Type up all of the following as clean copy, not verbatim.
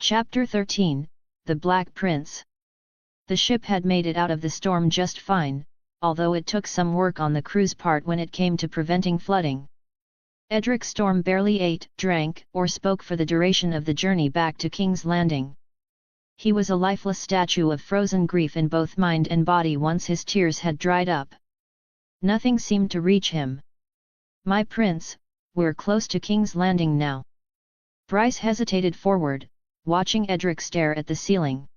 Chapter 13, The Black Prince. The ship had made it out of the storm just fine, although it took some work on the crew's part when it came to preventing flooding. Edric Storm barely ate, drank, or spoke for the duration of the journey back to King's Landing. He was a lifeless statue of frozen grief in both mind and body once his tears had dried up. Nothing seemed to reach him. "My prince, we're close to King's Landing now." Bryce hesitated forward, watching Edric stare at the ceiling.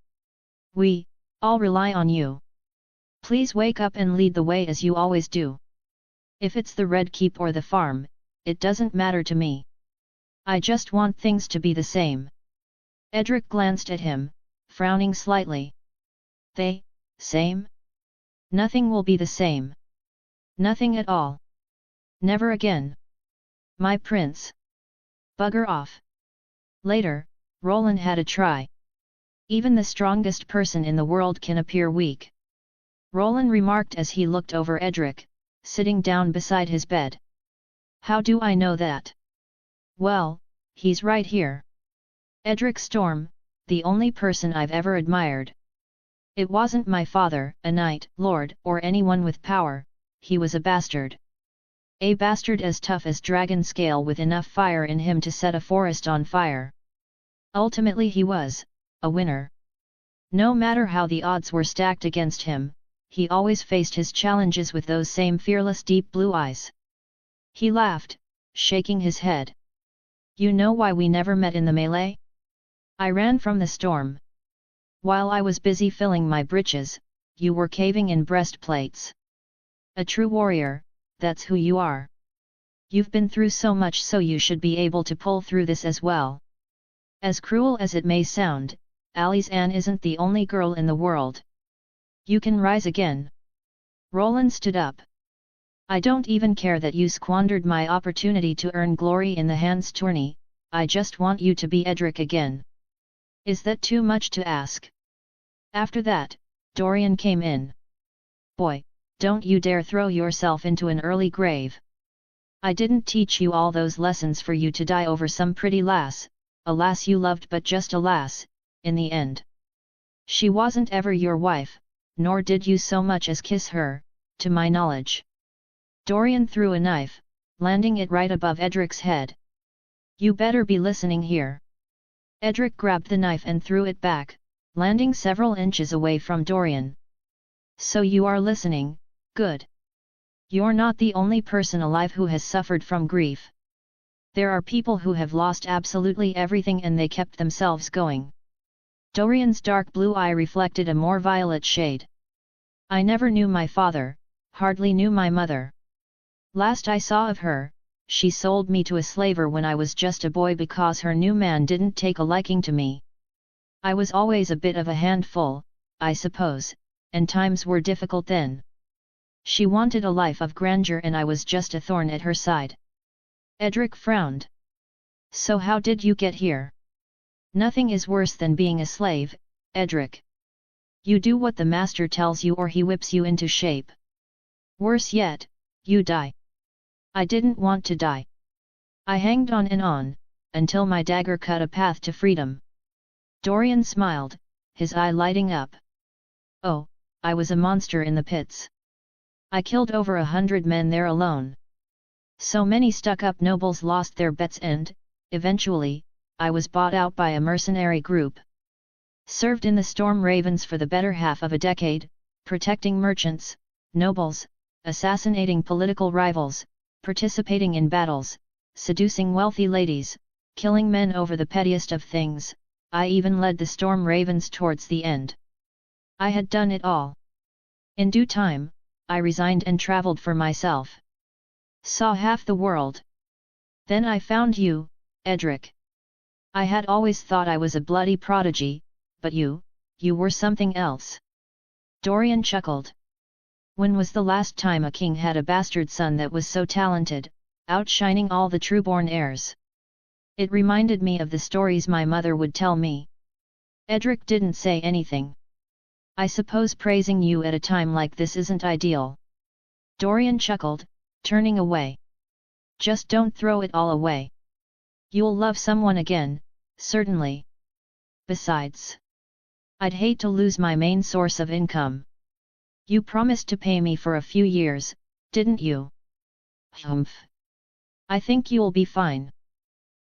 "I'll rely on you. Please wake up and lead the way as you always do. If it's the Red Keep or the farm, it doesn't matter to me. I just want things to be the same." Edric glanced at him, frowning slightly. Same? Nothing will be the same. Nothing at all. Never again. My prince. Bugger off. Later, Roland had a try. Even the strongest person in the world can appear weak. Roland remarked as he looked over Edric, sitting down beside his bed. "How do I know that?" "Well, he's right here. Edric Storm, the only person I've ever admired. It wasn't my father, a knight, lord, or anyone with power, he was a bastard. A bastard as tough as dragon scale with enough fire in him to set a forest on fire. Ultimately he was a winner. No matter how the odds were stacked against him, he always faced his challenges with those same fearless deep blue eyes." He laughed, shaking his head. "You know why we never met in the melee? I ran from the storm. While I was busy filling my britches, you were caving in breastplates. A true warrior, that's who you are. You've been through so much, so you should be able to pull through this as well. As cruel as it may sound, Alice Anne isn't the only girl in the world. You can rise again." Roland stood up. "I don't even care that you squandered my opportunity to earn glory in the Hands tourney, I just want you to be Edric again. Is that too much to ask?" After that, Dorian came in. "Boy, don't you dare throw yourself into an early grave. I didn't teach you all those lessons for you to die over some pretty lass, a lass you loved but just a lass, in the end. She wasn't ever your wife, nor did you so much as kiss her, to my knowledge." Dorian threw a knife, landing it right above Edric's head. "You better be listening here." Edric grabbed the knife and threw it back, landing several inches away from Dorian. "So you are listening, good. You're not the only person alive who has suffered from grief. There are people who have lost absolutely everything and they kept themselves going." Dorian's dark blue eye reflected a more violet shade. "I never knew my father, hardly knew my mother. Last I saw of her, she sold me to a slaver when I was just a boy because her new man didn't take a liking to me. I was always a bit of a handful, I suppose, and times were difficult then. She wanted a life of grandeur and I was just a thorn at her side." Edric frowned. "So how did you get here? Nothing is worse than being a slave, Edric. You do what the master tells you or he whips you into shape. Worse yet, you die." "I didn't want to die. I hanged on and on, until my dagger cut a path to freedom." Dorian smiled, his eye lighting up. "Oh, I was a monster in the pits. I killed over 100 men there alone. So many stuck-up nobles lost their bets and, eventually, I was bought out by a mercenary group. Served in the Storm Ravens for the better half of a decade, protecting merchants, nobles, assassinating political rivals, participating in battles, seducing wealthy ladies, killing men over the pettiest of things. I even led the Storm Ravens towards the end. I had done it all. In due time, I resigned and traveled for myself. Saw half the world. Then I found you, Edric. I had always thought I was a bloody prodigy, but you were something else." Dorian chuckled. "When was the last time a king had a bastard son that was so talented, outshining all the trueborn heirs? It reminded me of the stories my mother would tell me." Edric didn't say anything. "I suppose praising you at a time like this isn't ideal." Dorian chuckled, turning away. "Just don't throw it all away. You'll love someone again, certainly. Besides, I'd hate to lose my main source of income. You promised to pay me for a few years, didn't you? Humph. I think you'll be fine.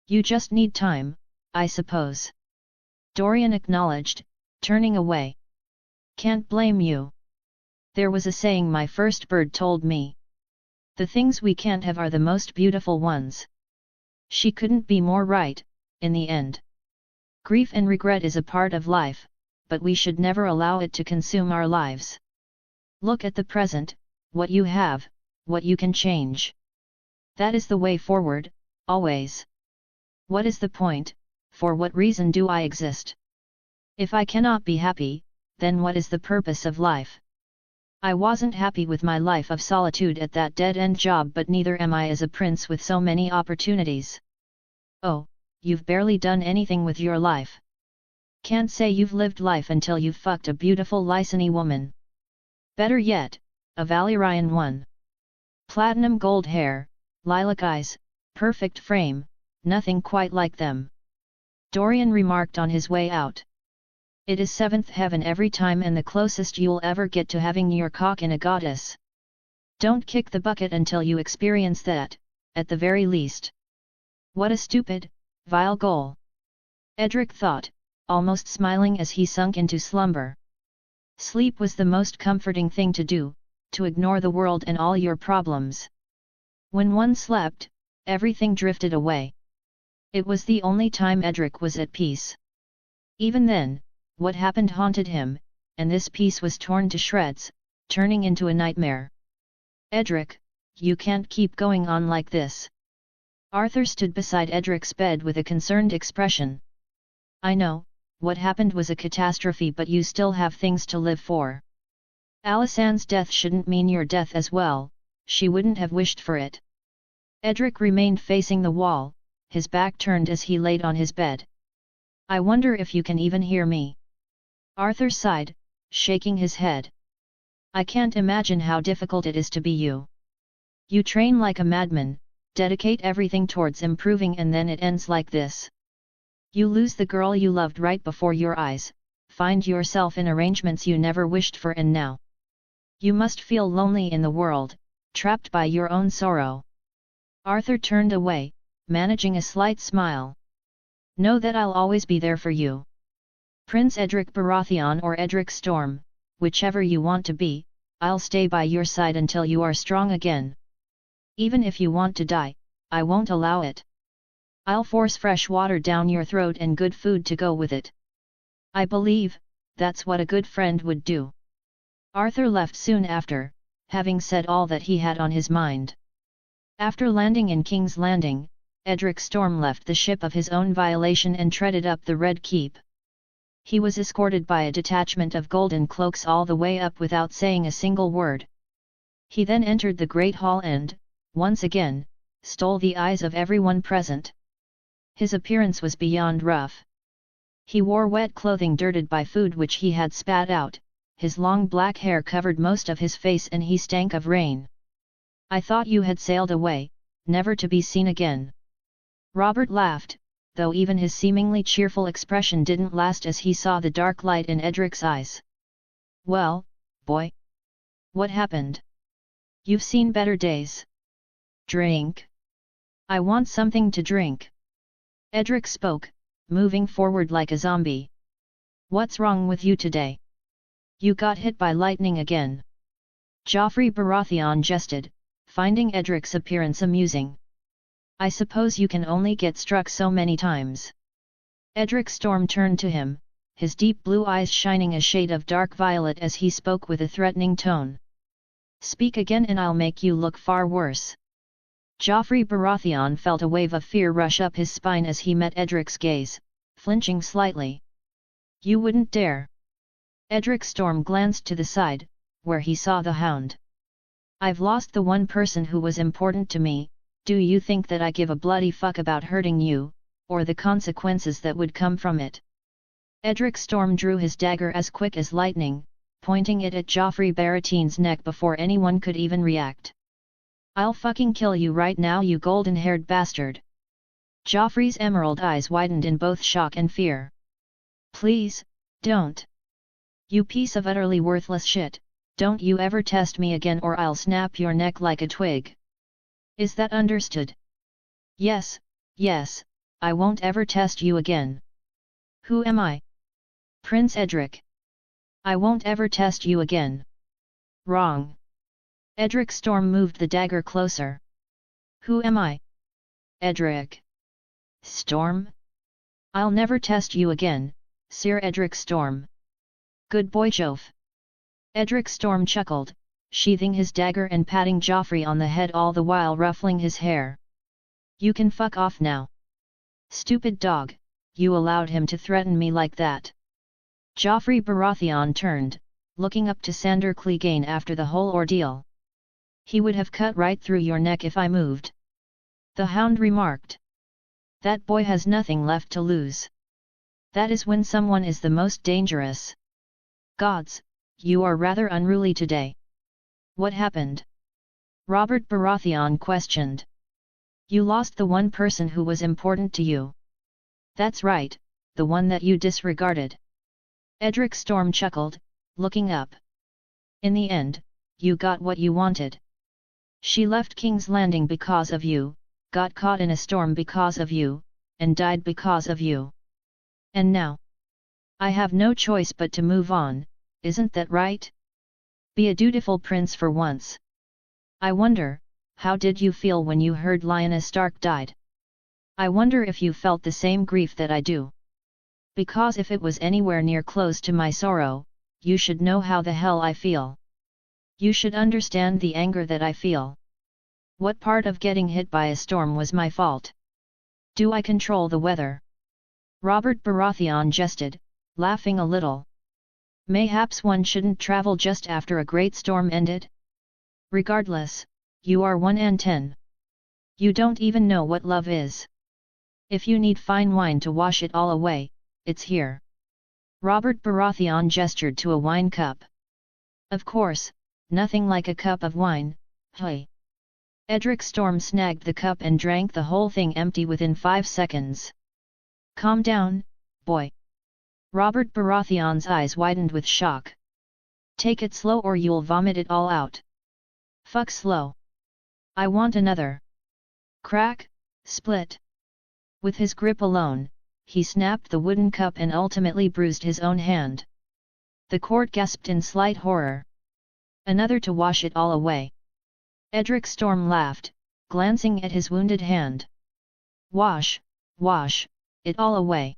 You just need time, I suppose. Dorian acknowledged, turning away. Can't blame you. There was a saying my first bird told me. The things we can't have are the most beautiful ones. She couldn't be more right, in the end. Grief and regret is a part of life, but we should never allow it to consume our lives. Look at the present, what you have, what you can change. That is the way forward, always. What is the point? For what reason do I exist? If I cannot be happy, then what is the purpose of life? I wasn't happy with my life of solitude at that dead-end job, but neither am I as a prince with so many opportunities. Oh, you've barely done anything with your life. Can't say you've lived life until you've fucked a beautiful Lysani woman. Better yet, a Valyrian one. Platinum gold hair, lilac eyes, perfect frame, nothing quite like them. Dorian remarked on his way out. It is seventh heaven every time and the closest you'll ever get to having your cock in a goddess. Don't kick the bucket until you experience that, at the very least. What a stupid, vile goal. Edric thought, almost smiling as he sunk into slumber. Sleep was the most comforting thing to do, to ignore the world and all your problems. When one slept, everything drifted away. It was the only time Edric was at peace. Even then, what happened haunted him, and this peace was torn to shreds, turning into a nightmare. Edric, you can't keep going on like this. Arthur stood beside Edric's bed with a concerned expression. I know, what happened was a catastrophe, but you still have things to live for. Alisanne's death shouldn't mean your death as well, she wouldn't have wished for it. Edric remained facing the wall, his back turned as he laid on his bed. I wonder if you can even hear me. Arthur sighed, shaking his head. I can't imagine how difficult it is to be you. You train like a madman, dedicate everything towards improving, and then it ends like this. You lose the girl you loved right before your eyes, find yourself in arrangements you never wished for, and now you must feel lonely in the world, trapped by your own sorrow. Arthur turned away, managing a slight smile. Know that I'll always be there for you. Prince Edric Baratheon or Edric Storm, whichever you want to be, I'll stay by your side until you are strong again. Even if you want to die, I won't allow it. I'll force fresh water down your throat and good food to go with it. I believe, that's what a good friend would do. Arthur left soon after, having said all that he had on his mind. After landing in King's Landing, Edric Storm left the ship of his own violation and treaded up the Red Keep. He was escorted by a detachment of golden cloaks all the way up without saying a single word. He then entered the Great Hall and, once again, stole the eyes of everyone present. His appearance was beyond rough. He wore wet clothing dirted by food which he had spat out, his long black hair covered most of his face, and he stank of rain. I thought you had sailed away, never to be seen again. Robert laughed, though even his seemingly cheerful expression didn't last as he saw the dark light in Edric's eyes. Well, boy. What happened? You've seen better days. Drink. I want something to drink. Edric spoke, moving forward like a zombie. What's wrong with you today? You got hit by lightning again. Joffrey Baratheon jested, finding Edric's appearance amusing. I suppose you can only get struck so many times. Edric Storm turned to him, his deep blue eyes shining a shade of dark violet as he spoke with a threatening tone. Speak again and I'll make you look far worse. Joffrey Baratheon felt a wave of fear rush up his spine as he met Edric's gaze, flinching slightly. You wouldn't dare. Edric Storm glanced to the side, where he saw the Hound. I've lost the one person who was important to me. Do you think that I give a bloody fuck about hurting you, or the consequences that would come from it? Edric Storm drew his dagger as quick as lightning, pointing it at Joffrey Baratheon's neck before anyone could even react. I'll fucking kill you right now, you golden-haired bastard! Joffrey's emerald eyes widened in both shock and fear. Please, don't. You piece of utterly worthless shit, don't you ever test me again or I'll snap your neck like a twig. Is that understood? Yes, yes, I won't ever test you again. Who am I? Prince Edric. I won't ever test you again. Wrong. Edric Storm moved the dagger closer. Who am I? Edric Storm? I'll never test you again, Sir Edric Storm. Good boy Jove. Edric Storm chuckled, sheathing his dagger and patting Joffrey on the head all the while ruffling his hair. You can fuck off now. Stupid dog, you allowed him to threaten me like that. Joffrey Baratheon turned, looking up to Sandor Clegane after the whole ordeal. He would have cut right through your neck if I moved. The Hound remarked. That boy has nothing left to lose. That is when someone is the most dangerous. Gods, you are rather unruly today. What happened? Robert Baratheon questioned. You lost the one person who was important to you. That's right, the one that you disregarded. Edric Storm chuckled, looking up. In the end, you got what you wanted. She left King's Landing because of you, got caught in a storm because of you, and died because of you. And now? I have no choice but to move on, isn't that right? Be a dutiful prince for once. I wonder, how did you feel when you heard Lyanna Stark died? I wonder if you felt the same grief that I do. Because if it was anywhere near close to my sorrow, you should know how the hell I feel. You should understand the anger that I feel. What part of getting hit by a storm was my fault? Do I control the weather? Robert Baratheon jested, laughing a little. Mayhaps one shouldn't travel just after a great storm ended? Regardless, you are 1 and 10. You don't even know what love is. If you need fine wine to wash it all away, it's here. Robert Baratheon gestured to a wine cup. Of course, nothing like a cup of wine, hey. Edric Storm snagged the cup and drank the whole thing empty within 5 seconds. Calm down, boy. Robert Baratheon's eyes widened with shock. Take it slow or you'll vomit it all out. Fuck slow. I want another. Crack, split. With his grip alone, he snapped the wooden cup and ultimately bruised his own hand. The court gasped in slight horror. Another to wash it all away. Edric Storm laughed, glancing at his wounded hand. Wash it all away.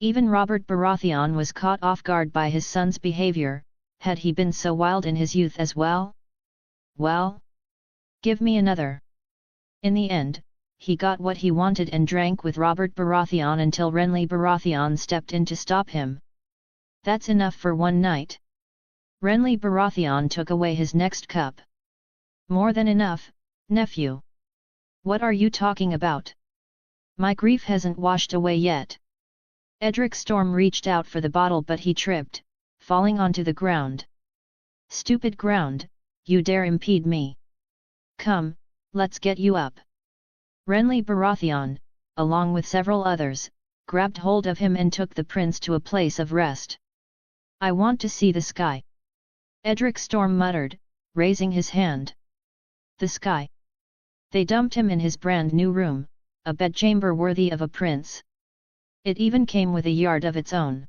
Even Robert Baratheon was caught off guard by his son's behavior. Had he been so wild in his youth as well? Well? Give me another. In the end, he got what he wanted and drank with Robert Baratheon until Renly Baratheon stepped in to stop him. That's enough for one night. Renly Baratheon took away his next cup. More than enough, nephew. What are you talking about? My grief hasn't washed away yet. Edric Storm reached out for the bottle but he tripped, falling onto the ground. Stupid ground, you dare impede me. Come, let's get you up. Renly Baratheon, along with several others, grabbed hold of him and took the prince to a place of rest. I want to see the sky. Edric Storm muttered, raising his hand. The sky. They dumped him in his brand new room, a bedchamber worthy of a prince. It even came with a yard of its own.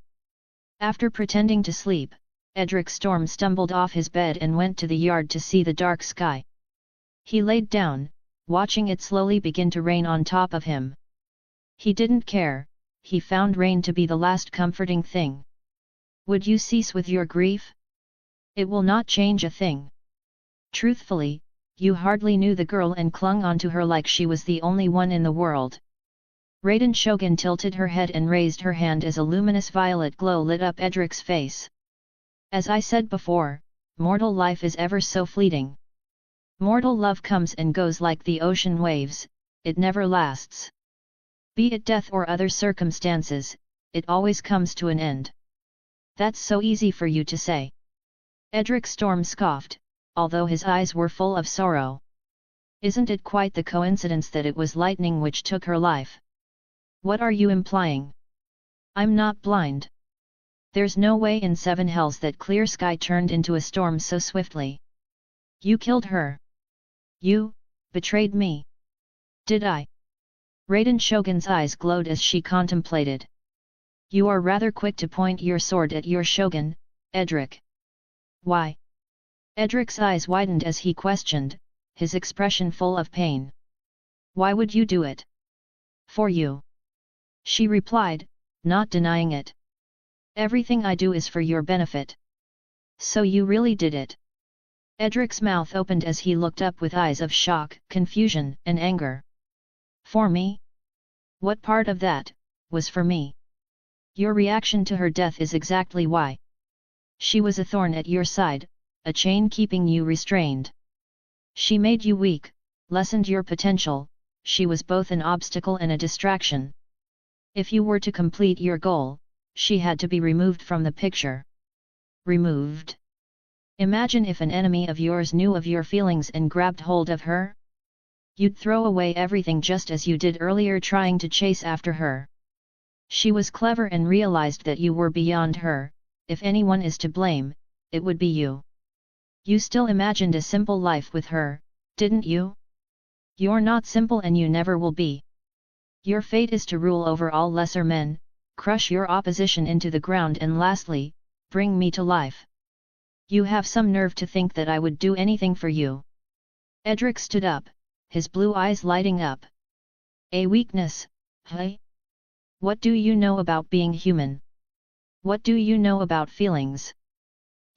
After pretending to sleep, Edric Storm stumbled off his bed and went to the yard to see the dark sky. He laid down, watching it slowly begin to rain on top of him. He didn't care, he found rain to be the last comforting thing. Would you cease with your grief? It will not change a thing. Truthfully, you hardly knew the girl and clung onto her like she was the only one in the world. Raiden Shogun tilted her head and raised her hand as a luminous violet glow lit up Edric's face. As I said before, mortal life is ever so fleeting. Mortal love comes and goes like the ocean waves, it never lasts. Be it death or other circumstances, it always comes to an end. That's so easy for you to say. Edric Storm scoffed, although his eyes were full of sorrow. Isn't it quite the coincidence that it was lightning which took her life? What are you implying? I'm not blind. There's no way in 7 hells that clear sky turned into a storm so swiftly. You killed her. You betrayed me. Did I? Raiden Shogun's eyes glowed as she contemplated. You are rather quick to point your sword at your shogun, Edric. Why? Edric's eyes widened as he questioned, his expression full of pain. Why would you do it? For you. She replied, not denying it. Everything I do is for your benefit. So you really did it? Edric's mouth opened as he looked up with eyes of shock, confusion, and anger. For me? What part of that was for me? Your reaction to her death is exactly why. She was a thorn at your side, a chain keeping you restrained. She made you weak, lessened your potential, she was both an obstacle and a distraction. If you were to complete your goal, she had to be removed from the picture. Removed? Imagine if an enemy of yours knew of your feelings and grabbed hold of her. You'd throw away everything just as you did earlier trying to chase after her. She was clever and realized that you were beyond her. If anyone is to blame, it would be you. You still imagined a simple life with her, didn't you? You're not simple and you never will be. Your fate is to rule over all lesser men, crush your opposition into the ground and lastly, bring me to life. You have some nerve to think that I would do anything for you. Edric stood up, his blue eyes lighting up. A weakness, hey? What do you know about being human? What do you know about feelings?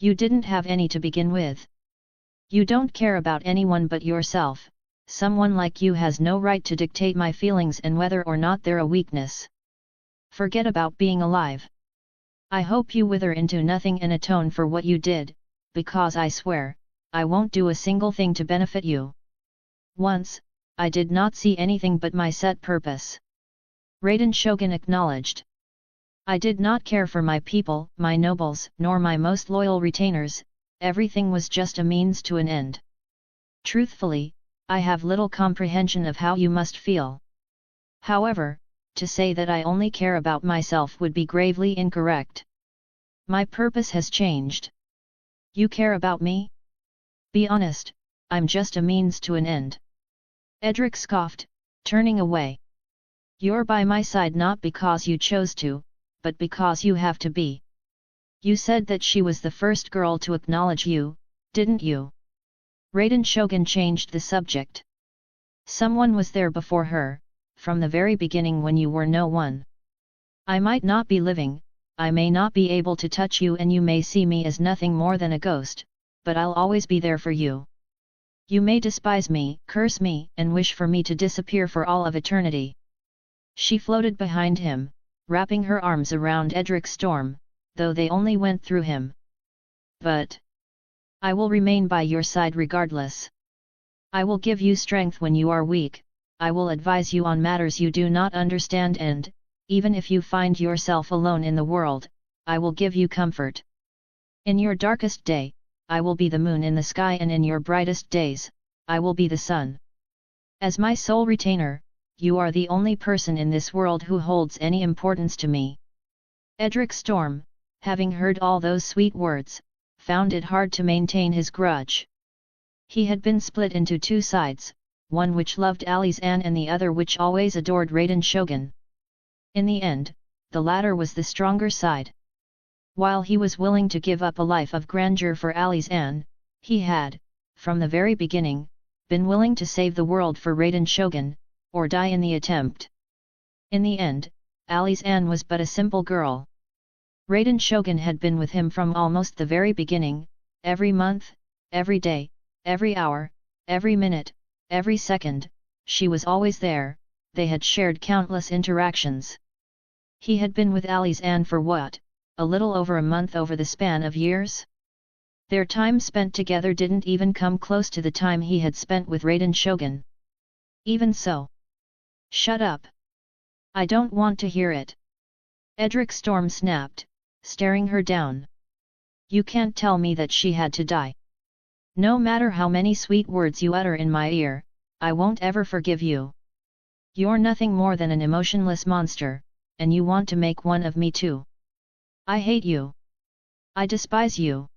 You didn't have any to begin with. You don't care about anyone but yourself. Someone like you has no right to dictate my feelings and whether or not they're a weakness. Forget about being alive. I hope you wither into nothing and atone for what you did, because I swear, I won't do a single thing to benefit you. Once, I did not see anything but my set purpose. Raiden Shogun acknowledged. I did not care for my people, my nobles, nor my most loyal retainers, everything was just a means to an end. Truthfully, I have little comprehension of how you must feel. However, to say that I only care about myself would be gravely incorrect. My purpose has changed. You care about me? Be honest, I'm just a means to an end. Edric scoffed, turning away. You're by my side not because you chose to, but because you have to be. You said that she was the first girl to acknowledge you, didn't you? Raiden Shogun changed the subject. Someone was there before her, from the very beginning when you were no one. I might not be living, I may not be able to touch you and you may see me as nothing more than a ghost, but I'll always be there for you. You may despise me, curse me, and wish for me to disappear for all of eternity. She floated behind him, wrapping her arms around Edric Storm, though they only went through him. But I will remain by your side regardless. I will give you strength when you are weak, I will advise you on matters you do not understand and, even if you find yourself alone in the world, I will give you comfort. In your darkest day, I will be the moon in the sky and in your brightest days, I will be the sun. As my sole retainer, you are the only person in this world who holds any importance to me. Edric Storm, having heard all those sweet words, found it hard to maintain his grudge. He had been split into 2 sides, one which loved Alizan and the other which always adored Raiden Shogun. In the end, the latter was the stronger side. While he was willing to give up a life of grandeur for Alizan, he had, from the very beginning, been willing to save the world for Raiden Shogun, or die in the attempt. In the end, Alizan was but a simple girl. Raiden Shogun had been with him from almost the very beginning, every month, every day, every hour, every minute, every second, she was always there, they had shared countless interactions. He had been with Alizan for what, a little over a month over the span of years? Their time spent together didn't even come close to the time he had spent with Raiden Shogun. Even so. Shut up. I don't want to hear it. Edric Storm snapped, staring her down. You can't tell me that she had to die. No matter how many sweet words you utter in my ear, I won't ever forgive you. You're nothing more than an emotionless monster, and you want to make one of me too. I hate you. I despise you.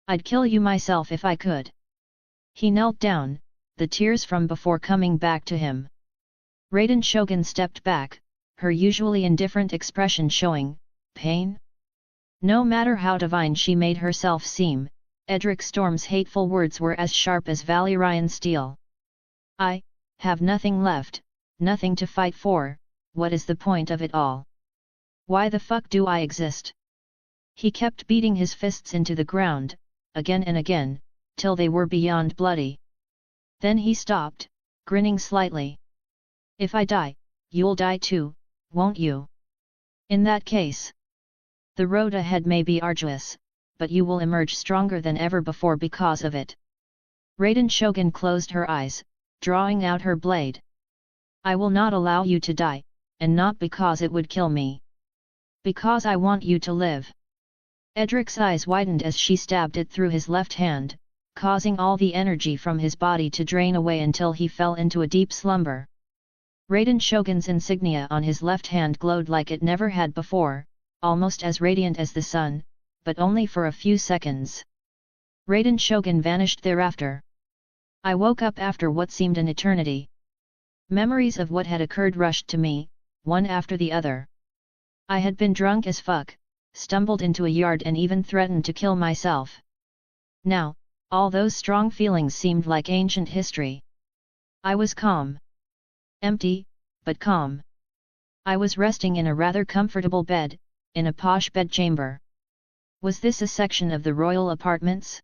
I'd kill you myself if I could. He knelt down, the tears from before coming back to him. Raiden Shogun stepped back, her usually indifferent expression showing pain. No matter how divine she made herself seem, Edric Storm's hateful words were as sharp as Valyrian steel. I have nothing left, nothing to fight for. What is the point of it all? Why the fuck do I exist? He kept beating his fists into the ground, again and again, till they were beyond bloody. Then he stopped, grinning slightly. If I die, you'll die too, won't you? In that case, the road ahead may be arduous, but you will emerge stronger than ever before because of it. Raiden Shogun closed her eyes, drawing out her blade. I will not allow you to die, and not because it would kill me. Because I want you to live. Edric's eyes widened as she stabbed it through his left hand, causing all the energy from his body to drain away until he fell into a deep slumber. Raiden Shogun's insignia on his left hand glowed like it never had before, almost as radiant as the sun, but only for a few seconds. Raiden Shogun vanished thereafter. I woke up after what seemed an eternity. Memories of what had occurred rushed to me, one after the other. I had been drunk as fuck, stumbled into a yard and even threatened to kill myself. Now, all those strong feelings seemed like ancient history. I was calm. Empty, but calm. I was resting in a rather comfortable bed, in a posh bedchamber. Was this a section of the royal apartments?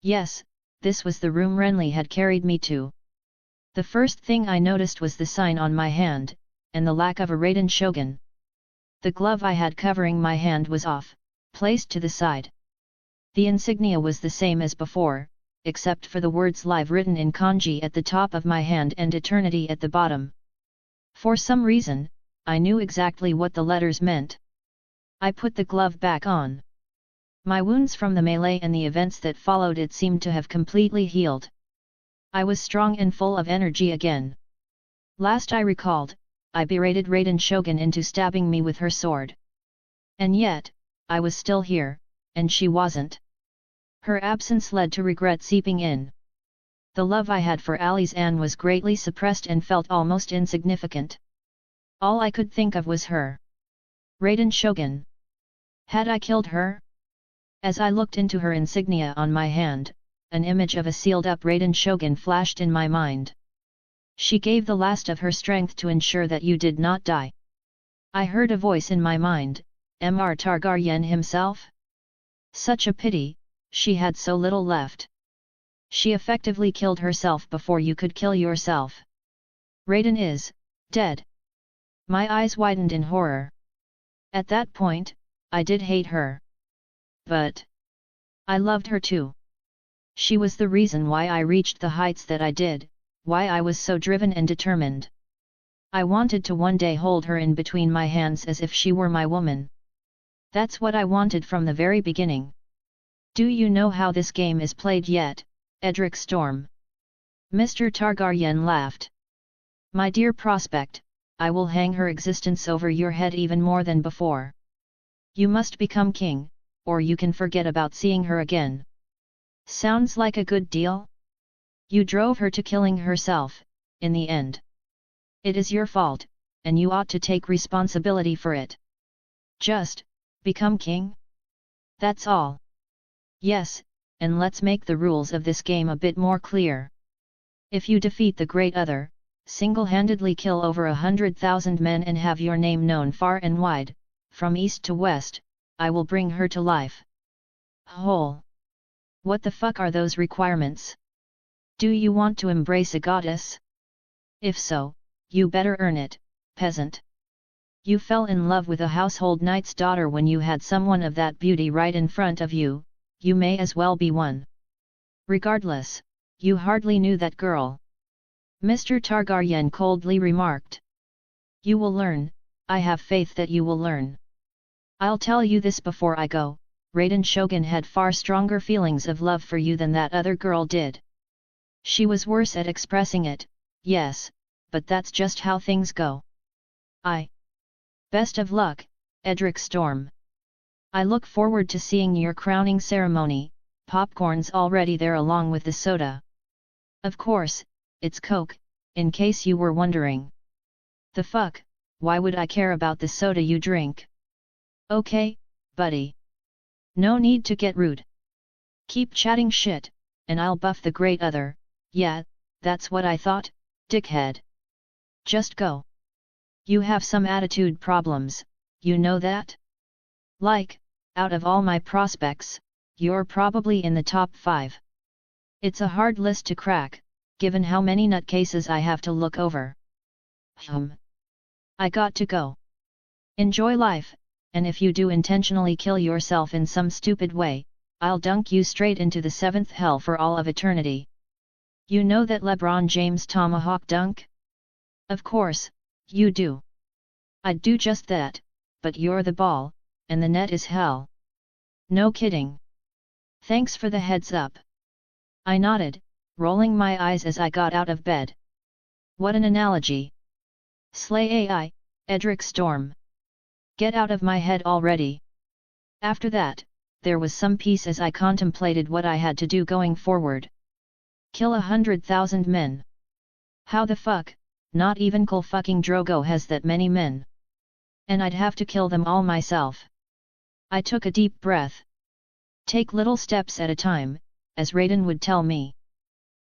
Yes, this was the room Renly had carried me to. The first thing I noticed was the sign on my hand, and the lack of a Raiden Shogun. The glove I had covering my hand was off, placed to the side. The insignia was the same as before, except for the words live written in kanji at the top of my hand and eternity at the bottom. For some reason, I knew exactly what the letters meant. I put the glove back on. My wounds from the melee and the events that followed it seemed to have completely healed. I was strong and full of energy again. Last I recalled, I berated Raiden Shogun into stabbing me with her sword. And yet, I was still here, and she wasn't. Her absence led to regret seeping in. The love I had for Ali's Anne was greatly suppressed and felt almost insignificant. All I could think of was her. Raiden Shogun. Had I killed her? As I looked into her insignia on my hand, an image of a sealed-up Raiden Shogun flashed in my mind. She gave the last of her strength to ensure that you did not die. I heard a voice in my mind, Mr. Targaryen himself? Such a pity, she had so little left. She effectively killed herself before you could kill yourself. Raiden is dead. My eyes widened in horror. At that point, I did hate her. But I loved her too. She was the reason why I reached the heights that I did, why I was so driven and determined. I wanted to one day hold her in between my hands as if she were my woman. That's what I wanted from the very beginning. Do you know how this game is played yet, Edric Storm? Mr. Targaryen laughed. My dear prospect, I will hang her existence over your head even more than before. You must become king, or you can forget about seeing her again. Sounds like a good deal? You drove her to killing herself, in the end. It is your fault, and you ought to take responsibility for it. Just become king? That's all. Yes, and let's make the rules of this game a bit more clear. If you defeat the Great Other, single-handedly kill over 100,000 men and have your name known far and wide, from east to west, I will bring her to life. Whole. What the fuck are those requirements? Do you want to embrace a goddess? If so, you better earn it, peasant. You fell in love with a household knight's daughter when you had someone of that beauty right in front of you, you may as well be one. Regardless, you hardly knew that girl. Mr. Targaryen coldly remarked. You will learn, I have faith that you will learn. I'll tell you this before I go, Raiden Shogun had far stronger feelings of love for you than that other girl did. She was worse at expressing it, yes, but that's just how things go. Best of luck, Edric Storm. I look forward to seeing your crowning ceremony. Popcorn's already there along with the soda. Of course, it's Coke, in case you were wondering. The fuck, why would I care about the soda you drink? Okay, buddy. No need to get rude. Keep chatting shit, and I'll buff the great other. Yeah, that's what I thought, dickhead. Just go. You have some attitude problems, you know that? Like, out of all my prospects, you're probably in the top 5. It's a hard list to crack, given how many nutcases I have to look over. I got to go. Enjoy life, and if you do intentionally kill yourself in some stupid way, I'll dunk you straight into the 7th hell for all of eternity. You know that LeBron James tomahawk dunk? Of course, you do. I'd do just that, but you're the ball, and the net is hell. No kidding. Thanks for the heads up. I nodded, rolling my eyes as I got out of bed. What an analogy. Slay AI, Edric Storm. Get out of my head already. After that, there was some peace as I contemplated what I had to do going forward. Kill 100,000 men. How the fuck, not even Khal fucking Drogo has that many men. And I'd have to kill them all myself. I took a deep breath. Take little steps at a time, as Raiden would tell me.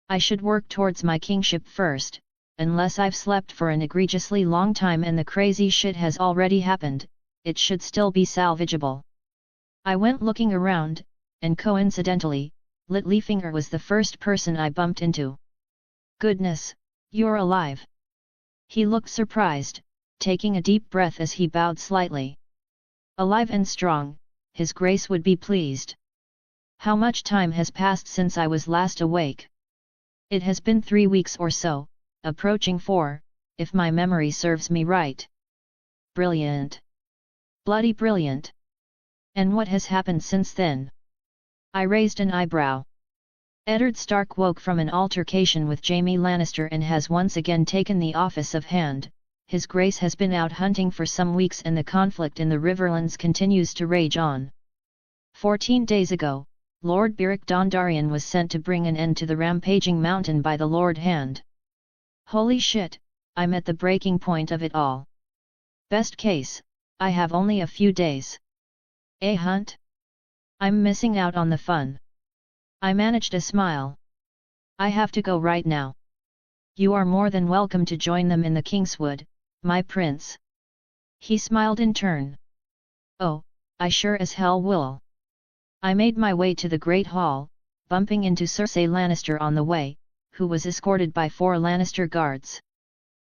I should work towards my kingship first, unless I've slept for an egregiously long time and the crazy shit has already happened, it should still be salvageable. I went looking around, and coincidentally, Littlefinger was the first person I bumped into. Goodness, you're alive. He looked surprised, taking a deep breath as he bowed slightly. Alive and strong, His Grace would be pleased. How much time has passed since I was last awake? It has been 3 weeks or so, approaching 4, if my memory serves me right. Brilliant. Bloody brilliant. And what has happened since then? I raised an eyebrow. Eddard Stark woke from an altercation with Jaime Lannister and has once again taken the office of Hand. His Grace has been out hunting for some weeks and the conflict in the Riverlands continues to rage on. 14 days ago, Lord Beric Dondarrion was sent to bring an end to the rampaging mountain by the Lord Hand. Holy shit, I'm at the breaking point of it all. Best case, I have only a few days. A hunt? I'm missing out on the fun. I managed a smile. I have to go right now. You are more than welcome to join them in the Kingswood, my prince. He smiled in turn. Oh, I sure as hell will. I made my way to the Great Hall, bumping into Cersei Lannister on the way, who was escorted by 4 Lannister guards.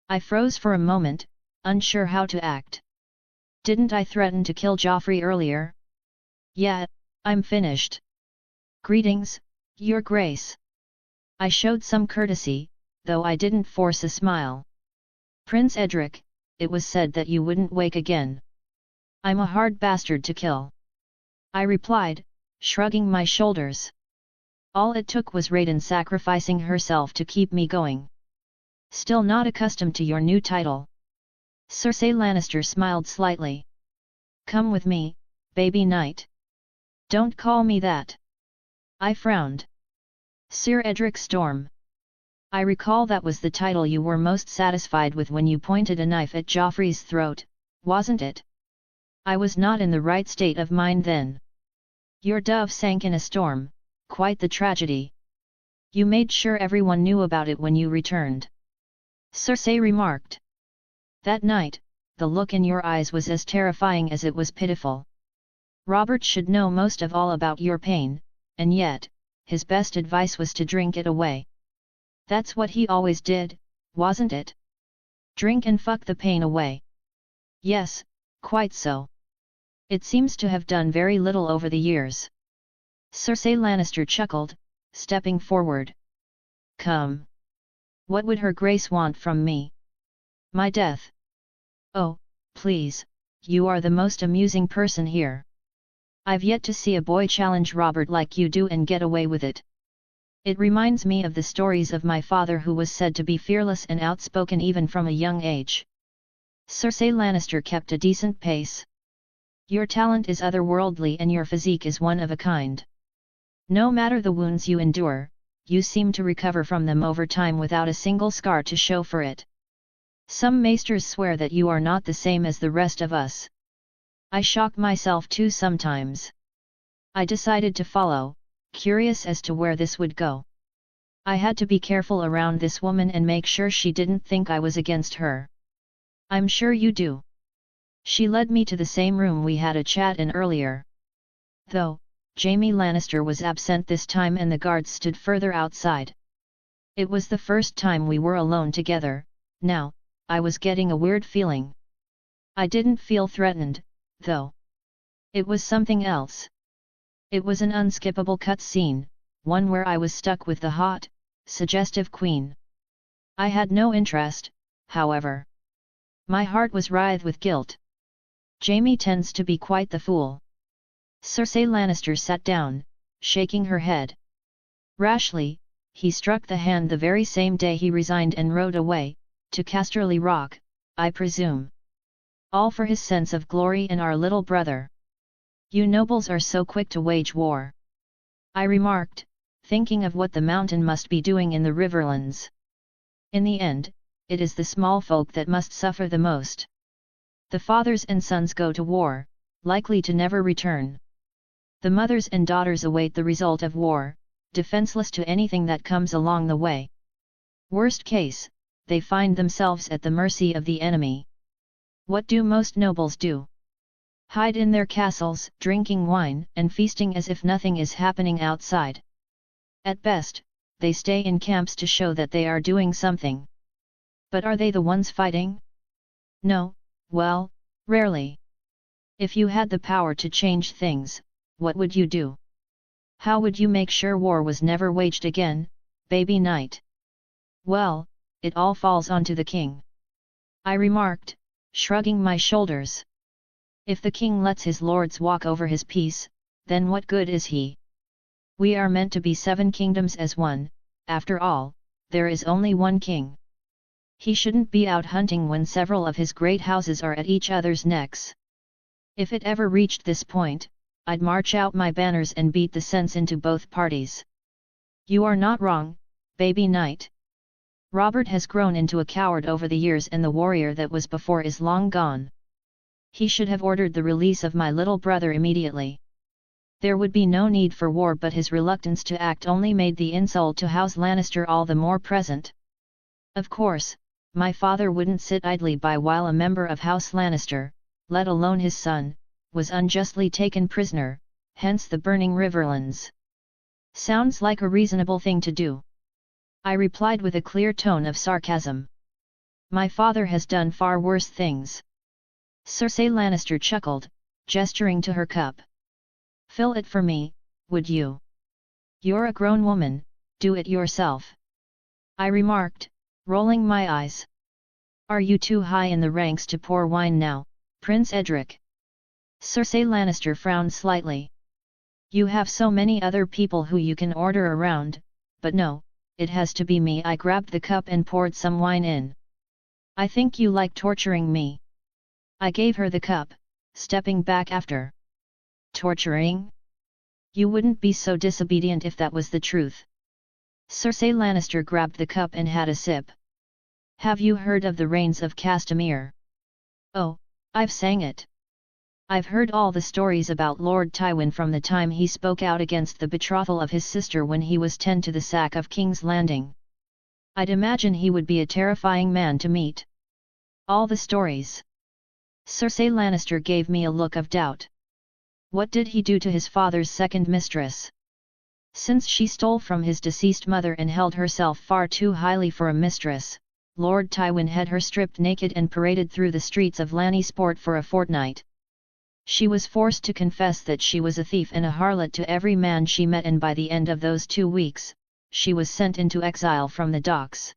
I froze for a moment, unsure how to act. Didn't I threaten to kill Joffrey earlier? Yeah, I'm finished. Greetings, Your Grace. I showed some courtesy, though I didn't force a smile. Prince Edric, it was said that you wouldn't wake again. I'm a hard bastard to kill. I replied, shrugging my shoulders. All it took was Raiden sacrificing herself to keep me going. Still not accustomed to your new title. Cersei Lannister smiled slightly. Come with me, baby knight. Don't call me that. I frowned. Sir Edric Storm. I recall that was the title you were most satisfied with when you pointed a knife at Joffrey's throat, wasn't it? I was not in the right state of mind then. Your dove sank in a storm, quite the tragedy. You made sure everyone knew about it when you returned. Cersei remarked. That night, the look in your eyes was as terrifying as it was pitiful. Robert should know most of all about your pain, and yet, his best advice was to drink it away. That's what he always did, wasn't it? Drink and fuck the pain away. Yes, quite so. It seems to have done very little over the years. Cersei Lannister chuckled, stepping forward. Come. What would Her Grace want from me? My death. Oh, please, you are the most amusing person here. I've yet to see a boy challenge Robert like you do and get away with it. It reminds me of the stories of my father who was said to be fearless and outspoken even from a young age. Cersei Lannister kept a decent pace. Your talent is otherworldly and your physique is one of a kind. No matter the wounds you endure, you seem to recover from them over time without a single scar to show for it. Some maesters swear that you are not the same as the rest of us. I shock myself too sometimes. I decided to follow, curious as to where this would go. I had to be careful around this woman and make sure she didn't think I was against her. I'm sure you do. She led me to the same room we had a chat in earlier. Though, Jaime Lannister was absent this time and the guards stood further outside. It was the first time we were alone together. Now, I was getting a weird feeling. I didn't feel threatened, though. It was something else. It was an unskippable cutscene, one where I was stuck with the hot, suggestive queen. I had no interest, however. My heart was writhed with guilt. Jaime tends to be quite the fool. Cersei Lannister sat down, shaking her head. Rashly, he struck the hand the very same day he resigned and rode away, to Casterly Rock, I presume. All for his sense of glory in our little brother. You nobles are so quick to wage war. I remarked, thinking of what the mountain must be doing in the Riverlands. In the end, it is the small folk that must suffer the most. The fathers and sons go to war, likely to never return. The mothers and daughters await the result of war, defenseless to anything that comes along the way. Worst case, they find themselves at the mercy of the enemy. What do most nobles do? Hide in their castles, drinking wine and feasting as if nothing is happening outside. At best, they stay in camps to show that they are doing something. But are they the ones fighting? No, well, rarely. If you had the power to change things, what would you do? How would you make sure war was never waged again, baby knight? Well, it all falls onto the king. I remarked, shrugging my shoulders. If the king lets his lords walk over his peace, then what good is he? We are meant to be 7 kingdoms as one, after all, there is only one king. He shouldn't be out hunting when several of his great houses are at each other's necks. If it ever reached this point, I'd march out my banners and beat the sense into both parties. You are not wrong, baby knight. Robert has grown into a coward over the years and the warrior that was before is long gone. He should have ordered the release of my little brother immediately. There would be no need for war, but his reluctance to act only made the insult to House Lannister all the more present. Of course, my father wouldn't sit idly by while a member of House Lannister, let alone his son, was unjustly taken prisoner, hence the burning Riverlands. Sounds like a reasonable thing to do. I replied with a clear tone of sarcasm. My father has done far worse things. Cersei Lannister chuckled, gesturing to her cup. Fill it for me, would you? You're a grown woman, do it yourself. I remarked, rolling my eyes. Are you too high in the ranks to pour wine now, Prince Edric? Cersei Lannister frowned slightly. You have so many other people who you can order around, but no, it has to be me. I grabbed the cup and poured some wine in. I think you like torturing me. I gave her the cup, stepping back after. Torturing? You wouldn't be so disobedient if that was the truth. Cersei Lannister grabbed the cup and had a sip. Have you heard of the Rains of Castamere? Oh, I've sang it. I've heard all the stories about Lord Tywin from the time he spoke out against the betrothal of his sister when he was 10 to the sack of King's Landing. I'd imagine he would be a terrifying man to meet. All the stories. Cersei Lannister gave me a look of doubt. What did he do to his father's second mistress? Since she stole from his deceased mother and held herself far too highly for a mistress, Lord Tywin had her stripped naked and paraded through the streets of Lannisport for a fortnight. She was forced to confess that she was a thief and a harlot to every man she met, and by the end of those 2 weeks, she was sent into exile from the docks.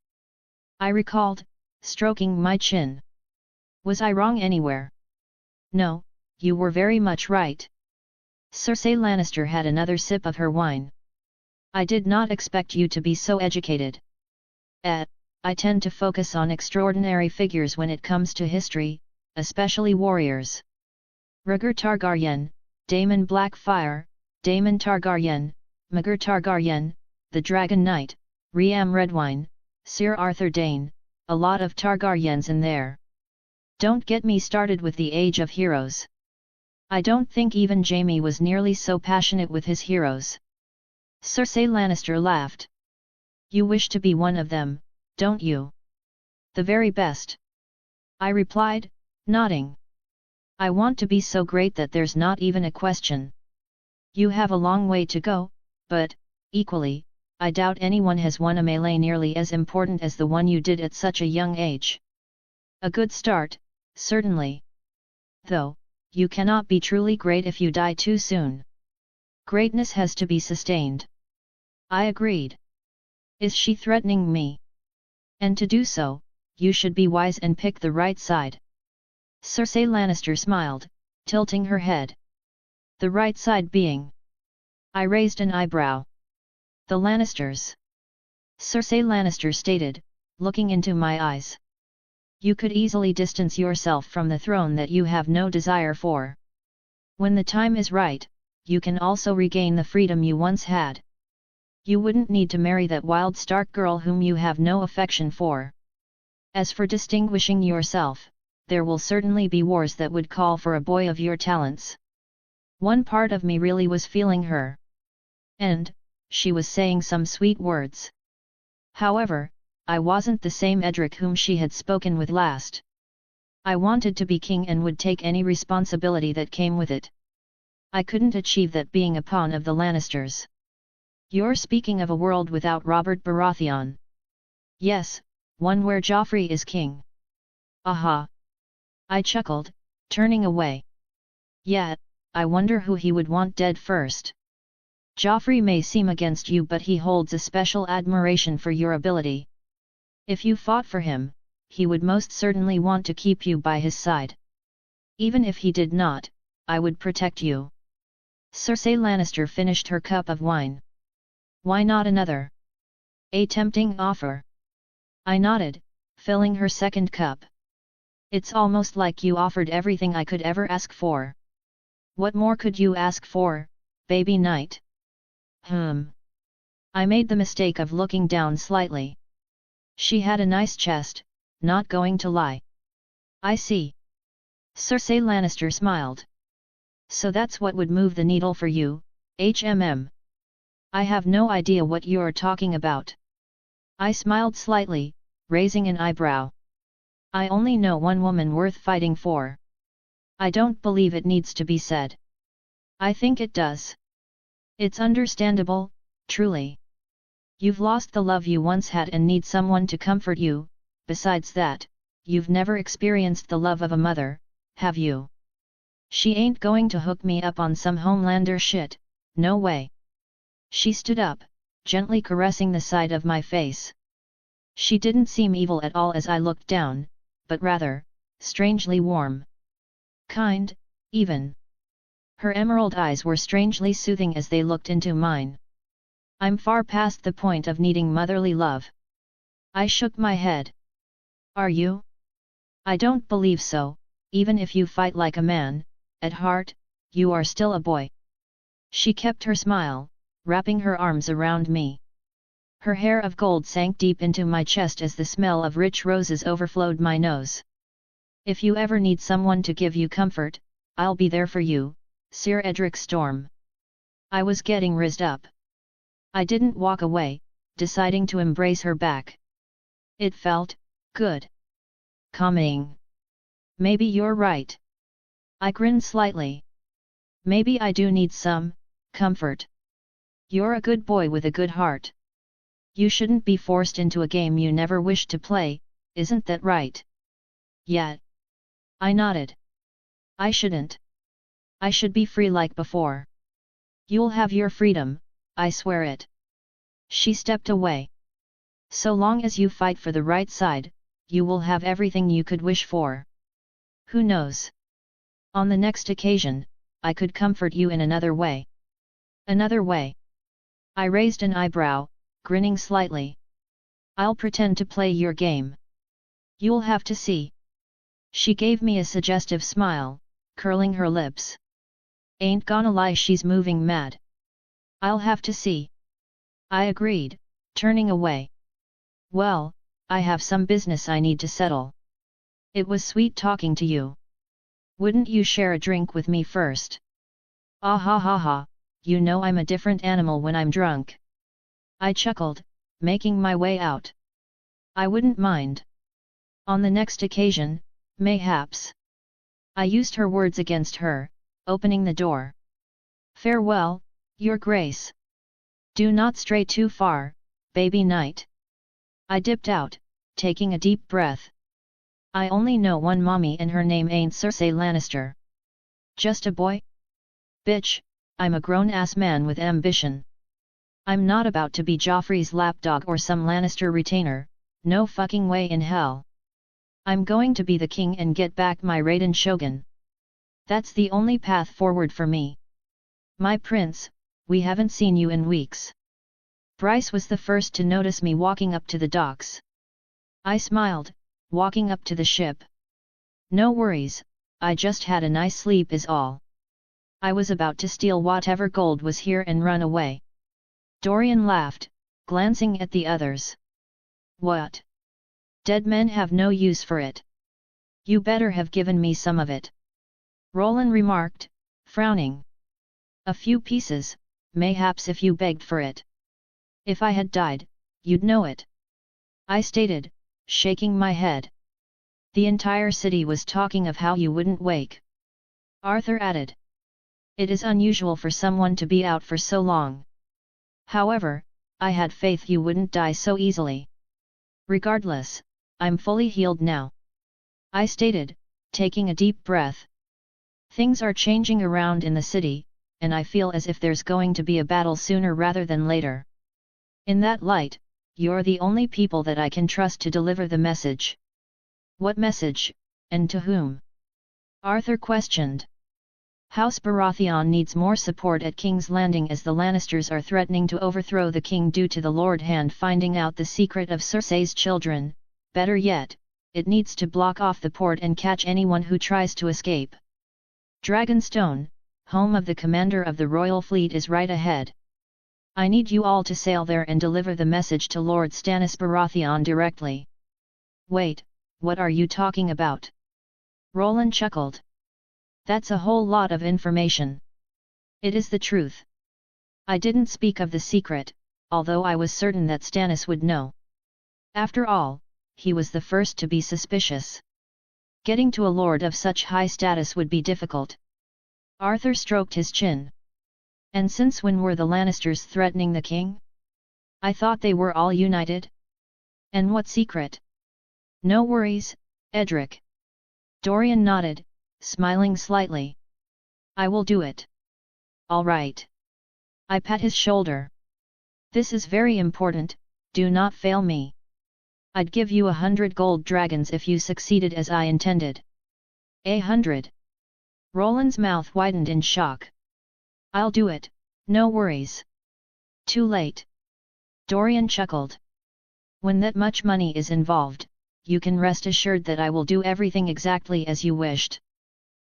I recalled, stroking my chin. Was I wrong anywhere? No, you were very much right. Cersei Lannister had another sip of her wine. I did not expect you to be so educated. I tend to focus on extraordinary figures when it comes to history, especially warriors. Rhaegar Targaryen, Daemon Blackfire, Daemon Targaryen, Maegor Targaryen, the Dragon Knight, Riam Redwine, Sir Arthur Dayne, a lot of Targaryens in there. Don't get me started with the Age of Heroes. I don't think even Jaime was nearly so passionate with his heroes. Cersei Lannister laughed. You wish to be one of them, don't you? The very best. I replied, nodding. I want to be so great that there's not even a question. You have a long way to go, but, equally, I doubt anyone has won a melee nearly as important as the one you did at such a young age. A good start, certainly. Though, you cannot be truly great if you die too soon. Greatness has to be sustained. I agreed. Is she threatening me? And to do so, you should be wise and pick the right side. Cersei Lannister smiled, tilting her head. The right side being? I raised an eyebrow. The Lannisters. Cersei Lannister stated, looking into my eyes. You could easily distance yourself from the throne that you have no desire for. When the time is right, you can also regain the freedom you once had. You wouldn't need to marry that wild Stark girl whom you have no affection for. As for distinguishing yourself, there will certainly be wars that would call for a boy of your talents. One part of me really was feeling her. And, she was saying some sweet words. However, I wasn't the same Edric whom she had spoken with last. I wanted to be king and would take any responsibility that came with it. I couldn't achieve that being a pawn of the Lannisters. You're speaking of a world without Robert Baratheon. Yes, one where Joffrey is king. Aha! I chuckled, turning away. Yet, I wonder who he would want dead first. Joffrey may seem against you, but he holds a special admiration for your ability. If you fought for him, he would most certainly want to keep you by his side. Even if he did not, I would protect you. Cersei Lannister finished her cup of wine. Why not another? A tempting offer. I nodded, filling her second cup. It's almost like you offered everything I could ever ask for. What more could you ask for, baby knight? I made the mistake of looking down slightly. She had a nice chest, not going to lie. I see. Cersei Lannister smiled. So that's what would move the needle for you, I have no idea what you're talking about. I smiled slightly, raising an eyebrow. I only know one woman worth fighting for. I don't believe it needs to be said. I think it does. It's understandable, truly. You've lost the love you once had and need someone to comfort you. Besides that, you've never experienced the love of a mother, have you? She ain't going to hook me up on some Homelander shit, no way. She stood up, gently caressing the side of my face. She didn't seem evil at all as I looked down, but rather, strangely warm. Kind, even. Her emerald eyes were strangely soothing as they looked into mine. I'm far past the point of needing motherly love. I shook my head. Are you? I don't believe so, even if you fight like a man, at heart, you are still a boy. She kept her smile, wrapping her arms around me. Her hair of gold sank deep into my chest as the smell of rich roses overflowed my nose. If you ever need someone to give you comfort, I'll be there for you, Sir Edric Storm. I was getting rizzed up. I didn't walk away, deciding to embrace her back. It felt good. Calming. Maybe you're right. I grinned slightly. Maybe I do need some comfort. You're a good boy with a good heart. You shouldn't be forced into a game you never wished to play, isn't that right? Yet. I nodded. I shouldn't. I should be free like before. You'll have your freedom, I swear it. She stepped away. So long as you fight for the right side, you will have everything you could wish for. Who knows? On the next occasion, I could comfort you in another way. Another way? I raised an eyebrow, grinning slightly. I'll pretend to play your game. You'll have to see. She gave me a suggestive smile, curling her lips. Ain't gonna lie, she's moving mad. I'll have to see. I agreed, turning away. Well, I have some business I need to settle. It was sweet talking to you. Wouldn't you share a drink with me first? Ah ha ha ha, you know I'm a different animal when I'm drunk. I chuckled, making my way out. I wouldn't mind. On the next occasion, mayhaps. I used her words against her, opening the door. Farewell, Your Grace. Do not stray too far, baby knight. I dipped out, taking a deep breath. I only know one mommy and her name ain't Cersei Lannister. Just a boy? Bitch, I'm a grown-ass man with ambition. I'm not about to be Joffrey's lapdog or some Lannister retainer, no fucking way in hell. I'm going to be the king and get back my Raiden Shogun. That's the only path forward for me. My prince, we haven't seen you in weeks. Bryce was the first to notice me walking up to the docks. I smiled, walking up to the ship. No worries, I just had a nice sleep is all. I was about to steal whatever gold was here and run away. Dorian laughed, glancing at the others. What? Dead men have no use for it. You better have given me some of it. Roland remarked, frowning. A few pieces, mayhaps if you begged for it. If I had died, you'd know it. I stated, shaking my head. The entire city was talking of how you wouldn't wake. Arthur added. It is unusual for someone to be out for so long. However, I had faith you wouldn't die so easily. Regardless, I'm fully healed now. I stated, taking a deep breath. Things are changing around in the city, and I feel as if there's going to be a battle sooner rather than later. In that light, you're the only people that I can trust to deliver the message. What message, and to whom? Arthur questioned. House Baratheon needs more support at King's Landing as the Lannisters are threatening to overthrow the king due to the Lord Hand finding out the secret of Cersei's children. Better yet, it needs to block off the port and catch anyone who tries to escape. Dragonstone, home of the commander of the royal fleet, is right ahead. I need you all to sail there and deliver the message to Lord Stannis Baratheon directly. Wait, what are you talking about? Roland chuckled. That's a whole lot of information. It is the truth. I didn't speak of the secret, although I was certain that Stannis would know. After all, he was the first to be suspicious. Getting to a lord of such high status would be difficult. Arthur stroked his chin. And since when were the Lannisters threatening the king? I thought they were all united. And what secret? No worries, Edric. Dorian nodded, smiling slightly. I will do it. All right. I pat his shoulder. This is very important, do not fail me. I'd give you 100 gold dragons if you succeeded as I intended. 100. Roland's mouth widened in shock. I'll do it, no worries. Too late. Dorian chuckled. When that much money is involved, you can rest assured that I will do everything exactly as you wished.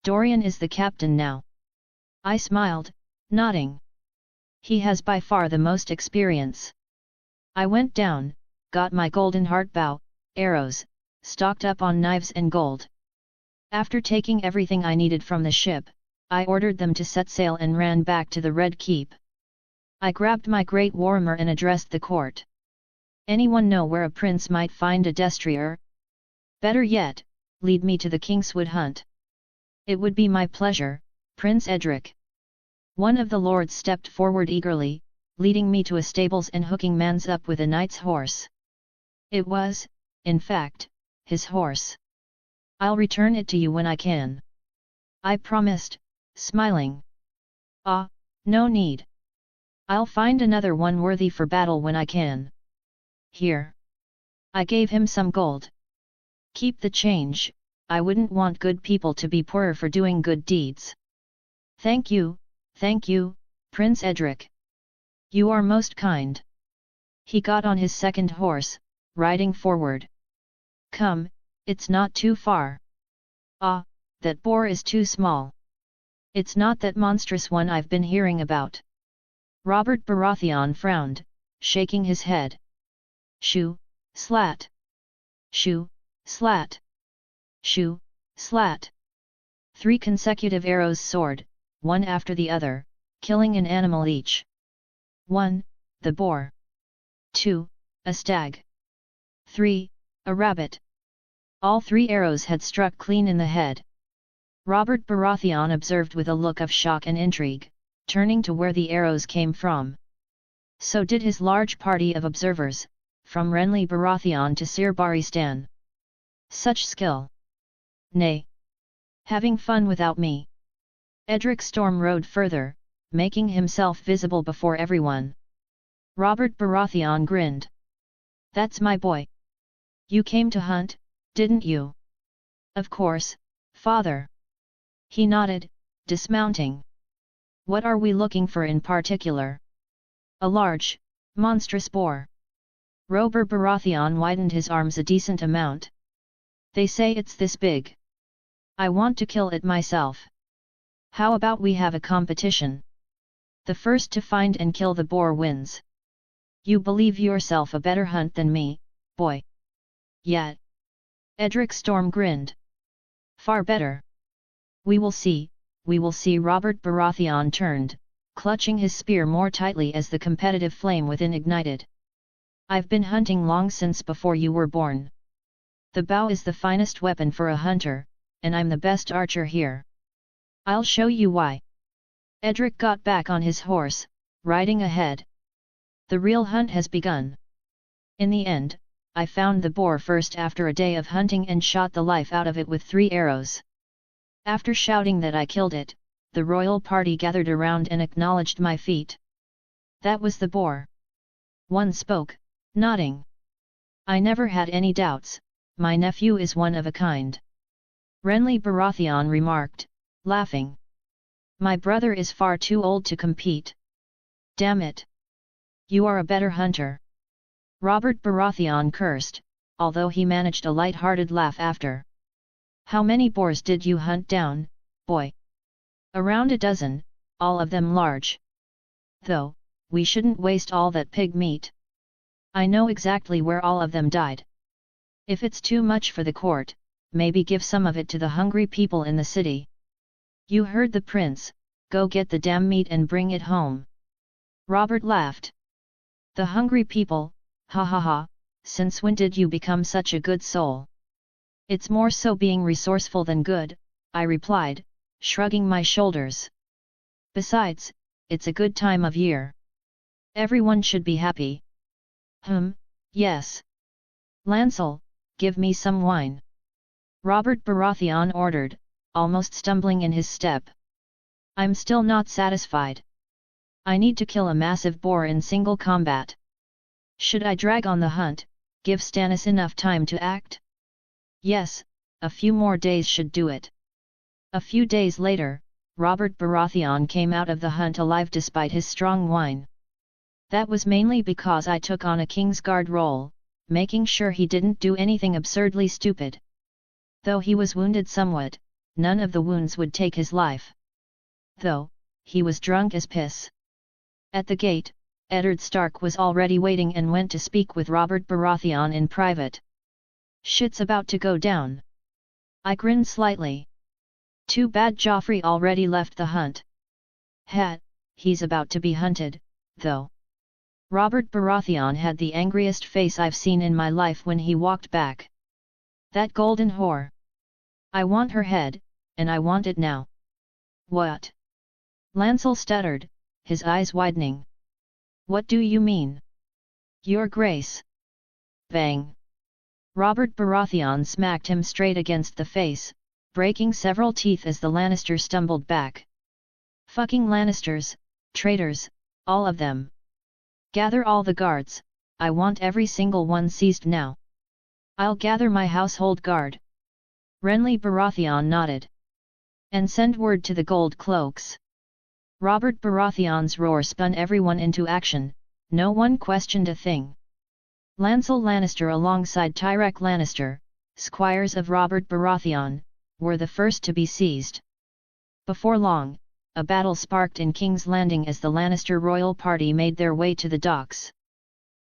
Dorian is the captain now. I smiled, nodding. He has by far the most experience. I went down, got my golden heart bow, arrows, stocked up on knives and gold. After taking everything I needed from the ship, I ordered them to set sail and ran back to the Red Keep. I grabbed my great warhammer and addressed the court. Anyone know where a prince might find a destrier? Better yet, lead me to the Kingswood hunt. It would be my pleasure, Prince Edric. One of the lords stepped forward eagerly, leading me to a stables and hooking mans up with a knight's horse. It was, in fact, his horse. I'll return it to you when I can. I promised, smiling. Ah, no need. I'll find another one worthy for battle when I can. Here. I gave him some gold. Keep the change, I wouldn't want good people to be poorer for doing good deeds. Thank you, Prince Edric. You are most kind. He got on his second horse, riding forward. Come, it's not too far. Ah, that boar is too small. It's not that monstrous one I've been hearing about. Robert Baratheon frowned, shaking his head. Shoo, slat. Shoo, slat. Shoo, slat. 3 consecutive arrows soared, one after the other, killing an animal each. 1. The boar. 2. A stag. 3. A rabbit. All 3 arrows had struck clean in the head. Robert Baratheon observed with a look of shock and intrigue, turning to where the arrows came from. So did his large party of observers, from Renly Baratheon to Sir Barristan. Such skill! Nay! Having fun without me? Edric Storm rode further, making himself visible before everyone. Robert Baratheon grinned. That's my boy. You came to hunt, didn't you? Of course, father. He nodded, dismounting. What are we looking for in particular? A large, monstrous boar. Robert Baratheon widened his arms a decent amount. They say it's this big. I want to kill it myself. How about we have a competition? The first to find and kill the boar wins. You believe yourself a better hunt than me, boy? Yet. Edric Storm grinned. Far better. We will see, Robert Baratheon turned, clutching his spear more tightly as the competitive flame within ignited. I've been hunting long since before you were born. The bow is the finest weapon for a hunter, and I'm the best archer here. I'll show you why. Edric got back on his horse, riding ahead. The real hunt has begun. In the end, I found the boar first after a day of hunting and shot the life out of it with 3 arrows. After shouting that I killed it, the royal party gathered around and acknowledged my feat. That was the boar. One spoke, nodding. I never had any doubts, my nephew is one of a kind. Renly Baratheon remarked, laughing. My brother is far too old to compete. Damn it! You are a better hunter. Robert Baratheon cursed, although he managed a light-hearted laugh after. How many boars did you hunt down, boy? Around a dozen, all of them large. Though, we shouldn't waste all that pig meat. I know exactly where all of them died. If it's too much for the court, maybe give some of it to the hungry people in the city. You heard the prince, go get the damn meat and bring it home. Robert laughed. The hungry people, ha ha ha, since when did you become such a good soul? It's more so being resourceful than good, I replied, shrugging my shoulders. Besides, it's a good time of year. Everyone should be happy. Yes. Lancel, give me some wine. Robert Baratheon ordered, almost stumbling in his step. I'm still not satisfied. I need to kill a massive boar in single combat. Should I drag on the hunt, give Stannis enough time to act? Yes, a few more days should do it. A few days later, Robert Baratheon came out of the hunt alive despite his strong wine. That was mainly because I took on a Kingsguard role, making sure he didn't do anything absurdly stupid. Though he was wounded somewhat, none of the wounds would take his life. Though, he was drunk as piss. At the gate, Eddard Stark was already waiting and went to speak with Robert Baratheon in private. Shit's about to go down. I grinned slightly. Too bad Joffrey already left the hunt. He's about to be hunted, though. Robert Baratheon had the angriest face I've seen in my life when he walked back. That golden whore. I want her head, and I want it now. What? Lancel stuttered, his eyes widening. What do you mean? Your Grace. Bang. Robert Baratheon smacked him straight against the face, breaking several teeth as the Lannister stumbled back. Fucking Lannisters, traitors, all of them. Gather all the guards, I want every single one seized now. I'll gather my household guard. Renly Baratheon nodded. And send word to the Gold Cloaks. Robert Baratheon's roar spun everyone into action, no one questioned a thing. Lancel Lannister alongside Tyrek Lannister, squires of Robert Baratheon, were the first to be seized. Before long, a battle sparked in King's Landing as the Lannister royal party made their way to the docks.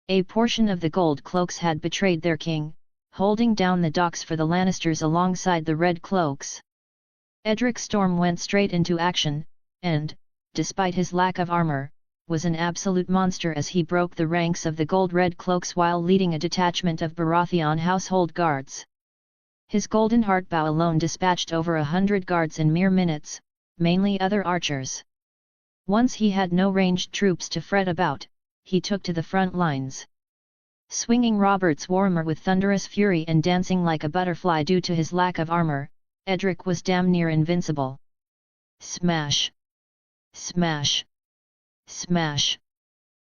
A portion of the gold cloaks had betrayed their king, holding down the docks for the Lannisters alongside the red cloaks. Edric Storm went straight into action, and, despite his lack of armor, was an absolute monster as he broke the ranks of the gold-red cloaks while leading a detachment of Baratheon household guards. His golden heartbow alone dispatched over 100 guards in mere minutes, mainly other archers. Once he had no ranged troops to fret about, he took to the front lines. Swinging Robert's warhammer with thunderous fury and dancing like a butterfly due to his lack of armor, Edric was damn near invincible. Smash! Smash! Smash!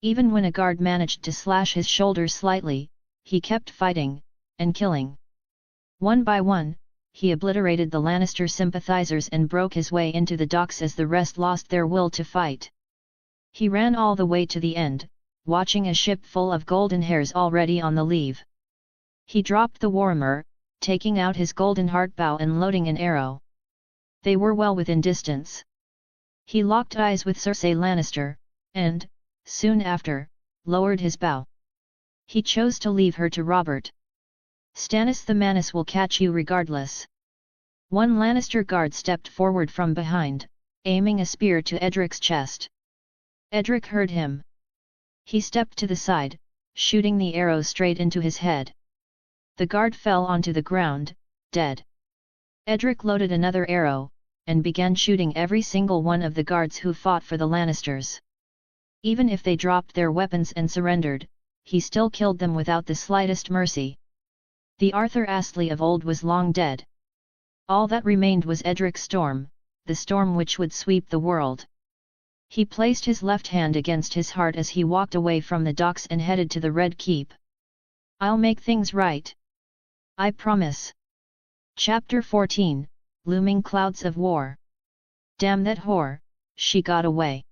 Even when a guard managed to slash his shoulders slightly, he kept fighting, and killing. One by one, he obliterated the Lannister sympathizers and broke his way into the docks as the rest lost their will to fight. He ran all the way to the end, watching a ship full of golden hairs already on the leave. He dropped the warhammer, taking out his golden heartbow and loading an arrow. They were well within distance. He locked eyes with Cersei Lannister, and, soon after, lowered his bow. He chose to leave her to Robert. Stannis the Manus will catch you regardless. One Lannister guard stepped forward from behind, aiming a spear to Edric's chest. Edric heard him. He stepped to the side, shooting the arrow straight into his head. The guard fell onto the ground, dead. Edric loaded another arrow, and began shooting every single one of the guards who fought for the Lannisters. Even if they dropped their weapons and surrendered, he still killed them without the slightest mercy. The Arthur Astley of old was long dead. All that remained was Edric Storm, the storm which would sweep the world. He placed his left hand against his heart as he walked away from the docks and headed to the Red Keep. I'll make things right. I promise. Chapter 14, Looming Clouds of War. Damn that whore, she got away.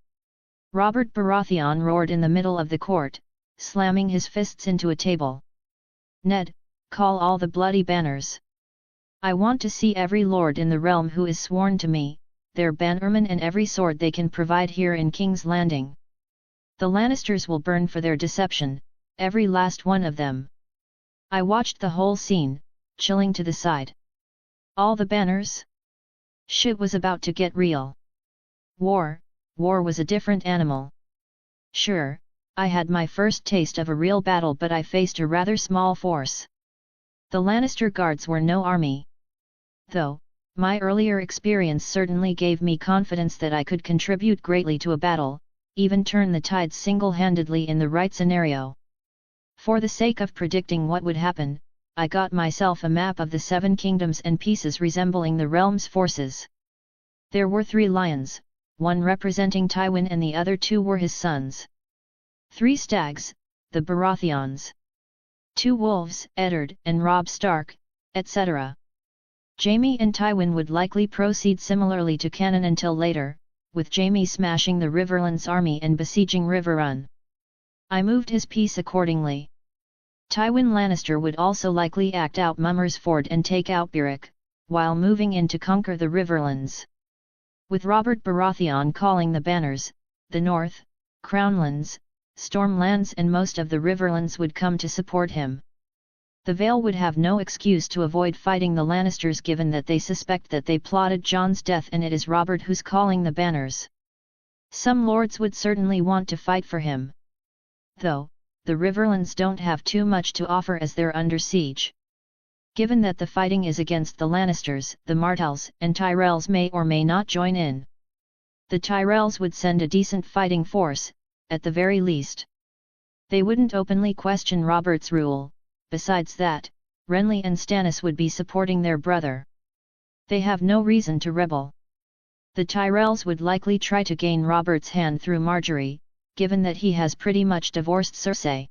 Robert Baratheon roared in the middle of the court, slamming his fists into a table. Ned, call all the bloody banners. I want to see every lord in the realm who is sworn to me, their bannermen and every sword they can provide here in King's Landing. The Lannisters will burn for their deception, every last one of them. I watched the whole scene, chilling to the side. All the banners? Shit was about to get real. War was a different animal. Sure, I had my first taste of a real battle, but I faced a rather small force. The Lannister guards were no army. Though, my earlier experience certainly gave me confidence that I could contribute greatly to a battle, even turn the tides single-handedly in the right scenario. For the sake of predicting what would happen, I got myself a map of the 7 kingdoms and pieces resembling the realm's forces. There were 3 lions, one representing Tywin and the other 2 were his sons. 3 stags, the Baratheons. 2 wolves, Eddard and Robb Stark, etc. Jaime and Tywin would likely proceed similarly to canon until later, with Jaime smashing the Riverlands army and besieging Riverrun. I moved his piece accordingly. Tywin Lannister would also likely act out Mummer's Ford and take out Beric, while moving in to conquer the Riverlands. With Robert Baratheon calling the banners, the North, Crownlands, Stormlands and most of the Riverlands would come to support him. The Vale would have no excuse to avoid fighting the Lannisters given that they suspect that they plotted Jon's death and it is Robert who's calling the banners. Some lords would certainly want to fight for him. Though, the Riverlands don't have too much to offer as they're under siege. Given that the fighting is against the Lannisters, the Martells and Tyrells may or may not join in. The Tyrells would send a decent fighting force, at the very least. They wouldn't openly question Robert's rule. Besides that, Renly and Stannis would be supporting their brother. They have no reason to rebel. The Tyrells would likely try to gain Robert's hand through Margaery, given that he has pretty much divorced Cersei.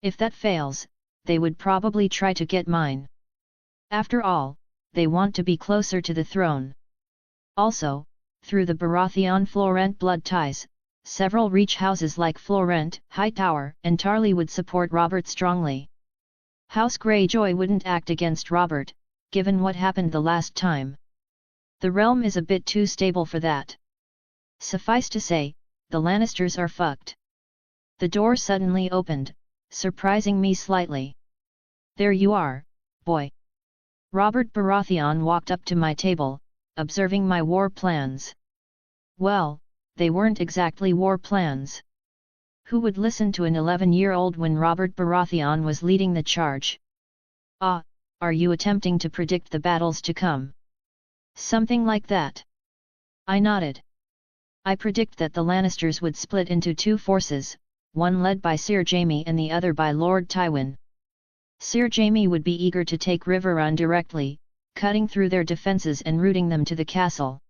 If that fails, they would probably try to get mine. After all, they want to be closer to the throne. Also, through the Baratheon Florent blood ties, several reach houses like Florent, Hightower, and Tarly would support Robert strongly. House Greyjoy wouldn't act against Robert, given what happened the last time. The realm is a bit too stable for that. Suffice to say, the Lannisters are fucked. The door suddenly opened, surprising me slightly. There you are, boy. Robert Baratheon walked up to my table, observing my war plans. Well, they weren't exactly war plans. Who would listen to an 11-year-old when Robert Baratheon was leading the charge? Ah, are you attempting to predict the battles to come? Something like that. I nodded. I predict that the Lannisters would split into two forces, one led by Sir Jaime and the other by Lord Tywin. Sir Jaime would be eager to take Riverrun directly, cutting through their defences and routing them to the castle.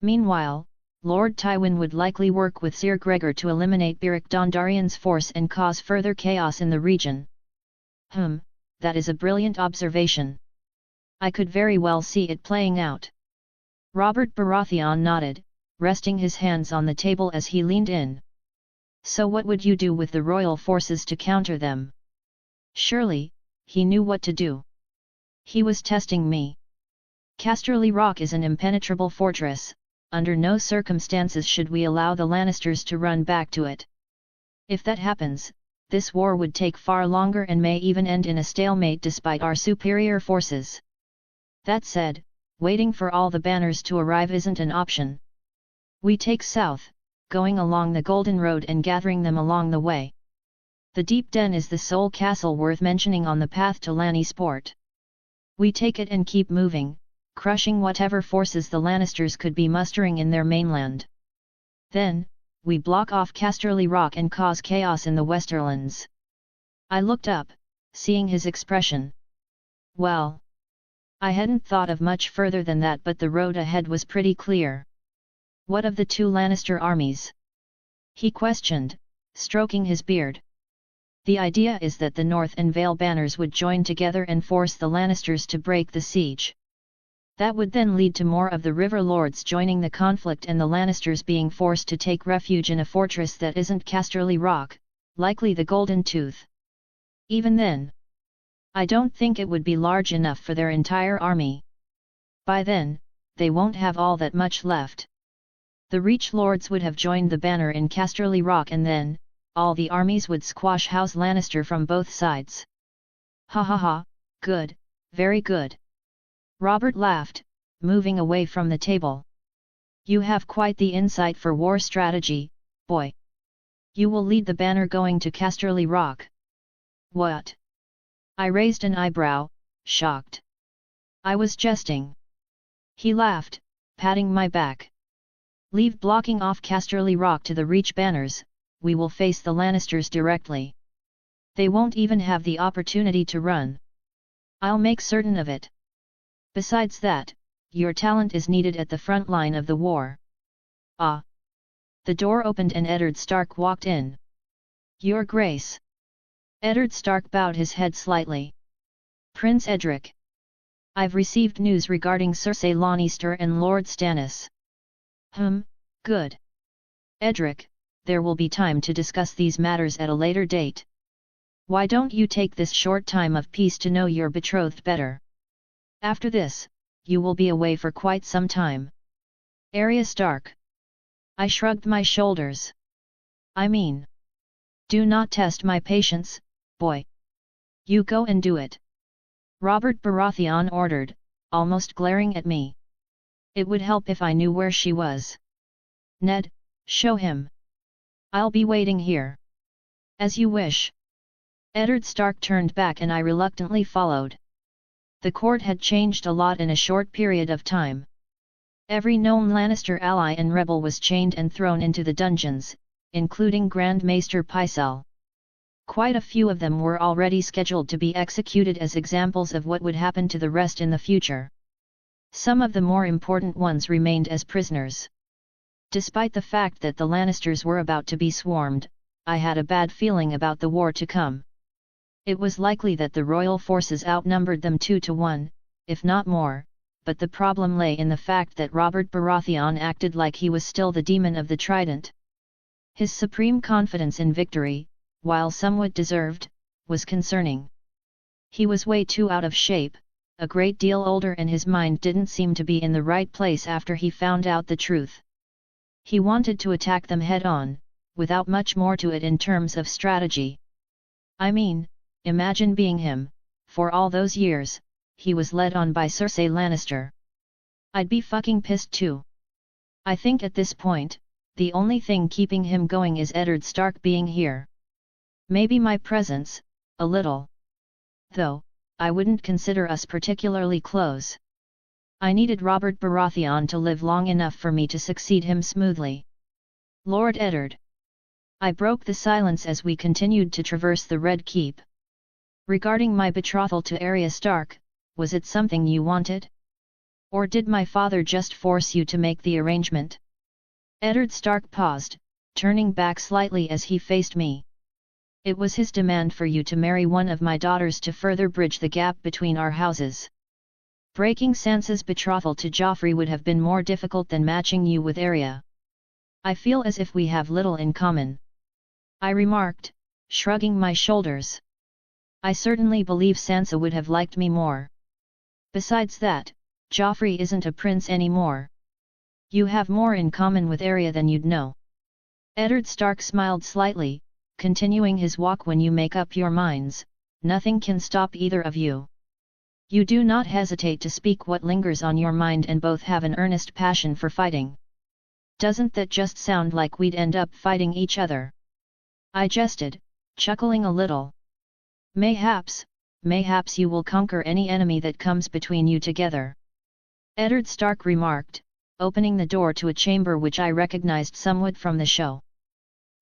Meanwhile, Lord Tywin would likely work with Sir Gregor to eliminate Beric Dondarrion's force and cause further chaos in the region. That is a brilliant observation. I could very well see it playing out. Robert Baratheon nodded, resting his hands on the table as he leaned in. So what would you do with the royal forces to counter them? Surely, he knew what to do. He was testing me. Casterly Rock is an impenetrable fortress, under no circumstances should we allow the Lannisters to run back to it. If that happens, this war would take far longer and may even end in a stalemate despite our superior forces. That said, waiting for all the banners to arrive isn't an option. We take south, going along the Golden Road and gathering them along the way. The Deep Den is the sole castle worth mentioning on the path to Lannisport. We take it and keep moving, crushing whatever forces the Lannisters could be mustering in their mainland. Then, we block off Casterly Rock and cause chaos in the Westerlands. I looked up, seeing his expression. Well, I hadn't thought of much further than that, but the road ahead was pretty clear. What of the two Lannister armies? He questioned, stroking his beard. The idea is that the North and Vale banners would join together and force the Lannisters to break the siege. That would then lead to more of the River Lords joining the conflict and the Lannisters being forced to take refuge in a fortress that isn't Casterly Rock, likely the Golden Tooth. Even then, I don't think it would be large enough for their entire army. By then, they won't have all that much left. The Reach Lords would have joined the banner in Casterly Rock and then, all the armies would squash House Lannister from both sides. Ha ha ha, good, very good. Robert laughed, moving away from the table. You have quite the insight for war strategy, boy. You will lead the banner going to Casterly Rock. What? I raised an eyebrow, shocked. I was jesting. He laughed, patting my back. Leave blocking off Casterly Rock to the Reach banners, we will face the Lannisters directly. They won't even have the opportunity to run. I'll make certain of it. Besides that, your talent is needed at the front line of the war. Ah! The door opened and Eddard Stark walked in. Your Grace. Eddard Stark bowed his head slightly. Prince Edric. I've received news regarding Cersei Lannister and Lord Stannis. Good. Edric, there will be time to discuss these matters at a later date. Why don't you take this short time of peace to know your betrothed better? After this, you will be away for quite some time. Arya Stark. I shrugged my shoulders. I mean, do not test my patience, boy. You go and do it. Robert Baratheon ordered, almost glaring at me. It would help if I knew where she was. Ned, show him. I'll be waiting here. As you wish. Eddard Stark turned back and I reluctantly followed. The court had changed a lot in a short period of time. Every known Lannister ally and rebel was chained and thrown into the dungeons, including Grand Maester Pycelle. Quite a few of them were already scheduled to be executed as examples of what would happen to the rest in the future. Some of the more important ones remained as prisoners. Despite the fact that the Lannisters were about to be swarmed, I had a bad feeling about the war to come. It was likely that the royal forces outnumbered them 2-1, if not more, but the problem lay in the fact that Robert Baratheon acted like he was still the demon of the Trident. His supreme confidence in victory, while somewhat deserved, was concerning. He was way too out of shape, a great deal older, and his mind didn't seem to be in the right place after he found out the truth. He wanted to attack them head-on, without much more to it in terms of strategy. I mean, imagine being him. For all those years, he was led on by Cersei Lannister. I'd be fucking pissed too. I think at this point, the only thing keeping him going is Eddard Stark being here. Maybe my presence, a little. Though, I wouldn't consider us particularly close. I needed Robert Baratheon to live long enough for me to succeed him smoothly. Lord Eddard. I broke the silence as we continued to traverse the Red Keep. Regarding my betrothal to Arya Stark, was it something you wanted? Or did my father just force you to make the arrangement? Eddard Stark paused, turning back slightly as he faced me. It was his demand for you to marry one of my daughters to further bridge the gap between our houses. Breaking Sansa's betrothal to Joffrey would have been more difficult than matching you with Arya. I feel as if we have little in common, I remarked, shrugging my shoulders. I certainly believe Sansa would have liked me more. Besides that, Joffrey isn't a prince anymore. You have more in common with Arya than you'd know. Eddard Stark smiled slightly, continuing his walk. When you make up your minds, nothing can stop either of you. You do not hesitate to speak what lingers on your mind, and both have an earnest passion for fighting. Doesn't that just sound like we'd end up fighting each other? I jested, chuckling a little. Mayhaps you will conquer any enemy that comes between you together. Eddard Stark remarked, opening the door to a chamber which I recognized somewhat from the show.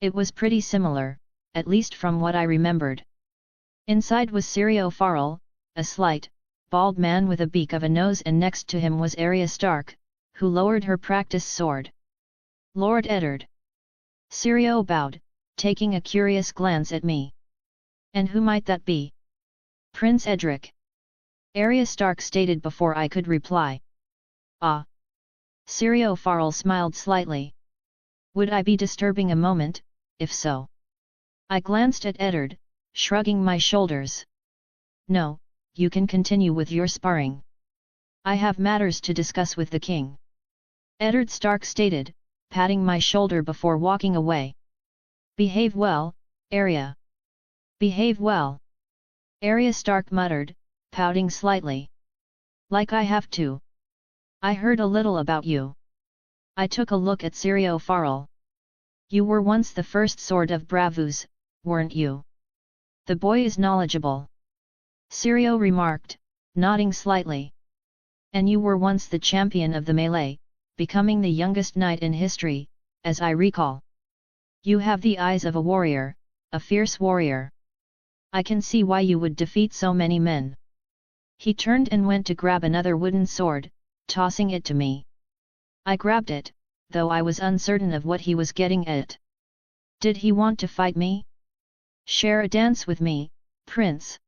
It was pretty similar, at least from what I remembered. Inside was Syrio Farrell, a slight, bald man with a beak of a nose, and next to him was Arya Stark, who lowered her practice sword. Lord Eddard. Syrio bowed, taking a curious glance at me. And who might that be? Prince Edric. Arya Stark stated before I could reply. Ah. Syrio Farrell smiled slightly. Would I be disturbing a moment, if so? I glanced at Eddard, shrugging my shoulders. No, you can continue with your sparring. I have matters to discuss with the king. Eddard Stark stated, patting my shoulder before walking away. Behave well, Arya. Behave well. Arya Stark muttered, pouting slightly. Like I have to. I heard a little about you. I took a look at Syrio Farrell. You were once the first Sword of Bravos, weren't you? The boy is knowledgeable. Syrio remarked, nodding slightly. And you were once the champion of the melee, becoming the youngest knight in history, as I recall. You have the eyes of a warrior, a fierce warrior. I can see why you would defeat so many men. He turned and went to grab another wooden sword, tossing it to me. I grabbed it, though I was uncertain of what he was getting at. Did he want to fight me? Share a dance with me, Prince?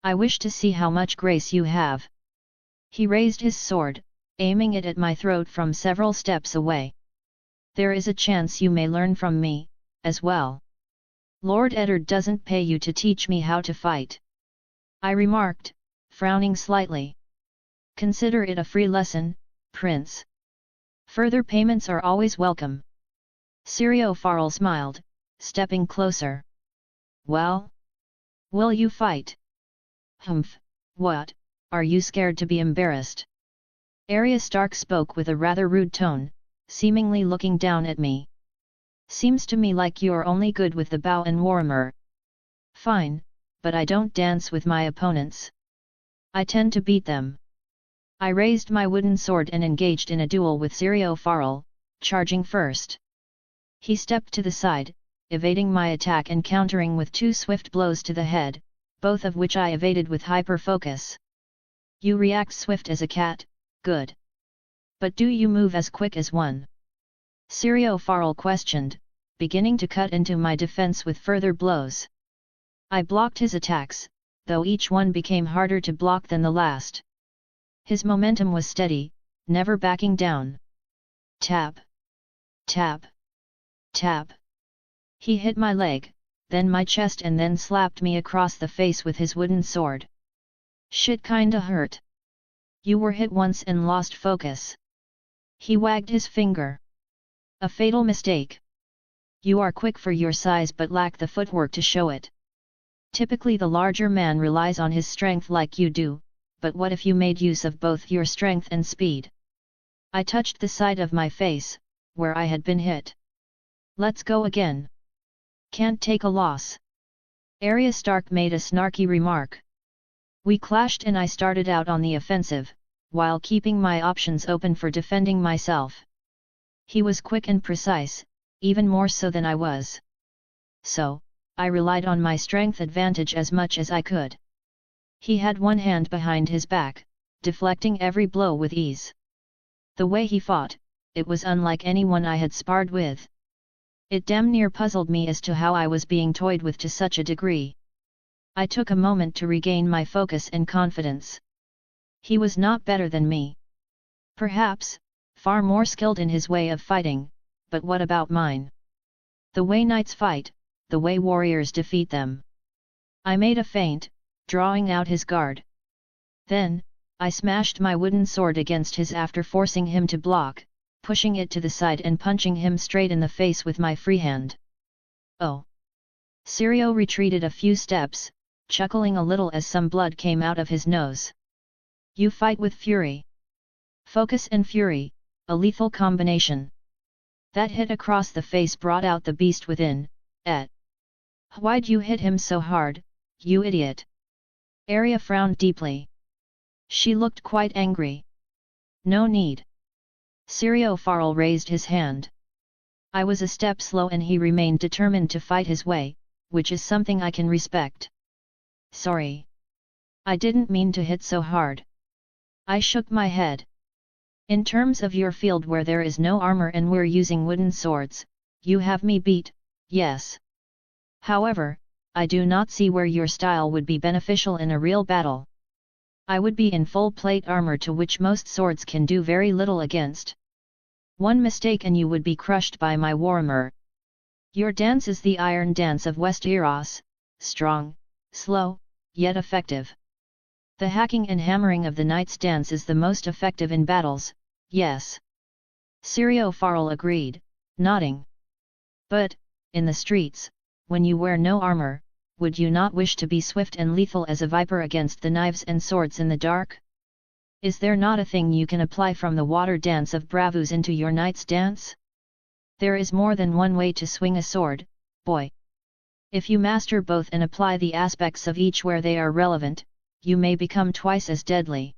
I wish to see how much grace you have. He raised his sword, aiming it at my throat from several steps away. There is a chance you may learn from me, as well. Lord Eddard doesn't pay you to teach me how to fight. I remarked, frowning slightly. Consider it a free lesson, Prince. Further payments are always welcome. Syrio Farrell smiled, stepping closer. Well? Will you fight? Humph, what, are you scared to be embarrassed? Arya Stark spoke with a rather rude tone, seemingly looking down at me. Seems to me like you're only good with the bow and warhammer. Fine, but I don't dance with my opponents. I tend to beat them. I raised my wooden sword and engaged in a duel with Syrio Farrell, charging first. He stepped to the side, evading my attack and countering with 2 swift blows to the head, both of which I evaded with hyper-focus. You react swift as a cat, good. But do you move as quick as one? Syrio Farrell questioned, beginning to cut into my defense with further blows. I blocked his attacks, though each one became harder to block than the last. His momentum was steady, never backing down. Tap. Tap. Tap. He hit my leg, then my chest, and then slapped me across the face with his wooden sword. Shit kinda hurt. You were hit once and lost focus. He wagged his finger. A fatal mistake. You are quick for your size but lack the footwork to show it. Typically the larger man relies on his strength like you do, but what if you made use of both your strength and speed? I touched the side of my face, where I had been hit. Let's go again. Can't take a loss. Arya Stark made a snarky remark. We clashed and I started out on the offensive, while keeping my options open for defending myself. He was quick and precise, even more so than I was. So, I relied on my strength advantage as much as I could. He had one hand behind his back, deflecting every blow with ease. The way he fought, it was unlike anyone I had sparred with. It damn near puzzled me as to how I was being toyed with to such a degree. I took a moment to regain my focus and confidence. He was not better than me. Perhaps, far more skilled in his way of fighting, but what about mine? The way knights fight, the way warriors defeat them. I made a feint, drawing out his guard. Then, I smashed my wooden sword against his after forcing him to block, pushing it to the side and punching him straight in the face with my free hand. Oh! Syrio retreated a few steps, chuckling a little as some blood came out of his nose. You fight with fury. Focus and fury, a lethal combination. That hit across the face brought out the beast within. Why'd you hit him so hard, you idiot? Arya frowned deeply. She looked quite angry. No need. Syrio Farrell raised his hand. I was a step slow and he remained determined to fight his way, which is something I can respect. Sorry. I didn't mean to hit so hard. I shook my head. In terms of your field where there is no armor and we're using wooden swords, you have me beat, yes. However, I do not see where your style would be beneficial in a real battle. I would be in full plate armor to which most swords can do very little against. One mistake and you would be crushed by my warhammer. Your dance is the iron dance of Westeros, strong, slow, yet effective. The hacking and hammering of the knight's dance is the most effective in battles, yes. Syrio Farrell agreed, nodding. But, in the streets, when you wear no armor, would you not wish to be swift and lethal as a viper against the knives and swords in the dark? Is there not a thing you can apply from the water dance of Bravos into your knight's dance? There is more than one way to swing a sword, boy. If you master both and apply the aspects of each where they are relevant, you may become twice as deadly.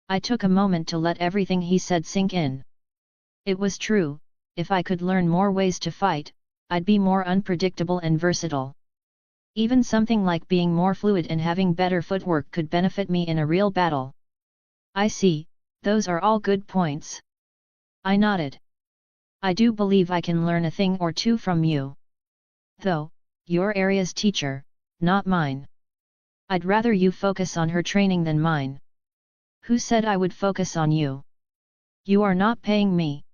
I took a moment to let everything he said sink in. It was true, if I could learn more ways to fight, I'd be more unpredictable and versatile. Even something like being more fluid and having better footwork could benefit me in a real battle. I see, those are all good points. I nodded. I do believe I can learn a thing or two from you. Though, you're Arya's teacher, not mine. I'd rather you focus on her training than mine. Who said I would focus on you? You are not paying me.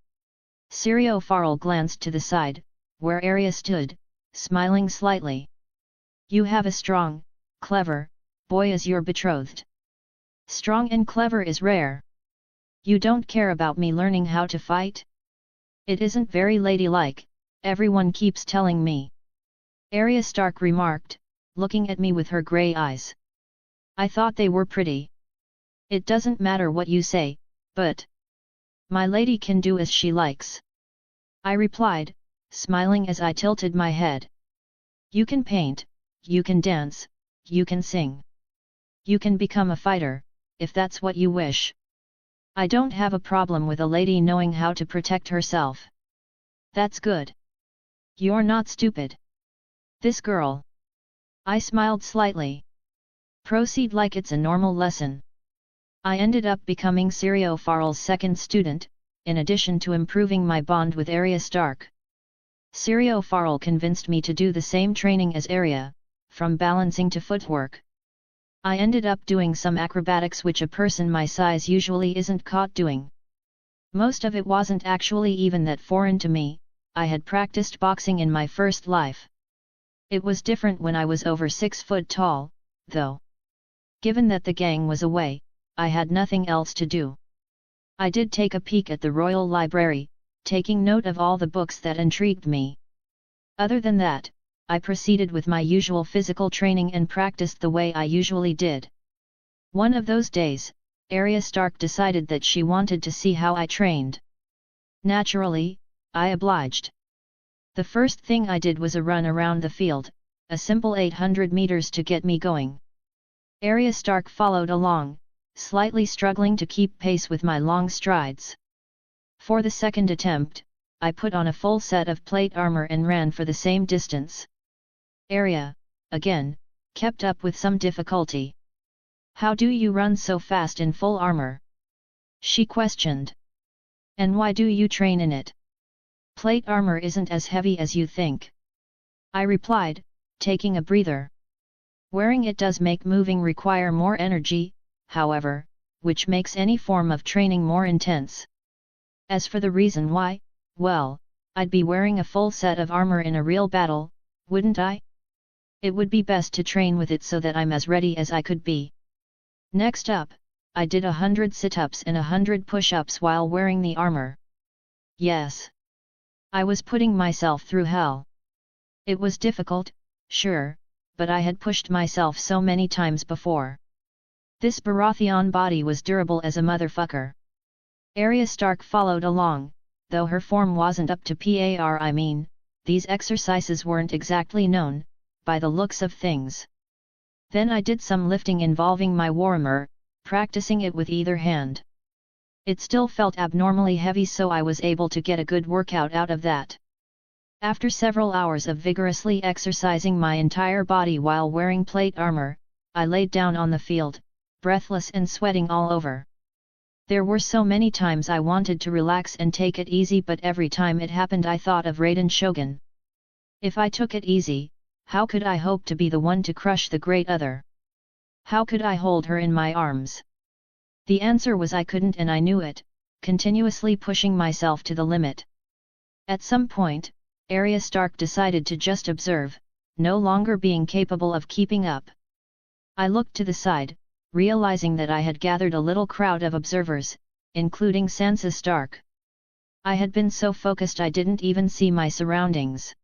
Syrio Farrell glanced to the side, where Arya stood, smiling slightly. You have a strong, clever, boy as your betrothed. Strong and clever is rare. You don't care about me learning how to fight? It isn't very ladylike, everyone keeps telling me. Arya Stark remarked, looking at me with her grey eyes. I thought they were pretty. It doesn't matter what you say, but my lady can do as she likes. I replied, smiling as I tilted my head. You can paint, you can dance, you can sing. You can become a fighter, if that's what you wish. I don't have a problem with a lady knowing how to protect herself. That's good. You're not stupid. This girl. I smiled slightly. Proceed like it's a normal lesson. I ended up becoming Syrio Farrell's second student, in addition to improving my bond with Arya Stark. Syrio Farrell convinced me to do the same training as Arya, from balancing to footwork. I ended up doing some acrobatics which a person my size usually isn't caught doing. Most of it wasn't actually even that foreign to me, I had practiced boxing in my first life. It was different when I was over 6 foot tall, though. Given that the gang was away, I had nothing else to do. I did take a peek at the royal library, taking note of all the books that intrigued me. Other than that, I proceeded with my usual physical training and practiced the way I usually did. One of those days, Arya Stark decided that she wanted to see how I trained. Naturally, I obliged. The first thing I did was a run around the field, a simple 800 meters to get me going. Arya Stark followed along, slightly struggling to keep pace with my long strides. For the second attempt, I put on a full set of plate armor and ran for the same distance. Arya, again, kept up with some difficulty. "How do you run so fast in full armor?" she questioned. "And why do you train in it? Plate armor isn't as heavy as you think," I replied, taking a breather. "Wearing it does make moving require more energy, however, which makes any form of training more intense. As for the reason why, well, I'd be wearing a full set of armor in a real battle, wouldn't I? It would be best to train with it so that I'm as ready as I could be." Next up, I did 100 sit-ups and 100 push-ups while wearing the armor. Yes. I was putting myself through hell. It was difficult, sure, but I had pushed myself so many times before. This Baratheon body was durable as a motherfucker. Arya Stark followed along, though her form wasn't up to par. I mean, these exercises weren't exactly known, by the looks of things. Then I did some lifting involving my warhammer, practicing it with either hand. It still felt abnormally heavy, so I was able to get a good workout out of that. After several hours of vigorously exercising my entire body while wearing plate armor, I laid down on the field, breathless and sweating all over. There were so many times I wanted to relax and take it easy, but every time it happened I thought of Raiden Shogun. If I took it easy, how could I hope to be the one to crush the great other? How could I hold her in my arms? The answer was I couldn't, and I knew it, continuously pushing myself to the limit. At some point, Arya Stark decided to just observe, no longer being capable of keeping up. I looked to the side, realizing that I had gathered a little crowd of observers, including Sansa Stark. I had been so focused I didn't even see my surroundings.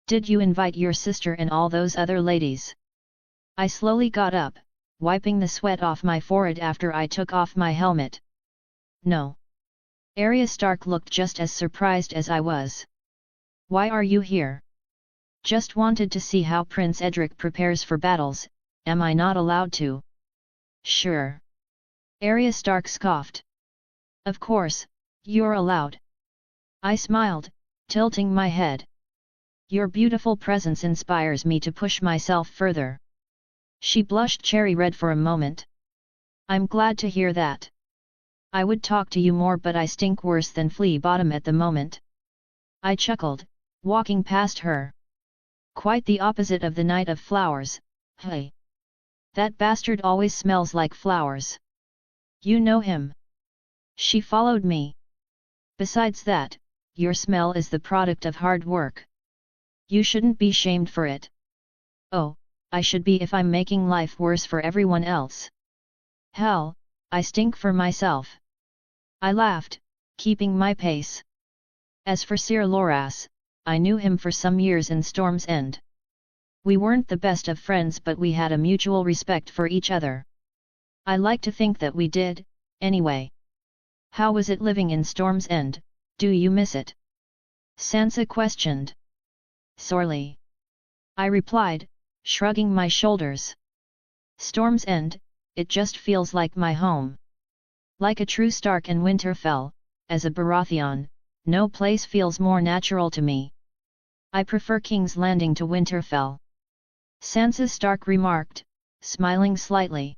"Did you invite your sister and all those other ladies?" I slowly got up, wiping the sweat off my forehead after I took off my helmet. "No." Arya Stark looked just as surprised as I was. "Why are you here?" "Just wanted to see how Prince Edric prepares for battles. Am I not allowed to?" "Sure." Arya Stark scoffed. "Of course, you're allowed." I smiled, tilting my head. "Your beautiful presence inspires me to push myself further." She blushed cherry red for a moment. "I'm glad to hear that. I would talk to you more, but I stink worse than flea bottom at the moment." I chuckled, walking past her. "Quite the opposite of the Knight of Flowers, hey. That bastard always smells like flowers. You know him." She followed me. "Besides that, your smell is the product of hard work. You shouldn't be shamed for it." "Oh, I should be if I'm making life worse for everyone else. Hell, I stink for myself." I laughed, keeping my pace. As for Sir Loras, I knew him for some years in Storm's End. We weren't the best of friends, but we had a mutual respect for each other. I like to think that we did, anyway. "How was it living in Storm's End? Do you miss it?" Sansa questioned. "Sorely," I replied, shrugging my shoulders. "Storm's End, it just feels like my home. Like a true Stark in Winterfell, as a Baratheon, no place feels more natural to me. I prefer King's Landing to Winterfell." Sansa Stark remarked, smiling slightly.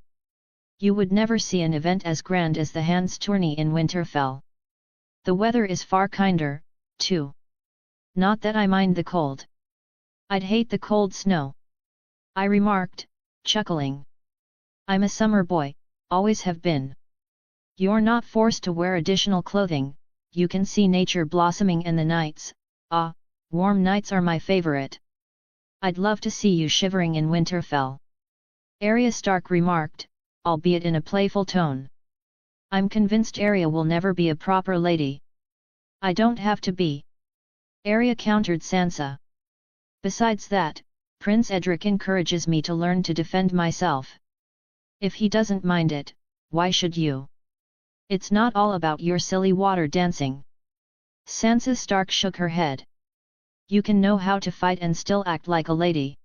"You would never see an event as grand as the Hans tourney in Winterfell. The weather is far kinder, too. Not that I mind the cold. I'd hate the cold snow," I remarked, chuckling. "I'm a summer boy, always have been. You're not forced to wear additional clothing, you can see nature blossoming, and the nights, warm nights are my favorite. I'd love to see you shivering in Winterfell." Arya Stark remarked, albeit in a playful tone. I'm convinced Arya will never be a proper lady. I don't have to be. Arya countered Sansa. Besides that, Prince Edric encourages me to learn to defend myself. If he doesn't mind it, why should you? It's not all about your silly water dancing. Sansa Stark shook her head. You can know how to fight and still act like a lady.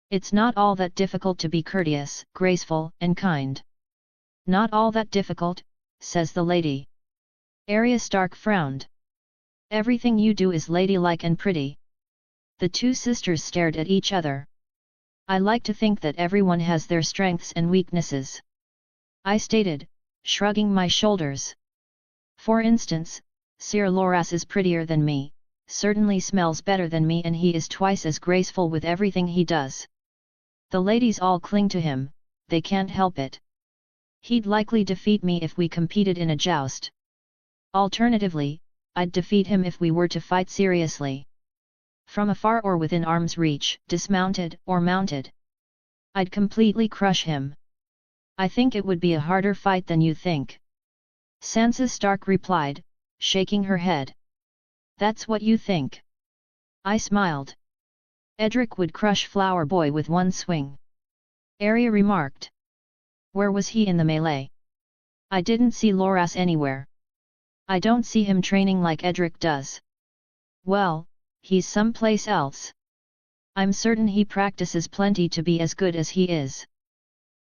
It's not all that difficult to be courteous, graceful, and kind. Not all that difficult, says the lady. Arya Stark frowned. Everything you do is ladylike and pretty. The two sisters stared at each other. I like to think that everyone has their strengths and weaknesses, I stated, shrugging my shoulders. For instance, Sir Loras is prettier than me, certainly smells better than me, and he is twice as graceful with everything he does. The ladies all cling to him, they can't help it. He'd likely defeat me if we competed in a joust. Alternatively, I'd defeat him if we were to fight seriously. From afar or within arm's reach, dismounted or mounted. I'd completely crush him. I think it would be a harder fight than you think. Sansa Stark replied, shaking her head. That's what you think. I smiled. Edric would crush Flower Boy with one swing. Arya remarked. Where was he in the melee? I didn't see Loras anywhere. I don't see him training like Edric does. Well, he's someplace else. I'm certain he practices plenty to be as good as he is.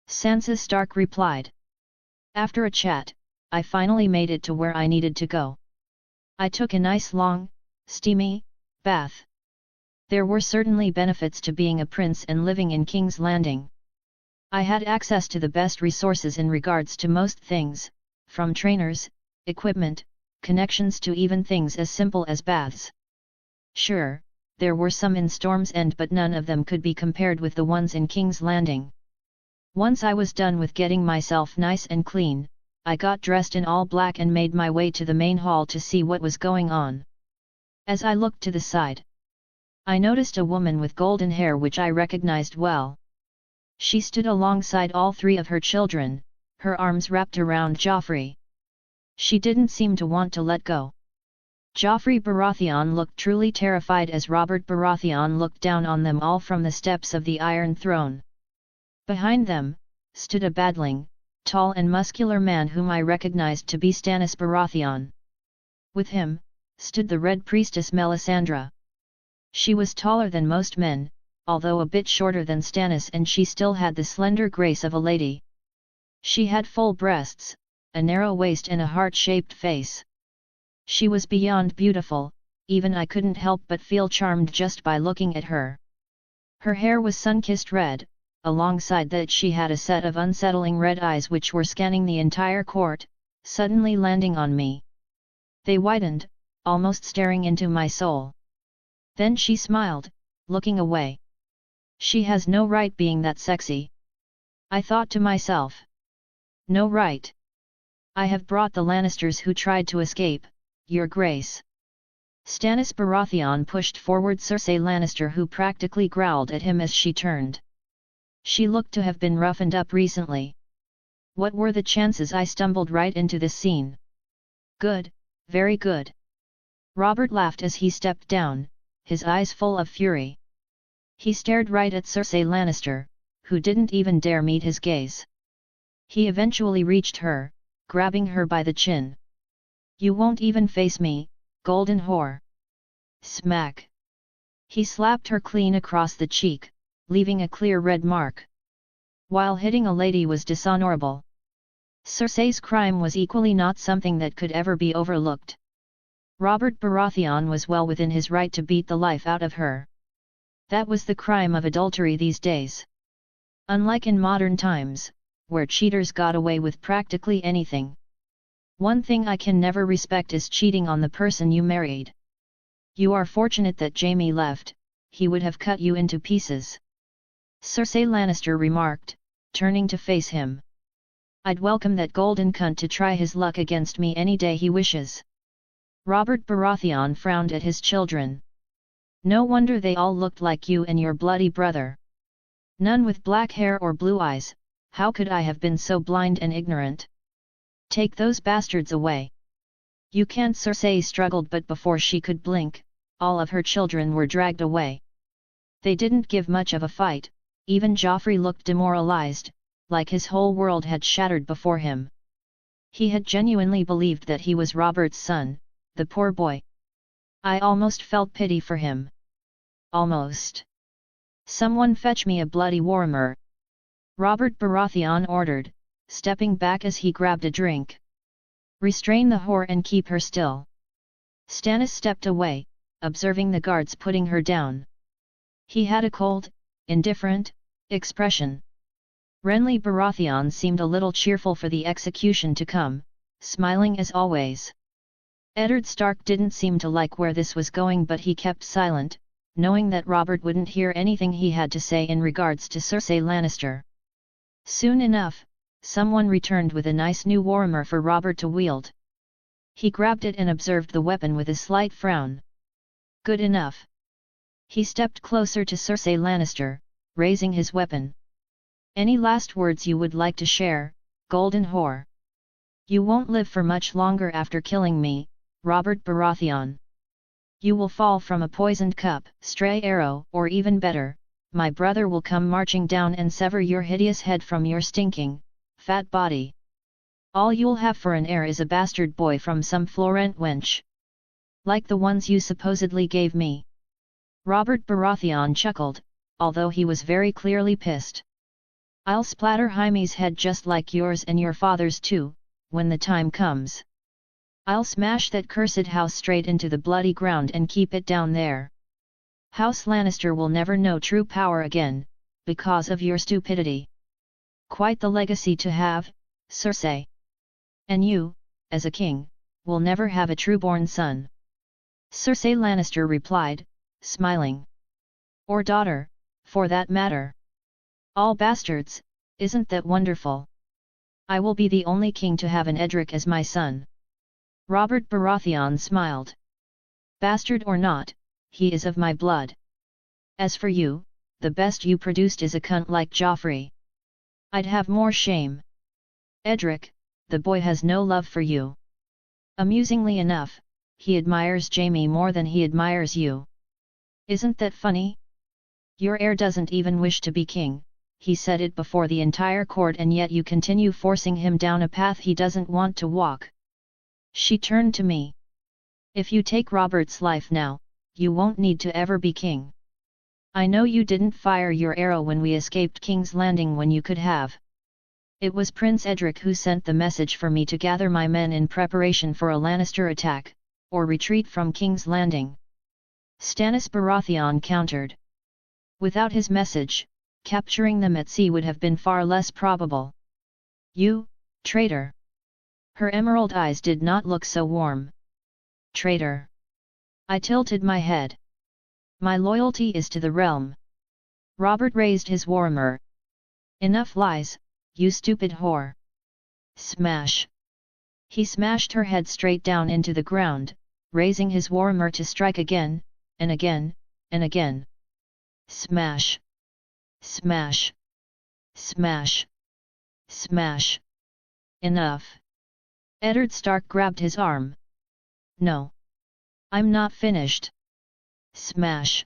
Sansa Stark replied. After a chat, I finally made it to where I needed to go. I took a nice long, steamy bath. There were certainly benefits to being a prince and living in King's Landing. I had access to the best resources in regards to most things, from trainers, equipment, connections to even things as simple as baths. Sure, there were some in Storm's End, but none of them could be compared with the ones in King's Landing. Once I was done with getting myself nice and clean, I got dressed in all black and made my way to the main hall to see what was going on. As I looked to the side, I noticed a woman with golden hair which I recognized well. She stood alongside all three of her children, her arms wrapped around Joffrey. She didn't seem to want to let go. Joffrey Baratheon looked truly terrified as Robert Baratheon looked down on them all from the steps of the Iron Throne. Behind them, stood a badling, tall and muscular man whom I recognized to be Stannis Baratheon. With him, stood the Red Priestess Melisandre. She was taller than most men, although a bit shorter than Stannis, and she still had the slender grace of a lady. She had full breasts, a narrow waist and a heart-shaped face. She was beyond beautiful, even I couldn't help but feel charmed just by looking at her. Her hair was sun-kissed red, alongside that she had a set of unsettling red eyes which were scanning the entire court, suddenly landing on me. They widened, almost staring into my soul. Then she smiled, looking away. She has no right being that sexy. I thought to myself. No right. I have brought the Lannisters who tried to escape, Your Grace. Stannis Baratheon pushed forward Cersei Lannister, who practically growled at him as she turned. She looked to have been roughened up recently. What were the chances I stumbled right into this scene? Good, very good. Robert laughed as he stepped down, his eyes full of fury. He stared right at Cersei Lannister, who didn't even dare meet his gaze. He eventually reached her, grabbing her by the chin. You won't even face me, golden whore. Smack. He slapped her clean across the cheek, leaving a clear red mark. While hitting a lady was dishonorable, Cersei's crime was equally not something that could ever be overlooked. Robert Baratheon was well within his right to beat the life out of her. That was the crime of adultery these days. Unlike in modern times, where cheaters got away with practically anything. One thing I can never respect is cheating on the person you married. You are fortunate that Jaime left, he would have cut you into pieces. Cersei Lannister remarked, turning to face him. I'd welcome that golden cunt to try his luck against me any day he wishes. Robert Baratheon frowned at his children. No wonder they all looked like you and your bloody brother. None with black hair or blue eyes, how could I have been so blind and ignorant? Take those bastards away. You can't. Cersei struggled, but before she could blink, all of her children were dragged away. They didn't give much of a fight, even Joffrey looked demoralized, like his whole world had shattered before him. He had genuinely believed that he was Robert's son, the poor boy. I almost felt pity for him. Almost. Someone fetch me a bloody warmer. Robert Baratheon ordered, stepping back as he grabbed a drink. Restrain the whore and keep her still. Stannis stepped away, observing the guards putting her down. He had a cold, indifferent expression. Renly Baratheon seemed a little cheerful for the execution to come, smiling as always. Eddard Stark didn't seem to like where this was going, but he kept silent, knowing that Robert wouldn't hear anything he had to say in regards to Cersei Lannister. Soon enough, someone returned with a nice new warhammer for Robert to wield. He grabbed it and observed the weapon with a slight frown. Good enough. He stepped closer to Cersei Lannister, raising his weapon. Any last words you would like to share, golden whore? You won't live for much longer after killing me, Robert Baratheon. You will fall from a poisoned cup, stray arrow, or even better, my brother will come marching down and sever your hideous head from your stinking, fat body. All you'll have for an heir is a bastard boy from some Florent wench. Like the ones you supposedly gave me. Robert Baratheon chuckled, although he was very clearly pissed. I'll splatter Jaime's head just like yours and your father's too, when the time comes. I'll smash that cursed house straight into the bloody ground and keep it down there. House Lannister will never know true power again, because of your stupidity. Quite the legacy to have, Cersei. And you, as a king, will never have a true-born son. Cersei Lannister replied, smiling. Or daughter, for that matter. All bastards, isn't that wonderful? I will be the only king to have an Edric as my son. Robert Baratheon smiled. Bastard or not, he is of my blood. As for you, the best you produced is a cunt like Joffrey. I'd have more shame. Edric, the boy has no love for you. Amusingly enough, he admires Jaime more than he admires you. Isn't that funny? Your heir doesn't even wish to be king, he said it before the entire court, and yet you continue forcing him down a path he doesn't want to walk. She turned to me. If you take Robert's life now, you won't need to ever be king. I know you didn't fire your arrow when we escaped King's Landing when you could have. It was Prince Edric who sent the message for me to gather my men in preparation for a Lannister attack, or retreat from King's Landing. Stannis Baratheon countered. Without his message, capturing them at sea would have been far less probable. You, traitor! Her emerald eyes did not look so warm. Traitor! I tilted my head. My loyalty is to the realm. Robert raised his warhammer. Enough lies, you stupid whore! Smash! He smashed her head straight down into the ground, raising his warhammer to strike again, and again, and again. Smash! Smash! Smash! Smash! Enough! Eddard Stark grabbed his arm. No! I'm not finished! Smash!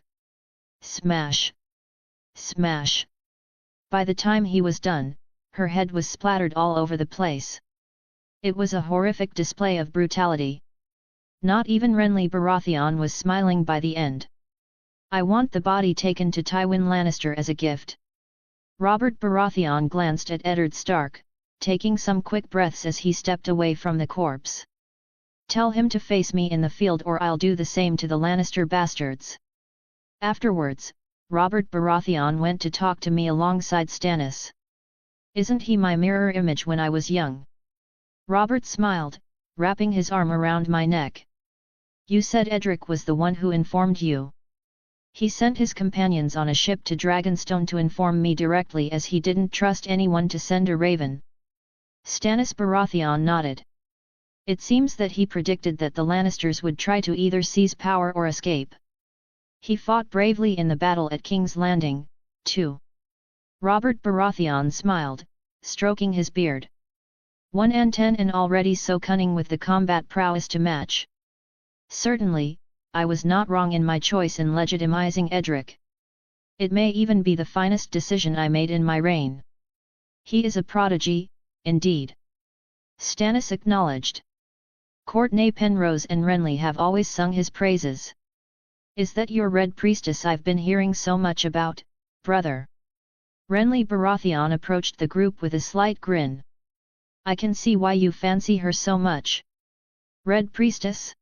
Smash! Smash! By the time he was done, her head was splattered all over the place. It was a horrific display of brutality. Not even Renly Baratheon was smiling by the end. I want the body taken to Tywin Lannister as a gift. Robert Baratheon glanced at Eddard Stark, taking some quick breaths as he stepped away from the corpse. Tell him to face me in the field, or I'll do the same to the Lannister bastards. Afterwards, Robert Baratheon went to talk to me alongside Stannis. Isn't he my mirror image when I was young? Robert smiled, wrapping his arm around my neck. You said Edric was the one who informed you. He sent his companions on a ship to Dragonstone to inform me directly, as he didn't trust anyone to send a raven. Stannis Baratheon nodded. It seems that he predicted that the Lannisters would try to either seize power or escape. He fought bravely in the battle at King's Landing, too. Robert Baratheon smiled, stroking his beard. 1 and 10 and already so cunning with the combat prowess to match. Certainly, I was not wrong in my choice in legitimizing Edric. It may even be the finest decision I made in my reign. He is a prodigy, indeed. Stannis acknowledged. Courtney Penrose and Renly have always sung his praises. Is that your Red Priestess I've been hearing so much about, brother? Renly Baratheon approached the group with a slight grin. I can see why you fancy her so much. Red Priestess?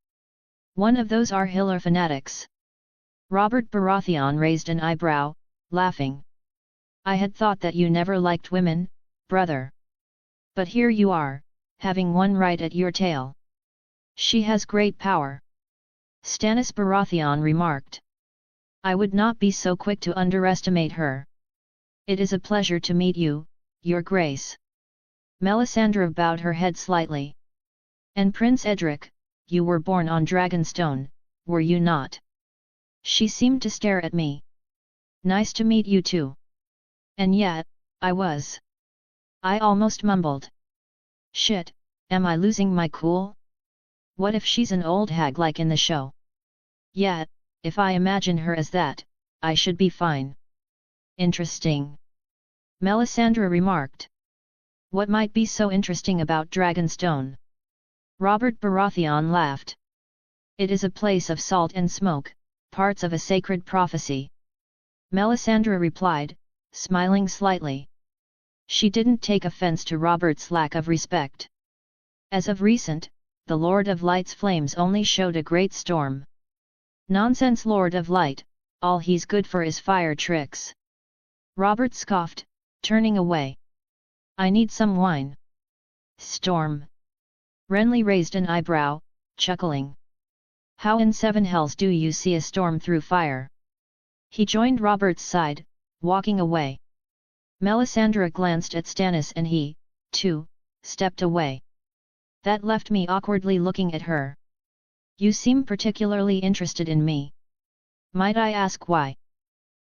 One of those Arhiller fanatics. Robert Baratheon raised an eyebrow, laughing. I had thought that you never liked women, brother. But here you are, having one right at your tail. She has great power. Stannis Baratheon remarked. I would not be so quick to underestimate her. It is a pleasure to meet you, your grace. Melisandre bowed her head slightly. And Prince Edric, you were born on Dragonstone, were you not? She seemed to stare at me. Nice to meet you too. And yet, I was. I almost mumbled. Shit, am I losing my cool? What if she's an old hag like in the show? Yet, if I imagine her as that, I should be fine. Interesting. Melisandre remarked. What might be so interesting about Dragonstone? Robert Baratheon laughed. It is a place of salt and smoke, parts of a sacred prophecy. Melisandre replied, smiling slightly. She didn't take offense to Robert's lack of respect. As of recent, the Lord of Light's flames only showed a great storm. Nonsense, Lord of Light, all he's good for is fire tricks. Robert scoffed, turning away. I need some wine. Storm. Renly raised an eyebrow, chuckling. How in 7 hells do you see a storm through fire? He joined Robert's side, walking away. Melisandre glanced at Stannis and he, too, stepped away. That left me awkwardly looking at her. You seem particularly interested in me. Might I ask why?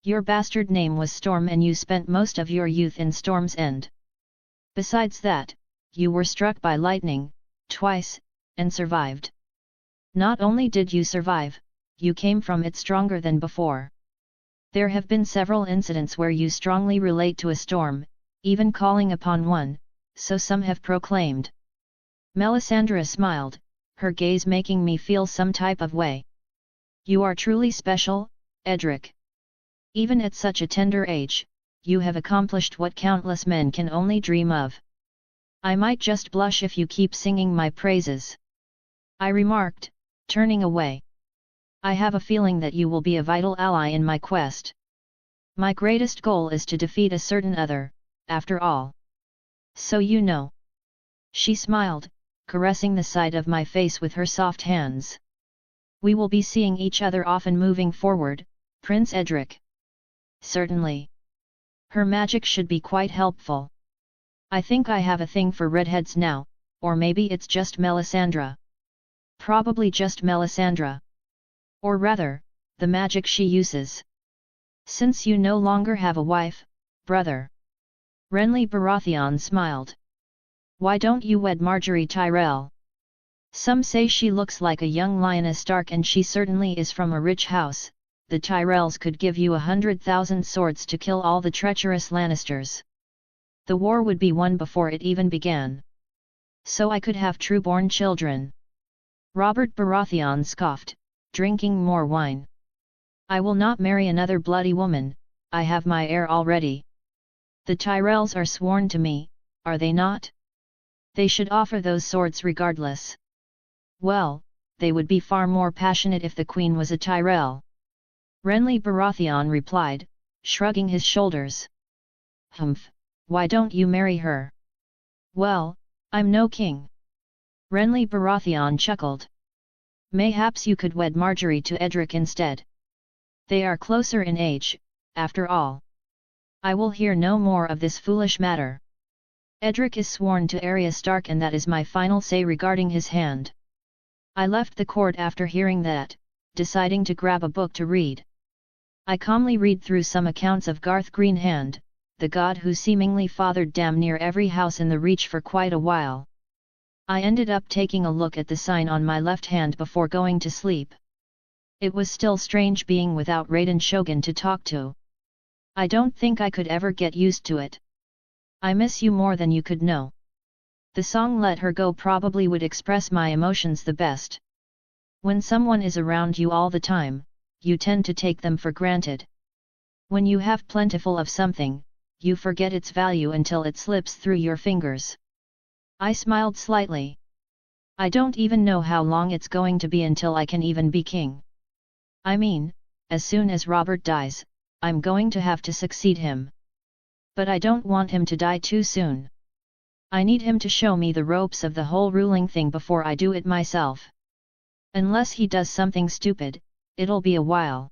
Your bastard name was Storm and you spent most of your youth in Storm's End. Besides that, you were struck by lightning, twice, and survived. Not only did you survive, you came from it stronger than before. There have been several incidents where you strongly relate to a storm, even calling upon one, so some have proclaimed. Melisandre smiled, her gaze making me feel some type of way. You are truly special, Edric. Even at such a tender age, you have accomplished what countless men can only dream of. I might just blush if you keep singing my praises. I remarked, turning away. I have a feeling that you will be a vital ally in my quest. My greatest goal is to defeat a certain other, after all. So you know. She smiled, caressing the side of my face with her soft hands. We will be seeing each other often moving forward, Prince Edric. Certainly. Her magic should be quite helpful. I think I have a thing for redheads now, or maybe it's just Melisandre. Probably just Melisandre. Or rather, the magic she uses. Since you no longer have a wife, brother. Renly Baratheon smiled. Why don't you wed Margaery Tyrell? Some say she looks like a young Lyanna Stark and she certainly is from a rich house. The Tyrells could give you 100,000 swords to kill all the treacherous Lannisters. The war would be won before it even began. So I could have true-born children. Robert Baratheon scoffed, drinking more wine. I will not marry another bloody woman, I have my heir already. The Tyrells are sworn to me, are they not? They should offer those swords regardless. Well, they would be far more passionate if the queen was a Tyrell. Renly Baratheon replied, shrugging his shoulders. Humph, why don't you marry her? Well, I'm no king. Renly Baratheon chuckled. Mayhaps you could wed Margaery to Edric instead. They are closer in age, after all. I will hear no more of this foolish matter. Edric is sworn to Arya Stark and that is my final say regarding his hand. I left the court after hearing that, deciding to grab a book to read. I calmly read through some accounts of Garth Greenhand, the god who seemingly fathered damn near every house in the Reach for quite a while. I ended up taking a look at the sign on my left hand before going to sleep. It was still strange being without Raiden Shogun to talk to. I don't think I could ever get used to it. I miss you more than you could know. The song Let Her Go probably would express my emotions the best. When someone is around you all the time, you tend to take them for granted. When you have plentiful of something, you forget its value until it slips through your fingers. I smiled slightly. I don't even know how long it's going to be until I can even be king. I mean, as soon as Robert dies, I'm going to have to succeed him. But I don't want him to die too soon. I need him to show me the ropes of the whole ruling thing before I do it myself. Unless he does something stupid, it'll be a while.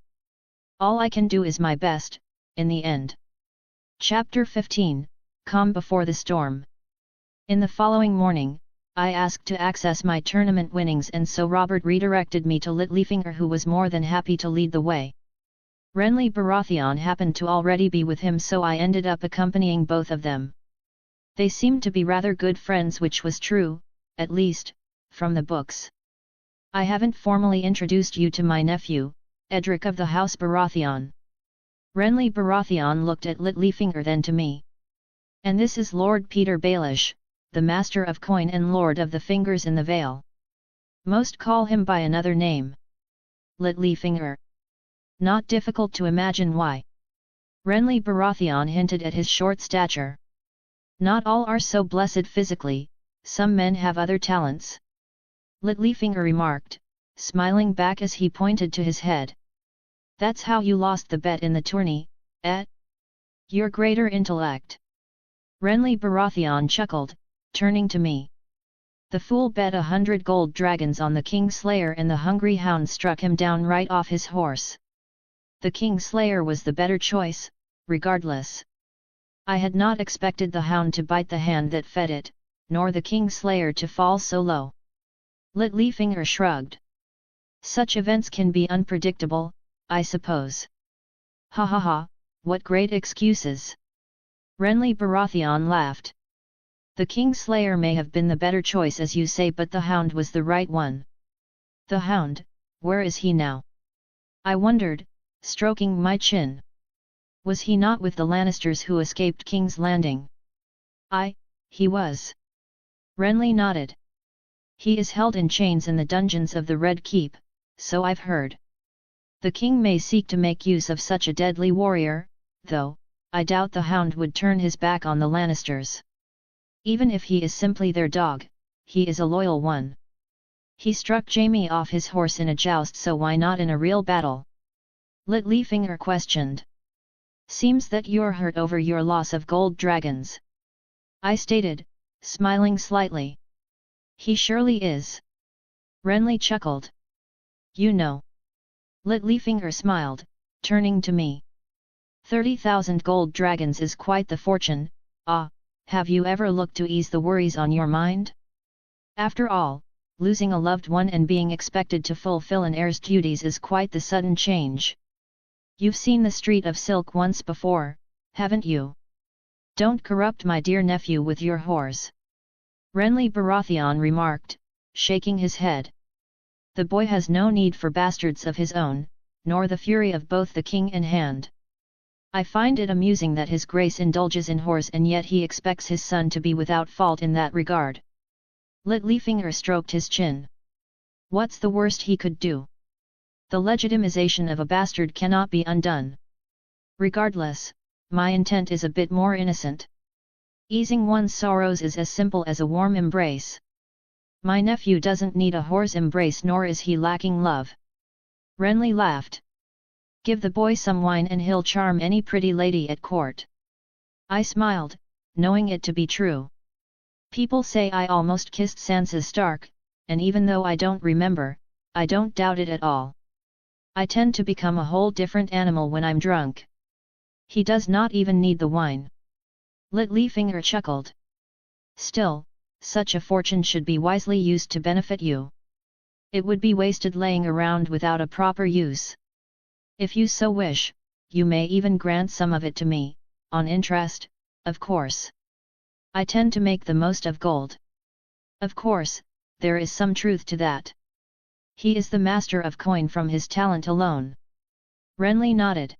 All I can do is my best, in the end. Chapter 15, Calm Before the Storm. In the following morning, I asked to access my tournament winnings, and so Robert redirected me to Littlefinger, who was more than happy to lead the way. Renly Baratheon happened to already be with him, so I ended up accompanying both of them. They seemed to be rather good friends, which was true, at least, from the books. I haven't formally introduced you to my nephew, Edric of the House Baratheon. Renly Baratheon looked at Littlefinger, then to me. And this is Lord Peter Baelish, the Master of Coin and Lord of the Fingers in the Vale. Most call him by another name. Littlefinger. Not difficult to imagine why. Renly Baratheon hinted at his short stature. Not all are so blessed physically, some men have other talents. Littlefinger remarked, smiling back as he pointed to his head. That's how you lost the bet in the tourney, eh? Your greater intellect. Renly Baratheon chuckled, turning to me. The fool bet 100 gold dragons on the Kingslayer, and the hungry hound struck him down right off his horse. The Kingslayer was the better choice, regardless. I had not expected the hound to bite the hand that fed it, nor the Kingslayer to fall so low. Littlefinger shrugged. Such events can be unpredictable, I suppose. Ha ha ha, what great excuses. Renly Baratheon laughed. The Kingslayer may have been the better choice, as you say, but the hound was the right one. The hound, where is he now? I wondered, stroking my chin. Was he not with the Lannisters who escaped King's Landing? He was. Renly nodded. He is held in chains in the dungeons of the Red Keep, so I've heard. The king may seek to make use of such a deadly warrior, though, I doubt the hound would turn his back on the Lannisters. Even if he is simply their dog, he is a loyal one. He struck Jaime off his horse in a joust, so why not in a real battle? Littlefinger questioned. Seems that you're hurt over your loss of gold dragons. I stated, smiling slightly. He surely is. Renly chuckled. You know. Littlefinger smiled, turning to me. 30,000 gold dragons is quite the fortune. Have you ever looked to ease the worries on your mind? After all, losing a loved one and being expected to fulfill an heir's duties is quite the sudden change. You've seen the Street of Silk once before, haven't you? Don't corrupt my dear nephew with your whores. Renly Baratheon remarked, shaking his head. The boy has no need for bastards of his own, nor the fury of both the king and hand. I find it amusing that his grace indulges in whores, and yet he expects his son to be without fault in that regard. Littlefinger stroked his chin. What's the worst he could do? The legitimization of a bastard cannot be undone. Regardless, my intent is a bit more innocent. Easing one's sorrows is as simple as a warm embrace. My nephew doesn't need a whore's embrace, nor is he lacking love. Renly laughed. Give the boy some wine and he'll charm any pretty lady at court. I smiled, knowing it to be true. People say I almost kissed Sansa Stark, and even though I don't remember, I don't doubt it at all. I tend to become a whole different animal when I'm drunk. He does not even need the wine. Littlefinger chuckled. Still, such a fortune should be wisely used to benefit you. It would be wasted laying around without a proper use. If you so wish, you may even grant some of it to me, on interest, of course. I tend to make the most of gold. Of course, there is some truth to that. He is the master of coin from his talent alone. Renly nodded.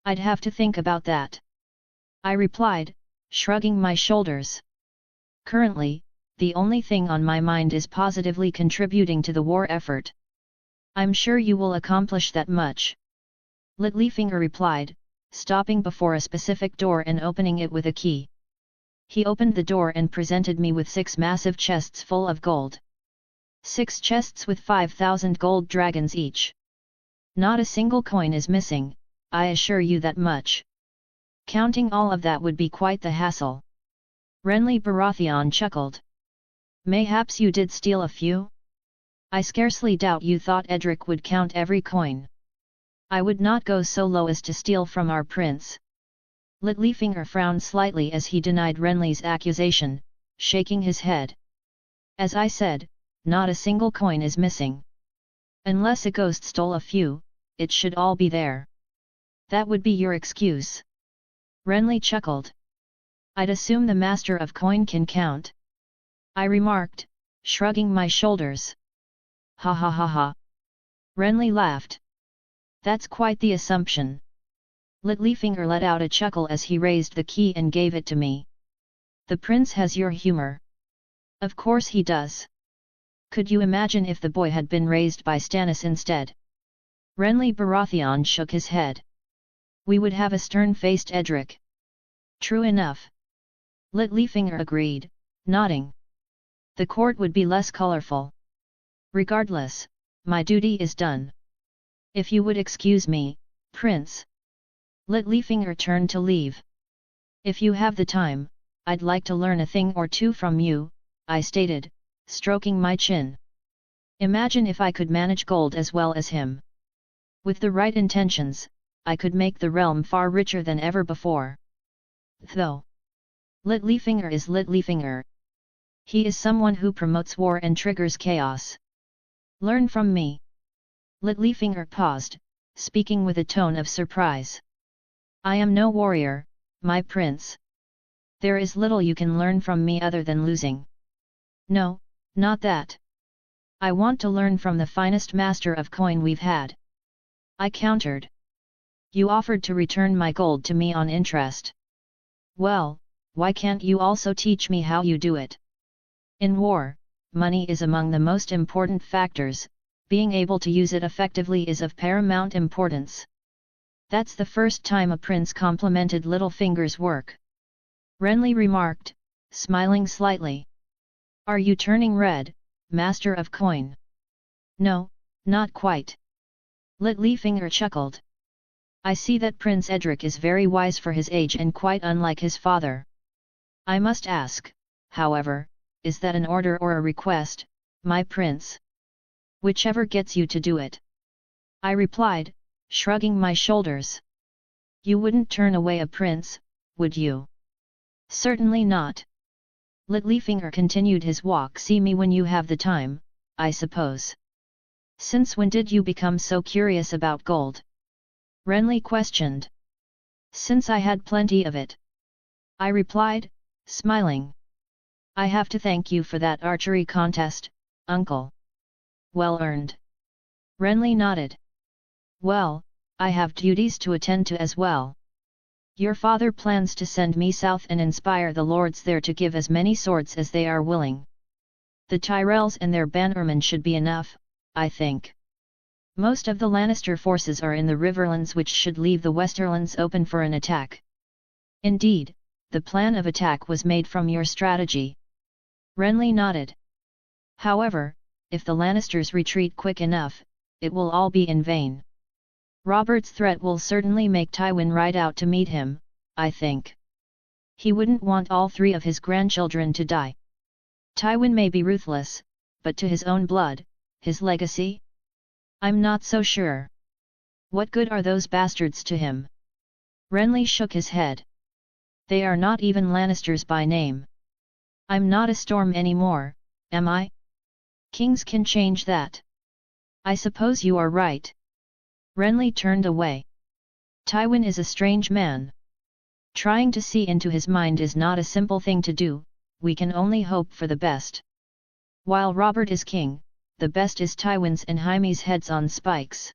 I'd have to think about that. I replied, shrugging my shoulders. Currently, the only thing on my mind is positively contributing to the war effort. I'm sure you will accomplish that much. Littlefinger replied, stopping before a specific door and opening it with a key. He opened the door and presented me with 6 massive chests full of gold. 6 chests with 5,000 gold dragons each. Not a single coin is missing, I assure you that much. Counting all of that would be quite the hassle. Renly Baratheon chuckled. Mayhaps you did steal a few? I scarcely doubt you thought Edric would count every coin. I would not go so low as to steal from our prince. Littlefinger frowned slightly as he denied Renly's accusation, shaking his head. As I said, not a single coin is missing. Unless a ghost stole a few, it should all be there. That would be your excuse. Renly chuckled. I'd assume the master of coin can count. I remarked, shrugging my shoulders. Ha ha ha ha. Renly laughed. That's quite the assumption. Littlefinger let out a chuckle as he raised the key and gave it to me. The prince has your humor. Of course he does. Could you imagine if the boy had been raised by Stannis instead? Renly Baratheon shook his head. We would have a stern-faced Edric. True enough. Littlefinger agreed, nodding. The court would be less colorful. Regardless, my duty is done. If you would excuse me, Prince. Littlefinger turned to leave. If you have the time, I'd like to learn a thing or two from you, I stated, stroking my chin. Imagine if I could manage gold as well as him. With the right intentions, I could make the realm far richer than ever before. Though Littlefinger is Littlefinger. He is someone who promotes war and triggers chaos. Learn from me. Littlefinger paused, speaking with a tone of surprise. I am no warrior, my prince. There is little you can learn from me other than losing. No, not that. I want to learn from the finest master of coin we've had. I countered. You offered to return my gold to me on interest. Well, why can't you also teach me how you do it? In war, money is among the most important factors, being able to use it effectively is of paramount importance. That's the first time a prince complimented Littlefinger's work. Renly remarked, smiling slightly. Are you turning red, master of coin? No, not quite. Littlefinger chuckled. I see that Prince Edric is very wise for his age and quite unlike his father. I must ask, however, is that an order or a request, my prince? Whichever gets you to do it. I replied, shrugging my shoulders. You wouldn't turn away a prince, would you? Certainly not. Littlefinger continued his walk. See me when you have the time, I suppose. Since when did you become so curious about gold? Renly questioned. Since I had plenty of it. I replied, smiling. I have to thank you for that archery contest, uncle. Well earned. Renly nodded. Well, I have duties to attend to as well. Your father plans to send me south and inspire the lords there to give as many swords as they are willing. The Tyrells and their bannermen should be enough, I think. Most of the Lannister forces are in the Riverlands, which should leave the Westerlands open for an attack. Indeed, the plan of attack was made from your strategy. Renly nodded. However, if the Lannisters retreat quick enough, it will all be in vain. Robert's threat will certainly make Tywin ride out to meet him, I think. He wouldn't want all 3 of his grandchildren to die. Tywin may be ruthless, but to his own blood, his legacy? I'm not so sure. What good are those bastards to him? Renly shook his head. They are not even Lannisters by name. I'm not a Storm anymore, am I? Kings can change that. I suppose you are right. Renly turned away. Tywin is a strange man. Trying to see into his mind is not a simple thing to do, we can only hope for the best. While Robert is king, the best is Tywin's and Jaime's heads on spikes.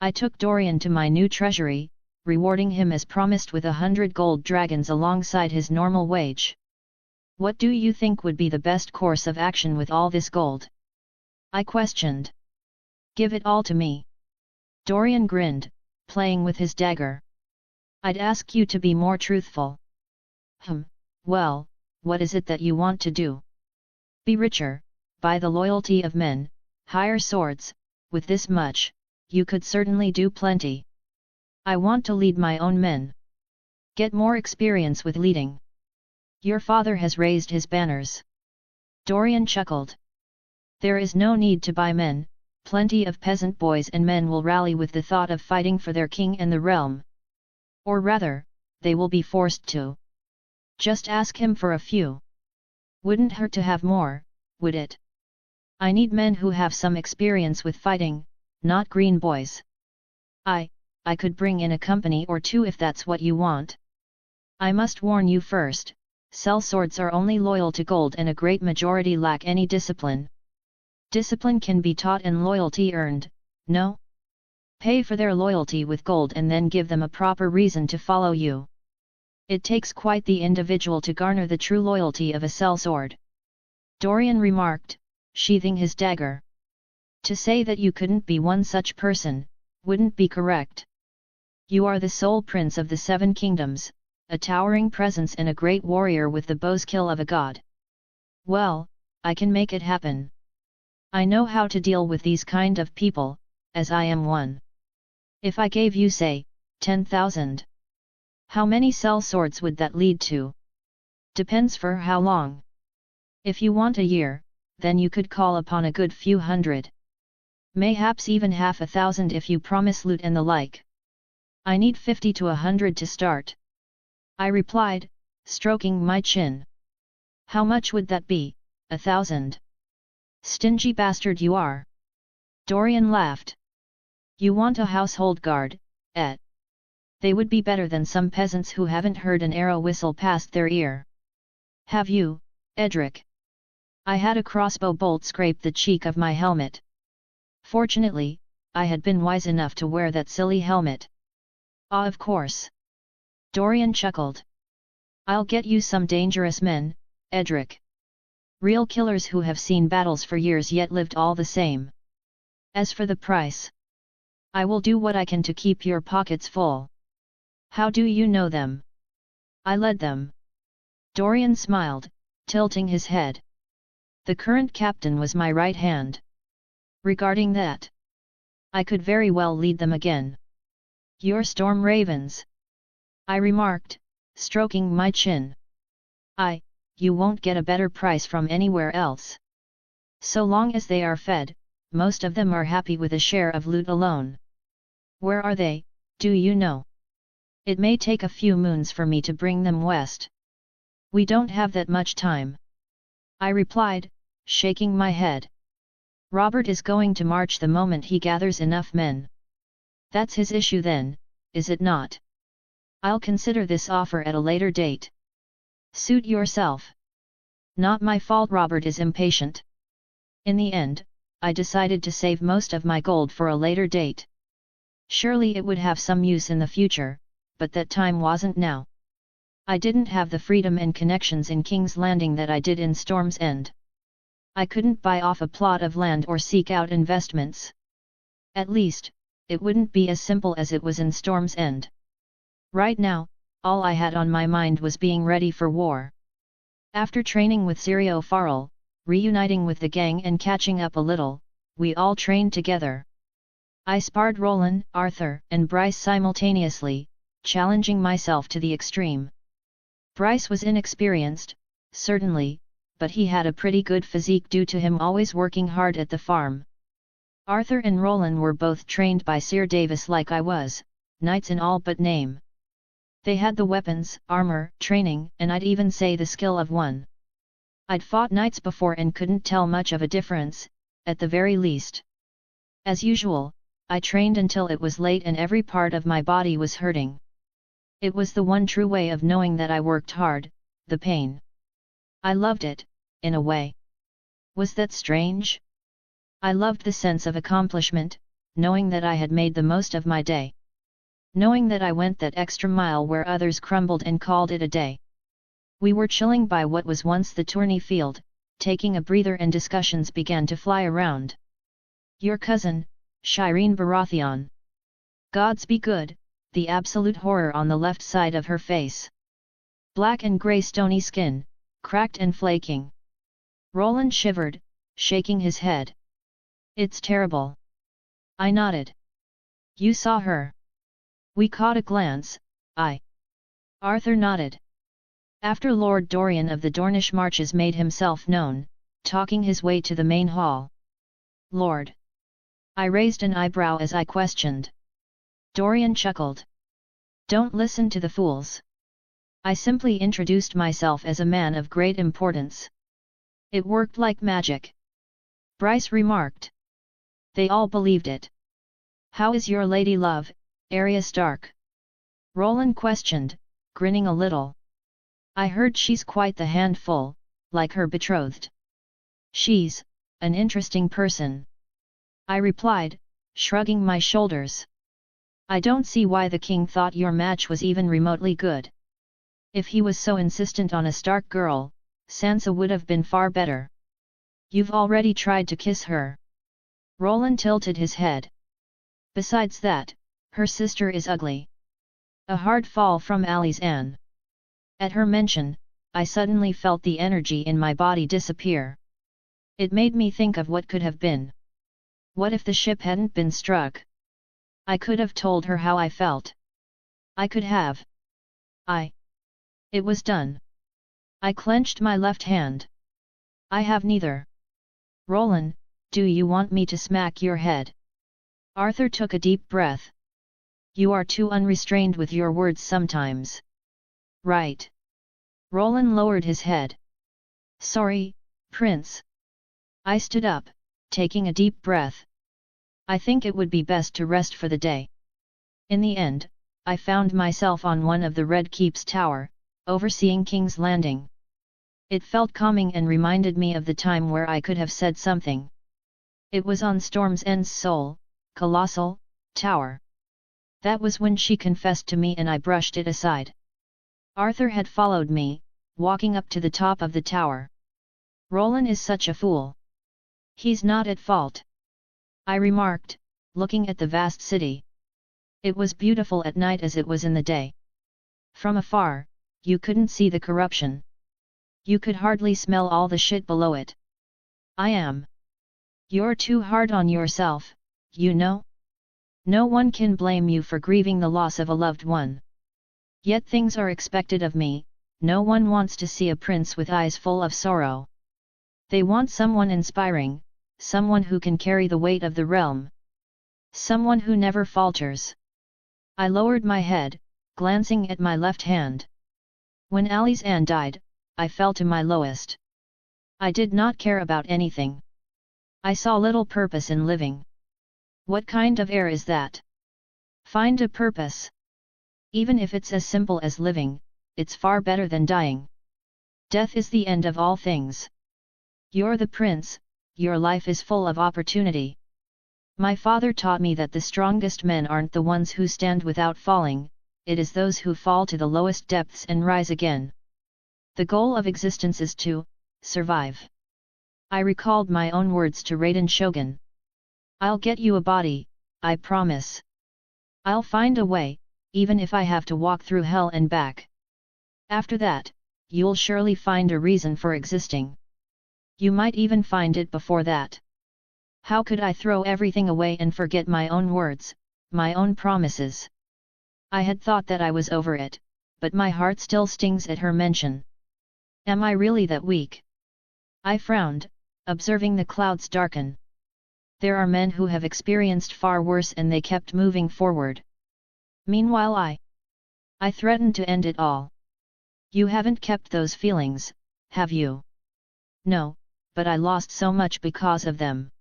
I took Dorian to my new treasury, rewarding him as promised with 100 gold dragons alongside his normal wage. What do you think would be the best course of action with all this gold? I questioned. Give it all to me. Dorian grinned, playing with his dagger. I'd ask you to be more truthful. Well, what is it that you want to do? Be richer, buy the loyalty of men, hire swords, with this much, you could certainly do plenty. I want to lead my own men. Get more experience with leading. Your father has raised his banners. Dorian chuckled. There is no need to buy men, plenty of peasant boys and men will rally with the thought of fighting for their king and the realm. Or rather, they will be forced to. Just ask him for a few. Wouldn't hurt to have more, would it? I need men who have some experience with fighting, not green boys. I could bring in a company or two if that's what you want. I must warn you first, sellswords are only loyal to gold and a great majority lack any discipline. Discipline can be taught and loyalty earned, no? Pay for their loyalty with gold and then give them a proper reason to follow you. It takes quite the individual to garner the true loyalty of a sellsword. Dorian remarked, sheathing his dagger. To say that you couldn't be one such person, wouldn't be correct. You are the sole prince of the 7 kingdoms, a towering presence and a great warrior with the bow's kill of a god. Well, I can make it happen. I know how to deal with these kind of people, as I am one. If I gave you say, 10,000. How many sellswords would that lead to? Depends for how long. If you want a year, then you could call upon a good few hundred. Mayhaps even 50,000 if you promise loot and the like. I need 50 to 100 to start. I replied, stroking my chin. How much would that be, 1,000? Stingy bastard you are. Dorian laughed. You want a household guard, eh? They would be better than some peasants who haven't heard an arrow whistle past their ear. Have you, Edric? I had a crossbow bolt scrape the cheek of my helmet. Fortunately, I had been wise enough to wear that silly helmet. Ah, of course. Dorian chuckled. I'll get you some dangerous men, Edric. Real killers who have seen battles for years yet lived all the same. As for the price, I will do what I can to keep your pockets full. How do you know them? I led them. Dorian smiled, tilting his head. The current captain was my right hand. Regarding that, I could very well lead them again. You're storm ravens, I remarked, stroking my chin. You won't get a better price from anywhere else. So long as they are fed, most of them are happy with a share of loot alone. Where are they, do you know? It may take a few moons for me to bring them west. We don't have that much time. I replied, shaking my head. Robert is going to march the moment he gathers enough men. That's his issue then, is it not? I'll consider this offer at a later date. Suit yourself. Not my fault Robert is impatient. In the end, I decided to save most of my gold for a later date. Surely it would have some use in the future, but that time wasn't now. I didn't have the freedom and connections in King's Landing that I did in Storm's End. I couldn't buy off a plot of land or seek out investments. At least, it wouldn't be as simple as it was in Storm's End. Right now, all I had on my mind was being ready for war. After training with Sirio Farrell, reuniting with the gang and catching up a little, we all trained together. I sparred Roland, Arthur, and Bryce simultaneously, challenging myself to the extreme. Bryce was inexperienced, certainly, but he had a pretty good physique due to him always working hard at the farm. Arthur and Roland were both trained by Sir Davis like I was, knights in all but name. They had the weapons, armor, training, and I'd even say the skill of one. I'd fought knights before and couldn't tell much of a difference, at the very least. As usual, I trained until it was late and every part of my body was hurting. It was the one true way of knowing that I worked hard, the pain. I loved it, in a way. Was that strange? I loved the sense of accomplishment, knowing that I had made the most of my day. Knowing that I went that extra mile where others crumbled and called it a day. We were chilling by what was once the tourney field, taking a breather, and discussions began to fly around. Your cousin, Raiden Baratheon. Gods be good, the absolute horror on the left side of her face. Black and grey stony skin, cracked and flaking. Roland shivered, shaking his head. It's terrible. I nodded. You saw her? We caught a glance, Arthur nodded. After Lord Dorian of the Dornish Marches made himself known, talking his way to the main hall. Lord. I raised an eyebrow as I questioned. Dorian chuckled. Don't listen to the fools. I simply introduced myself as a man of great importance. It worked like magic. Bryce remarked. They all believed it. How is your lady love, Arya Stark? Roland questioned, grinning a little. I heard she's quite the handful, like her betrothed. She's an interesting person. I replied, shrugging my shoulders. I don't see why the king thought your match was even remotely good. If he was so insistent on a Stark girl, Sansa would have been far better. You've already tried to kiss her. Roland tilted his head. Besides that, her sister is ugly. A hard fall from Ali's Anne. At her mention, I suddenly felt the energy in my body disappear. It made me think of what could have been. What if the ship hadn't been struck? I could have told her how I felt. I could have. It was done. I clenched my left hand. I have neither. Roland, do you want me to smack your head? Arthur took a deep breath. You are too unrestrained with your words sometimes. Right. Roland lowered his head. Sorry, Prince. I stood up, taking a deep breath. I think it would be best to rest for the day. In the end, I found myself on one of the Red Keep's tower, overseeing King's Landing. It felt calming and reminded me of the time where I could have said something. It was on Storm's End's sole, colossal, tower. That was when she confessed to me and I brushed it aside. Arthur had followed me, walking up to the top of the tower. Roland is such a fool. He's not at fault. I remarked, looking at the vast city. It was beautiful at night as it was in the day. From afar, you couldn't see the corruption. You could hardly smell all the shit below it. I am. You're too hard on yourself, you know? No one can blame you for grieving the loss of a loved one. Yet things are expected of me. No one wants to see a prince with eyes full of sorrow. They want someone inspiring, someone who can carry the weight of the realm. Someone who never falters. I lowered my head, glancing at my left hand. When Ali's Anne died, I fell to my lowest. I did not care about anything. I saw little purpose in living. What kind of air is that? Find a purpose. Even if it's as simple as living, it's far better than dying. Death is the end of all things. You're the prince, your life is full of opportunity. My father taught me that the strongest men aren't the ones who stand without falling, it is those who fall to the lowest depths and rise again. The goal of existence is to survive. I recalled my own words to Raiden Shogun. I'll get you a body, I promise. I'll find a way, even if I have to walk through hell and back. After that, you'll surely find a reason for existing. You might even find it before that. How could I throw everything away and forget my own words, my own promises? I had thought that I was over it, but my heart still stings at her mention. Am I really that weak? I frowned, observing the clouds darken. There are men who have experienced far worse and they kept moving forward. Meanwhile I threatened to end it all. You haven't kept those feelings, have you? No, but I lost so much because of them.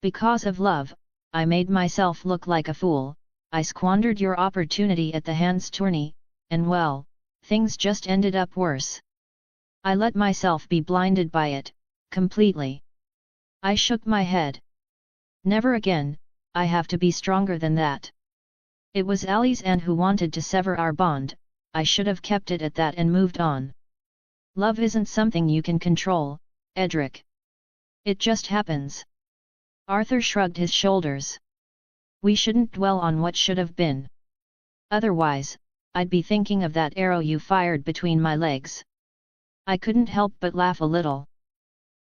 Because of love, I made myself look like a fool, I squandered your opportunity at the Hands tourney, and well, things just ended up worse. I let myself be blinded by it, completely. I shook my head. Never again, I have to be stronger than that. It was Ali's aunt who wanted to sever our bond, I should have kept it at that and moved on. Love isn't something you can control, Edric. It just happens. Arthur shrugged his shoulders. We shouldn't dwell on what should have been. Otherwise, I'd be thinking of that arrow you fired between my legs. I couldn't help but laugh a little.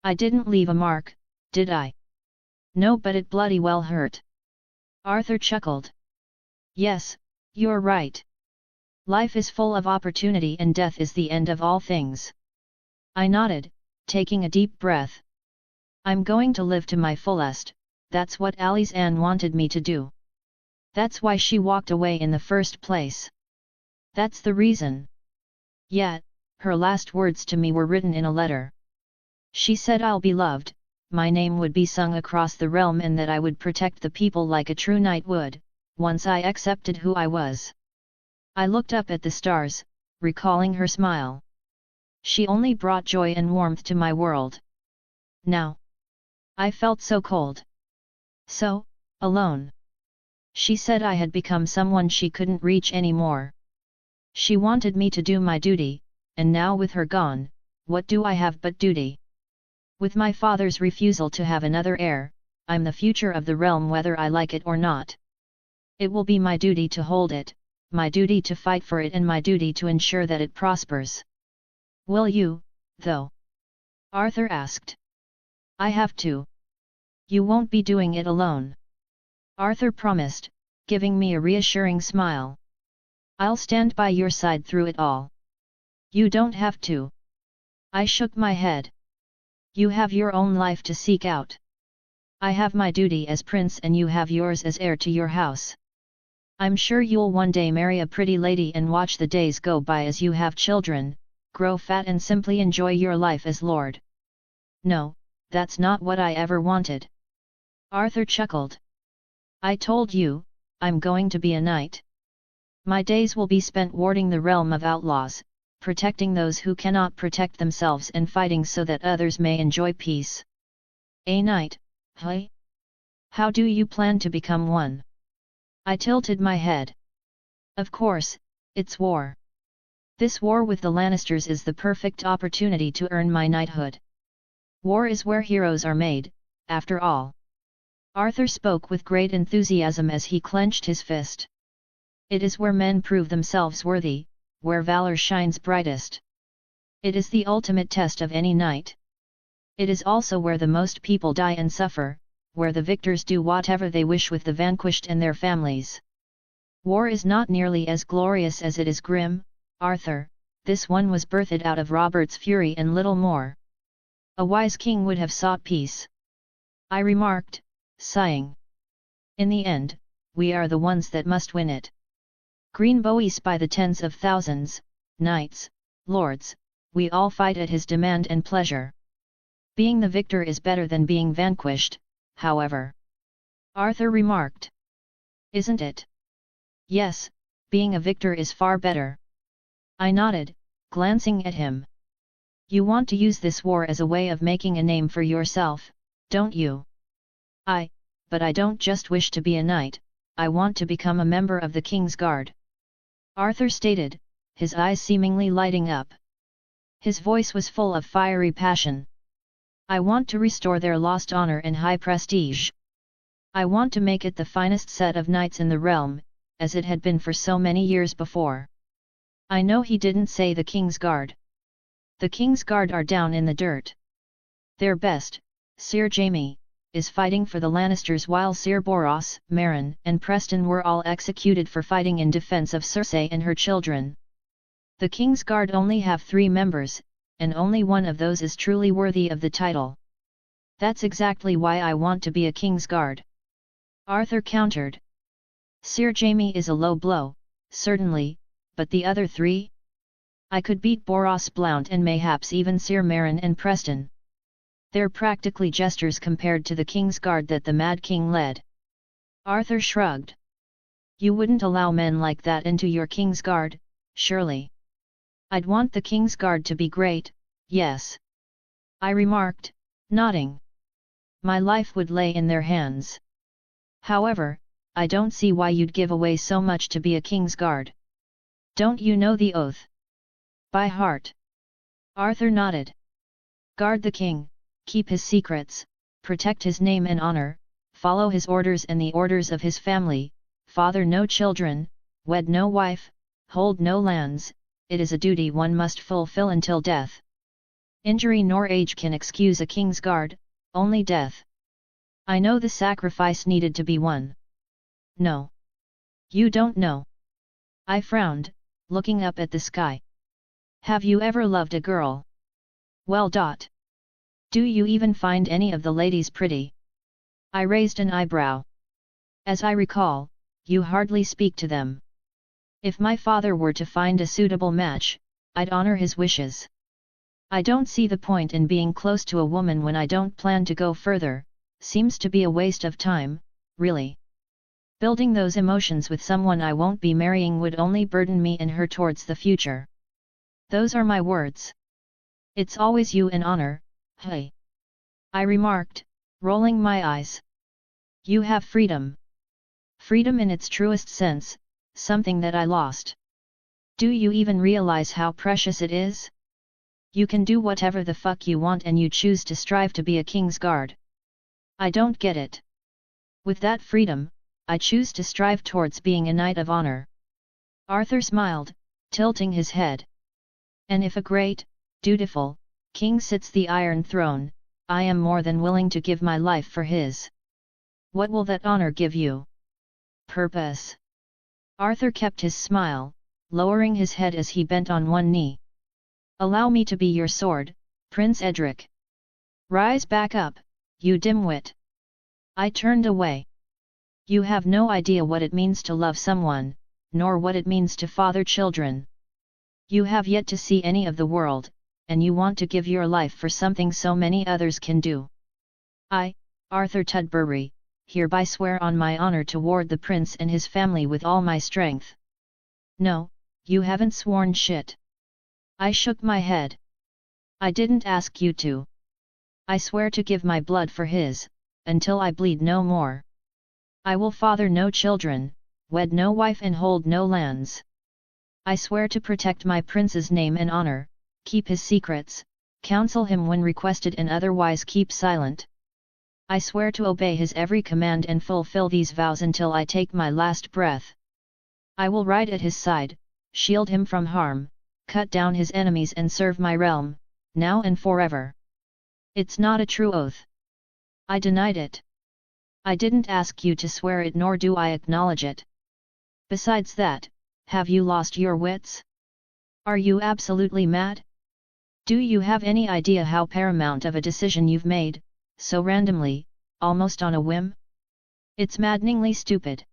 I didn't leave a mark, did I? No, but it bloody well hurt. Arthur chuckled. Yes, you're right. Life is full of opportunity and death is the end of all things. I nodded, taking a deep breath. I'm going to live to my fullest, that's what Ali's aunt wanted me to do. That's why she walked away in the first place. That's the reason. Yet, her last words to me were written in a letter. She said I'll be loved, my name would be sung across the realm and that I would protect the people like a true knight would, once I accepted who I was. I looked up at the stars, recalling her smile. She only brought joy and warmth to my world. Now, I felt so cold. So, alone. She said I had become someone she couldn't reach anymore. She wanted me to do my duty, and now with her gone, what do I have but duty? With my father's refusal to have another heir, I'm the future of the realm whether I like it or not. It will be my duty to hold it, my duty to fight for it and my duty to ensure that it prospers. Will you, though? Arthur asked. I have to. You won't be doing it alone. Arthur promised, giving me a reassuring smile. I'll stand by your side through it all. You don't have to. I shook my head. You have your own life to seek out. I have my duty as prince and you have yours as heir to your house. I'm sure you'll one day marry a pretty lady and watch the days go by as you have children, grow fat and simply enjoy your life as lord. No, that's not what I ever wanted. Arthur chuckled. I told you, I'm going to be a knight. My days will be spent warding the realm of outlaws, protecting those who cannot protect themselves and fighting so that others may enjoy peace. A knight, huh? How do you plan to become one? I tilted my head. Of course, it's war. This war with the Lannisters is the perfect opportunity to earn my knighthood. War is where heroes are made, after all. Arthur spoke with great enthusiasm as he clenched his fist. It is where men prove themselves worthy, where valor shines brightest. It is the ultimate test of any knight. It is also where the most people die and suffer, where the victors do whatever they wish with the vanquished and their families. War is not nearly as glorious as it is grim, Arthur, this one was birthed out of Robert's fury and little more. A wise king would have sought peace. I remarked, sighing. In the end, we are the ones that must win it. Green Bois by the tens of thousands, knights, lords, we all fight at his demand and pleasure. Being the victor is better than being vanquished, however. Arthur remarked. Isn't it? Yes, being a victor is far better. I nodded, glancing at him. You want to use this war as a way of making a name for yourself, don't you? But I don't just wish to be a knight, I want to become a member of the King's Guard. Arthur stated, his eyes seemingly lighting up. His voice was full of fiery passion. I want to restore their lost honor and high prestige. I want to make it the finest set of knights in the realm, as it had been for so many years before. I know he didn't say the King's Guard. The King's Guard are down in the dirt. Their best, Sir Jaime, is fighting for the Lannisters while Sir Boros, Meryn and Preston were all executed for fighting in defense of Cersei and her children. The King's Guard only have 3 members, and only one of those is truly worthy of the title. That's exactly why I want to be a King's Guard. Arthur countered. Sir Jaime is a low blow, certainly, but the other 3? I could beat Boros Blount and mayhaps even Sir Meryn and Preston. They're practically jesters compared to the King's Guard that the Mad King led. Arthur shrugged. You wouldn't allow men like that into your King's Guard, surely. I'd want the King's Guard to be great, yes. I remarked, nodding. My life would lay in their hands. However, I don't see why you'd give away so much to be a King's Guard. Don't you know the oath? By heart. Arthur nodded. Guard the king, keep his secrets, protect his name and honor, follow his orders and the orders of his family, father no children, wed no wife, hold no lands, it is a duty one must fulfill until death. Injury nor age can excuse a king's guard, only death. I know the sacrifice needed to be won. No. You don't know. I frowned, looking up at the sky. Have you ever loved a girl? Well. Do you even find any of the ladies pretty? I raised an eyebrow. As I recall, you hardly speak to them. If my father were to find a suitable match, I'd honor his wishes. I don't see the point in being close to a woman when I don't plan to go further, seems to be a waste of time, really. Building those emotions with someone I won't be marrying would only burden me and her towards the future. Those are my words. It's always you and honor, hey. I remarked, rolling my eyes. You have freedom. Freedom in its truest sense, something that I lost. Do you even realize how precious it is? You can do whatever the fuck you want and you choose to strive to be a king's guard. I don't get it. With that freedom, I choose to strive towards being a knight of honor. Arthur smiled, tilting his head. And if a great, dutiful, king sits the Iron Throne, I am more than willing to give my life for his. What will that honor give you? Purpose. Arthur kept his smile, lowering his head as he bent on one knee. Allow me to be your sword, Prince Edric. Rise back up, you dimwit. I turned away. You have no idea what it means to love someone, nor what it means to father children. You have yet to see any of the world, and you want to give your life for something so many others can do. I, Arthur Tudbury, hereby swear on my honor toward the prince and his family with all my strength. No, you haven't sworn shit. I shook my head. I didn't ask you to. I swear to give my blood for his, until I bleed no more. I will father no children, wed no wife and hold no lands. I swear to protect my prince's name and honor, keep his secrets, counsel him when requested and otherwise keep silent. I swear to obey his every command and fulfill these vows until I take my last breath. I will ride at his side, shield him from harm, cut down his enemies and serve my realm, now and forever. It's not a true oath. I denied it. I didn't ask you to swear it nor do I acknowledge it. Besides that, have you lost your wits? Are you absolutely mad? Do you have any idea how paramount of a decision you've made, so randomly, almost on a whim? It's maddeningly stupid.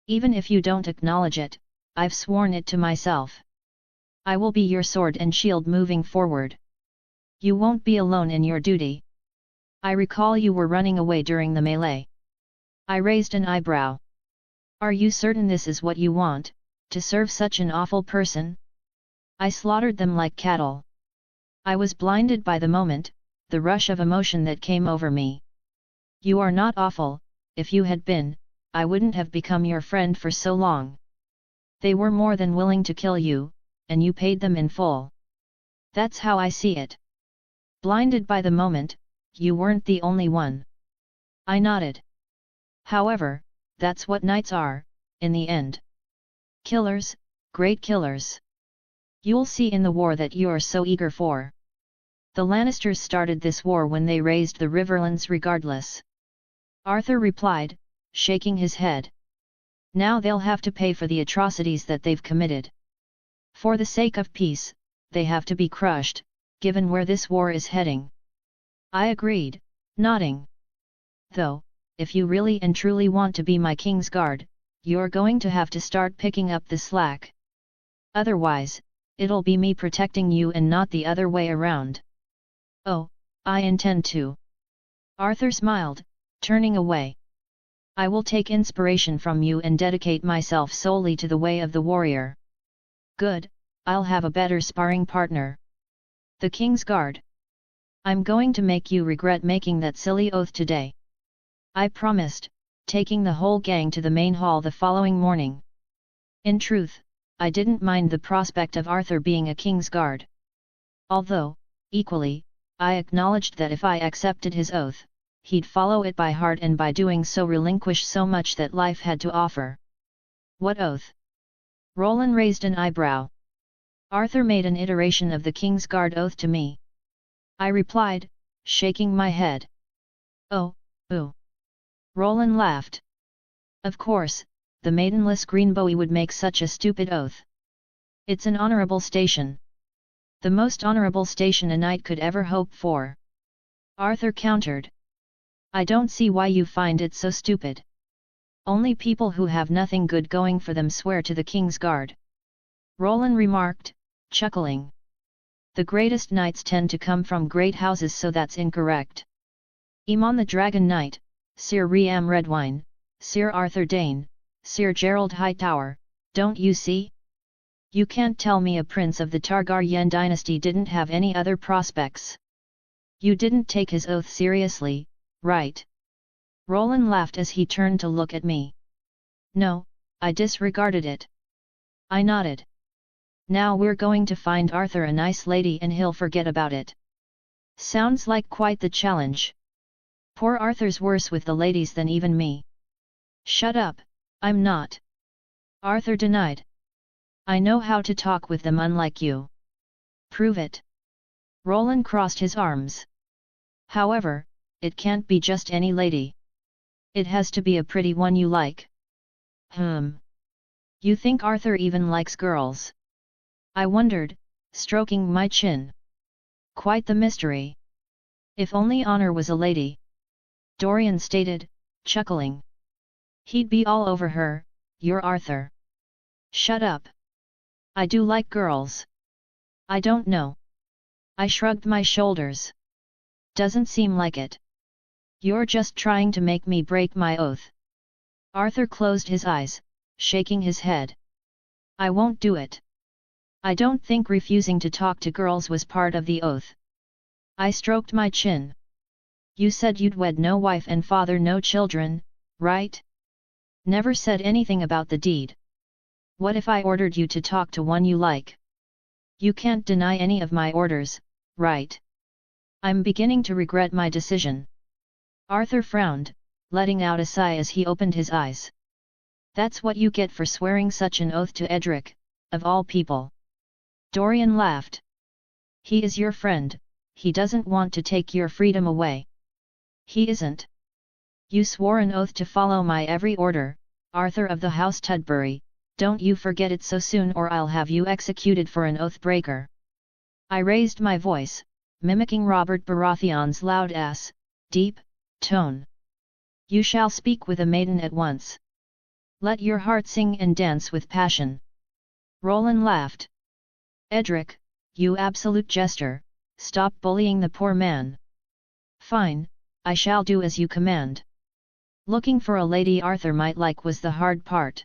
Even if you don't acknowledge it, I've sworn it to myself. I will be your sword and shield moving forward. You won't be alone in your duty. I recall you were running away during the melee. I raised an eyebrow. Are you certain this is what you want, to serve such an awful person? I slaughtered them like cattle. I was blinded by the moment, the rush of emotion that came over me. You are not awful. If you had been, I wouldn't have become your friend for so long. They were more than willing to kill you, and you paid them in full. That's how I see it. Blinded by the moment, you weren't the only one. I nodded. However, that's what knights are, in the end. Killers, great killers. You'll see in the war that you're so eager for. The Lannisters started this war when they raised the Riverlands regardless. Arthur replied, shaking his head. Now they'll have to pay for the atrocities that they've committed. For the sake of peace, they have to be crushed, given where this war is heading. I agreed, nodding. Though, if you really and truly want to be my king's guard, you're going to have to start picking up the slack. Otherwise, it'll be me protecting you and not the other way around. Oh, I intend to. Arthur smiled, turning away. I will take inspiration from you and dedicate myself solely to the way of the warrior. Good, I'll have a better sparring partner. The King's Guard. I'm going to make you regret making that silly oath today. I promised, taking the whole gang to the main hall the following morning. In truth, I didn't mind the prospect of Arthur being a King's Guard. Although, equally, I acknowledged that if I accepted his oath, he'd follow it by heart and by doing so relinquish so much that life had to offer. What oath? Roland raised an eyebrow. Arthur made an iteration of the King's Guard oath to me. I replied, shaking my head. Oh, ooh. Roland laughed. Of course, the maidenless Greenbowie would make such a stupid oath. It's an honorable station. The most honorable station a knight could ever hope for. Arthur countered. I don't see why you find it so stupid. Only people who have nothing good going for them swear to the King's Guard. Roland remarked, chuckling. The greatest knights tend to come from great houses, so that's incorrect. Aemon the Dragon Knight, Sir Riam Redwine, Sir Arthur Dane, Sir Gerald Hightower, don't you see? You can't tell me a prince of the Targaryen dynasty didn't have any other prospects. You didn't take his oath seriously, right? Roland laughed as he turned to look at me. No, I disregarded it. I nodded. Now we're going to find Arthur a nice lady and he'll forget about it. Sounds like quite the challenge. Poor Arthur's worse with the ladies than even me. Shut up, I'm not. Arthur denied. I know how to talk with them, unlike you. Prove it. Roland crossed his arms. However, it can't be just any lady. It has to be a pretty one you like. You think Arthur even likes girls? I wondered, stroking my chin. Quite the mystery. If only Honor was a lady. Dorian stated, chuckling. He'd be all over her, you're Arthur. Shut up. I do like girls. I don't know. I shrugged my shoulders. Doesn't seem like it. You're just trying to make me break my oath. Arthur closed his eyes, shaking his head. I won't do it. I don't think refusing to talk to girls was part of the oath. I stroked my chin. You said you'd wed no wife and father no children, right? Never said anything about the deed. What if I ordered you to talk to one you like? You can't deny any of my orders, right? I'm beginning to regret my decision. Arthur frowned, letting out a sigh as he opened his eyes. That's what you get for swearing such an oath to Edric, of all people. Dorian laughed. He is your friend, he doesn't want to take your freedom away. He isn't. You swore an oath to follow my every order, Arthur of the House Tudbury. Don't you forget it so soon or I'll have you executed for an oath breaker. I raised my voice, mimicking Robert Baratheon's loud deep tone. You shall speak with a maiden at once. Let your heart sing and dance with passion. Roland laughed. Edric, you absolute jester, stop bullying the poor man. Fine, I shall do as you command. Looking for a lady Arthur might like was the hard part.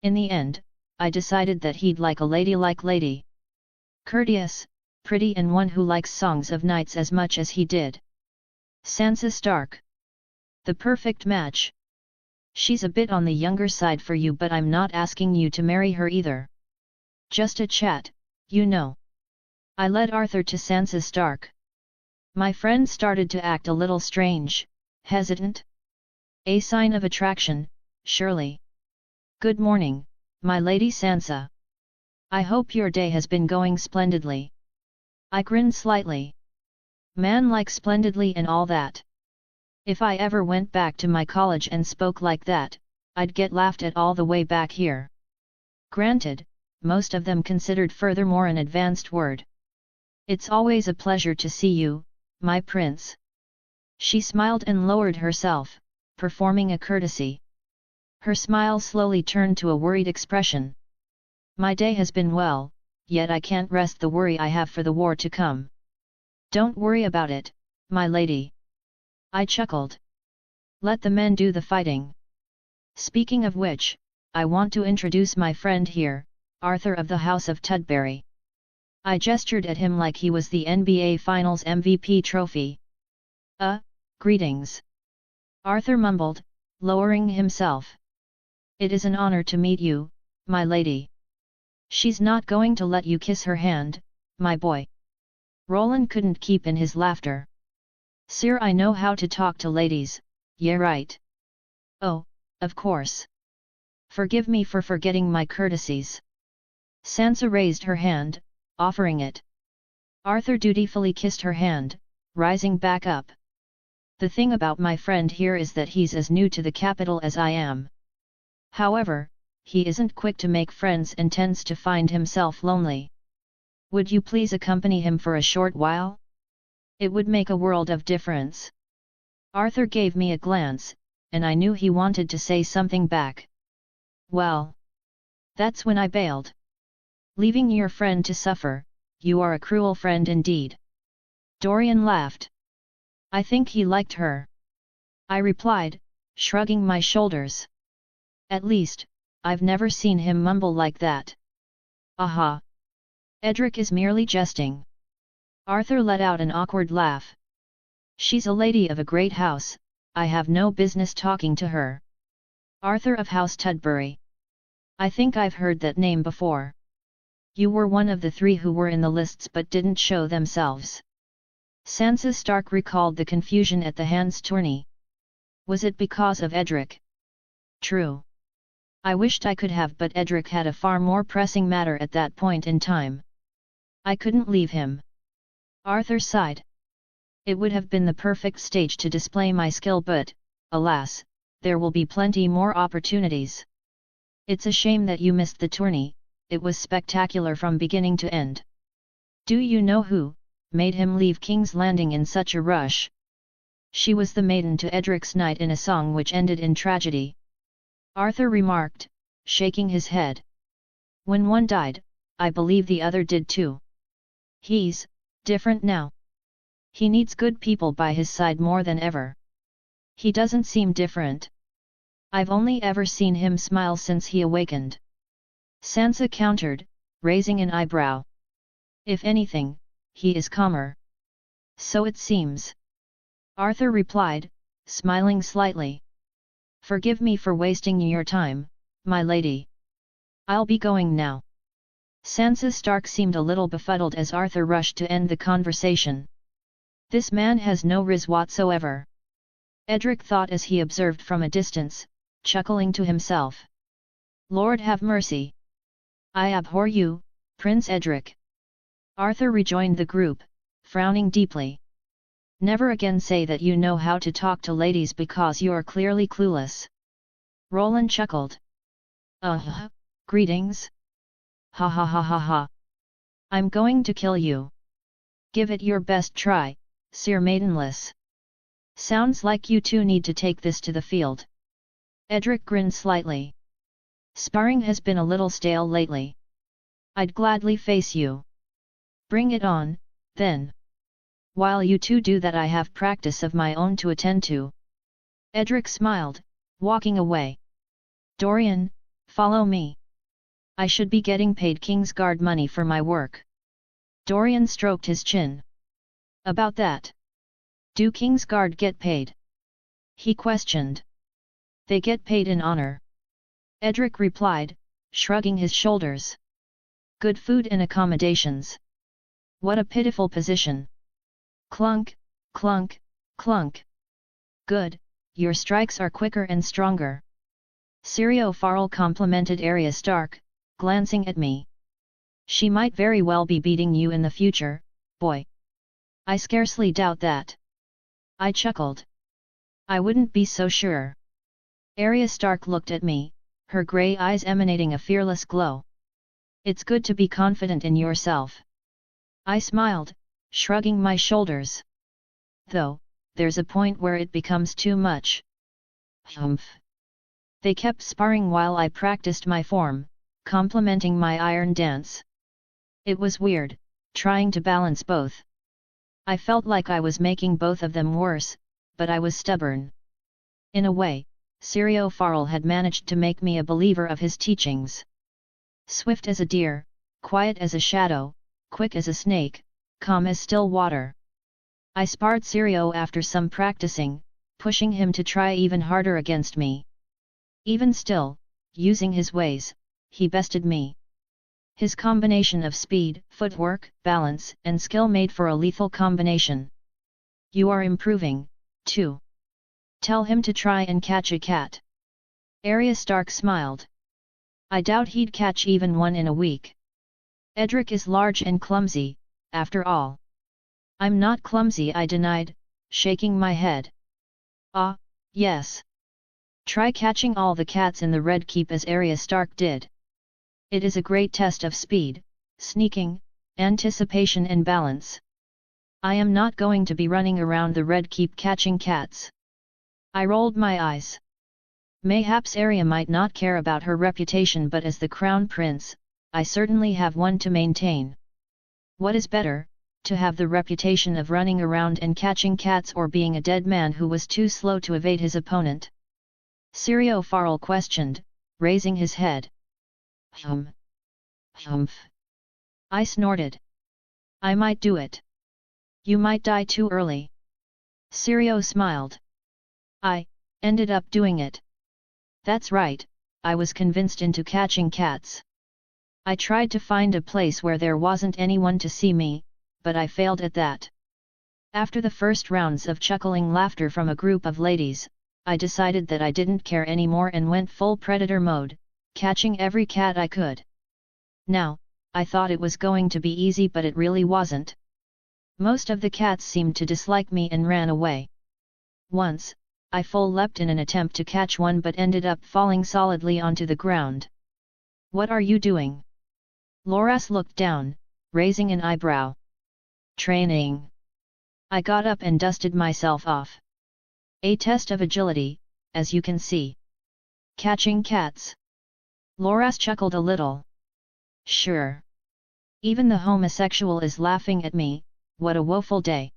In the end, I decided that he'd like a ladylike lady. Courteous, pretty and one who likes songs of knights as much as he did. Sansa Stark. The perfect match. She's a bit on the younger side for you, but I'm not asking you to marry her either. Just a chat, you know. I led Arthur to Sansa Stark. My friend started to act a little strange, hesitant. A sign of attraction, surely. Good morning, my lady Sansa. I hope your day has been going splendidly. I grinned slightly. Man, like splendidly and all that. If I ever went back to my college and spoke like that, I'd get laughed at all the way back here. Granted, most of them considered furthermore an advanced word. It's always a pleasure to see you, my prince. She smiled and lowered herself, performing a courtesy. Her smile slowly turned to a worried expression. My day has been well, yet I can't rest the worry I have for the war to come. Don't worry about it, my lady. I chuckled. Let the men do the fighting. Speaking of which, I want to introduce my friend here, Arthur of the House of Tudbury. I gestured at him like he was the NBA Finals MVP trophy. Greetings. Arthur mumbled, lowering himself. It is an honor to meet you, my lady. She's not going to let you kiss her hand, my boy. Roland couldn't keep in his laughter. Sir, I know how to talk to ladies, yeah right. Oh, of course. Forgive me for forgetting my courtesies. Sansa raised her hand, offering it. Arthur dutifully kissed her hand, rising back up. The thing about my friend here is that he's as new to the capital as I am. However, he isn't quick to make friends and tends to find himself lonely. Would you please accompany him for a short while? It would make a world of difference. Arthur gave me a glance, and I knew he wanted to say something back. Well. That's when I bailed. Leaving your friend to suffer, you are a cruel friend indeed. Dorian laughed. I think he liked her. I replied, shrugging my shoulders. At least, I've never seen him mumble like that. Aha! Edric is merely jesting. Arthur let out an awkward laugh. She's a lady of a great house, I have no business talking to her. Arthur of House Tudbury. I think I've heard that name before. You were one of the 3 who were in the lists but didn't show themselves. Sansa Stark recalled the confusion at the Hands tourney. Was it because of Edric? True. I wished I could have, but Edric had a far more pressing matter at that point in time. I couldn't leave him. Arthur sighed. It would have been the perfect stage to display my skill, but, alas, there will be plenty more opportunities. It's a shame that you missed the tourney, it was spectacular from beginning to end. Do you know who made him leave King's Landing in such a rush? She was the maiden to Edric's knight in a song which ended in tragedy. Arthur remarked, shaking his head. When one died, I believe the other did too. He's different now. He needs good people by his side more than ever. He doesn't seem different. I've only ever seen him smile since he awakened. Sansa countered, raising an eyebrow. If anything, he is calmer. So it seems. Arthur replied, smiling slightly. Forgive me for wasting your time, my lady. I'll be going now. Sansa Stark seemed a little befuddled as Arthur rushed to end the conversation. This man has no riz whatsoever. Edric thought as he observed from a distance, chuckling to himself. Lord have mercy. I abhor you, Prince Edric. Arthur rejoined the group, frowning deeply. Never again say that you know how to talk to ladies because you're clearly clueless. Roland chuckled. Greetings? Ha ha ha ha ha. I'm going to kill you. Give it your best try, Sir Maidenless. Sounds like you two need to take this to the field. Edric grinned slightly. Sparring has been a little stale lately. I'd gladly face you. Bring it on, then. While you two do that, I have practice of my own to attend to. Edric smiled, walking away. Dorian, follow me. I should be getting paid Kingsguard money for my work. Dorian stroked his chin. About that. Do Kingsguard get paid? He questioned. They get paid in honor. Edric replied, shrugging his shoulders. Good food and accommodations. What a pitiful position. Clunk, clunk, clunk. Good, your strikes are quicker and stronger. Syrio Farrell complimented Arya Stark, glancing at me. She might very well be beating you in the future, boy. I scarcely doubt that. I chuckled. I wouldn't be so sure. Arya Stark looked at me, her grey eyes emanating a fearless glow. It's good to be confident in yourself. I smiled, shrugging my shoulders. Though, there's a point where it becomes too much. Humph. They kept sparring while I practiced my form, complimenting my iron dance. It was weird, trying to balance both. I felt like I was making both of them worse, but I was stubborn. In a way, Syrio Farrell had managed to make me a believer of his teachings. Swift as a deer, quiet as a shadow, quick as a snake, calm as still water. I sparred Sirio after some practicing, pushing him to try even harder against me. Even still, using his ways, he bested me. His combination of speed, footwork, balance, and skill made for a lethal combination. You are improving, too. Tell him to try and catch a cat. Arya Stark smiled. I doubt he'd catch even one in a week. Edric is large and clumsy, after all. I'm not clumsy, I denied, shaking my head. Ah, yes. Try catching all the cats in the Red Keep as Arya Stark did. It is a great test of speed, sneaking, anticipation and balance. I am not going to be running around the Red Keep catching cats. I rolled my eyes. Mayhaps Arya might not care about her reputation, but as the Crown Prince, I certainly have one to maintain. What is better, to have the reputation of running around and catching cats, or being a dead man who was too slow to evade his opponent? Sirio Farrell questioned, raising his head. Humph. I snorted. I might do it. You might die too early. Sirio smiled. I ended up doing it. That's right, I was convinced into catching cats. I tried to find a place where there wasn't anyone to see me, but I failed at that. After the first rounds of chuckling laughter from a group of ladies, I decided that I didn't care anymore and went full predator mode, catching every cat I could. Now, I thought it was going to be easy, but it really wasn't. Most of the cats seemed to dislike me and ran away. Once, I full leapt in an attempt to catch one but ended up falling solidly onto the ground. What are you doing? Loras looked down, raising an eyebrow. Training. I got up and dusted myself off. A test of agility, as you can see. Catching cats. Loras chuckled a little. Sure. Even the homosexual is laughing at me, what a woeful day.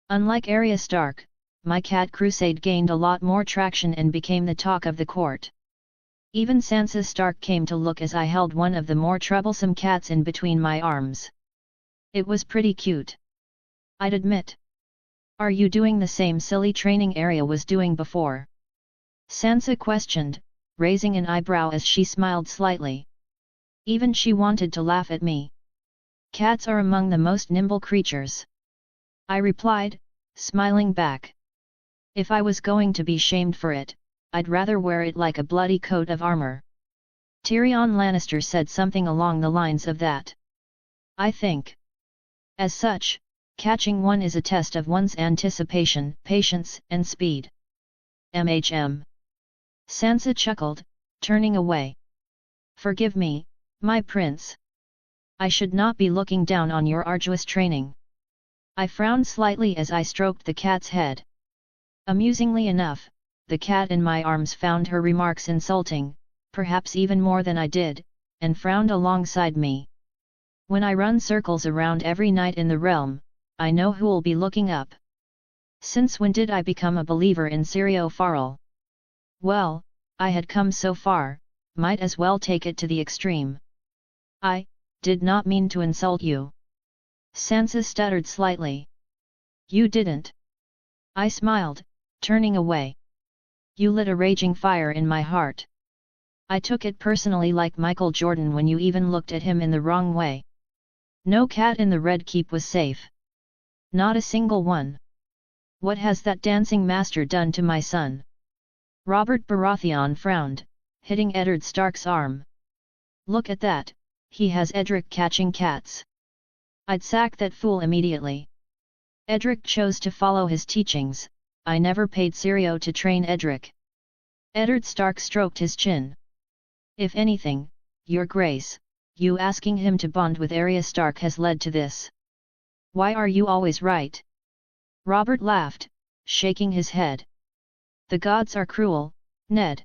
Unlike Arya Stark, my cat crusade gained a lot more traction and became the talk of the court. Even Sansa Stark came to look as I held one of the more troublesome cats in between my arms. It was pretty cute. I'd admit. Are you doing the same silly training Arya was doing before? Sansa questioned, raising an eyebrow as she smiled slightly. Even she wanted to laugh at me. Cats are among the most nimble creatures. I replied, smiling back. If I was going to be shamed for it, I'd rather wear it like a bloody coat of armor. Tyrion Lannister said something along the lines of that. I think. As such, catching one is a test of one's anticipation, patience, and speed. MHM. Sansa chuckled, turning away. Forgive me, my prince. I should not be looking down on your arduous training. I frowned slightly as I stroked the cat's head. Amusingly enough, the cat in my arms found her remarks insulting, perhaps even more than I did, and frowned alongside me. When I run circles around every night in the realm, I know who'll be looking up. Since when did I become a believer in Sirio Farrell? Well, I had come so far, might as well take it to the extreme. I did not mean to insult you. Sansa stuttered slightly. You didn't. I smiled, turning away. You lit a raging fire in my heart. I took it personally, like Michael Jordan when you even looked at him in the wrong way. No cat in the Red Keep was safe. Not a single one. What has that dancing master done to my son? Robert Baratheon frowned, hitting Eddard Stark's arm. Look at that, he has Edric catching cats. I'd sack that fool immediately. Edric chose to follow his teachings. I never paid Sirio to train Edric. Eddard Stark stroked his chin. If anything, your grace, you asking him to bond with Arya Stark has led to this. Why are you always right? Robert laughed, shaking his head. The gods are cruel, Ned.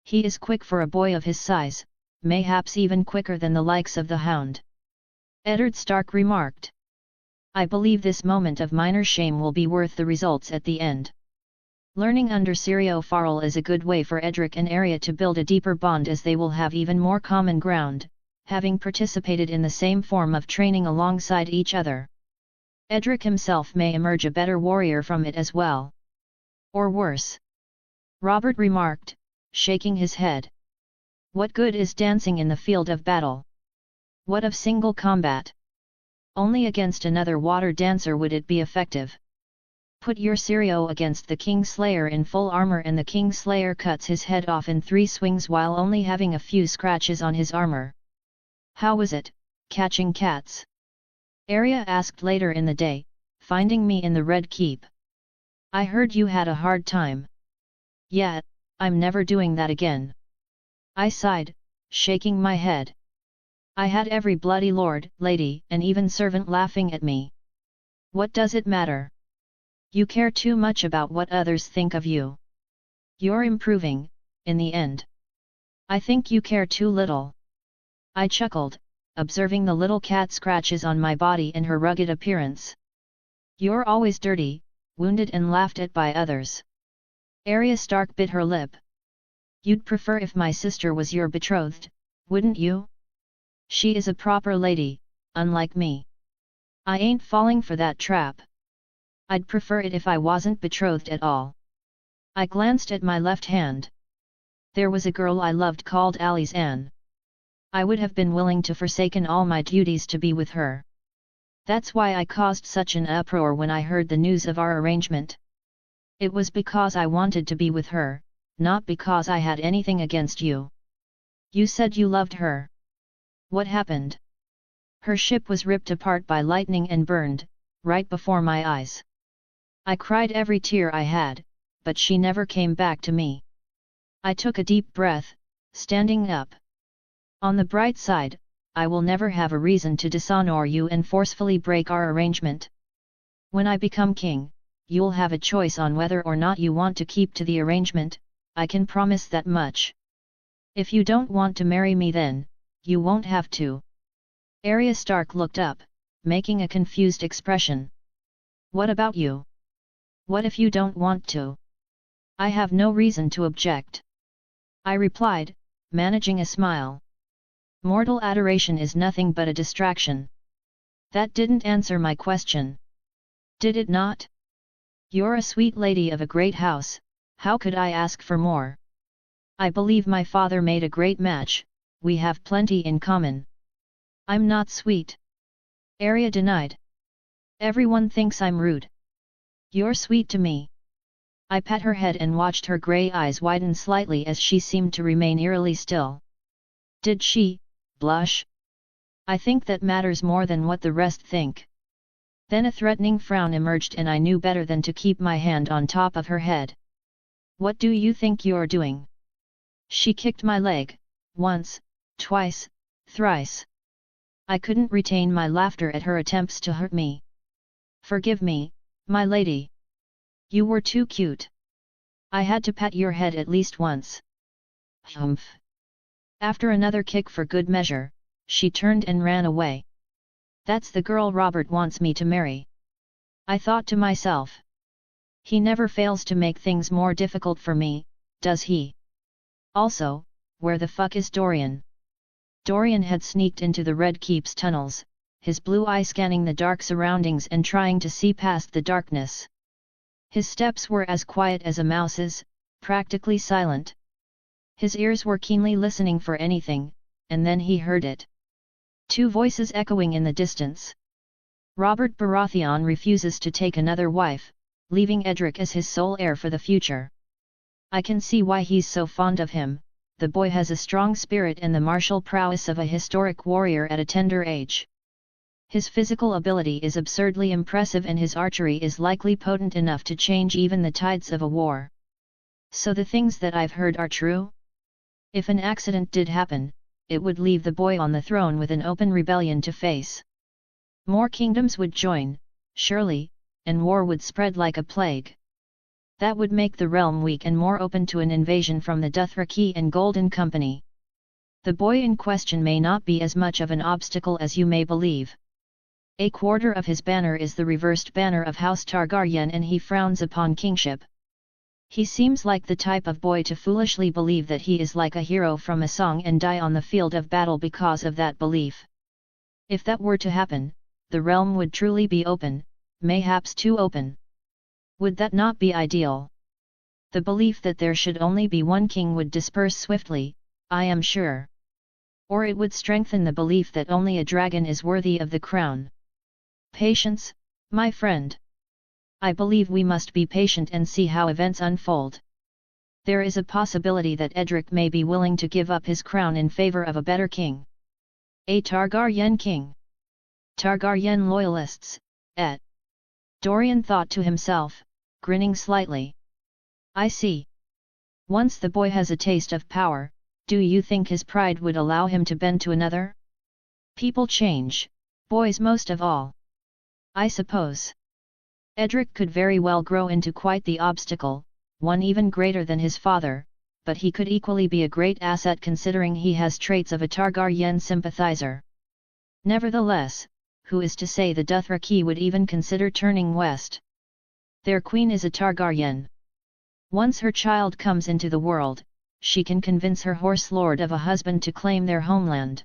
He is quick for a boy of his size, mayhaps even quicker than the likes of the Hound. Eddard Stark remarked. I believe this moment of minor shame will be worth the results at the end. Learning under Sirio Farrell is a good way for Edric and Arya to build a deeper bond, as they will have even more common ground, having participated in the same form of training alongside each other. Edric himself may emerge a better warrior from it as well. Or worse. Robert remarked, shaking his head. What good is dancing in the field of battle? What of single combat? Only against another water dancer would it be effective. Put your Sirio against the Kingslayer in full armor and the Kingslayer cuts his head off in 3 swings while only having a few scratches on his armor. How was it, catching cats? Arya asked later in the day, finding me in the Red Keep. I heard you had a hard time. Yeah, I'm never doing that again. I sighed, shaking my head. I had every bloody lord, lady, and even servant laughing at me. What does it matter? You care too much about what others think of you. You're improving, in the end. I think you care too little. I chuckled, observing the little cat scratches on my body and her rugged appearance. You're always dirty, wounded and laughed at by others. Arya Stark bit her lip. You'd prefer if my sister was your betrothed, wouldn't you? She is a proper lady, unlike me. I ain't falling for that trap. I'd prefer it if I wasn't betrothed at all. I glanced at my left hand. There was a girl I loved called Alice Ann. I would have been willing to forsaken all my duties to be with her. That's why I caused such an uproar when I heard the news of our arrangement. It was because I wanted to be with her, not because I had anything against you. You said you loved her. What happened? Her ship was ripped apart by lightning and burned, right before my eyes. I cried every tear I had, but she never came back to me. I took a deep breath, standing up. On the bright side, I will never have a reason to dishonor you and forcefully break our arrangement. When I become king, you'll have a choice on whether or not you want to keep to the arrangement, I can promise that much. If you don't want to marry me then, you won't have to. Arya Stark looked up, making a confused expression. What about you? What if you don't want to? I have no reason to object. I replied, managing a smile. Mortal adoration is nothing but a distraction. That didn't answer my question. Did it not? You're a sweet lady of a great house, how could I ask for more? I believe my father made a great match, we have plenty in common. I'm not sweet. Arya denied. Everyone thinks I'm rude. You're sweet to me. I pat her head and watched her grey eyes widen slightly as she seemed to remain eerily still. Did she blush? I think that matters more than what the rest think. Then a threatening frown emerged and I knew better than to keep my hand on top of her head. What do you think you're doing? She kicked my leg, once, twice, thrice. I couldn't retain my laughter at her attempts to hurt me. Forgive me, my lady. You were too cute. I had to pat your head at least once. Humph. After another kick for good measure, she turned and ran away. That's the girl Robert wants me to marry. I thought to myself. He never fails to make things more difficult for me, does he? Also, where the fuck is Dorian? Dorian had sneaked into the Red Keep's tunnels, his blue eye scanning the dark surroundings and trying to see past the darkness. His steps were as quiet as a mouse's, practically silent. His ears were keenly listening for anything, and then he heard it. 2 voices echoing in the distance. Robert Baratheon refuses to take another wife, leaving Edric as his sole heir for the future. I can see why he's so fond of him, the boy has a strong spirit and the martial prowess of a historic warrior at a tender age. His physical ability is absurdly impressive and his archery is likely potent enough to change even the tides of a war. So the things that I've heard are true? If an accident did happen, it would leave the boy on the throne with an open rebellion to face. More kingdoms would join, surely, and war would spread like a plague. That would make the realm weak and more open to an invasion from the Dothraki and Golden Company. The boy in question may not be as much of an obstacle as you may believe. A quarter of his banner is the reversed banner of House Targaryen and he frowns upon kingship. He seems like the type of boy to foolishly believe that he is like a hero from a song and die on the field of battle because of that belief. If that were to happen, the realm would truly be open, mayhaps too open. Would that not be ideal? The belief that there should only be one king would disperse swiftly, I am sure. Or it would strengthen the belief that only a dragon is worthy of the crown. Patience, my friend. I believe we must be patient and see how events unfold. There is a possibility that Edric may be willing to give up his crown in favor of a better king. A Targaryen king. Targaryen loyalists, et. Dorian thought to himself, grinning slightly. I see. Once the boy has a taste of power, do you think his pride would allow him to bend to another? People change, boys most of all. I suppose. Edric could very well grow into quite the obstacle, one even greater than his father, but he could equally be a great asset considering he has traits of a Targaryen sympathizer. Nevertheless, who is to say the Dothraki would even consider turning west? Their queen is a Targaryen. Once her child comes into the world, she can convince her horse lord of a husband to claim their homeland.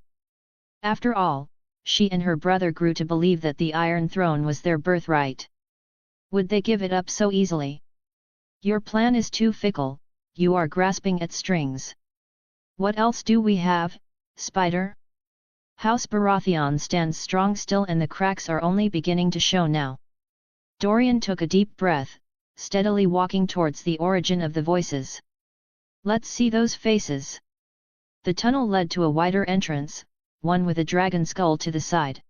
After all, she and her brother grew to believe that the Iron Throne was their birthright. Would they give it up so easily? Your plan is too fickle, you are grasping at strings. What else do we have, Spider? House Baratheon stands strong still and the cracks are only beginning to show now. Dorian took a deep breath, steadily walking towards the origin of the voices. Let's see those faces. The tunnel led to a wider entrance, one with a dragon skull to the side.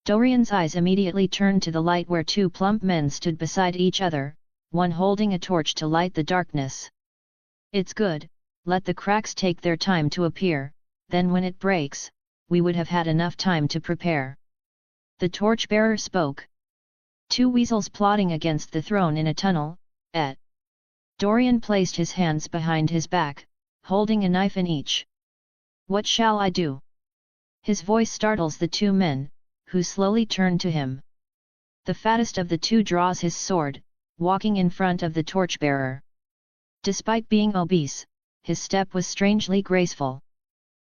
Dorian's eyes immediately turned to the light where two plump men stood beside each other, one holding a torch to light the darkness. It's good, let the cracks take their time to appear, then when it breaks, we would have had enough time to prepare. The torchbearer spoke. Two weasels plotting against the throne in a tunnel, et. Dorian placed his hands behind his back, holding a knife in each. What shall I do? His voice startles the two men, who slowly turn to him. The fattest of the two draws his sword, walking in front of the torchbearer. Despite being obese, his step was strangely graceful.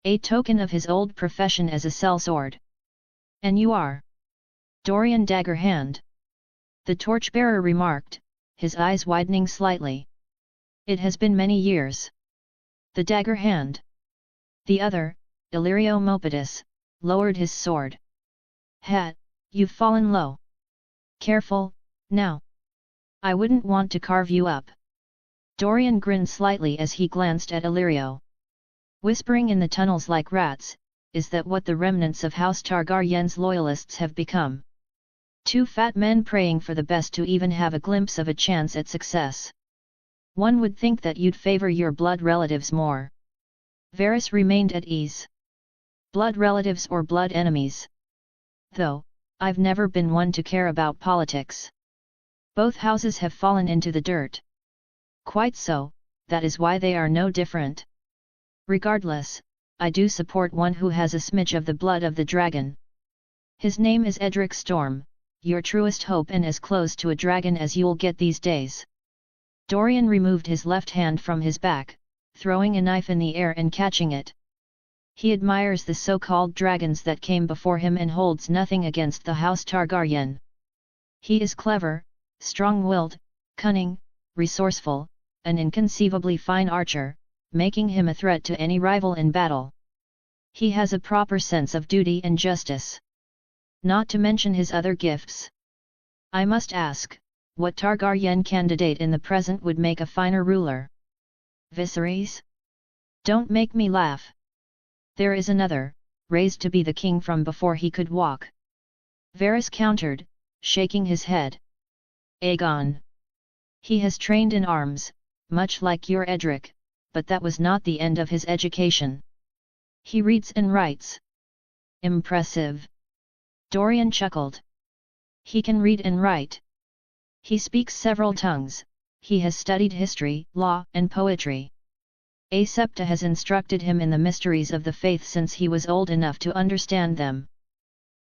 A token of his old profession as a sellsword. And you are? Dorian dagger hand. The torchbearer remarked, his eyes widening slightly. It has been many years. The dagger hand. The other, Illyrio Mopedus, lowered his sword. Hat, you've fallen low. Careful, now. I wouldn't want to carve you up. Dorian grinned slightly as he glanced at Illyrio. Whispering in the tunnels like rats, is that what the remnants of House Targaryen's loyalists have become? Two fat men praying for the best to even have a glimpse of a chance at success. One would think that you'd favor your blood relatives more. Varys remained at ease. Blood relatives or blood enemies? Though, I've never been one to care about politics. Both houses have fallen into the dirt. Quite so, that is why they are no different. Regardless, I do support one who has a smidge of the blood of the dragon. His name is Edric Storm, your truest hope and as close to a dragon as you'll get these days. Dorian removed his left hand from his back, throwing a knife in the air and catching it. He admires the so-called dragons that came before him and holds nothing against the House Targaryen. He is clever, strong-willed, cunning, resourceful, an inconceivably fine archer, making him a threat to any rival in battle. He has a proper sense of duty and justice. Not to mention his other gifts. I must ask, what Targaryen candidate in the present would make a finer ruler? Viserys? Don't make me laugh. There is another, raised to be the king from before he could walk. Varys countered, shaking his head. Aegon. He has trained in arms, much like your Edric, but that was not the end of his education. He reads and writes. Impressive. Dorian chuckled. He can read and write. He speaks several tongues, he has studied history, law and poetry. Asepta has instructed him in the mysteries of the faith since he was old enough to understand them.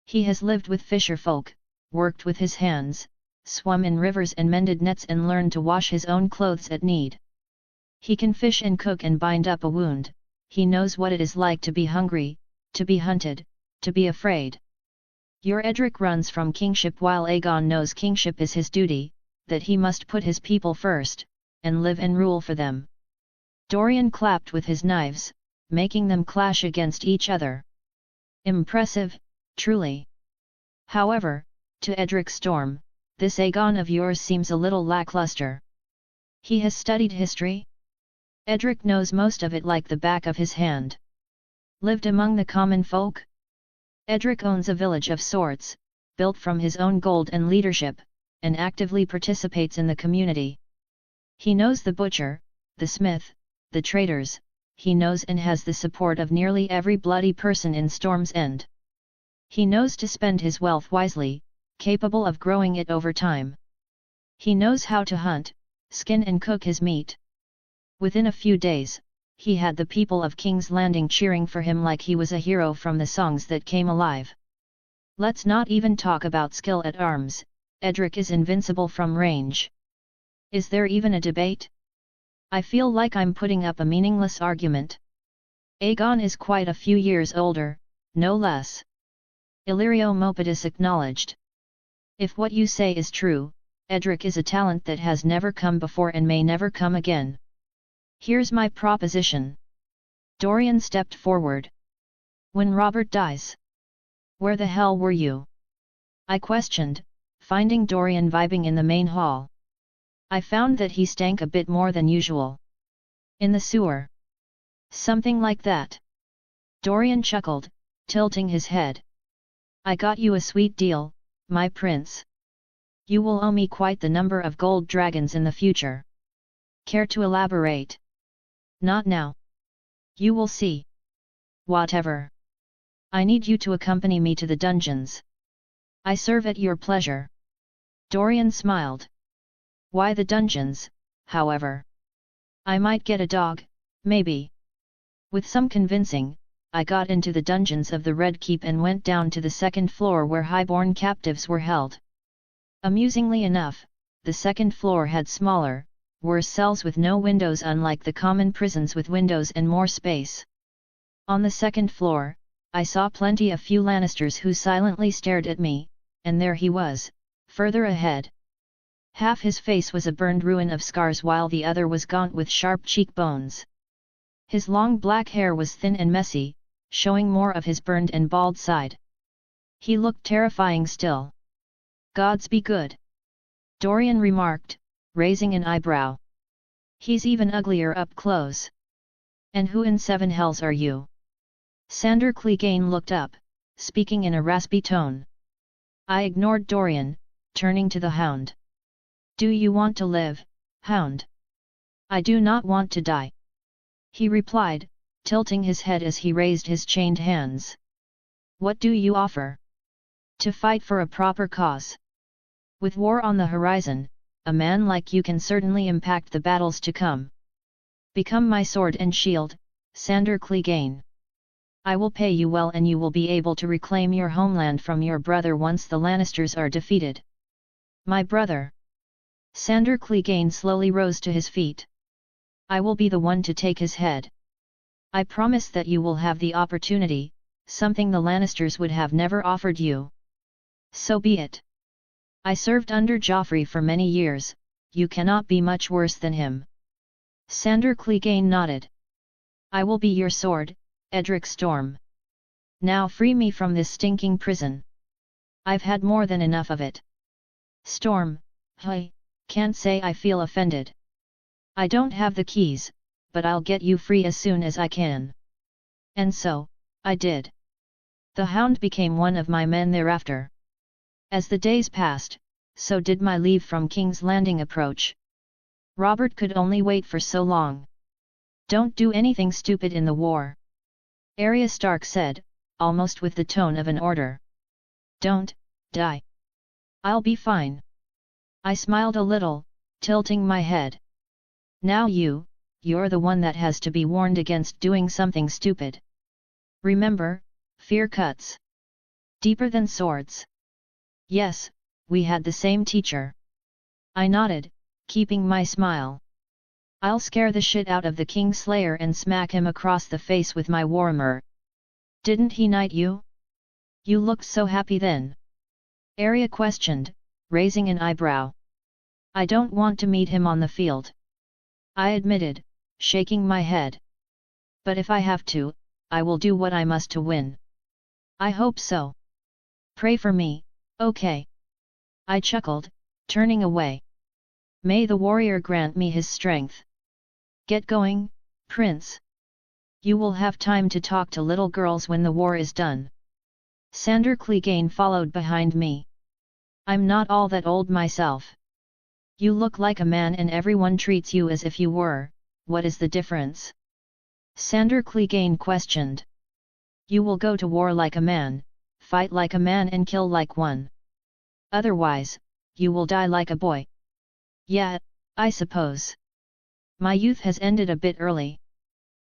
He has lived with fisher folk, worked with his hands, swam in rivers and mended nets and learned to wash his own clothes at need. He can fish and cook and bind up a wound. He knows what it is like to be hungry, to be hunted, to be afraid. Your Edric runs from kingship while Aegon knows kingship is his duty, that he must put his people first, and live and rule for them. Dorian clapped with his knives, making them clash against each other. Impressive, truly. However, to Edric Storm, this Aegon of yours seems a little lackluster. He has studied history? Edric knows most of it like the back of his hand. Lived among the common folk? Edric owns a village of sorts, built from his own gold and leadership, and actively participates in the community. He knows the butcher, the smith, the traders, he knows and has the support of nearly every bloody person in Storm's End. He knows to spend his wealth wisely, capable of growing it over time. He knows how to hunt, skin and cook his meat. Within a few days, he had the people of King's Landing cheering for him like he was a hero from the songs that came alive. Let's not even talk about skill at arms, Edric is invincible from range. Is there even a debate? I feel like I'm putting up a meaningless argument. Aegon is quite a few years older, no less. Illyrio Mopedus acknowledged. If what you say is true, Edric is a talent that has never come before and may never come again. Here's my proposition. Dorian stepped forward. When Robert dies. Where the hell were you? I questioned, finding Dorian vibing in the main hall. I found that he stank a bit more than usual. In the sewer. Something like that. Dorian chuckled, tilting his head. I got you a sweet deal, my prince. You will owe me quite the number of gold dragons in the future. Care to elaborate? Not now. You will see. Whatever. I need you to accompany me to the dungeons. I serve at your pleasure. Dorian smiled. Why the dungeons, however? I might get a dog, maybe. With some convincing, I got into the dungeons of the Red Keep and went down to the second floor where highborn captives were held. Amusingly enough, the second floor had smaller, worse cells with no windows unlike the common prisons with windows and more space. On the second floor, I saw plenty a few Lannisters who silently stared at me, and there he was, further ahead. Half his face was a burned ruin of scars while the other was gaunt with sharp cheekbones. His long black hair was thin and messy, showing more of his burned and bald side. He looked terrifying still. Gods be good. Dorian remarked, raising an eyebrow. He's even uglier up close. And who in seven hells are you? Sandor Clegane looked up, speaking in a raspy tone. I ignored Dorian, turning to the Hound. Do you want to live, Hound? I do not want to die. He replied, tilting his head as he raised his chained hands. What do you offer? To fight for a proper cause. With war on the horizon, a man like you can certainly impact the battles to come. Become my sword and shield, Sandor Clegane. I will pay you well and you will be able to reclaim your homeland from your brother once the Lannisters are defeated. My brother. Sandor Clegane slowly rose to his feet. I will be the one to take his head. I promise that you will have the opportunity, something the Lannisters would have never offered you. So be it. I served under Joffrey for many years, you cannot be much worse than him. Sandor Clegane nodded. I will be your sword, Edric Storm. Now free me from this stinking prison. I've had more than enough of it. Storm, can't say I feel offended. I don't have the keys, but I'll get you free as soon as I can. And so, I did. The Hound became one of my men thereafter. As the days passed, so did my leave from King's Landing approach. Robert could only wait for so long. Don't do anything stupid in the war. Arya Stark said, almost with the tone of an order. Don't die. I'll be fine. I smiled a little, tilting my head. Now you're the one that has to be warned against doing something stupid. Remember, fear cuts deeper than swords. Yes, we had the same teacher. I nodded, keeping my smile. I'll scare the shit out of the Kingslayer and smack him across the face with my warhammer. Didn't he knight you? You looked so happy then. Arya questioned, raising an eyebrow. I don't want to meet him on the field. I admitted, shaking my head. But if I have to, I will do what I must to win. I hope so. Pray for me, okay? I chuckled, turning away. May the warrior grant me his strength. Get going, Prince. You will have time to talk to little girls when the war is done. Sandor Clegane followed behind me. I'm not all that old myself. You look like a man and everyone treats you as if you were. What is the difference? Sandor Clegane questioned. You will go to war like a man, fight like a man and kill like one. Otherwise, you will die like a boy. Yeah, I suppose. My youth has ended a bit early.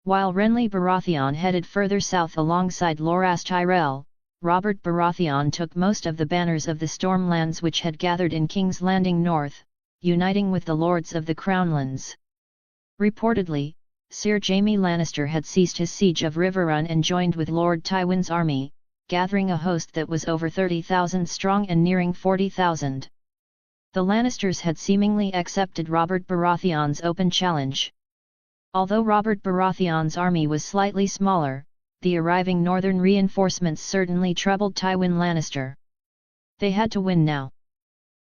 While Renly Baratheon headed further south alongside Loras Tyrell, Robert Baratheon took most of the banners of the Stormlands which had gathered in King's Landing north, uniting with the lords of the Crownlands. Reportedly, Sir Jaime Lannister had ceased his siege of Riverrun and joined with Lord Tywin's army, gathering a host that was over 30,000 strong and nearing 40,000. The Lannisters had seemingly accepted Robert Baratheon's open challenge. Although Robert Baratheon's army was slightly smaller, the arriving northern reinforcements certainly troubled Tywin Lannister. They had to win now.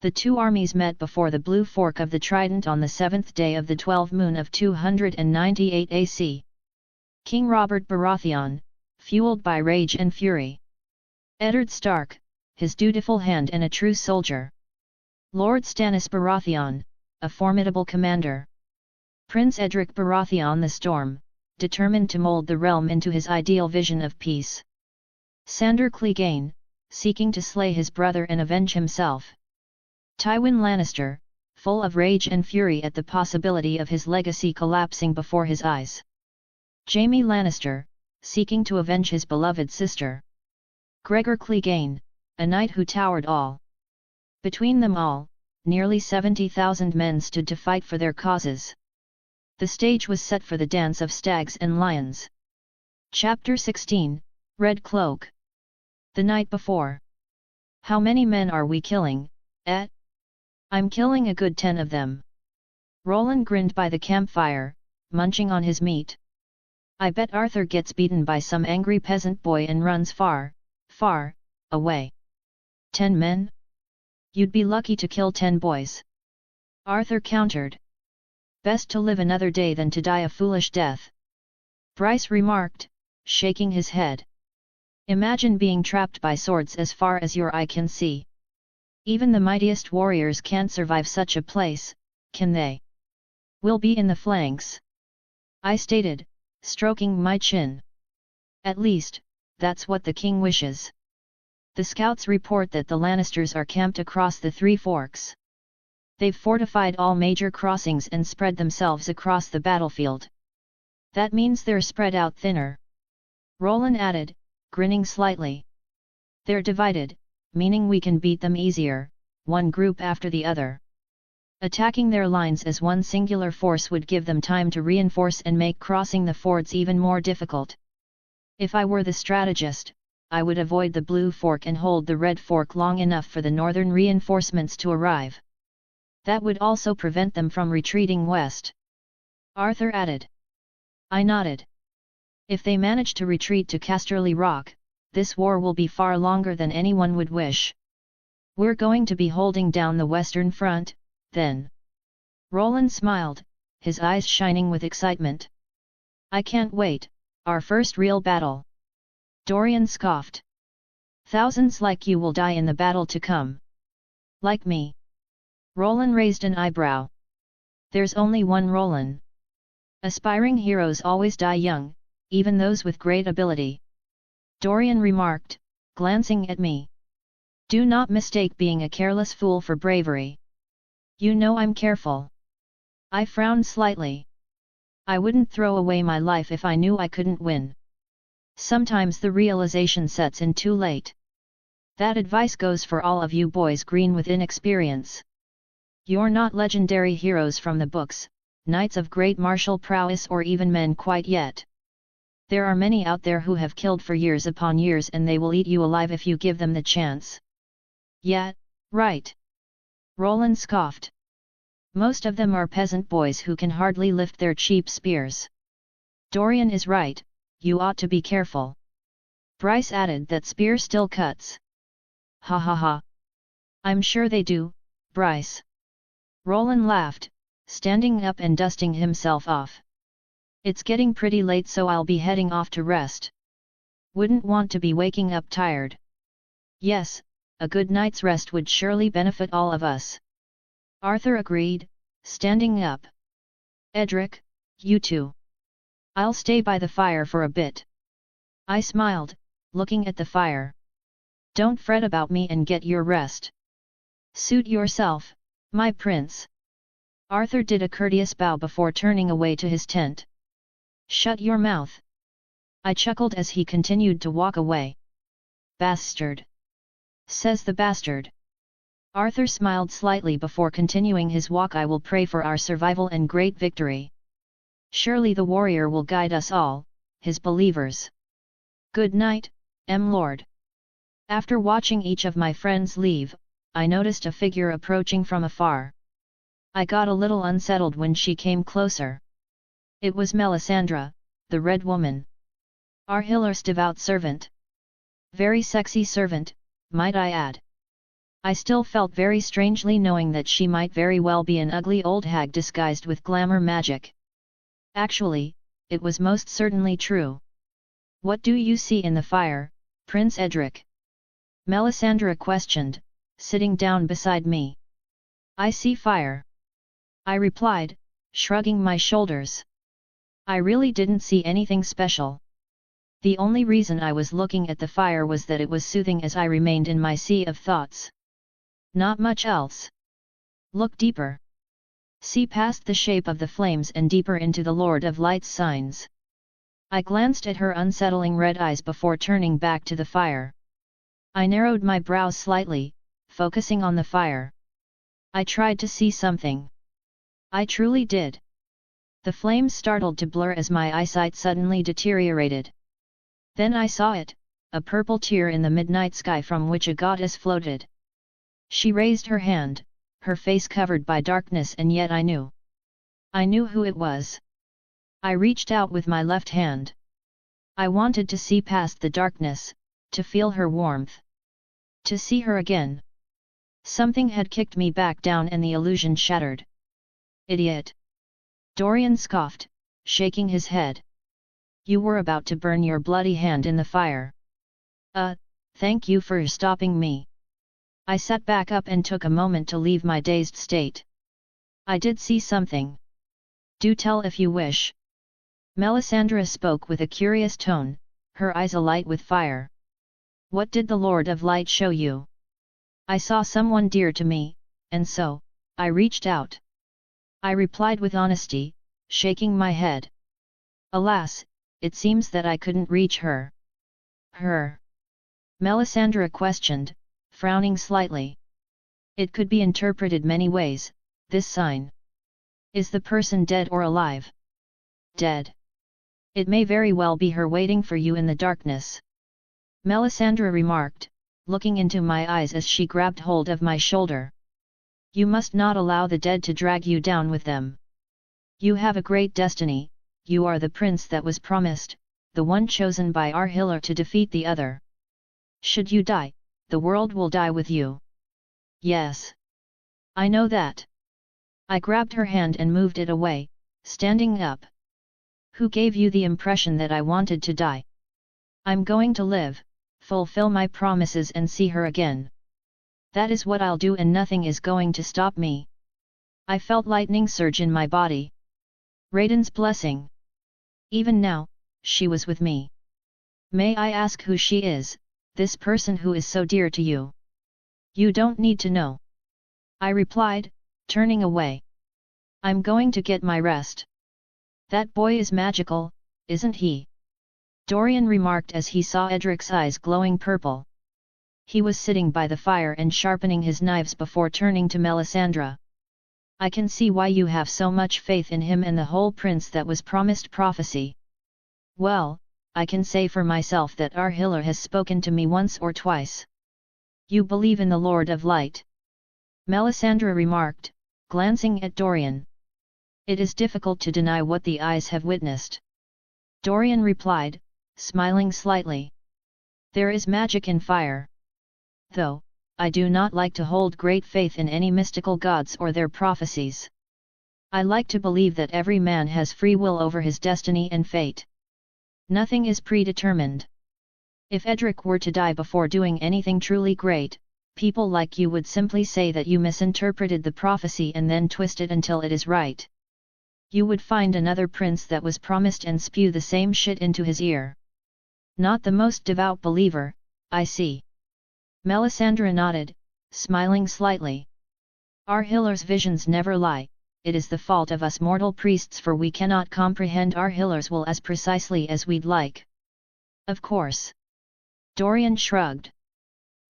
The two armies met before the Blue Fork of the Trident on the 7th day of the 12th moon of 298 AC. King Robert Baratheon, fueled by rage and fury. Eddard Stark, his dutiful hand and a true soldier. Lord Stannis Baratheon, a formidable commander. Prince Edric Baratheon the Storm, determined to mold the realm into his ideal vision of peace. Sandor Clegane, seeking to slay his brother and avenge himself. Tywin Lannister, full of rage and fury at the possibility of his legacy collapsing before his eyes. Jaime Lannister, seeking to avenge his beloved sister. Gregor Clegane, a knight who towered all. Between them all, nearly 70,000 men stood to fight for their causes. The stage was set for the dance of stags and lions. Chapter 16, Red Cloak. The night before. How many men are we killing, eh? I'm killing a good 10 of them. Roland grinned by the campfire, munching on his meat. I bet Arthur gets beaten by some angry peasant boy and runs far, far, away. 10 men? You'd be lucky to kill 10 boys. Arthur countered. Best to live another day than to die a foolish death. Bryce remarked, shaking his head. Imagine being trapped by swords as far as your eye can see. Even the mightiest warriors can't survive such a place, can they? We'll be in the flanks. I stated, stroking my chin. At least, that's what the king wishes. The scouts report that the Lannisters are camped across the Three Forks. They've fortified all major crossings and spread themselves across the battlefield. That means they're spread out thinner. Roland added, grinning slightly. They're divided, meaning we can beat them easier, one group after the other. Attacking their lines as one singular force would give them time to reinforce and make crossing the fords even more difficult. If I were the strategist, I would avoid the Blue Fork and hold the Red Fork long enough for the northern reinforcements to arrive. That would also prevent them from retreating west. Arthur added. I nodded. If they manage to retreat to Casterly Rock, this war will be far longer than anyone would wish. We're going to be holding down the Western Front, then. Roland smiled, his eyes shining with excitement. I can't wait, our first real battle. Dorian scoffed. Thousands like you will die in the battle to come. Like me. Roland raised an eyebrow. There's only one Roland. Aspiring heroes always die young, even those with great ability. Dorian remarked, glancing at me. Do not mistake being a careless fool for bravery. You know I'm careful. I frowned slightly. I wouldn't throw away my life if I knew I couldn't win. Sometimes the realization sets in too late. That advice goes for all of you boys green with inexperience. You're not legendary heroes from the books, knights of great martial prowess or even men quite yet. There are many out there who have killed for years upon years and they will eat you alive if you give them the chance. Yeah, right. Roland scoffed. Most of them are peasant boys who can hardly lift their cheap spears. Dorian is right, you ought to be careful. Bryce added that spear still cuts. Ha ha ha. I'm sure they do, Bryce. Roland laughed, standing up and dusting himself off. It's getting pretty late, so I'll be heading off to rest. Wouldn't want to be waking up tired. Yes, a good night's rest would surely benefit all of us. Arthur agreed, standing up. Edric, you too. I'll stay by the fire for a bit. I smiled, looking at the fire. Don't fret about me and get your rest. Suit yourself, my prince. Arthur did a courteous bow before turning away to his tent. Shut your mouth. I chuckled as he continued to walk away. Bastard. Says the bastard. Arthur smiled slightly before continuing his walk. I will pray for our survival and great victory. Surely the warrior will guide us all, his believers. Good night, Lord. After watching each of my friends leave, I noticed a figure approaching from afar. I got a little unsettled when she came closer. It was Melisandre, the Red Woman. Arhilar's devout servant. Very sexy servant, might I add. I still felt very strangely knowing that she might very well be an ugly old hag disguised with glamour magic. Actually, it was most certainly true. What do you see in the fire, Prince Edric? Melisandre questioned, sitting down beside me. I see fire. I replied, shrugging my shoulders. I really didn't see anything special. The only reason I was looking at the fire was that it was soothing as I remained in my sea of thoughts. Not much else. Look deeper. See past the shape of the flames and deeper into the Lord of Light's signs. I glanced at her unsettling red eyes before turning back to the fire. I narrowed my brows slightly, focusing on the fire. I tried to see something. I truly did. The flames startled to blur as my eyesight suddenly deteriorated. Then I saw it, a purple tear in the midnight sky from which a goddess floated. She raised her hand, her face covered by darkness, and yet I knew. I knew who it was. I reached out with my left hand. I wanted to see past the darkness, to feel her warmth. To see her again. Something had kicked me back down and the illusion shattered. Idiot! Dorian scoffed, shaking his head. You were about to burn your bloody hand in the fire. Thank you for stopping me. I sat back up and took a moment to leave my dazed state. I did see something. Do tell if you wish. Melisandre spoke with a curious tone, her eyes alight with fire. What did the Lord of Light show you? I saw someone dear to me, and so, I reached out. I replied with honesty, shaking my head. Alas, it seems that I couldn't reach her. Her? Melisandre questioned, frowning slightly. It could be interpreted many ways, this sign. Is the person dead or alive? Dead. It may very well be her waiting for you in the darkness. Melisandre remarked, looking into my eyes as she grabbed hold of my shoulder. You must not allow the dead to drag you down with them. You have a great destiny, you are the prince that was promised, the one chosen by Arhilar to defeat the other. Should you die, the world will die with you. Yes. I know that. I grabbed her hand and moved it away, standing up. Who gave you the impression that I wanted to die? I'm going to live, fulfill my promises and see her again. That is what I'll do and nothing is going to stop me. I felt lightning surge in my body. Raiden's blessing. Even now, she was with me. May I ask who she is, this person who is so dear to you? You don't need to know. I replied, turning away. I'm going to get my rest. That boy is magical, isn't he? Dorian remarked as he saw Edric's eyes glowing purple. He was sitting by the fire and sharpening his knives before turning to Melisandre. I can see why you have so much faith in him and the whole prince that was promised prophecy. Well, I can say for myself that our healer has spoken to me once or twice. You believe in the Lord of Light? Melisandre remarked, glancing at Dorian. It is difficult to deny what the eyes have witnessed. Dorian replied, smiling slightly. There is magic in fire. Though, I do not like to hold great faith in any mystical gods or their prophecies. I like to believe that every man has free will over his destiny and fate. Nothing is predetermined. If Edric were to die before doing anything truly great, people like you would simply say that you misinterpreted the prophecy and then twist it until it is right. You would find another prince that was promised and spew the same shit into his ear. Not the most devout believer, I see. Melisandre nodded, smiling slightly. Our healer's visions never lie. It is the fault of us mortal priests for we cannot comprehend our healer's will as precisely as we'd like. Of course. Dorian shrugged.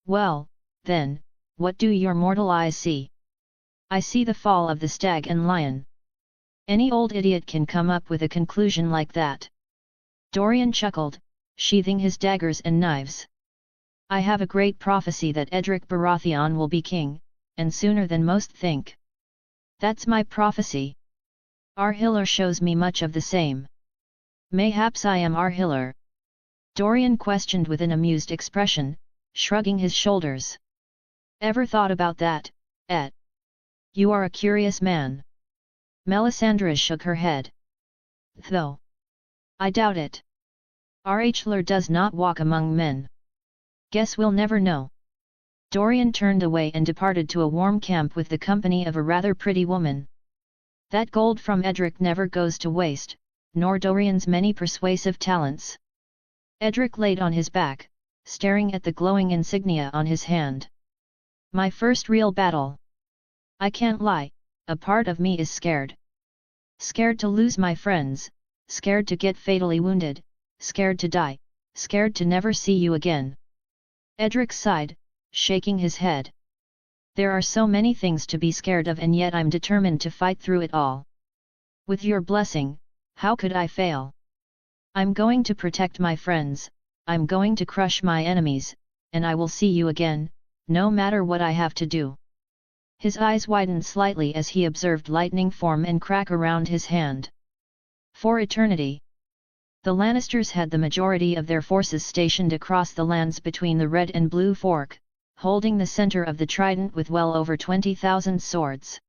Well, then, what do your mortal eyes see? I see the fall of the stag and lion. Any old idiot can come up with a conclusion like that. Dorian chuckled, sheathing his daggers and knives. I have a great prophecy that Edric Baratheon will be king, and sooner than most think. That's my prophecy. Our healer shows me much of the same. Mayhaps I am our healer? Dorian questioned with an amused expression, shrugging his shoulders. Ever thought about that, Ed? You are a curious man. Melisandre shook her head. Though. I doubt it. Our healer does not walk among men. Guess we'll never know. Dorian turned away and departed to a warm camp with the company of a rather pretty woman. That gold from Edric never goes to waste, nor Dorian's many persuasive talents. Edric laid on his back, staring at the glowing insignia on his hand. My first real battle. I can't lie, a part of me is scared. Scared to lose my friends, scared to get fatally wounded, scared to die, scared to never see you again. Edric sighed, shaking his head. There are so many things to be scared of and yet I'm determined to fight through it all. With your blessing, how could I fail? I'm going to protect my friends, I'm going to crush my enemies, and I will see you again, no matter what I have to do. His eyes widened slightly as he observed lightning form and crack around his hand. For eternity. The Lannisters had the majority of their forces stationed across the lands between the Red and Blue Fork, holding the center of the Trident with well over 20,000 swords.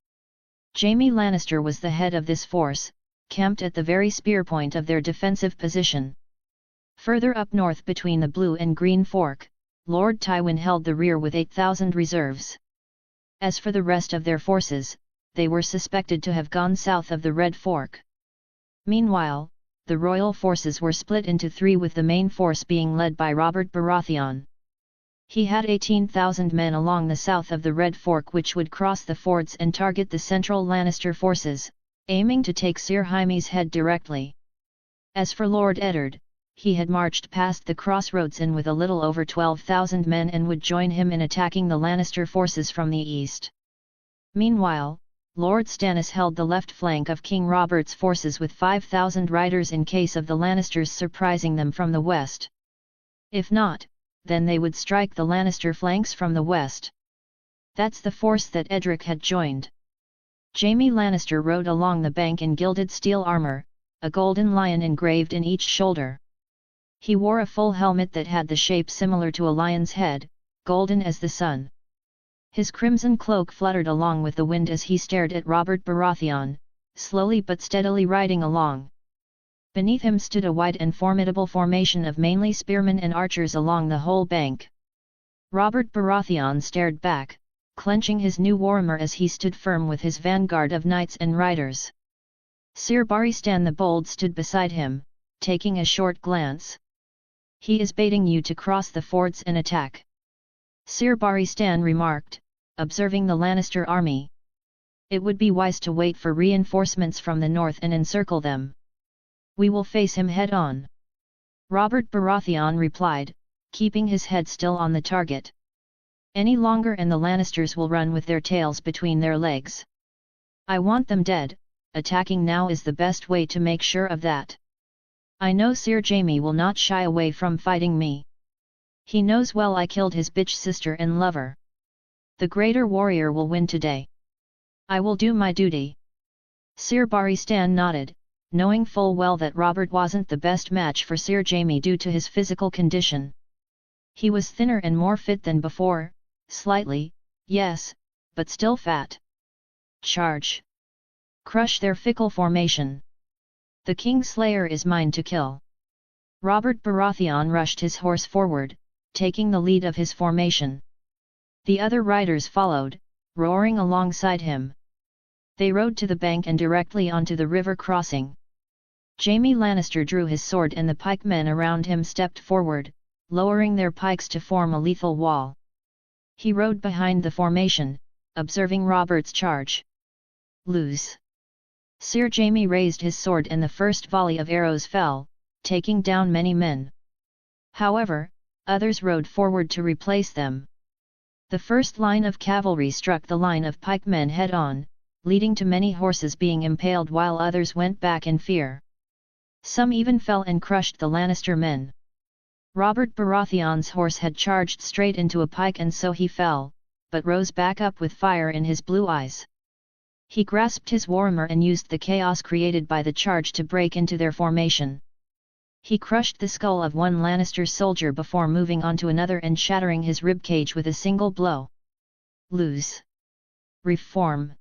Jaime Lannister was the head of this force, camped at the very spear point of their defensive position. Further up north between the Blue and Green Fork, Lord Tywin held the rear with 8,000 reserves. As for the rest of their forces, they were suspected to have gone south of the Red Fork. Meanwhile, the royal forces were split into three with the main force being led by Robert Baratheon. He had 18,000 men along the south of the Red Fork which would cross the fords and target the central Lannister forces, aiming to take Sir Jaime's head directly. As for Lord Eddard, he had marched past the crossroads in with a little over 12,000 men and would join him in attacking the Lannister forces from the east. Meanwhile, Lord Stannis held the left flank of King Robert's forces with 5,000 riders in case of the Lannisters surprising them from the west. If not, then they would strike the Lannister flanks from the west. That's the force that Edric had joined. Jaime Lannister rode along the bank in gilded steel armor, a golden lion engraved in each shoulder. He wore a full helmet that had the shape similar to a lion's head, golden as the sun. His crimson cloak fluttered along with the wind as he stared at Robert Baratheon, slowly but steadily riding along. Beneath him stood a wide and formidable formation of mainly spearmen and archers along the whole bank. Robert Baratheon stared back, clenching his new warhammer as he stood firm with his vanguard of knights and riders. Sir Barristan the Bold stood beside him, taking a short glance. He is baiting you to cross the fords and attack. Sir Barristan remarked, observing the Lannister army. It would be wise to wait for reinforcements from the north and encircle them. We will face him head-on. Robert Baratheon replied, keeping his head still on the target. any longer and the Lannisters will run with their tails between their legs. I want them dead, attacking now is the best way to make sure of that. I know Sir Jaime will not shy away from fighting me. He knows well I killed his bitch sister and lover. The greater warrior will win today. I will do my duty. Sir Barristan nodded, knowing full well that Robert wasn't the best match for Sir Jaime due to his physical condition. He was thinner and more fit than before, slightly, yes, but still fat. Charge! Crush their fickle formation. The Kingslayer is mine to kill. Robert Baratheon rushed his horse forward, taking the lead of his formation. The other riders followed, roaring alongside him. They rode to the bank and directly onto the river crossing. Jaime Lannister drew his sword and the pikemen around him stepped forward, lowering their pikes to form a lethal wall. He rode behind the formation, observing Robert's charge. Lose. Sir Jaime raised his sword and the first volley of arrows fell, taking down many men. However, others rode forward to replace them. The first line of cavalry struck the line of pikemen head-on, leading to many horses being impaled while others went back in fear. Some even fell and crushed the Lannister men. Robert Baratheon's horse had charged straight into a pike and so he fell, but rose back up with fire in his blue eyes. He grasped his warhammer and used the chaos created by the charge to break into their formation. He crushed the skull of one Lannister soldier before moving on to another and shattering his ribcage with a single blow. Lose. Reform.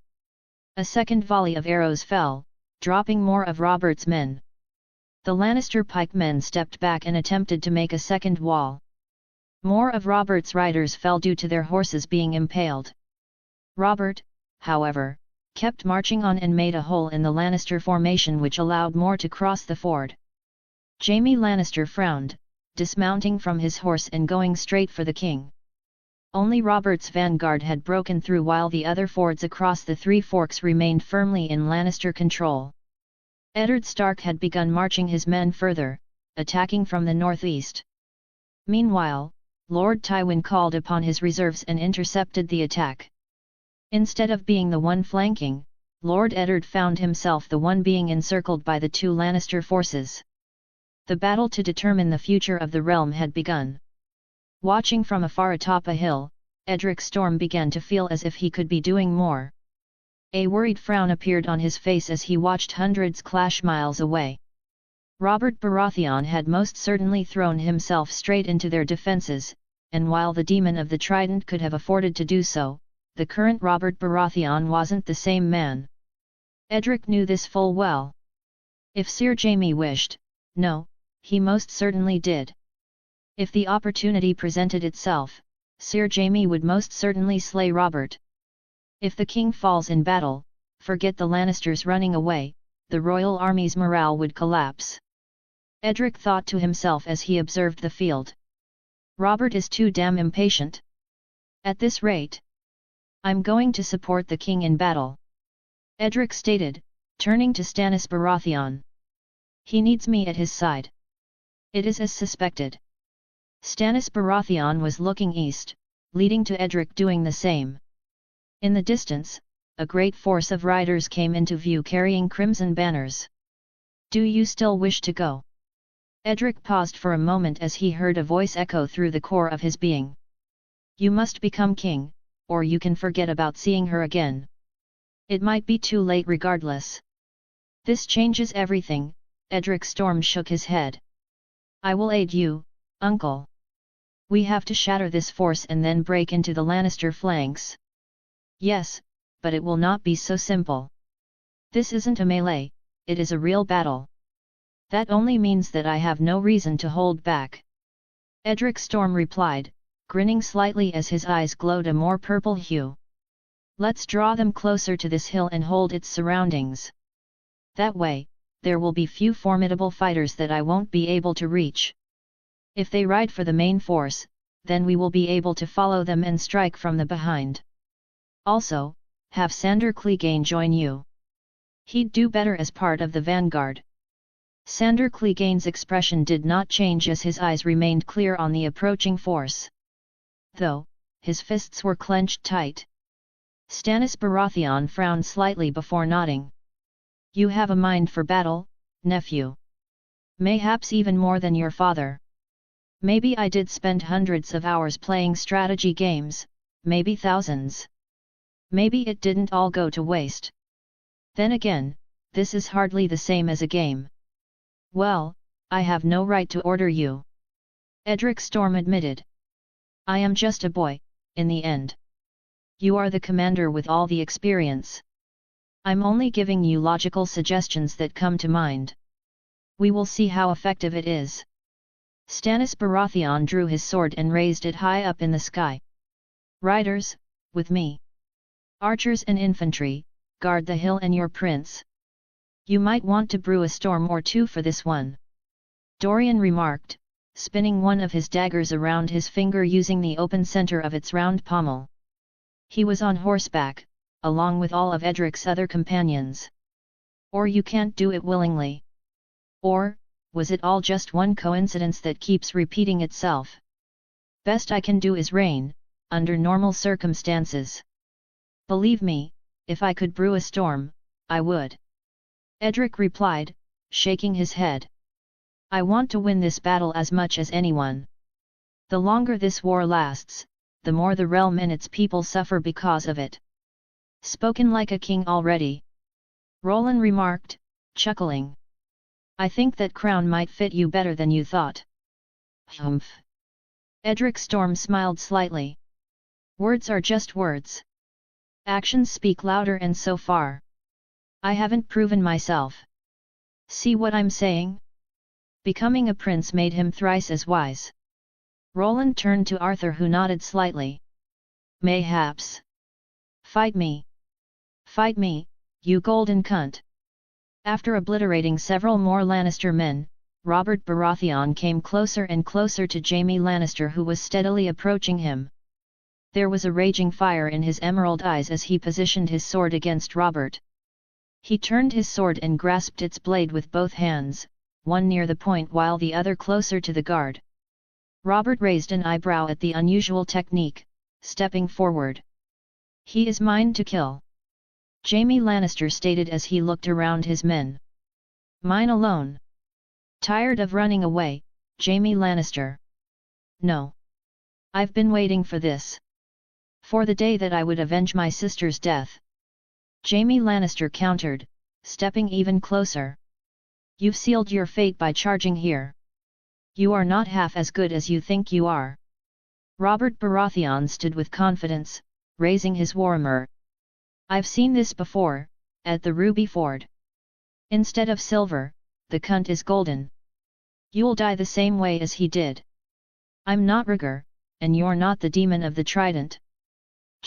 A second volley of arrows fell, dropping more of Robert's men. The Lannister pikemen stepped back and attempted to make a second wall. More of Robert's riders fell due to their horses being impaled. Robert, however, kept marching on and made a hole in the Lannister formation which allowed more to cross the ford. Jaime Lannister frowned, dismounting from his horse and going straight for the king. Only Robert's vanguard had broken through while the other fords across the Three Forks remained firmly in Lannister control. Eddard Stark had begun marching his men further, attacking from the northeast. Meanwhile, Lord Tywin called upon his reserves and intercepted the attack. Instead of being the one flanking, Lord Eddard found himself the one being encircled by the two Lannister forces. The battle to determine the future of the realm had begun. Watching from afar atop a hill, Edric Storm began to feel as if he could be doing more. A worried frown appeared on his face as he watched hundreds clash miles away. Robert Baratheon had most certainly thrown himself straight into their defences, and while the Demon of the Trident could have afforded to do so, the current Robert Baratheon wasn't the same man. Edric knew this full well. If Sir Jaime wished, no, he most certainly did. If the opportunity presented itself, Sir Jaime would most certainly slay Robert. If the king falls in battle, forget the Lannisters running away, the royal army's morale would collapse. Edric thought to himself as he observed the field. Robert is too damn impatient. At this rate, I'm going to support the king in battle. Edric stated, turning to Stannis Baratheon. He needs me at his side. It is as suspected. Stannis Baratheon was looking east, leading to Edric doing the same. In the distance, a great force of riders came into view carrying crimson banners. Do you still wish to go? Edric paused for a moment as he heard a voice echo through the core of his being. You must become king, or you can forget about seeing her again. It might be too late regardless. This changes everything, Edric Storm shook his head. I will aid you, uncle. We have to shatter this force and then break into the Lannister flanks. Yes, but it will not be so simple. This isn't a melee, it is a real battle. That only means that I have no reason to hold back. Edric Storm replied, grinning slightly as his eyes glowed a more purple hue. Let's draw them closer to this hill and hold its surroundings. That way, there will be few formidable fighters that I won't be able to reach. If they ride for the main force, then we will be able to follow them and strike from the behind. Also, have Sandor Clegane join you. He'd do better as part of the vanguard. Sandor Clegane's expression did not change as his eyes remained clear on the approaching force. Though, his fists were clenched tight. Stannis Baratheon frowned slightly before nodding. You have a mind for battle, nephew. Mayhaps even more than your father. Maybe I did spend hundreds of hours playing strategy games, maybe thousands. Maybe it didn't all go to waste. Then again, this is hardly the same as a game. Well, I have no right to order you. Edric Storm admitted. I am just a boy, in the end. You are the commander with all the experience. I'm only giving you logical suggestions that come to mind. We will see how effective it is. Stannis Baratheon drew his sword and raised it high up in the sky. Riders, with me. Archers and infantry, guard the hill and your prince. You might want to brew a storm or two for this one. Dorian remarked, spinning one of his daggers around his finger using the open center of its round pommel. He was on horseback, along with all of Edric's other companions. Or you can't do it willingly. Or, was it all just one coincidence that keeps repeating itself? Best I can do is reign, under normal circumstances. Believe me, if I could brew a storm, I would. Edric replied, shaking his head. I want to win this battle as much as anyone. The longer this war lasts, the more the realm and its people suffer because of it. Spoken like a king already. Roland remarked, chuckling. I think that crown might fit you better than you thought. Humph. Edric Storm smiled slightly. Words are just words. Actions speak louder, and so far I haven't proven myself. See what I'm saying? Becoming a prince made him thrice as wise. Roland turned to Arthur, who nodded slightly. Mayhaps. Fight me. Fight me, you golden cunt. After obliterating several more Lannister men, Robert Baratheon came closer and closer to Jaime Lannister, who was steadily approaching him. There was a raging fire in his emerald eyes as he positioned his sword against Robert. He turned his sword and grasped its blade with both hands, one near the point while the other closer to the guard. Robert raised an eyebrow at the unusual technique, stepping forward. He is mine to kill. Jaime Lannister stated as he looked around his men. Mine alone. Tired of running away, Jaime Lannister? No. I've been waiting for this. For the day that I would avenge my sister's death. Jaime Lannister countered, stepping even closer. You've sealed your fate by charging here. You are not half as good as you think you are. Robert Baratheon stood with confidence, raising his warhammer. I've seen this before, at the Ruby Ford. Instead of silver, the cunt is golden. You'll die the same way as he did. I'm not Rhaegar, and you're not the demon of the trident.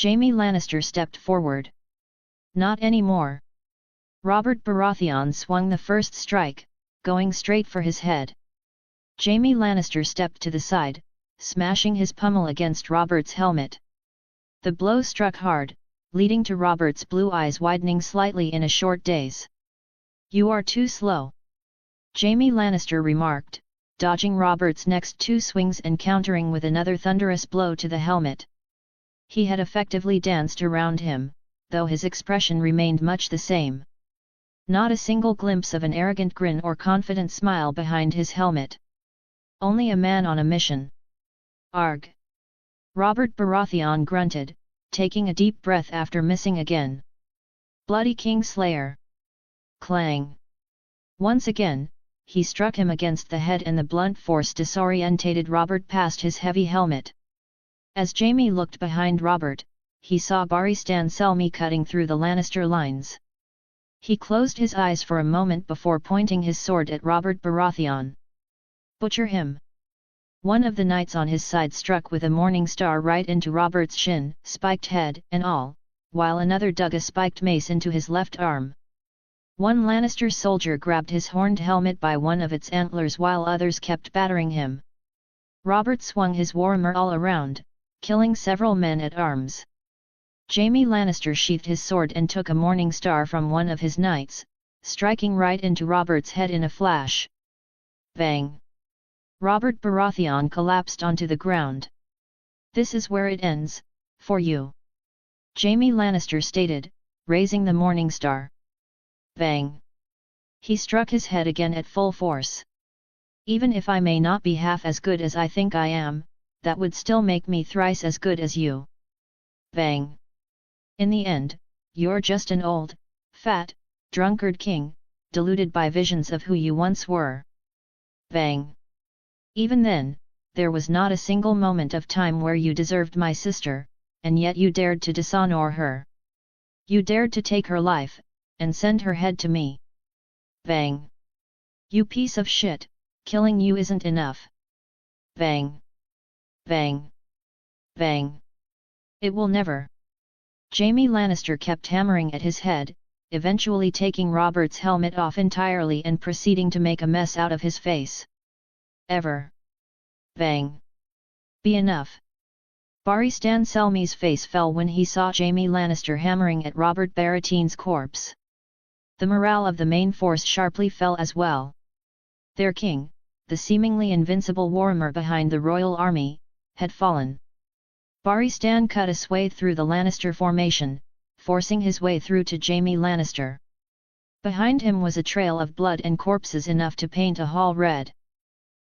Jaime Lannister stepped forward. Not anymore. Robert Baratheon swung the first strike, going straight for his head. Jaime Lannister stepped to the side, smashing his pommel against Robert's helmet. The blow struck hard, leading to Robert's blue eyes widening slightly in a short daze. You are too slow. Jaime Lannister remarked, dodging Robert's next two swings and countering with another thunderous blow to the helmet. He had effectively danced around him, though his expression remained much the same. Not a single glimpse of an arrogant grin or confident smile behind his helmet. Only a man on a mission. Arg! Robert Baratheon grunted, taking a deep breath after missing again. Bloody Kingslayer! Clang! Once again, he struck him against the head and the blunt force disorientated Robert past his heavy helmet. As Jaime looked behind Robert, he saw Barristan Selmy cutting through the Lannister lines. He closed his eyes for a moment before pointing his sword at Robert Baratheon. Butcher him! One of the knights on his side struck with a morning star right into Robert's shin, spiked head and all, while another dug a spiked mace into his left arm. One Lannister soldier grabbed his horned helmet by one of its antlers while others kept battering him. Robert swung his warhammer all around, killing several men at arms. Jaime Lannister sheathed his sword and took a morning star from one of his knights, striking right into Robert's head in a flash. Bang! Robert Baratheon collapsed onto the ground. This is where it ends, For you. Jaime Lannister stated, raising the Morning Star. Bang! He struck his head again at full force. Even if I may not be half as good as I think I am, that would still make me thrice as good as you. Bang! In the end, you're just an old, fat, drunkard king, deluded by visions of who you once were. Bang! Even then, there was not a single moment of time where you deserved my sister, and yet you dared to dishonor her. You dared to take her life, and send her head to me. Bang! You piece of shit, killing you isn't enough. Bang! Bang! Bang! It will never. Jaime Lannister kept hammering at his head, eventually taking Robert's helmet off entirely and proceeding to make a mess out of his face. Ever. Bang! Be enough. Barristan Selmy's face fell when he saw Jaime Lannister hammering at Robert Baratheon's corpse. The morale of the main force sharply fell as well. Their king, the seemingly invincible warrior behind the royal army, had fallen. Barristan cut a swathe through the Lannister formation, forcing his way through to Jaime Lannister. Behind him was a trail of blood and corpses enough to paint a hall red.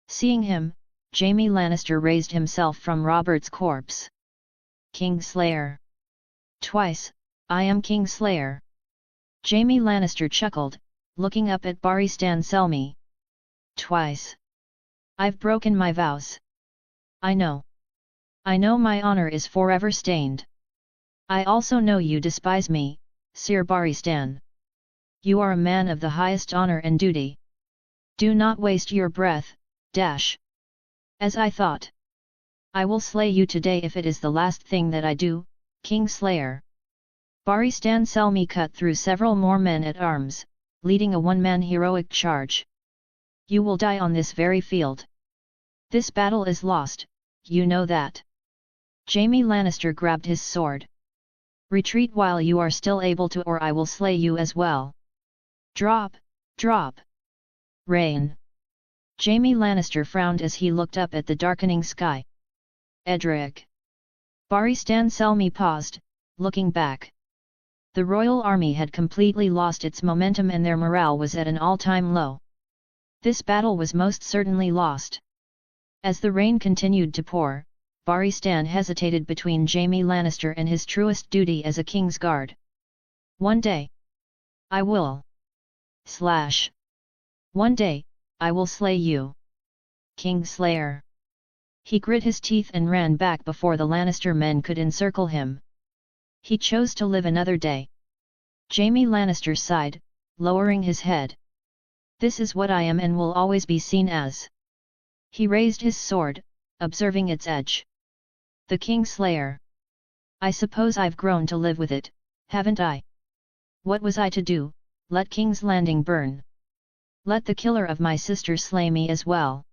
Seeing him, Jaime Lannister raised himself from Robert's corpse. Kingslayer. Twice, I am Kingslayer. Jaime Lannister chuckled, looking up at Barristan Selmy. Twice. I've broken my vows. I know. I know my honor is forever stained. I also know you despise me, Sir Barristan. You are a man of the highest honor and duty. Do not waste your breath, dash. As I thought. I will slay you today if it is the last thing that I do, Kingslayer. Barristan Selmy cut through several more men at arms, leading a one-man heroic charge. You will die on this very field. This battle is lost, you know that. Jaime Lannister grabbed his sword. Retreat while you are still able to, or I will slay you as well. Drop, drop. Rain. Jaime Lannister frowned as he looked up at the darkening sky. Edric. Barristan Selmy paused, looking back. The royal army had completely lost its momentum and their morale was at an all-time low. This battle was most certainly lost. As the rain continued to pour, Barristan hesitated between Jaime Lannister and his truest duty as a king's guard. One day. I will. One day, I will slay you. Kingslayer. He grit his teeth and ran back before the Lannister men could encircle him. He chose to live another day. Jaime Lannister sighed, lowering his head. This is what I am and will always be seen as. He raised his sword, observing its edge. The Kingslayer. I suppose I've grown to live with it, haven't I? What was I to do? Let King's Landing burn. Let the killer of my sister slay me as well.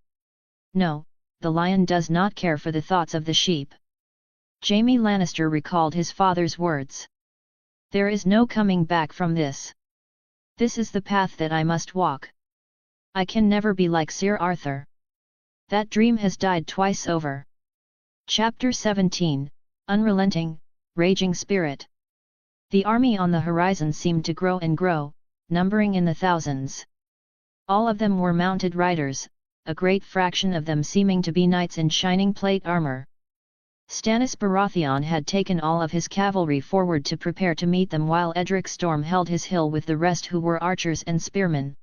No, the lion does not care for the thoughts of the sheep. Jaime Lannister recalled his father's words. There is no coming back from this. This is the path that I must walk. I can never be like Sir Arthur. That dream has died twice over. Chapter 17, Unrelenting, Raging Spirit. The army on the horizon seemed to grow and grow, numbering in the thousands. All of them were mounted riders, a great fraction of them seeming to be knights in shining plate armor. Stannis Baratheon had taken all of his cavalry forward to prepare to meet them while Edric Storm held his hill with the rest who were archers and spearmen.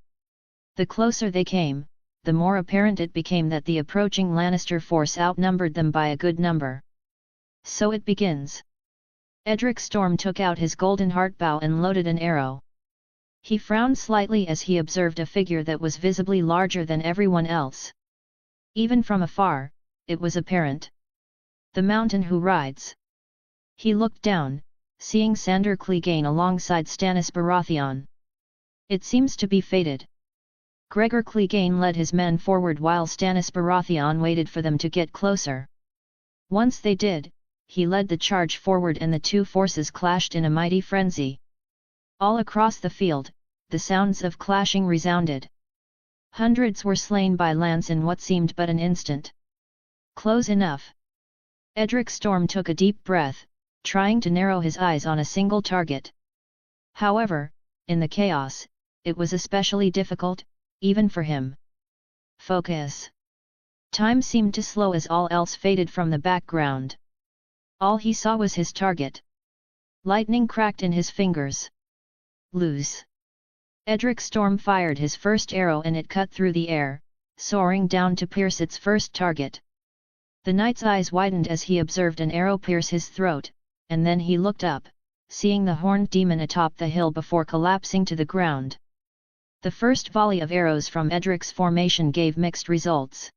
The closer they came, the more apparent it became that the approaching Lannister force outnumbered them by a good number. So it begins. Edric Storm took out his golden heartbow and loaded an arrow. He frowned slightly as he observed a figure that was visibly larger than everyone else. Even from afar, it was apparent. The mountain who rides. He looked down, seeing Sandor Clegane alongside Stannis Baratheon. It seems to be fated. Gregor Clegane led his men forward while Stannis Baratheon waited for them to get closer. Once they did, he led the charge forward and the two forces clashed in a mighty frenzy. All across the field, the sounds of clashing resounded. Hundreds were slain by lance in what seemed but an instant. Close enough. Edric Storm took a deep breath, trying to narrow his eyes on a single target. However, in the chaos, it was especially difficult, even for him. Focus. Time seemed to slow as all else faded from the background. All he saw was his target. Lightning cracked in his fingers. Lose. Edric Storm fired his first arrow and it cut through the air, soaring down to pierce its first target. The knight's eyes widened as he observed an arrow pierce his throat, and then he looked up, seeing the horned demon atop the hill before collapsing to the ground. The first volley of arrows from Edric's formation gave mixed results.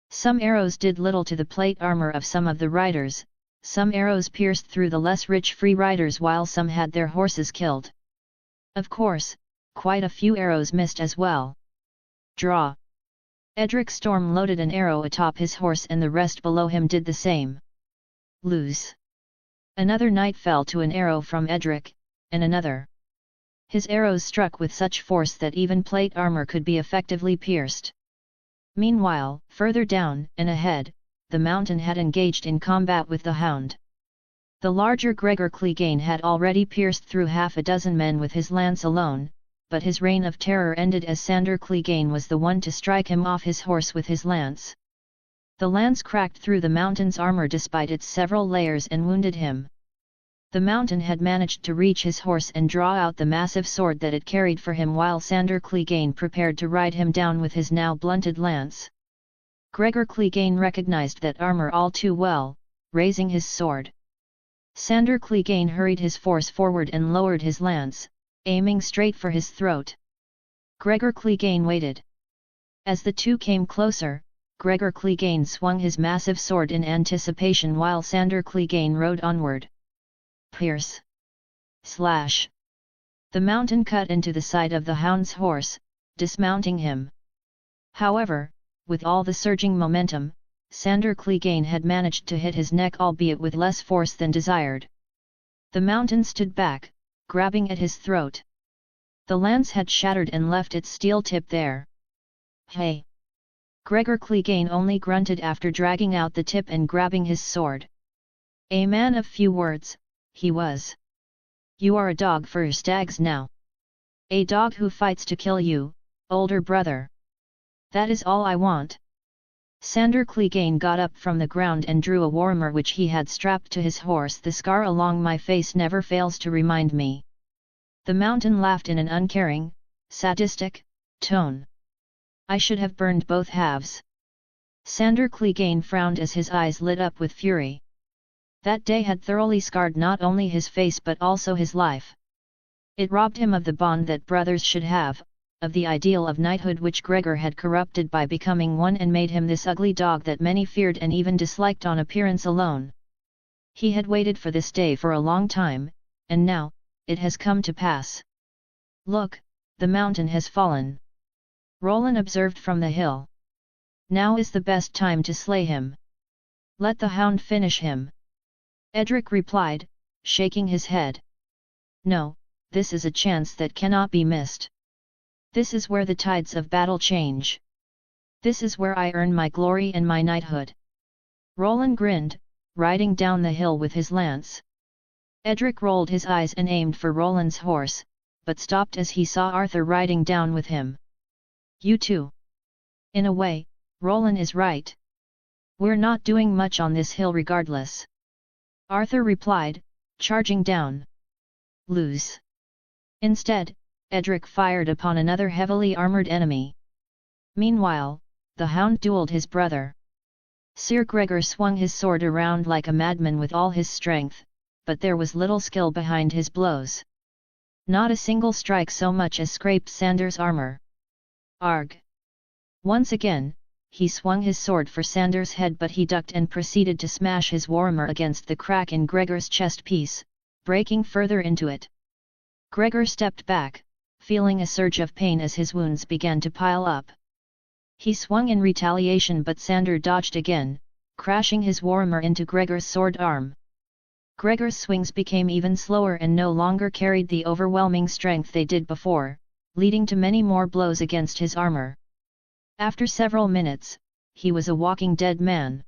Some arrows did little to the plate armor of some of the riders, some arrows pierced through the less rich free riders while some had their horses killed. Of course, quite a few arrows missed as well. Draw. Edric Storm loaded an arrow atop his horse and the rest below him did the same. Lose. Another knight fell to an arrow from Edric, and another. His arrows struck with such force that even plate armor could be effectively pierced. Meanwhile, further down and ahead, the mountain had engaged in combat with the hound. The larger Gregor Clegane had already pierced through half a dozen men with his lance alone, but his reign of terror ended as Sandor Clegane was the one to strike him off his horse with his lance. The lance cracked through the mountain's armor despite its several layers and wounded him. The mountain had managed to reach his horse and draw out the massive sword that it carried for him while Sandor Clegane prepared to ride him down with his now blunted lance. Gregor Clegane recognized that armor all too well, raising his sword. Sandor Clegane hurried his force forward and lowered his lance, aiming straight for his throat. Gregor Clegane waited. As the two came closer, Gregor Clegane swung his massive sword in anticipation while Sandor Clegane rode onward. Pierce. Slash. The mountain cut into the side of the hound's horse, dismounting him. However, with all the surging momentum, Sandor Clegane had managed to hit his neck albeit with less force than desired. The mountain stood back, grabbing at his throat. The lance had shattered and left its steel tip there. Hey! Gregor Clegane only grunted after dragging out the tip and grabbing his sword. A man of few words, he was. You are a dog for your stags now. A dog who fights to kill you, older brother. That is all I want. Sandor Clegane got up from the ground and drew a warhammer which he had strapped to his horse. The scar along my face never fails to remind me. The mountain laughed in an uncaring, sadistic tone. I should have burned both halves. Sandor Clegane frowned as his eyes lit up with fury. That day had thoroughly scarred not only his face but also his life. It robbed him of the bond that brothers should have, of the ideal of knighthood which Gregor had corrupted by becoming one and made him this ugly dog that many feared and even disliked on appearance alone. He had waited for this day for a long time, and now, it has come to pass. Look, the mountain has fallen. Roland observed from the hill. Now is the best time to slay him. Let the hound finish him. Edric replied, shaking his head. No, this is a chance that cannot be missed. This is where the tides of battle change. This is where I earn my glory and my knighthood. Roland grinned, riding down the hill with his lance. Edric rolled his eyes and aimed for Roland's horse, but stopped as he saw Arthur riding down with him. You too. In a way, Roland is right. We're not doing much on this hill regardless. Arthur replied, charging down. Lose. Instead, Edric fired upon another heavily armoured enemy. Meanwhile, the hound duelled his brother. Sir Gregor swung his sword around like a madman with all his strength, but there was little skill behind his blows. Not a single strike so much as scraped Sandor's armour. Arg! Once again, he swung his sword for Sandor's head but he ducked and proceeded to smash his warhammer against the crack in Gregor's chest piece, breaking further into it. Gregor stepped back, feeling a surge of pain as his wounds began to pile up. He swung in retaliation but Sandor dodged again, crashing his warhammer into Gregor's sword arm. Gregor's swings became even slower and no longer carried the overwhelming strength they did before, leading to many more blows against his armor. After several minutes, he was a walking dead man.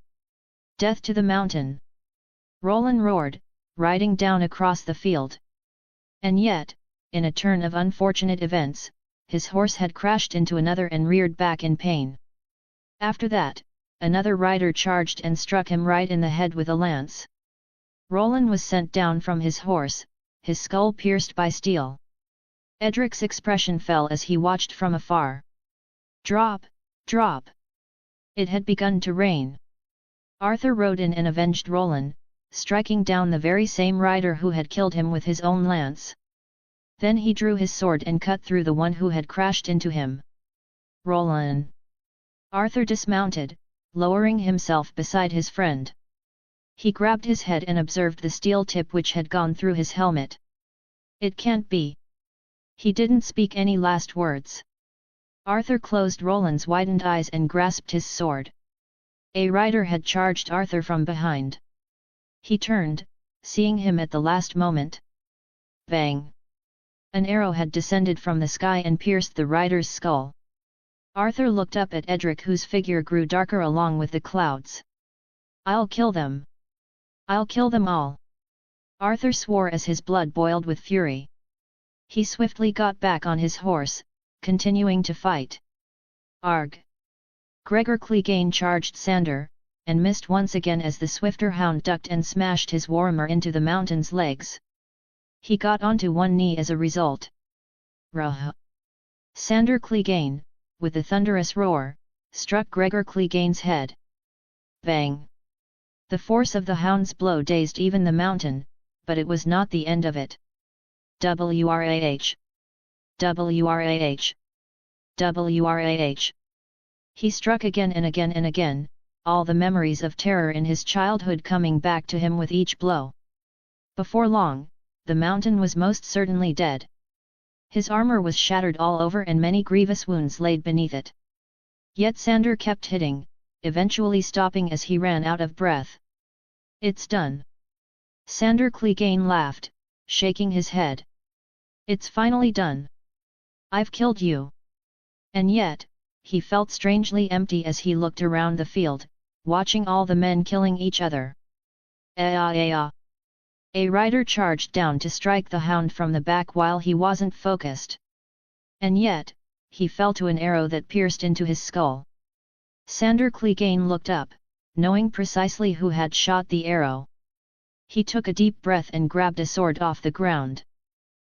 Death to the mountain! Roland roared, riding down across the field. And yet, in a turn of unfortunate events, his horse had crashed into another and reared back in pain. After that, another rider charged and struck him right in the head with a lance. Roland was sent down from his horse, his skull pierced by steel. Edric's expression fell as he watched from afar. Drop, drop! It had begun to rain. Arthur rode in and avenged Roland, striking down the very same rider who had killed him with his own lance. Then he drew his sword and cut through the one who had crashed into him. Roland! Arthur dismounted, lowering himself beside his friend. He grabbed his head and observed the steel tip which had gone through his helmet. It can't be. He didn't speak any last words. Arthur closed Roland's widened eyes and grasped his sword. A rider had charged Arthur from behind. He turned, seeing him at the last moment. Bang! An arrow had descended from the sky and pierced the rider's skull. Arthur looked up at Edric, whose figure grew darker along with the clouds. I'll kill them! I'll kill them all! Arthur swore as his blood boiled with fury. He swiftly got back on his horse, continuing to fight. Arg! Gregor Clegane charged Sandor, and missed once again as the swifter hound ducked and smashed his warmer into the mountain's legs. He got onto one knee as a result. Ruh! Sandor Clegane, with a thunderous roar, struck Gregor Clegane's head. Bang! The force of the hound's blow dazed even the mountain, but it was not the end of it. WRAH! WRAH! WRAH! He struck again and again and again, all the memories of terror in his childhood coming back to him with each blow. Before long, the mountain was most certainly dead. His armor was shattered all over and many grievous wounds laid beneath it. Yet Sandor kept hitting, eventually stopping as he ran out of breath. It's done. Sandor Clegane laughed, shaking his head. It's finally done. I've killed you. And yet, he felt strangely empty as he looked around the field, watching all the men killing each other. A rider charged down to strike the hound from the back while he wasn't focused. And yet, he fell to an arrow that pierced into his skull. Sandor Clegane looked up, knowing precisely who had shot the arrow. He took a deep breath and grabbed a sword off the ground.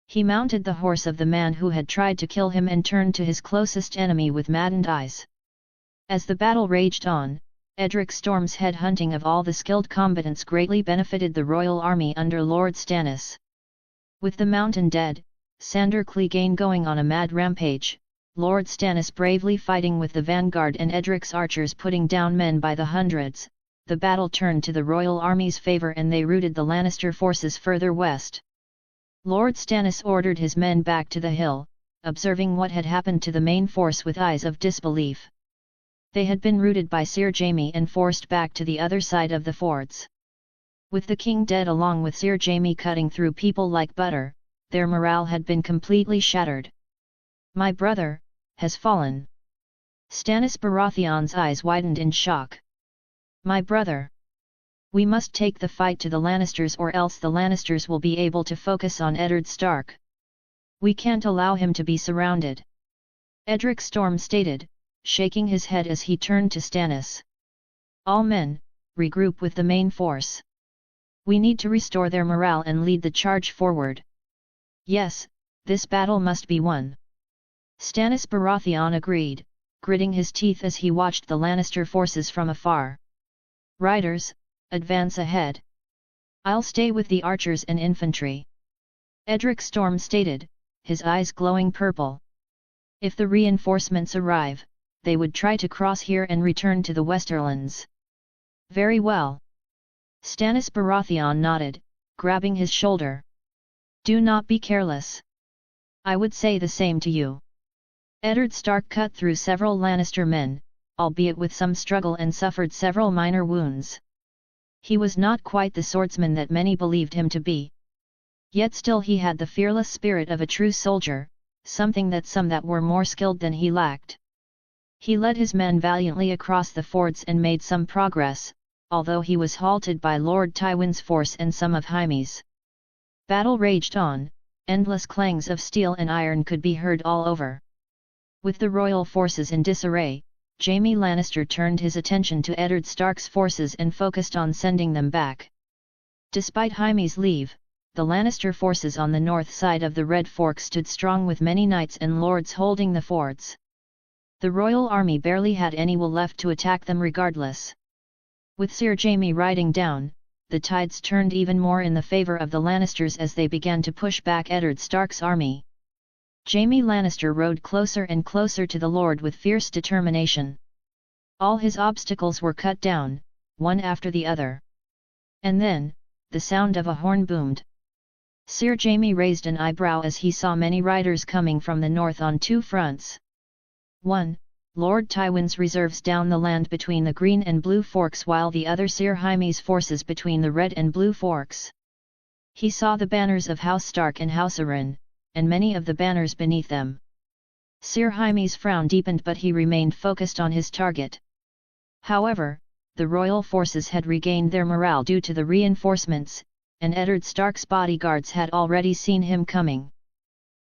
He mounted the horse of the man who had tried to kill him and turned to his closest enemy with maddened eyes. As the battle raged on, Edric Storm's head-hunting of all the skilled combatants greatly benefited the royal army under Lord Stannis. With the mountain dead, Sandor Clegane going on a mad rampage, Lord Stannis bravely fighting with the vanguard and Edric's archers putting down men by the hundreds, the battle turned to the royal army's favour and they routed the Lannister forces further west. Lord Stannis ordered his men back to the hill, observing what had happened to the main force with eyes of disbelief. They had been routed by Sir Jaime and forced back to the other side of the fords. With the king dead along with Sir Jaime cutting through people like butter, their morale had been completely shattered. My brother has fallen. Stannis Baratheon's eyes widened in shock. My brother! We must take the fight to the Lannisters or else the Lannisters will be able to focus on Eddard Stark. We can't allow him to be surrounded. Edric Storm stated, shaking his head as he turned to Stannis. All men, regroup with the main force. We need to restore their morale and lead the charge forward. Yes, this battle must be won. Stannis Baratheon agreed, gritting his teeth as he watched the Lannister forces from afar. Riders, advance ahead. I'll stay with the archers and infantry. Edric Storm stated, his eyes glowing purple. If the reinforcements arrive, they would try to cross here and return to the Westerlands. Very well. Stannis Baratheon nodded, grabbing his shoulder. Do not be careless. I would say the same to you. Eddard Stark cut through several Lannister men, albeit with some struggle, and suffered several minor wounds. He was not quite the swordsman that many believed him to be. Yet still he had the fearless spirit of a true soldier, something that some that were more skilled than he lacked. He led his men valiantly across the fords and made some progress, although he was halted by Lord Tywin's force and some of Jaime's. Battle raged on, endless clangs of steel and iron could be heard all over. With the royal forces in disarray, Jaime Lannister turned his attention to Eddard Stark's forces and focused on sending them back. Despite Jaime's leave, the Lannister forces on the north side of the Red Fork stood strong with many knights and lords holding the forts. The royal army barely had any will left to attack them regardless. With Sir Jaime riding down, the tides turned even more in the favour of the Lannisters as they began to push back Eddard Stark's army. Jaime Lannister rode closer and closer to the Lord with fierce determination. All his obstacles were cut down, one after the other. And then, the sound of a horn boomed. Sir Jaime raised an eyebrow as he saw many riders coming from the north on two fronts. 1. Lord Tywin's reserves down the land between the Green and Blue Forks, while the other Sir Jaime's forces between the Red and Blue Forks. He saw the banners of House Stark and House Arryn, and many of the banners beneath them. Sir Jaime's frown deepened, but he remained focused on his target. However, the royal forces had regained their morale due to the reinforcements, and Eddard Stark's bodyguards had already seen him coming.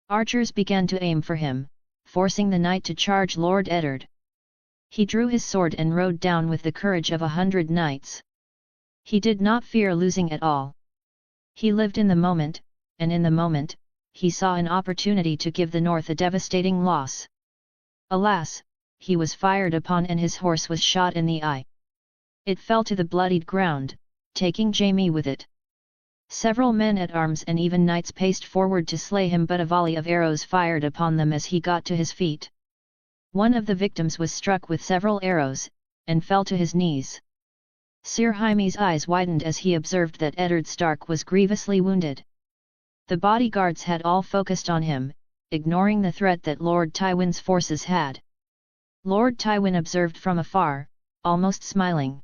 Archers began to aim for him, forcing the knight to charge Lord Eddard. He drew his sword and rode down with the courage of 100 knights. He did not fear losing at all. He lived in the moment, and in the moment, he saw an opportunity to give the North a devastating loss. Alas, he was fired upon and his horse was shot in the eye. It fell to the bloodied ground, taking Jaime with it. Several men at arms and even knights paced forward to slay him, but a volley of arrows fired upon them as he got to his feet. One of the victims was struck with several arrows, and fell to his knees. Sir Jaime's eyes widened as he observed that Eddard Stark was grievously wounded. The bodyguards had all focused on him, ignoring the threat that Lord Tywin's forces had. Lord Tywin observed from afar, almost smiling.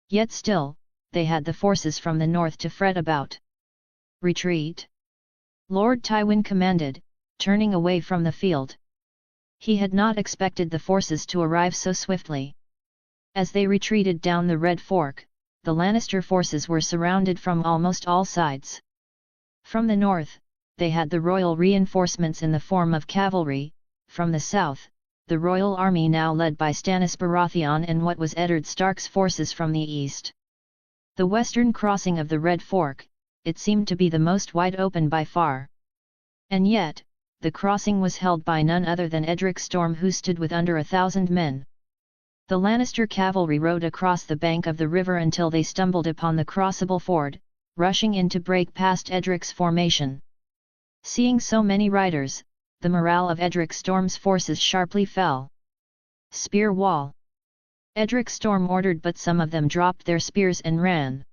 Yet still, they had the forces from the north to fret about. Retreat! Lord Tywin commanded, turning away from the field. He had not expected the forces to arrive so swiftly. As they retreated down the Red Fork, the Lannister forces were surrounded from almost all sides. From the north, they had the royal reinforcements in the form of cavalry. From the south, the royal army now led by Stannis Baratheon and what was Eddard Stark's forces from the east. The western crossing of the Red Fork, it seemed to be the most wide open by far. And yet, the crossing was held by none other than Edric Storm, who stood with under 1,000 men. The Lannister cavalry rode across the bank of the river until they stumbled upon the crossable ford, rushing in to break past Edric's formation. Seeing so many riders, the morale of Edric Storm's forces sharply fell. Spear wall! Edric Storm ordered, but some of them dropped their spears and ran.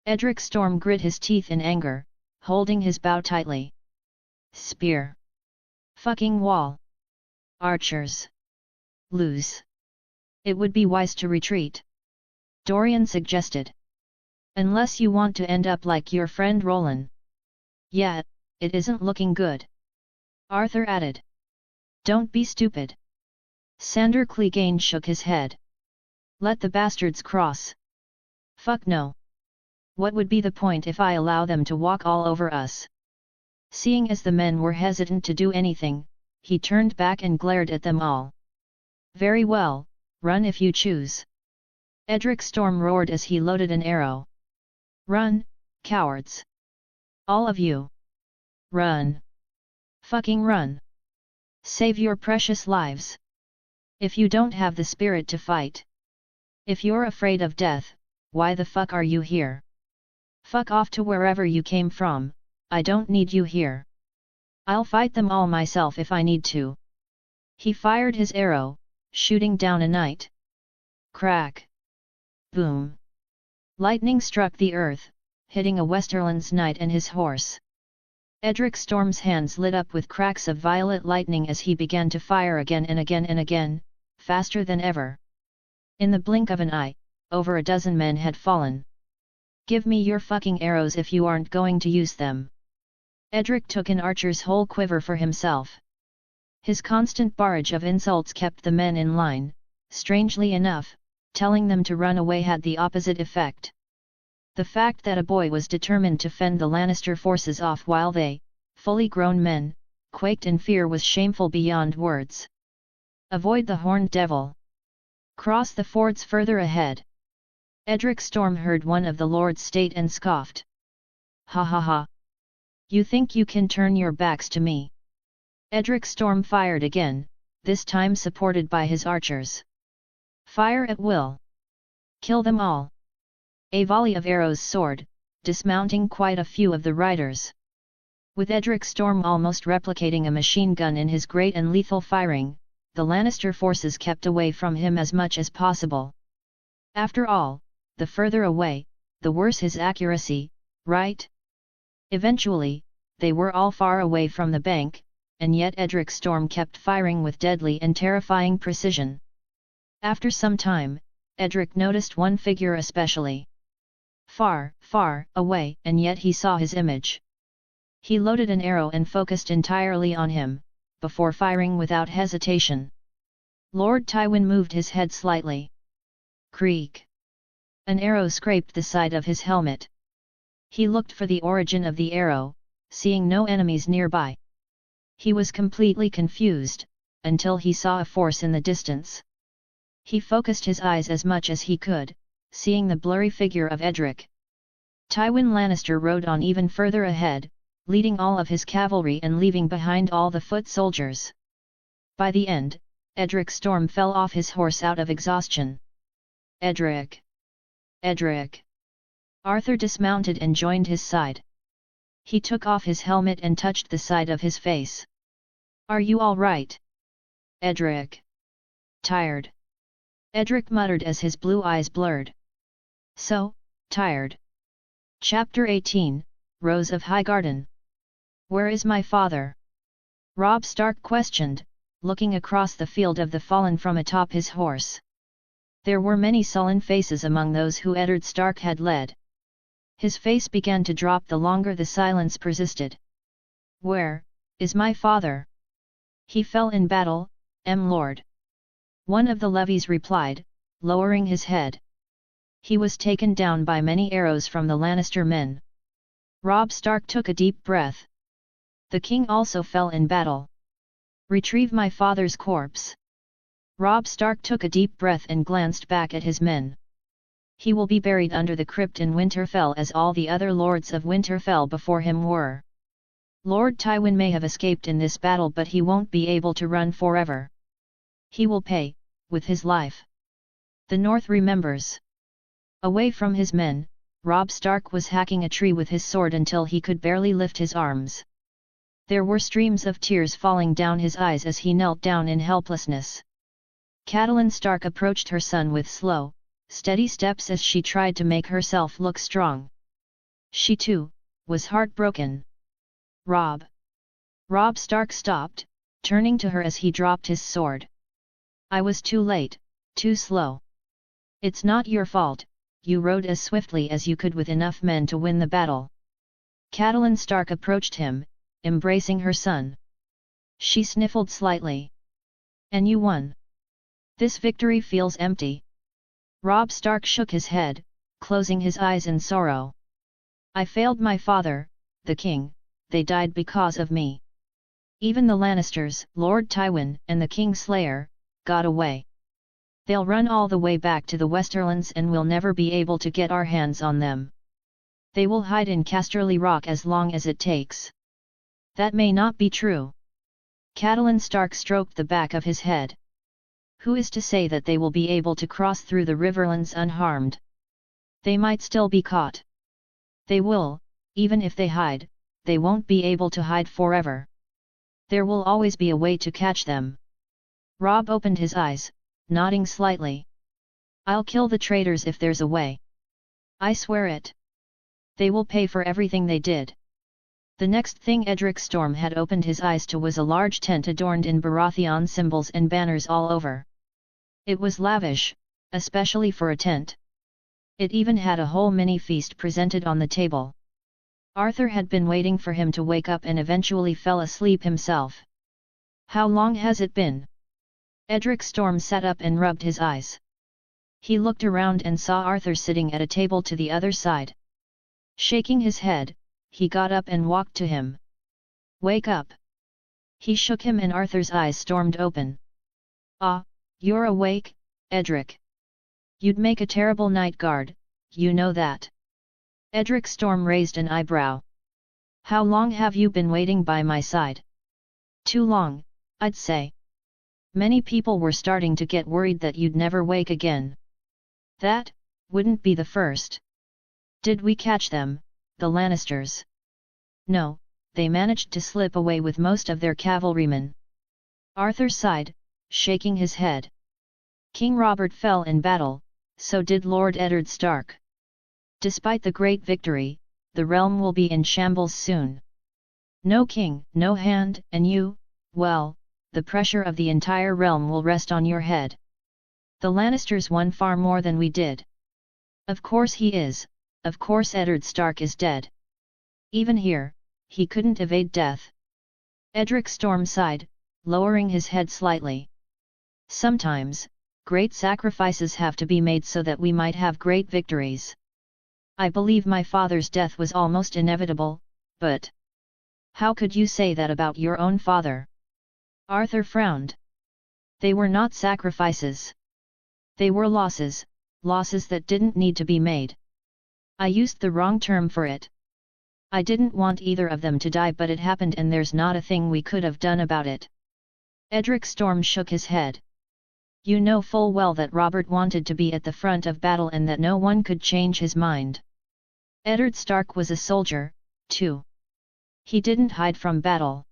Edric Storm grit his teeth in anger, holding his bow tightly. Spear! Fucking wall! Archers! Lose! It would be wise to retreat, Dorian suggested. Unless you want to end up like your friend Roland. Yeah, it isn't looking good, Arthur added. Don't be stupid. Sandor Clegane shook his head. Let the bastards cross. Fuck no. What would be the point if I allow them to walk all over us? Seeing as the men were hesitant to do anything, he turned back and glared at them all. Very well, run if you choose. Edric Storm roared as he loaded an arrow. Run, cowards. All of you. Run. Fucking run. Save your precious lives. If you don't have the spirit to fight. If you're afraid of death, why the fuck are you here? Fuck off to wherever you came from, I don't need you here. I'll fight them all myself if I need to. He fired his arrow, shooting down a knight. Crack! Boom! Lightning struck the earth, hitting a Westerlands knight and his horse. Edric Storm's hands lit up with cracks of violet lightning as he began to fire again and again and again, faster than ever. In the blink of an eye, over a dozen men had fallen. Give me your fucking arrows if you aren't going to use them. Edric took an archer's whole quiver for himself. His constant barrage of insults kept the men in line. Strangely enough, telling them to run away had the opposite effect. The fact that a boy was determined to fend the Lannister forces off while they, fully grown men, quaked in fear was shameful beyond words. Avoid the horned devil. Cross the fords further ahead. Edric Storm heard one of the lords state and scoffed. Ha ha ha. You think you can turn your backs to me? Edric Storm fired again, this time supported by his archers. Fire at will. Kill them all. A volley of arrows soared, dismounting quite a few of the riders. With Edric Storm almost replicating a machine gun in his great and lethal firing, the Lannister forces kept away from him as much as possible. After all, the further away, the worse his accuracy, right? Eventually, they were all far away from the bank, and yet Edric Storm kept firing with deadly and terrifying precision. After some time, Edric noticed one figure especially. Far, far away, and yet he saw his image. He loaded an arrow and focused entirely on him, before firing without hesitation. Lord Tywin moved his head slightly. Creak. An arrow scraped the side of his helmet. He looked for the origin of the arrow, seeing no enemies nearby. He was completely confused, until he saw a force in the distance. He focused his eyes as much as he could, seeing the blurry figure of Edric. Tywin Lannister rode on even further ahead, leading all of his cavalry and leaving behind all the foot soldiers. By the end, Edric Storm fell off his horse out of exhaustion. Edric! Edric! Arthur dismounted and joined his side. He took off his helmet and touched the side of his face. Are you all right? Edric! Tired. Edric muttered as his blue eyes blurred. So, tired. Chapter 18, Rose of Highgarden. Where is my father? Robb Stark questioned, looking across the field of the fallen from atop his horse. There were many sullen faces among those who Eddard Stark had led. His face began to drop the longer the silence persisted. Where is my father? He fell in battle, Lord. One of the levies replied, lowering his head. He was taken down by many arrows from the Lannister men. Robb Stark took a deep breath. The king also fell in battle. Retrieve my father's corpse. Robb Stark took a deep breath and glanced back at his men. He will be buried under the crypt in Winterfell as all the other lords of Winterfell before him were. Lord Tywin may have escaped in this battle, but he won't be able to run forever. He will pay, with his life. The North remembers. Away from his men, Robb Stark was hacking a tree with his sword until he could barely lift his arms. There were streams of tears falling down his eyes as he knelt down in helplessness. Catelyn Stark approached her son with slow, steady steps as she tried to make herself look strong. She too was heartbroken. Robb. Robb Stark stopped, turning to her as he dropped his sword. I was too late, too slow. It's not your fault, you rode as swiftly as you could with enough men to win the battle. Catelyn Stark approached him, embracing her son. She sniffled slightly. And you won. This victory feels empty. Robb Stark shook his head, closing his eyes in sorrow. I failed my father, the king, they died because of me. Even the Lannisters, Lord Tywin and the Kingslayer, got away. They'll run all the way back to the Westerlands and we'll never be able to get our hands on them. They will hide in Casterly Rock as long as it takes. That may not be true. Catelyn Stark stroked the back of his head. Who is to say that they will be able to cross through the Riverlands unharmed? They might still be caught. They will, even if they hide, they won't be able to hide forever. There will always be a way to catch them. Robb opened his eyes, nodding slightly. I'll kill the traitors if there's a way. I swear it. They will pay for everything they did. The next thing Edric Storm had opened his eyes to was a large tent adorned in Baratheon symbols and banners all over. It was lavish, especially for a tent. It even had a whole mini-feast presented on the table. Arthur had been waiting for him to wake up and eventually fell asleep himself. How long has it been? Edric Storm sat up and rubbed his eyes. He looked around and saw Arthur sitting at a table to the other side. Shaking his head, he got up and walked to him. "Wake up!" He shook him and Arthur's eyes stormed open. "Ah, you're awake, Edric. You'd make a terrible night guard, you know that." Edric Storm raised an eyebrow. "How long have you been waiting by my side?" "Too long, I'd say. Many people were starting to get worried that you'd never wake again." "That wouldn't be the first. Did we catch them, the Lannisters?" "No, they managed to slip away with most of their cavalrymen." Arthur sighed, shaking his head. "King Robert fell in battle, so did Lord Eddard Stark. Despite the great victory, the realm will be in shambles soon. No king, no hand, and you, well, the pressure of the entire realm will rest on your head. The Lannisters won far more than we did." "Of course he is, of course Eddard Stark is dead. Even here, he couldn't evade death." Edric Storm sighed, lowering his head slightly. "Sometimes, great sacrifices have to be made so that we might have great victories. I believe my father's death was almost inevitable, but... How could you say that about your own father?" Arthur frowned. "They were not sacrifices. They were losses, losses that didn't need to be made. I used the wrong term for it. I didn't want either of them to die, but it happened and there's not a thing we could have done about it." Edric Storm shook his head. "You know full well that Robert wanted to be at the front of battle and that no one could change his mind. Eddard Stark was a soldier, too. He didn't hide from battle.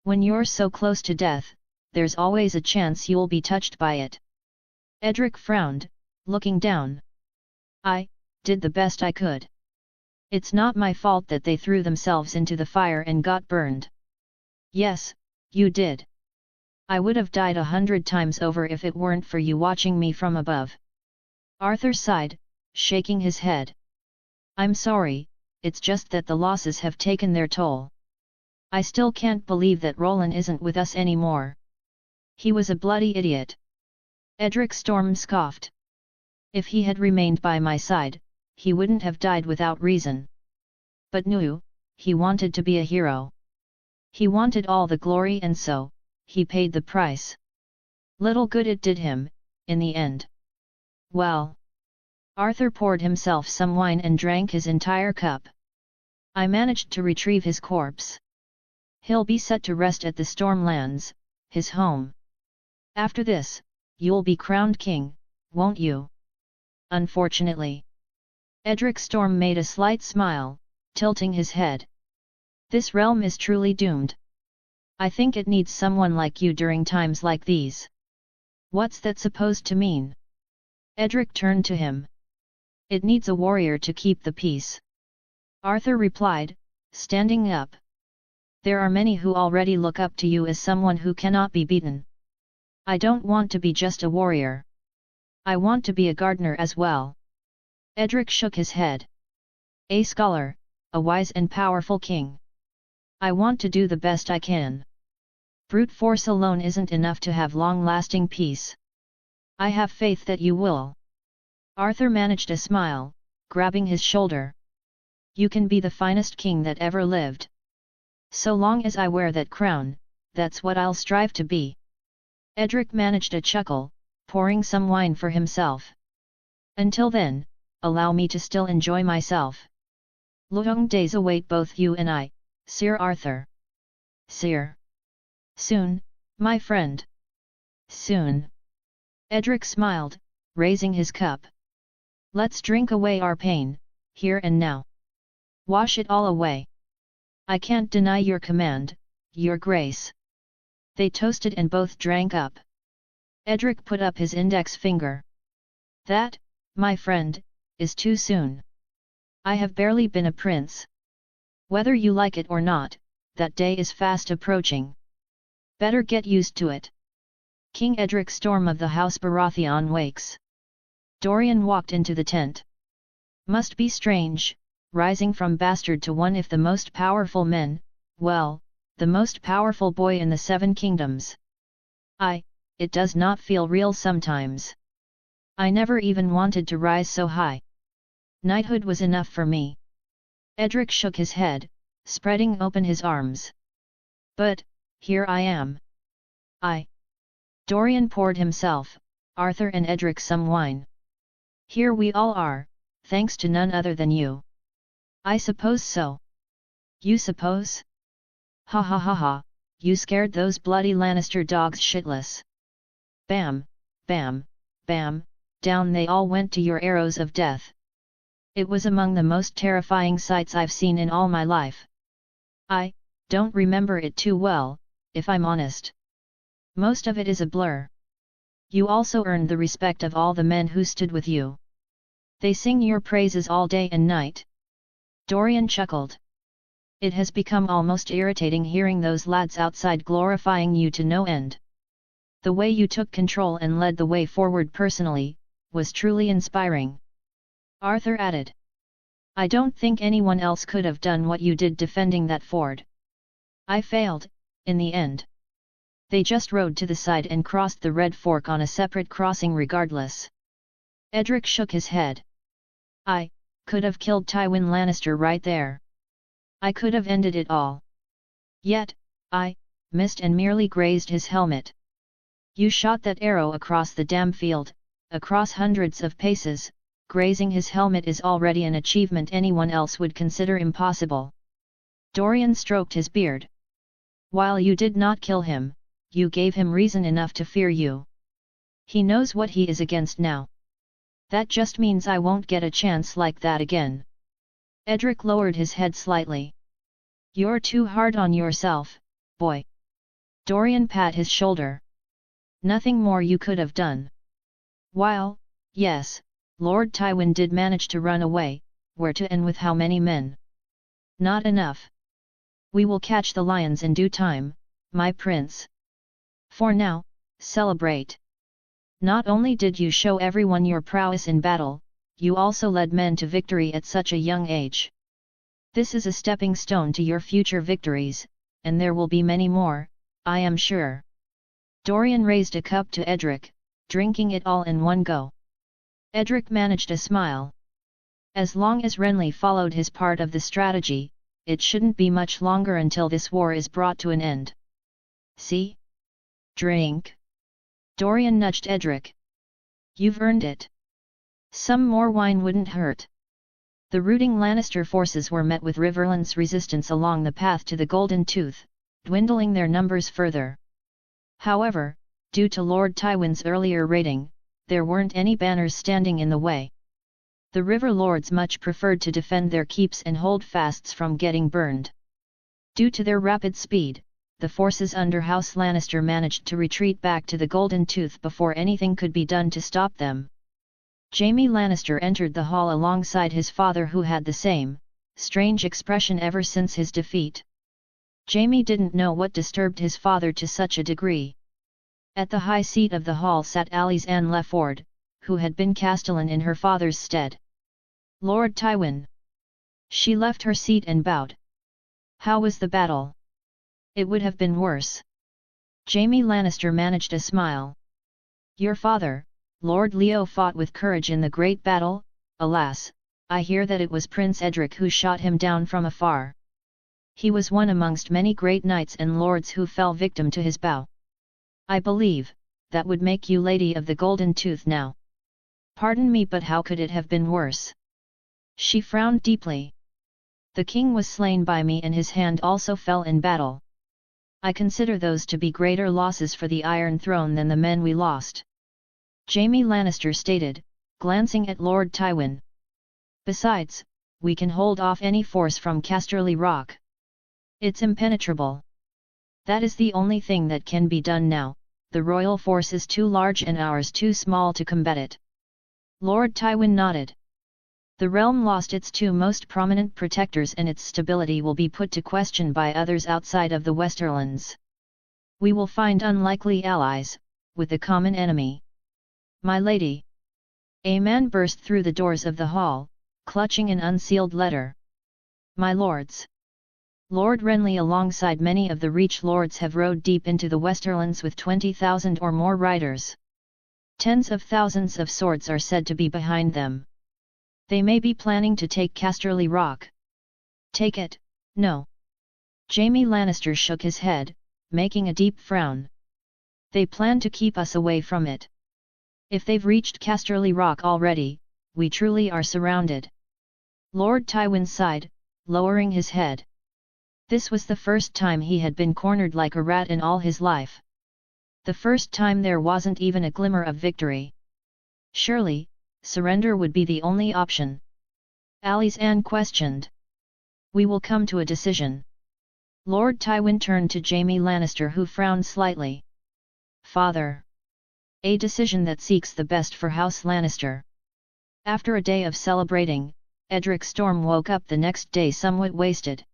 When you're so close to death, there's always a chance you'll be touched by it." Edric frowned, looking down. "I did the best I could. It's not my fault that they threw themselves into the fire and got burned." "Yes, you did. I would have died 100 times over if it weren't for you watching me from above." Arthur sighed, shaking his head. "I'm sorry, it's just that the losses have taken their toll. I still can't believe that Roland isn't with us anymore. He was a bloody idiot." Edric Storm scoffed. "If he had remained by my side, he wouldn't have died without reason. But no, he wanted to be a hero. He wanted all the glory and so, he paid the price. Little good it did him, in the end." "Well..." Arthur poured himself some wine and drank his entire cup. "I managed to retrieve his corpse. He'll be set to rest at the Stormlands, his home. After this, you'll be crowned king, won't you?" "Unfortunately." Edric Storm made a slight smile, tilting his head. "This realm is truly doomed. I think it needs someone like you during times like these." "What's that supposed to mean?" Edric turned to him. "It needs a warrior to keep the peace," Arthur replied, standing up. "There are many who already look up to you as someone who cannot be beaten. I don't want to be just a warrior. I want to be a gardener as well." Edric shook his head. "A scholar, a wise and powerful king. I want to do the best I can. Brute force alone isn't enough to have long-lasting peace. I have faith that you will." Arthur managed a smile, grabbing his shoulder. "You can be the finest king that ever lived. So long as I wear that crown, that's what I'll strive to be." Edric managed a chuckle, pouring some wine for himself. "Until then, allow me to still enjoy myself. Long days await both you and I, Sir Arthur." "Sir. Soon, my friend. Soon." Edric smiled, raising his cup. "Let's drink away our pain, here and now. Wash it all away. I can't deny your command, your grace." They toasted and both drank up. Edric put up his index finger. "That, my friend, is too soon. I have barely been a prince. Whether you like it or not, that day is fast approaching. Better get used to it." King Edric Storm of the House Baratheon wakes. Dorian walked into the tent. "Must be strange, rising from bastard to one if the most powerful men, well, the most powerful boy in the 7 kingdoms. It does not feel real sometimes." I never even wanted to rise so high. Knighthood was enough for me. Edric shook his head, spreading open his arms. But, here I am. Dorian poured himself, Arthur and Edric some wine. Here we all are, thanks to none other than you. I suppose so. You suppose? Ha ha ha ha, you scared those bloody Lannister dogs shitless. Bam, bam, bam, down they all went to your arrows of death. It was among the most terrifying sights I've seen in all my life. I don't remember it too well, if I'm honest. Most of it is a blur. You also earned the respect of all the men who stood with you. They sing your praises all day and night. Dorian chuckled. It has become almost irritating hearing those lads outside glorifying you to no end. The way you took control and led the way forward personally, was truly inspiring. Arthur added. I don't think anyone else could have done what you did defending that ford. I failed, in the end. They just rode to the side and crossed the Red Fork on a separate crossing regardless. Edric shook his head. I could have killed Tywin Lannister right there. I could have ended it all. Yet, I missed and merely grazed his helmet. You shot that arrow across the damn field, across hundreds of paces. Grazing his helmet is already an achievement anyone else would consider impossible. Dorian stroked his beard. While you did not kill him, you gave him reason enough to fear you. He knows what he is against now. That just means I won't get a chance like that again. Edric lowered his head slightly. You're too hard on yourself, boy. Dorian pat his shoulder. Nothing more you could have done. While, yes, Lord Tywin did manage to run away, where to and with how many men? Not enough. We will catch the lions in due time, my prince. For now, celebrate. Not only did you show everyone your prowess in battle, you also led men to victory at such a young age. This is a stepping stone to your future victories, and there will be many more, I am sure. Dorian raised a cup to Edric, drinking it all in one go. Edric managed a smile. As long as Renly followed his part of the strategy, it shouldn't be much longer until this war is brought to an end. See? Drink. Dorian nudged Edric. You've earned it. Some more wine wouldn't hurt. The rooting Lannister forces were met with Riverland's resistance along the path to the Golden Tooth, dwindling their numbers further. However, due to Lord Tywin's earlier raiding, there weren't any banners standing in the way. The river lords much preferred to defend their keeps and hold fasts from getting burned. Due to their rapid speed, the forces under House Lannister managed to retreat back to the Golden Tooth before anything could be done to stop them. Jaime Lannister entered the hall alongside his father, who had the same strange expression ever since his defeat. Jaime didn't know what disturbed his father to such a degree. At the high seat of the hall sat Alice Ann Lefford, who had been Castellan in her father's stead. Lord Tywin. She left her seat and bowed. How was the battle? It would have been worse. Jaime Lannister managed a smile. Your father, Lord Leo, fought with courage in the great battle. Alas, I hear that it was Prince Edric who shot him down from afar. He was one amongst many great knights and lords who fell victim to his bow. I believe, that would make you Lady of the Golden Tooth now. Pardon me, but how could it have been worse? She frowned deeply. The king was slain by me and his hand also fell in battle. I consider those to be greater losses for the Iron Throne than the men we lost. Jaime Lannister stated, glancing at Lord Tywin. Besides, we can hold off any force from Casterly Rock. It's impenetrable. That is the only thing that can be done now. The royal force is too large and ours too small to combat it. Lord Tywin nodded. The realm lost its two most prominent protectors and its stability will be put to question by others outside of the Westerlands. We will find unlikely allies, with a common enemy. My lady. A man burst through the doors of the hall, clutching an unsealed letter. My lords. Lord Renly alongside many of the Reach lords have rode deep into the Westerlands with 20,000 or more riders. Tens of thousands of swords are said to be behind them. They may be planning to take Casterly Rock. Take it, no. Jaime Lannister shook his head, making a deep frown. They plan to keep us away from it. If they've reached Casterly Rock already, we truly are surrounded. Lord Tywin sighed, lowering his head. This was the first time he had been cornered like a rat in all his life. The first time there wasn't even a glimmer of victory. Surely, surrender would be the only option. Alizanne questioned. We will come to a decision. Lord Tywin turned to Jaime Lannister, who frowned slightly. Father. A decision that seeks the best for House Lannister. After a day of celebrating, Edric Storm woke up the next day somewhat wasted.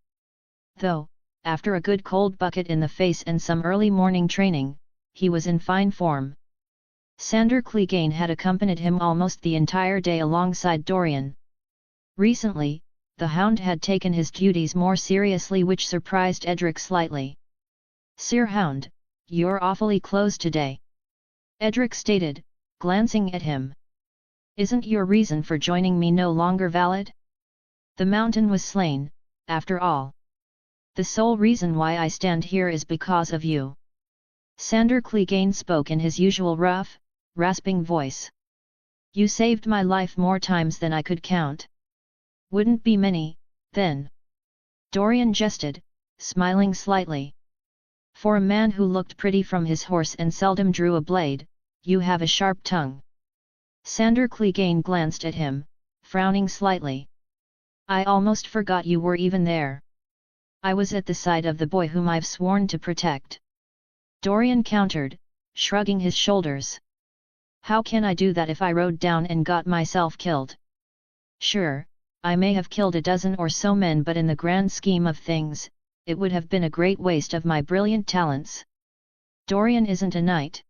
Though, after a good cold bucket in the face and some early morning training, he was in fine form. Sandor Clegane had accompanied him almost the entire day alongside Dorian. Recently, the Hound had taken his duties more seriously, which surprised Edric slightly. Sir Hound, you're awfully close today. Edric stated, glancing at him. Isn't your reason for joining me no longer valid? The mountain was slain, after all. The sole reason why I stand here is because of you. Sandor Clegane spoke in his usual rough, rasping voice. You saved my life more times than I could count. Wouldn't be many, then. Dorian jested, smiling slightly. For a man who looked pretty from his horse and seldom drew a blade, you have a sharp tongue. Sandor Clegane glanced at him, frowning slightly. I almost forgot you were even there. I was at the side of the boy whom I've sworn to protect. Dorian countered, shrugging his shoulders. How can I do that if I rode down and got myself killed? Sure, I may have killed a dozen or so men, but in the grand scheme of things, it would have been a great waste of my brilliant talents. Dorian isn't a knight.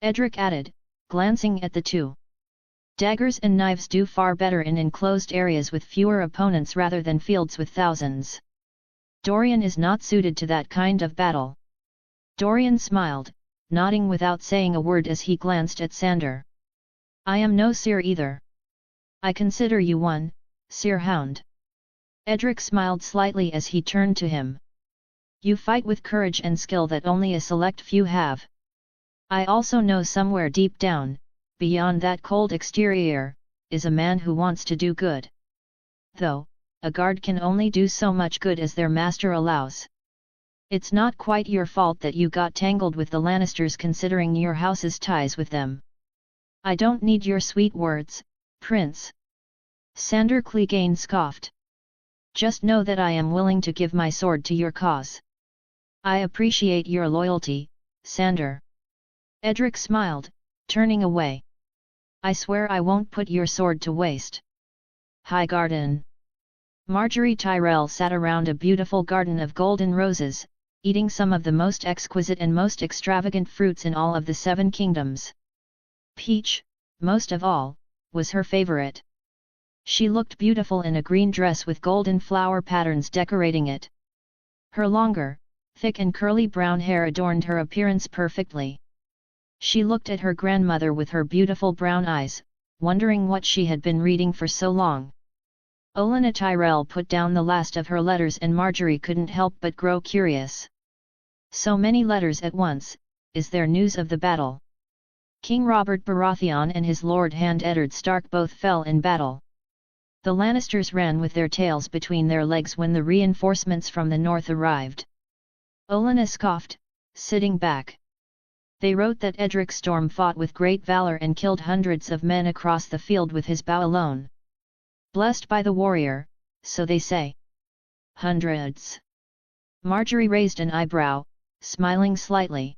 Edric added, glancing at the two. Daggers and knives do far better in enclosed areas with fewer opponents rather than fields with thousands. Dorian is not suited to that kind of battle. Dorian smiled, nodding without saying a word as he glanced at Sandor. I am no seer either. I consider you one, Sir Hound. Edric smiled slightly as he turned to him. You fight with courage and skill that only a select few have. I also know somewhere deep down, beyond that cold exterior, is a man who wants to do good. Though, a guard can only do so much good as their master allows. It's not quite your fault that you got tangled with the Lannisters, considering your house's ties with them. I don't need your sweet words, Prince. Sandor Clegane scoffed. Just know that I am willing to give my sword to your cause. I appreciate your loyalty, Sandor. Edric smiled, turning away. I swear I won't put your sword to waste. High Garden. Marjorie Tyrell sat around a beautiful garden of golden roses, eating some of the most exquisite and most extravagant fruits in all of the 7 kingdoms. Peach, most of all, was her favorite. She looked beautiful in a green dress with golden flower patterns decorating it. Her longer, thick and curly brown hair adorned her appearance perfectly. She looked at her grandmother with her beautiful brown eyes, wondering what she had been reading for so long. Olenna Tyrell put down the last of her letters and Marjorie couldn't help but grow curious. So many letters at once, is there news of the battle? King Robert Baratheon and his lord Hand Eddard Stark both fell in battle. The Lannisters ran with their tails between their legs when the reinforcements from the north arrived. Olenna scoffed, sitting back. They wrote that Edric Storm fought with great valor and killed hundreds of men across the field with his bow alone. Blessed by the warrior, so they say. Hundreds. Marjorie raised an eyebrow, smiling slightly.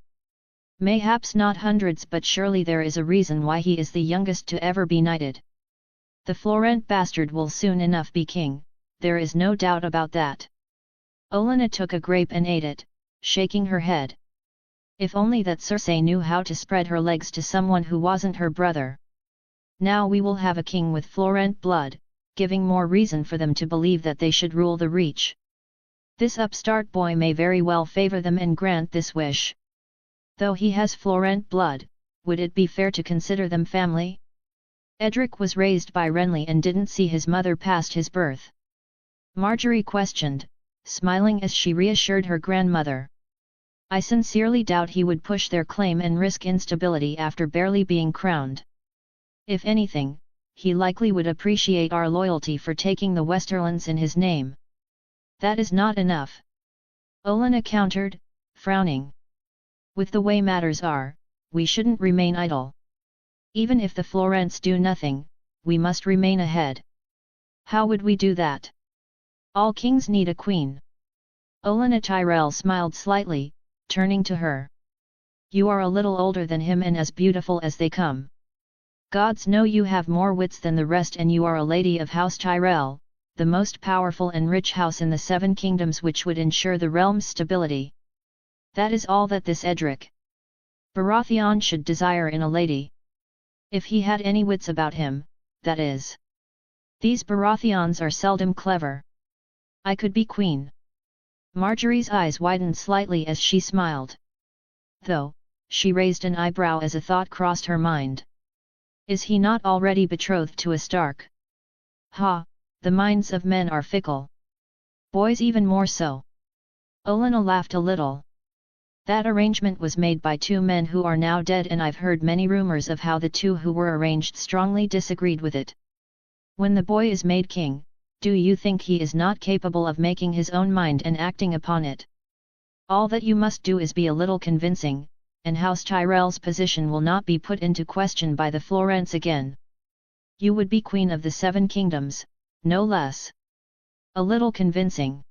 Mayhaps not hundreds, but surely there is a reason why he is the youngest to ever be knighted. The Florent bastard will soon enough be king, there is no doubt about that. Olenna took a grape and ate it, shaking her head. If only that Cersei knew how to spread her legs to someone who wasn't her brother. Now we will have a king with Florent blood, giving more reason for them to believe that they should rule the Reach. This upstart boy may very well favor them and grant this wish. Though he has Florent blood, would it be fair to consider them family? Edric was raised by Renly and didn't see his mother past his birth. Marjorie questioned, smiling as she reassured her grandmother. I sincerely doubt he would push their claim and risk instability after barely being crowned. If anything, he likely would appreciate our loyalty for taking the Westerlands in his name. That is not enough. Olenna countered, frowning. With the way matters are, we shouldn't remain idle. Even if the Florents do nothing, we must remain ahead. How would we do that? All kings need a queen. Olenna Tyrell smiled slightly, turning to her. You are a little older than him and as beautiful as they come. Gods know you have more wits than the rest, and you are a lady of House Tyrell, the most powerful and rich house in the Seven Kingdoms, which would ensure the realm's stability. That is all that this Edric Baratheon should desire in a lady. If he had any wits about him, that is. These Baratheons are seldom clever. I could be queen. Marjorie's eyes widened slightly as she smiled. Though, she raised an eyebrow as a thought crossed her mind. Is he not already betrothed to a Stark? Ha, the minds of men are fickle. Boys even more so. Olenna laughed a little. That arrangement was made by two men who are now dead, and I've heard many rumors of how the two who were arranged strongly disagreed with it. When the boy is made king, do you think he is not capable of making his own mind and acting upon it? All that you must do is be a little convincing, and House Tyrell's position will not be put into question by the Florents again. You would be queen of the Seven Kingdoms, no less. A little convincing.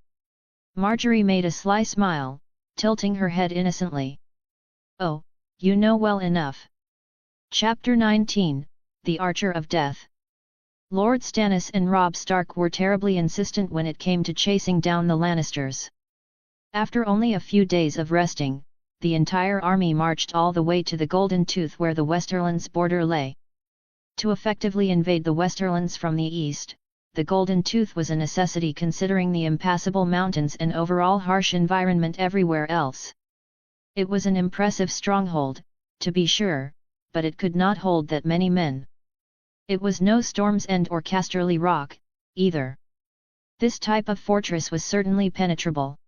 Marjorie made a sly smile, tilting her head innocently. Oh, you know well enough. Chapter 19, The Archer of Death. Lord Stannis and Robb Stark were terribly insistent when it came to chasing down the Lannisters. After only a few days of resting, the entire army marched all the way to the Golden Tooth where the Westerlands border lay. To effectively invade the Westerlands from the east, the Golden Tooth was a necessity considering the impassable mountains and overall harsh environment everywhere else. It was an impressive stronghold, to be sure, but it could not hold that many men. It was no Storm's End or Casterly Rock, either. This type of fortress was certainly penetrable.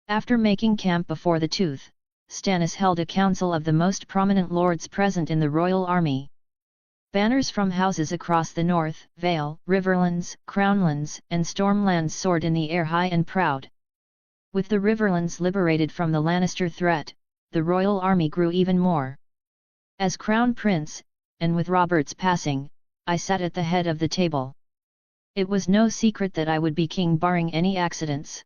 After making camp before the Tooth, Stannis held a council of the most prominent lords present in the royal army. Banners from houses across the North, Vale, Riverlands, Crownlands, and Stormlands soared in the air high and proud. With the Riverlands liberated from the Lannister threat, the royal army grew even more. As Crown Prince, and with Robert's passing, I sat at the head of the table. It was no secret that I would be king barring any accidents.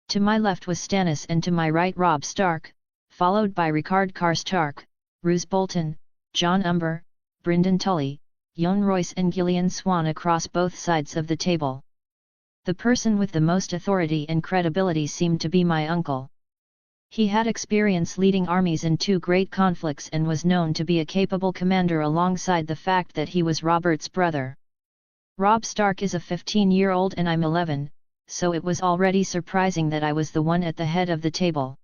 To my left was Stannis and to my right Robb Stark, followed by Rickard Karstark, Roose Bolton, Jon Umber, Brynden Tully, Jon Royce and Gillian Swan across both sides of the table. The person with the most authority and credibility seemed to be my uncle. He had experience leading armies in two great conflicts and was known to be a capable commander alongside the fact that he was Robert's brother. Robb Stark is a 15-year-old and I'm 11, so it was already surprising that I was the one at the head of the table.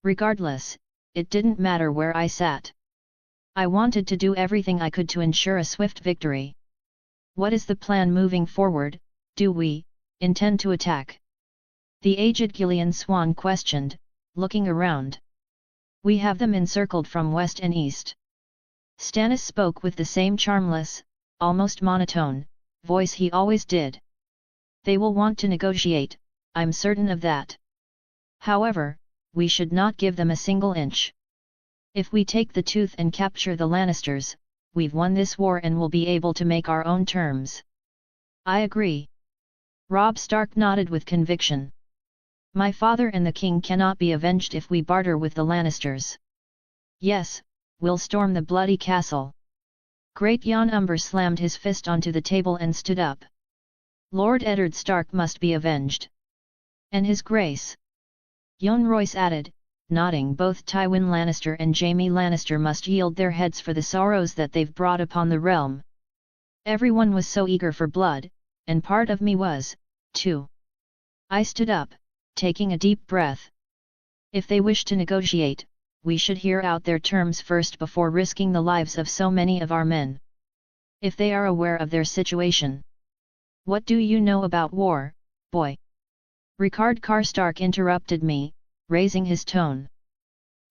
Regardless, it didn't matter where I sat. I wanted to do everything I could to ensure a swift victory. What is the plan moving forward? Do we intend to attack? The aged Gillian Swan questioned, looking around. We have them encircled from west and east. Stannis spoke with the same charmless, almost monotone, voice he always did. They will want to negotiate, I'm certain of that. However, we should not give them a single inch. If we take the Tooth and capture the Lannisters, we've won this war and will be able to make our own terms. I agree. Robb Stark nodded with conviction. My father and the king cannot be avenged if we barter with the Lannisters. Yes, we'll storm the bloody castle. Great Jon Umber slammed his fist onto the table and stood up. Lord Eddard Stark must be avenged. And his grace. Jon Royce added, nodding. Both Tywin Lannister and Jaime Lannister must yield their heads for the sorrows that they've brought upon the realm. Everyone was so eager for blood, and part of me was, too. I stood up, taking a deep breath. If they wish to negotiate, we should hear out their terms first before risking the lives of so many of our men. If they are aware of their situation. What do you know about war, boy? Ricard Karstark interrupted me, raising his tone.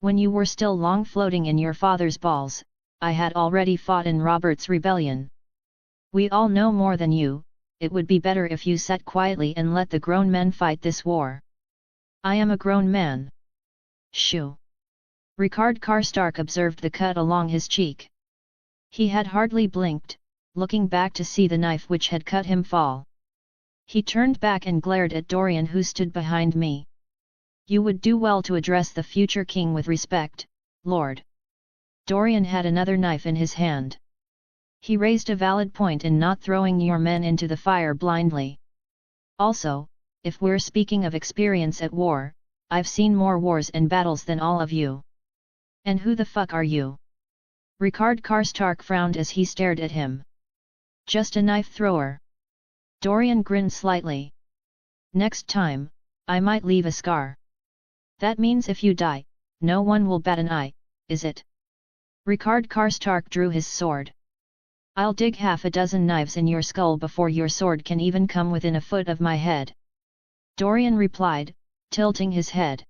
When you were still long floating in your father's balls, I had already fought in Robert's rebellion. We all know more than you, it would be better if you sat quietly and let the grown men fight this war. I am a grown man. Shoo! Ricard Karstark observed the cut along his cheek. He had hardly blinked, looking back to see the knife which had cut him fall. He turned back and glared at Dorian, who stood behind me. You would do well to address the future king with respect, Lord. Dorian had another knife in his hand. He raised a valid point in not throwing your men into the fire blindly. Also, if we're speaking of experience at war, I've seen more wars and battles than all of you. And who the fuck are you? Ricard Karstark frowned as he stared at him. Just a knife thrower. Dorian grinned slightly. Next time, I might leave a scar. That means if you die, no one will bat an eye, is it? Ricard Karstark drew his sword. I'll dig half a dozen knives in your skull before your sword can even come within a foot of my head. Dorian replied, tilting his head.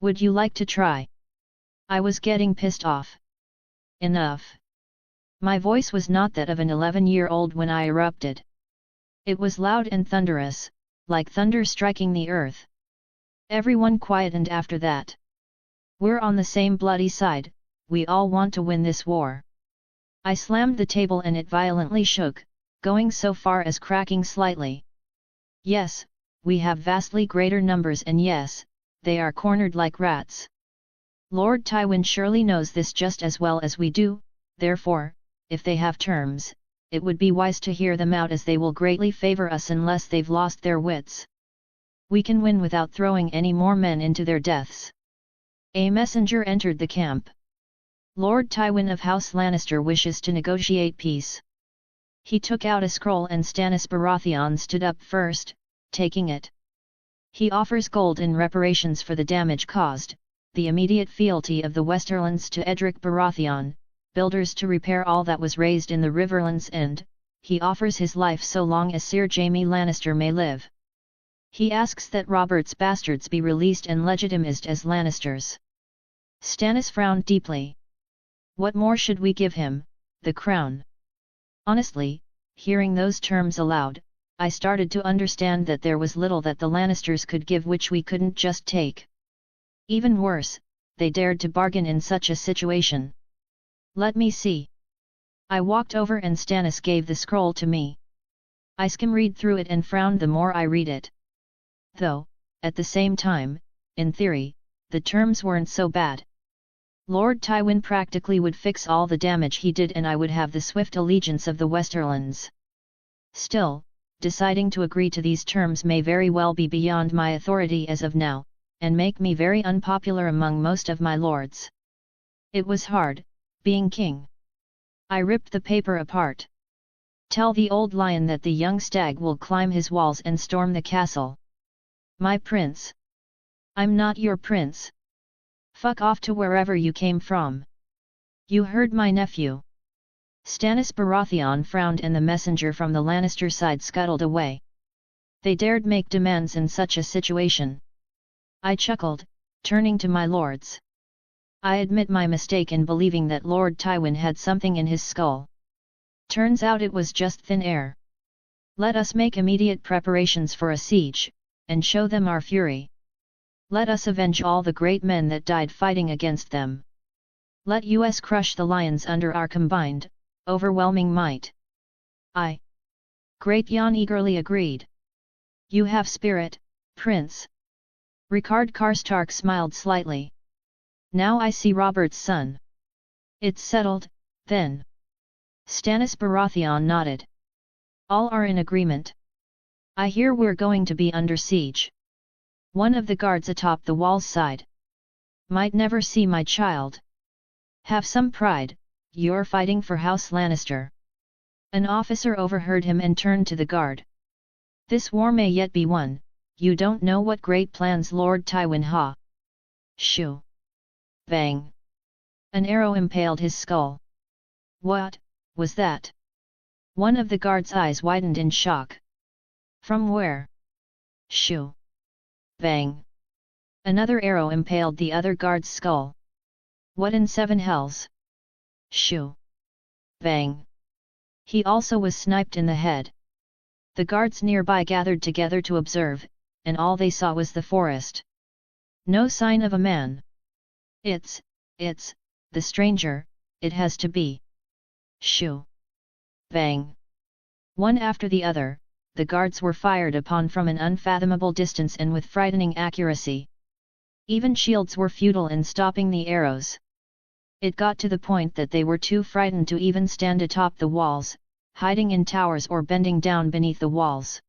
Would you like to try? I was getting pissed off. Enough. My voice was not that of an 11-year-old when I erupted. It was loud and thunderous, like thunder striking the earth. Everyone quietened after that. We're on the same bloody side, we all want to win this war. I slammed the table and it violently shook, going so far as cracking slightly. Yes, we have vastly greater numbers, and yes, they are cornered like rats. Lord Tywin surely knows this just as well as we do, therefore, if they have terms, it would be wise to hear them out, as they will greatly favor us unless they've lost their wits. We can win without throwing any more men into their deaths. A messenger entered the camp. Lord Tywin of House Lannister wishes to negotiate peace. He took out a scroll and Stannis Baratheon stood up first, taking it. He offers gold in reparations for the damage caused, the immediate fealty of the Westerlands to Edric Baratheon, builders to repair all that was razed in the Riverlands, and he offers his life so long as Sir Jaime Lannister may live. He asks that Robert's bastards be released and legitimized as Lannisters. Stannis frowned deeply. What more should we give him? The crown. Honestly, hearing those terms aloud, I started to understand that there was little that the Lannisters could give which we couldn't just take. Even worse, they dared to bargain in such a situation. Let me see. I walked over and Stannis gave the scroll to me. I skim-read through it and frowned the more I read it. Though, at the same time, in theory, the terms weren't so bad. Lord Tywin practically would fix all the damage he did, and I would have the swift allegiance of the Westerlands. Still, deciding to agree to these terms may very well be beyond my authority as of now, and make me very unpopular among most of my lords. It was hard, being king. I ripped the paper apart. Tell the old lion that the young stag will climb his walls and storm the castle. My prince. I'm not your prince. Fuck off to wherever you came from. You heard my nephew. Stannis Baratheon frowned and the messenger from the Lannister side scuttled away. They dared make demands in such a situation. I chuckled, turning to my lords. I admit my mistake in believing that Lord Tywin had something in his skull. Turns out it was just thin air. Let us make immediate preparations for a siege, and show them our fury. Let us avenge all the great men that died fighting against them. Let us crush the lions under our combined, overwhelming might. Great Jan eagerly agreed. You have spirit, Prince. Ricard Karstark smiled slightly. Now I see Robert's son. It's settled, then. Stannis Baratheon nodded. All are in agreement. I hear we're going to be under siege. One of the guards atop the wall's side. Might never see my child. Have some pride, you're fighting for House Lannister. An officer overheard him and turned to the guard. This war may yet be won, you don't know what great plans Lord Tywin ha. Shoo. Bang! An arrow impaled his skull. What was that? One of the guards' eyes widened in shock. From where? Shoo! Bang! Another arrow impaled the other guard's skull. What in seven hells? Shoo! Bang! He also was sniped in the head. The guards nearby gathered together to observe, and all they saw was the forest. No sign of a man. It's the stranger, it has to be. Shoo! Bang! One after the other, the guards were fired upon from an unfathomable distance and with frightening accuracy. Even shields were futile in stopping the arrows. It got to the point that they were too frightened to even stand atop the walls, hiding in towers or bending down beneath the walls.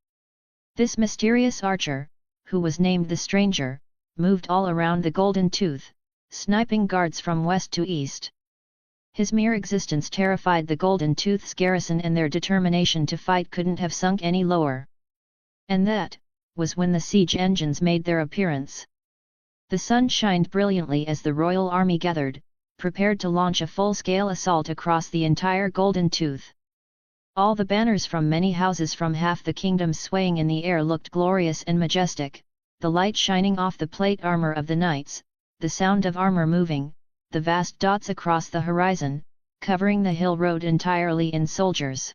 This mysterious archer, who was named the Stranger, moved all around the Golden Tooth, sniping guards from west to east. His mere existence terrified the Golden Tooth's garrison, and their determination to fight couldn't have sunk any lower. And that was when the siege engines made their appearance. The sun shined brilliantly as the royal army gathered, prepared to launch a full-scale assault across the entire Golden Tooth. All the banners from many houses from half the kingdom swaying in the air looked glorious and majestic, the light shining off the plate armor of the knights, the sound of armor moving, the vast dots across the horizon, covering the hill road entirely in soldiers.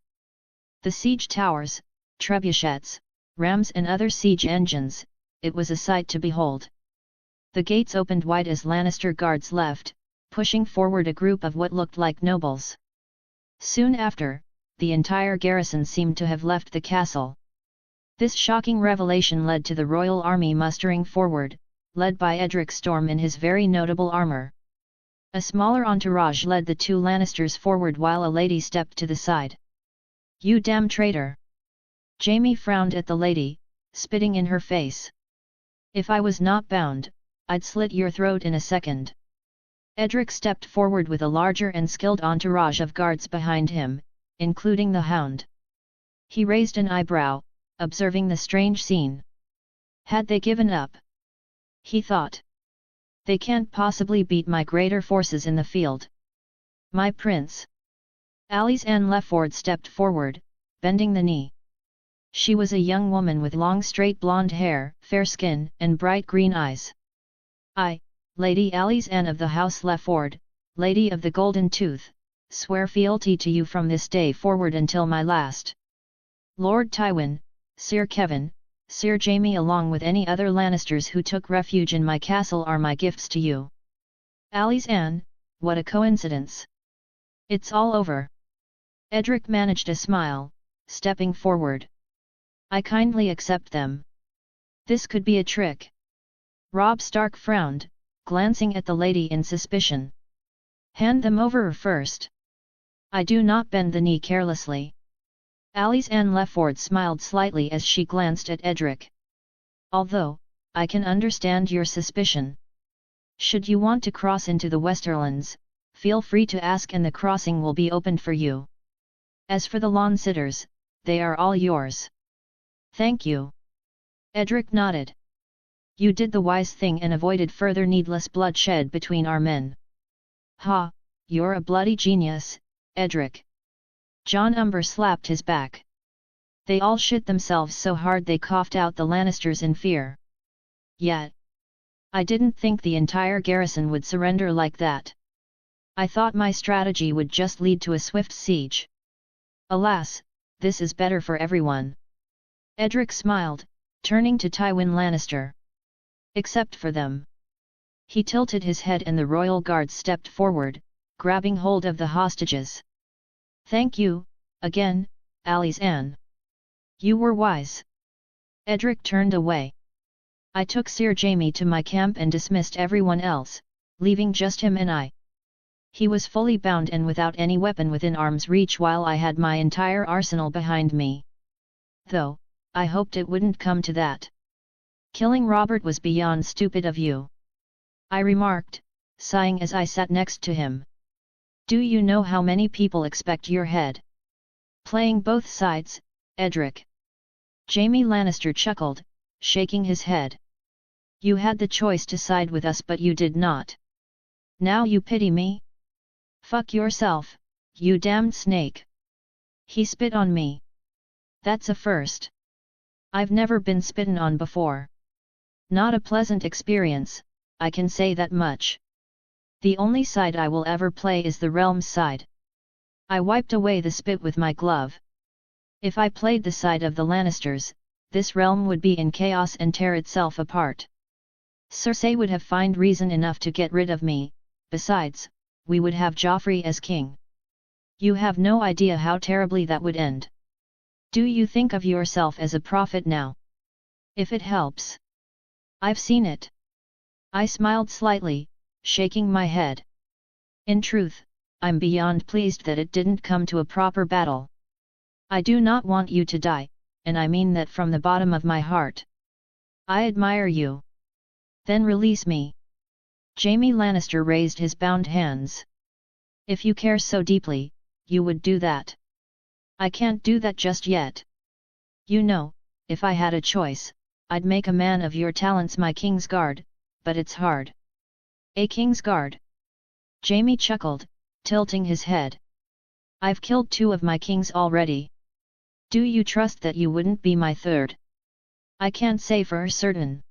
The siege towers, trebuchets, rams and other siege engines, it was a sight to behold. The gates opened wide as Lannister guards left, pushing forward a group of what looked like nobles. Soon after, the entire garrison seemed to have left the castle. This shocking revelation led to the royal army mustering forward, led by Edric Storm in his very notable armor. A smaller entourage led the two Lannisters forward while a lady stepped to the side. "You damn traitor!" Jaime frowned at the lady, spitting in her face. "If I was not bound, I'd slit your throat in a second." Edric stepped forward with a larger and skilled entourage of guards behind him, including the Hound. He raised an eyebrow, observing the strange scene. Had they given up? He thought. They can't possibly beat my greater forces in the field. My prince. Alice Ann Lefford stepped forward, bending the knee. She was a young woman with long straight blonde hair, fair skin, and bright green eyes. "I, Lady Alice Ann of the House Lefford, Lady of the Golden Tooth, swear fealty to you from this day forward until my last. Lord Tywin, Sir Kevin, Sir Jaime along with any other Lannisters who took refuge in my castle are my gifts to you." Alice Ann, what a coincidence! It's all over. Edric managed a smile, stepping forward. "I kindly accept them. This could be a trick." Robb Stark frowned, glancing at the lady in suspicion. "Hand them over first." "I do not bend the knee carelessly." Alice Ann Lefford smiled slightly as she glanced at Edric. "Although, I can understand your suspicion. Should you want to cross into the Westerlands, feel free to ask and the crossing will be opened for you. As for the lawn sitters, they are all yours." "Thank you." Edric nodded. "You did the wise thing and avoided further needless bloodshed between our men." "Ha, you're a bloody genius, Edric." John Umber slapped his back. "They all shit themselves so hard they coughed out the Lannisters in fear. Yet, I didn't think the entire garrison would surrender like that. I thought my strategy would just lead to a swift siege. Alas, this is better for everyone." Edric smiled, turning to Tywin Lannister. "Except for them." He tilted his head and the royal guards stepped forward, grabbing hold of the hostages. "Thank you, again, Alice Ann. You were wise." Edric turned away. "I took Sir Jaime to my camp and dismissed everyone else, leaving just him and I. He was fully bound and without any weapon within arm's reach while I had my entire arsenal behind me. Though, I hoped it wouldn't come to that. Killing Robert was beyond stupid of you," I remarked, sighing as I sat next to him. "Do you know how many people expect your head?" "Playing both sides, Edric." Jaime Lannister chuckled, shaking his head. "You had the choice to side with us but you did not. Now you pity me? Fuck yourself, you damned snake. He spit on me. That's a first. I've never been spitten on before. Not a pleasant experience, I can say that much. The only side I will ever play is the realm's side. I wiped away the spit with my glove. If I played the side of the Lannisters, this realm would be in chaos and tear itself apart. Cersei would have found reason enough to get rid of me, besides, we would have Joffrey as king. You have no idea how terribly that would end. Do you think of yourself as a prophet now? If it helps. I've seen it. I smiled slightly, shaking my head. In truth, I'm beyond pleased that it didn't come to a proper battle. I do not want you to die, and I mean that from the bottom of my heart. I admire you. Then release me. Jaime Lannister raised his bound hands. If you care so deeply, you would do that. I can't do that just yet. You know, if I had a choice, I'd make a man of your talents my King's Guard, but it's hard. A King's Guard? Jaime chuckled, tilting his head. I've killed 2 of my kings already. Do you trust that you wouldn't be my third? I can't say for certain.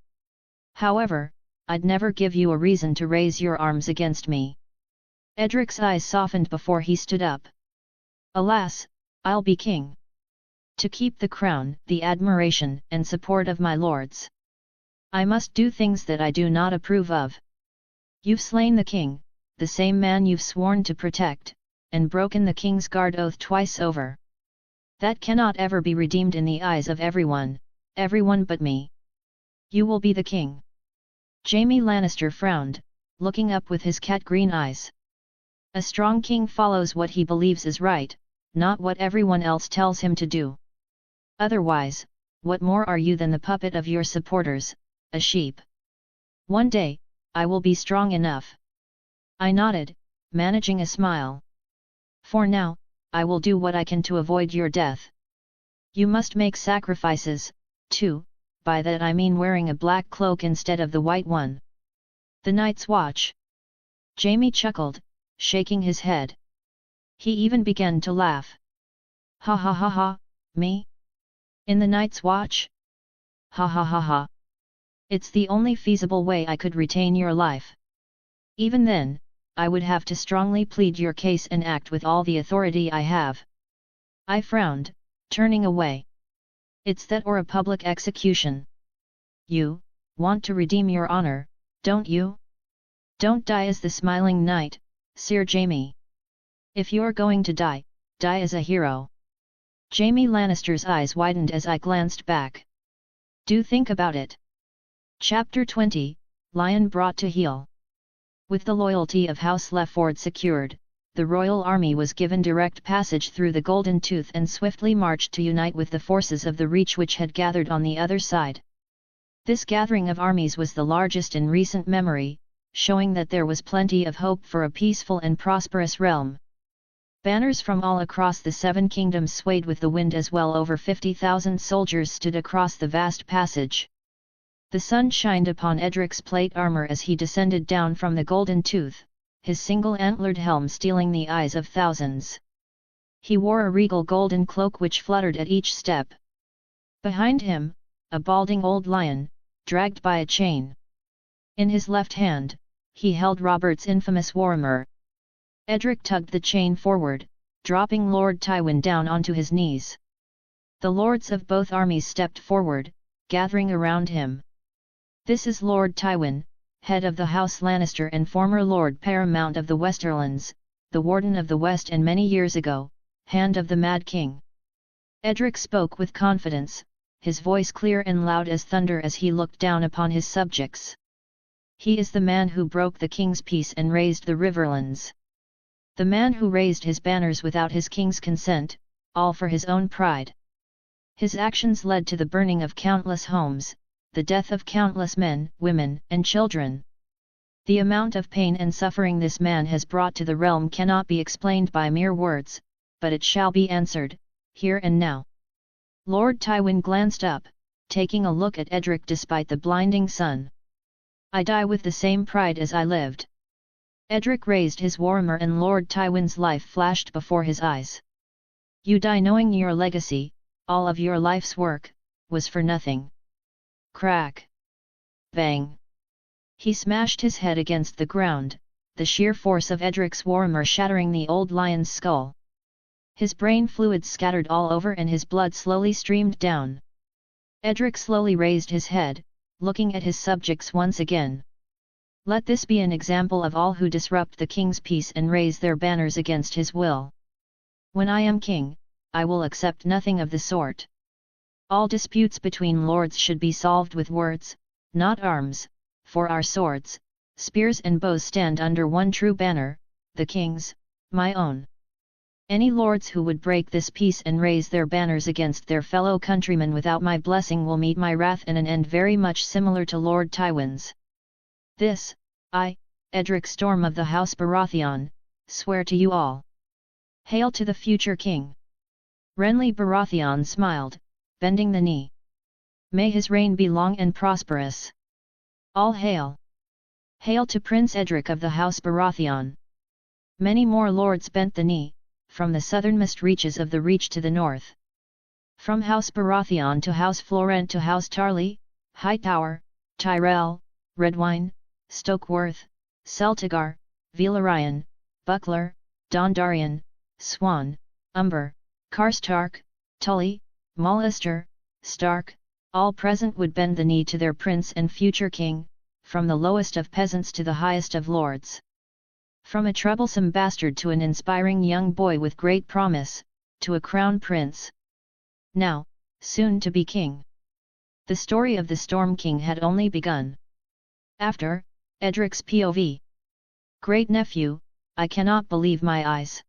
However, I'd never give you a reason to raise your arms against me. Edric's eyes softened before he stood up. Alas, I'll be king. To keep the crown, the admiration and support of my lords. I must do things that I do not approve of. You've slain the king, the same man you've sworn to protect, and broken the King's Guard oath twice over. That cannot ever be redeemed in the eyes of everyone but me. You will be the king. Jaime Lannister frowned, looking up with his cat-green eyes. A strong king follows what he believes is right, not what everyone else tells him to do. Otherwise, what more are you than the puppet of your supporters, a sheep? One day, I will be strong enough. I nodded, managing a smile. For now, I will do what I can to avoid your death. You must make sacrifices, too, by that I mean wearing a black cloak instead of the white one. The Night's Watch. Jaime chuckled, shaking his head. He even began to laugh. Ha ha ha ha, me? In the Night's Watch? Ha ha ha ha. It's the only feasible way I could retain your life. Even then, I would have to strongly plead your case and act with all the authority I have. I frowned, turning away. It's that or a public execution. You want to redeem your honor, don't you? Don't die as the smiling knight, Sir Jaime. If you're going to die, die as a hero. Jaime Lannister's eyes widened as I glanced back. Do think about it. Chapter 20, Lion brought to heel. With the loyalty of House Lefford secured, the royal army was given direct passage through the Golden Tooth and swiftly marched to unite with the forces of the Reach which had gathered on the other side. This gathering of armies was the largest in recent memory, showing that there was plenty of hope for a peaceful and prosperous realm. Banners from all across the 7 kingdoms swayed with the wind as well over 50,000 soldiers stood across the vast passage. The sun shined upon Edric's plate armor as he descended down from the Golden Tooth, his single-antlered helm stealing the eyes of thousands. He wore a regal golden cloak which fluttered at each step. Behind him, a balding old lion, dragged by a chain. In his left hand, he held Robert's infamous warhammer. Edric tugged the chain forward, dropping Lord Tywin down onto his knees. The lords of both armies stepped forward, gathering around him. This is Lord Tywin, head of the House Lannister and former Lord Paramount of the Westerlands, the Warden of the West and many years ago, Hand of the Mad King. Edric spoke with confidence, his voice clear and loud as thunder as he looked down upon his subjects. He is the man who broke the king's peace and raised the Riverlands. The man who raised his banners without his king's consent, all for his own pride. His actions led to the burning of countless homes, the death of countless men, women, and children. The amount of pain and suffering this man has brought to the realm cannot be explained by mere words, but it shall be answered, here and now. Lord Tywin glanced up, taking a look at Edric despite the blinding sun. I die with the same pride as I lived. Edric raised his warhammer and Lord Tywin's life flashed before his eyes. You die knowing your legacy, all of your life's work, was for nothing. Crack! Bang! He smashed his head against the ground, the sheer force of Edric's warhammer shattering the old lion's skull. His brain fluids scattered all over and his blood slowly streamed down. Edric slowly raised his head, looking at his subjects once again. Let this be an example of all who disrupt the king's peace and raise their banners against his will. When I am king, I will accept nothing of the sort. All disputes between lords should be solved with words, not arms, for our swords, spears and bows stand under one true banner, the king's, my own. Any lords who would break this peace and raise their banners against their fellow countrymen without my blessing will meet my wrath in an end very much similar to Lord Tywin's. This, I, Edric Storm of the House Baratheon, swear to you all. Hail to the future king! Renly Baratheon smiled, bending the knee. May his reign be long and prosperous. All hail! Hail to Prince Edric of the House Baratheon! Many more lords bent the knee, from the southernmost reaches of the Reach to the north. From House Baratheon to House Florent to House Tarly, Hightower, Tyrell, Redwyne, Stokeworth, Celtigar, Velaryon, Buckler, Dondarrion, Swan, Umber, Karstark, Tully, Mullister, Stark, all present would bend the knee to their prince and future king, from the lowest of peasants to the highest of lords. From a troublesome bastard to an inspiring young boy with great promise, to a crown prince. Now, soon to be king. The story of the Storm King had only begun. After, Edric's POV. Great nephew, I cannot believe my eyes.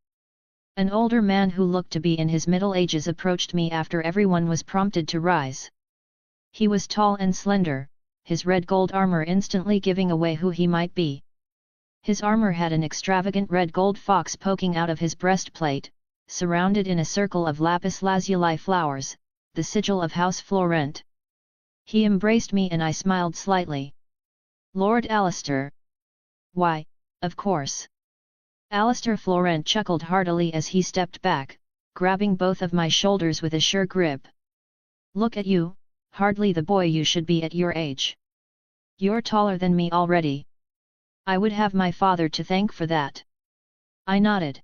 An older man who looked to be in his middle ages approached me after everyone was prompted to rise. He was tall and slender, his red gold armor instantly giving away who he might be. His armor had an extravagant red gold fox poking out of his breastplate, surrounded in a circle of lapis lazuli flowers, the sigil of House Florent. He embraced me and I smiled slightly. Lord Alistair. Why, of course. Alistair Florent chuckled heartily as he stepped back, grabbing both of my shoulders with a sure grip. Look at you, hardly the boy you should be at your age. You're taller than me already. I would have my father to thank for that. I nodded.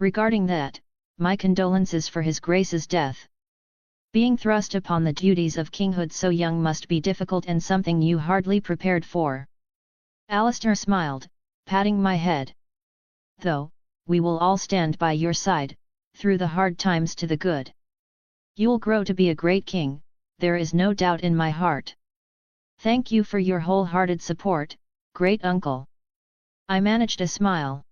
Regarding that, my condolences for his grace's death. Being thrust upon the duties of kinghood so young must be difficult and something you hardly prepared for. Alistair smiled, patting my head. Though, we will all stand by your side, through the hard times to the good. You'll grow to be a great king, there is no doubt in my heart. Thank you for your wholehearted support, great uncle. I managed a smile.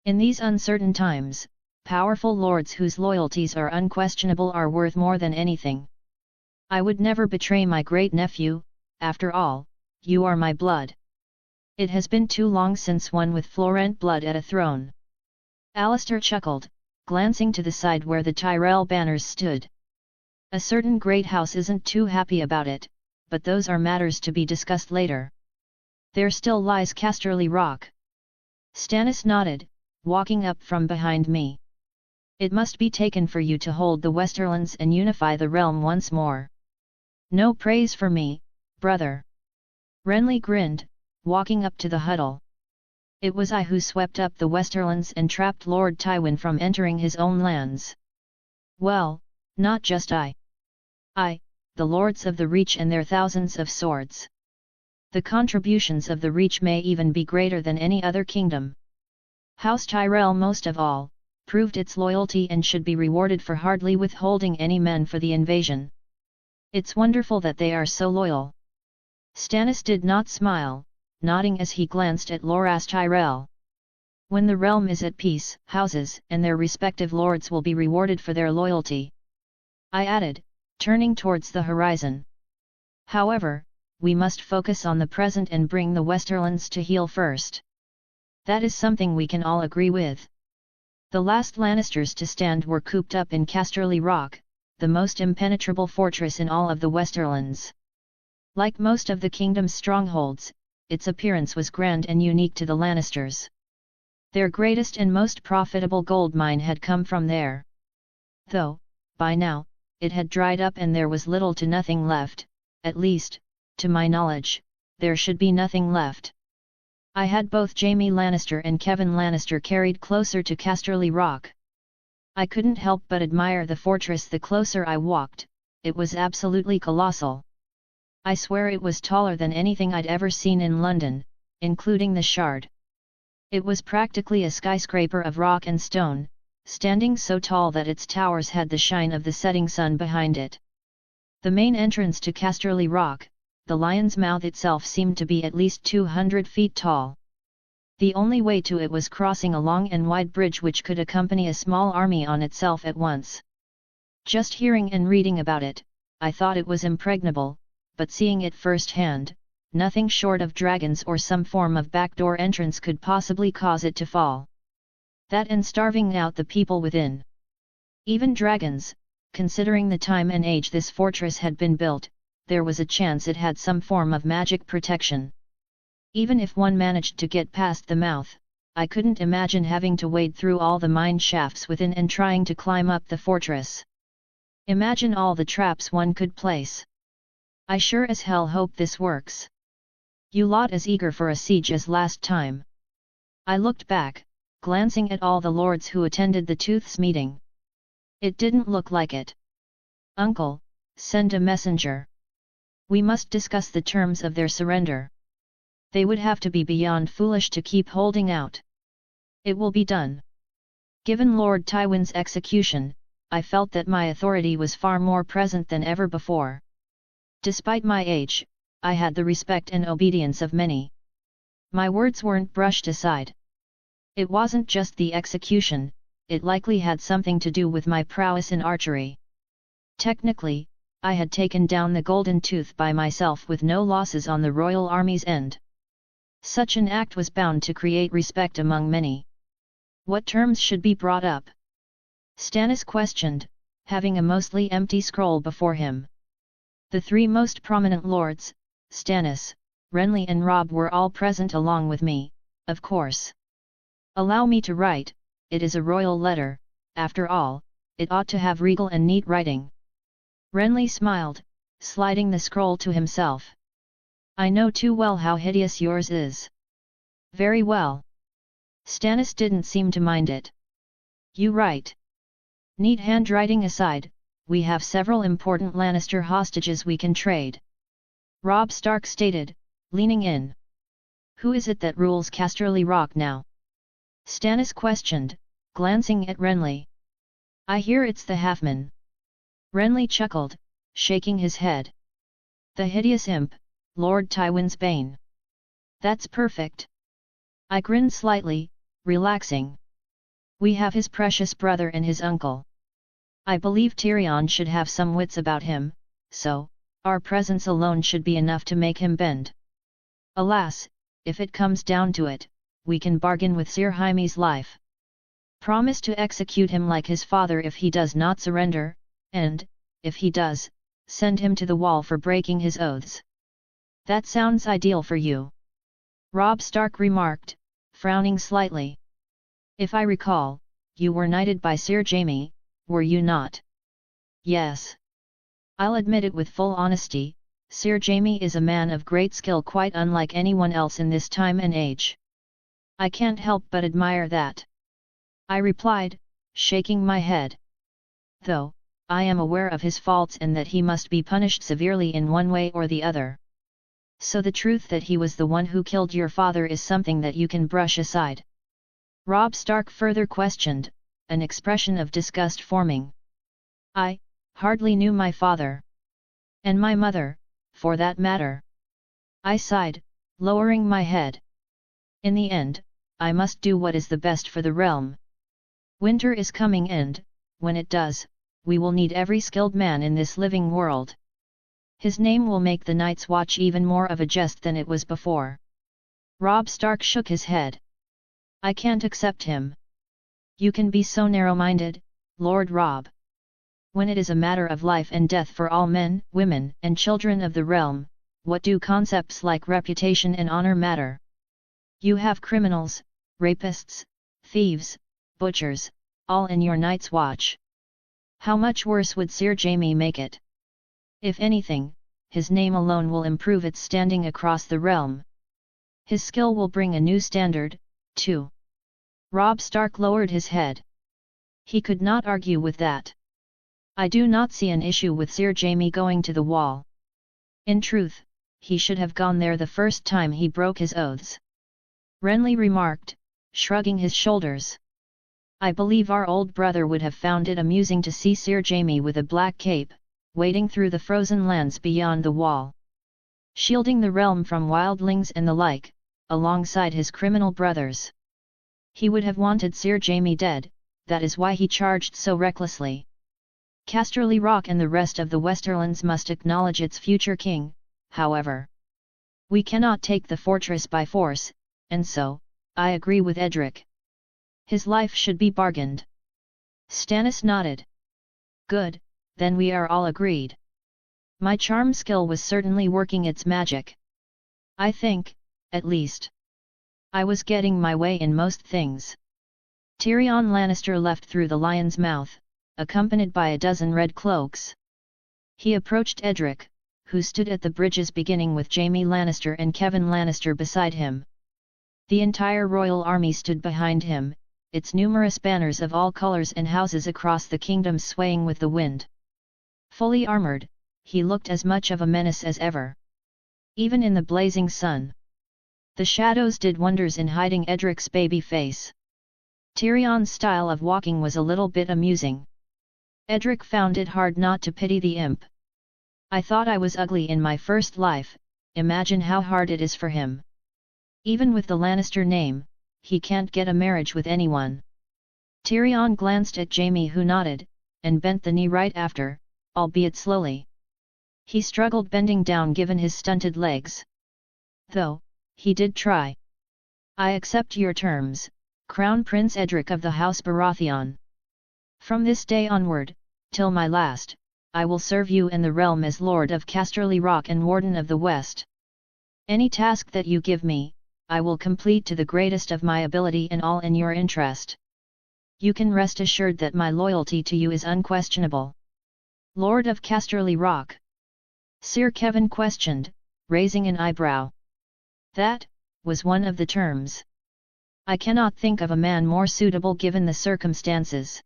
In these uncertain times, powerful lords whose loyalties are unquestionable are worth more than anything. I would never betray my great nephew, after all, you are my blood. It has been too long since one with Florent blood at a throne. Alistair chuckled, glancing to the side where the Tyrell banners stood. A certain great house isn't too happy about it, but those are matters to be discussed later. There still lies Casterly Rock. Stannis nodded, walking up from behind me. It must be taken for you to hold the Westerlands and unify the realm once more. No praise for me, brother. Renly grinned, walking up to the huddle. It was I who swept up the Westerlands and trapped Lord Tywin from entering his own lands. Well, not just I. The lords of the Reach and their thousands of swords. The contributions of the Reach may even be greater than any other kingdom. House Tyrell most of all, proved its loyalty and should be rewarded for hardly withholding any men for the invasion. It's wonderful that they are so loyal. Stannis did not smile, nodding as he glanced at Loras Tyrell. When the realm is at peace, houses and their respective lords will be rewarded for their loyalty. I added, turning towards the horizon. However, we must focus on the present and bring the Westerlands to heel first. That is something we can all agree with. The last Lannisters to stand were cooped up in Casterly Rock, the most impenetrable fortress in all of the Westerlands. Like most of the kingdom's strongholds, its appearance was grand and unique to the Lannisters. Their greatest and most profitable gold mine had come from there. Though, by now, it had dried up and there was little to nothing left, at least, to my knowledge, there should be nothing left. I had both Jaime Lannister and Kevin Lannister carried closer to Casterly Rock. I couldn't help but admire the fortress the closer I walked. It was absolutely colossal. I swear it was taller than anything I'd ever seen in London, including the Shard. It was practically a skyscraper of rock and stone, standing so tall that its towers had the shine of the setting sun behind it. The main entrance to Casterly Rock, the Lion's Mouth itself, seemed to be at least 200 feet tall. The only way to it was crossing a long and wide bridge which could accompany a small army on itself at once. Just hearing and reading about it, I thought it was impregnable, but seeing it firsthand, nothing short of dragons or some form of backdoor entrance could possibly cause it to fall. That and starving out the people within. Even dragons, considering the time and age this fortress had been built, there was a chance it had some form of magic protection. Even if one managed to get past the mouth, I couldn't imagine having to wade through all the mine shafts within and trying to climb up the fortress. Imagine all the traps one could place. I sure as hell hope this works. You lot as eager for a siege as last time. I looked back, glancing at all the lords who attended the Tooth's meeting. It didn't look like it. Uncle, send a messenger. We must discuss the terms of their surrender. They would have to be beyond foolish to keep holding out. It will be done. Given Lord Tywin's execution, I felt that my authority was far more present than ever before. Despite my age, I had the respect and obedience of many. My words weren't brushed aside. It wasn't just the execution, it likely had something to do with my prowess in archery. Technically, I had taken down the Golden Tooth by myself with no losses on the royal army's end. Such an act was bound to create respect among many. What terms should be brought up? Stannis questioned, having a mostly empty scroll before him. The three most prominent lords, Stannis, Renly and Robb, were all present along with me, of course. Allow me to write, it is a royal letter, after all, it ought to have regal and neat writing. Renly smiled, sliding the scroll to himself. I know too well how hideous yours is. Very well. Stannis didn't seem to mind it. You write. Neat handwriting aside, we have several important Lannister hostages we can trade. Robb Stark stated, leaning in. Who is it that rules Casterly Rock now? Stannis questioned, glancing at Renly. I hear it's the Halfman. Renly chuckled, shaking his head. The hideous imp, Lord Tywin's bane. That's perfect. I grinned slightly, relaxing. We have his precious brother and his uncle. I believe Tyrion should have some wits about him, so, our presence alone should be enough to make him bend. Alas, if it comes down to it, we can bargain with Sir Jaime's life. Promise to execute him like his father if he does not surrender, and, if he does, send him to the wall for breaking his oaths. That sounds ideal for you. Robb Stark remarked, frowning slightly. If I recall, you were knighted by Sir Jaime, were you not? Yes. I'll admit it with full honesty, Sir Jaime is a man of great skill, quite unlike anyone else in this time and age. I can't help but admire that. I replied, shaking my head. Though, I am aware of his faults and that he must be punished severely in one way or the other. So the truth that he was the one who killed your father is something that you can brush aside? Robb Stark further questioned, an expression of disgust forming. I hardly knew my father. And my mother, for that matter. I sighed, lowering my head. In the end, I must do what is the best for the realm. Winter is coming and, when it does, we will need every skilled man in this living world. His name will make the Night's Watch even more of a jest than it was before. Robb Stark shook his head. I can't accept him. You can be so narrow-minded, Lord Robb. When it is a matter of life and death for all men, women, and children of the realm, what do concepts like reputation and honor matter? You have criminals, rapists, thieves, butchers, all in your night's watch. How much worse would Sir Jaime make it? If anything, his name alone will improve its standing across the realm. His skill will bring a new standard, too. Robb Stark lowered his head. He could not argue with that. I do not see an issue with Sir Jaime going to the wall. In truth, he should have gone there the first time he broke his oaths. Renly remarked, shrugging his shoulders. I believe our old brother would have found it amusing to see Sir Jaime with a black cape, wading through the frozen lands beyond the wall, shielding the realm from wildlings and the like, alongside his criminal brothers. He would have wanted Sir Jaime dead, that is why he charged so recklessly. Casterly Rock and the rest of the Westerlands must acknowledge its future king, however. We cannot take the fortress by force, and so, I agree with Edric. His life should be bargained. Stannis nodded. Good, then we are all agreed. My charm skill was certainly working its magic. I think, at least, I was getting my way in most things. Tyrion Lannister left through the lion's mouth, accompanied by a dozen red cloaks. He approached Edric, who stood at the bridges beginning with Jaime Lannister and Kevan Lannister beside him. The entire royal army stood behind him, its numerous banners of all colors and houses across the kingdom swaying with the wind. Fully armored, he looked as much of a menace as ever. Even in the blazing sun. The shadows did wonders in hiding Edric's baby face. Tyrion's style of walking was a little bit amusing. Edric found it hard not to pity the imp. I thought I was ugly in my first life, imagine how hard it is for him. Even with the Lannister name, he can't get a marriage with anyone. Tyrion glanced at Jaime, who nodded, and bent the knee right after, albeit slowly. He struggled bending down given his stunted legs. Though, he did try. I accept your terms, Crown Prince Edric of the House Baratheon. From this day onward, till my last, I will serve you and the realm as Lord of Casterly Rock and Warden of the West. Any task that you give me, I will complete to the greatest of my ability and all in your interest. You can rest assured that my loyalty to you is unquestionable. Lord of Casterly Rock? Sir Kevan questioned, raising an eyebrow. That was one of the terms. I cannot think of a man more suitable given the circumstances.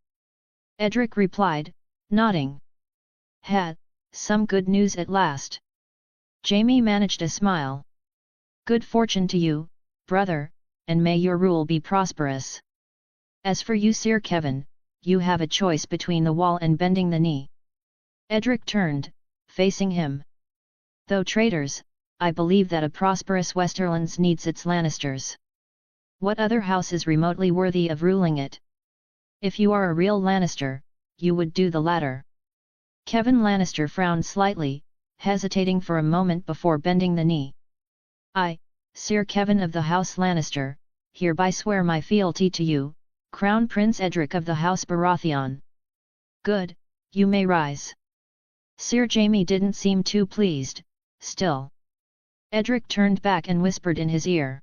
Edric replied, nodding. Ha, some good news at last. Jaime managed a smile. Good fortune to you, brother, and may your rule be prosperous. As for you, Sir Kevan, you have a choice between the wall and bending the knee. Edric turned, facing him. Though traitors, I believe that a prosperous Westerlands needs its Lannisters. What other house is remotely worthy of ruling it? If you are a real Lannister, you would do the latter. Kevan Lannister frowned slightly, hesitating for a moment before bending the knee. I, Sir Kevan of the House Lannister, hereby swear my fealty to you, Crown Prince Edric of the House Baratheon. Good, you may rise. Sir Jaime didn't seem too pleased, still. Edric turned back and whispered in his ear.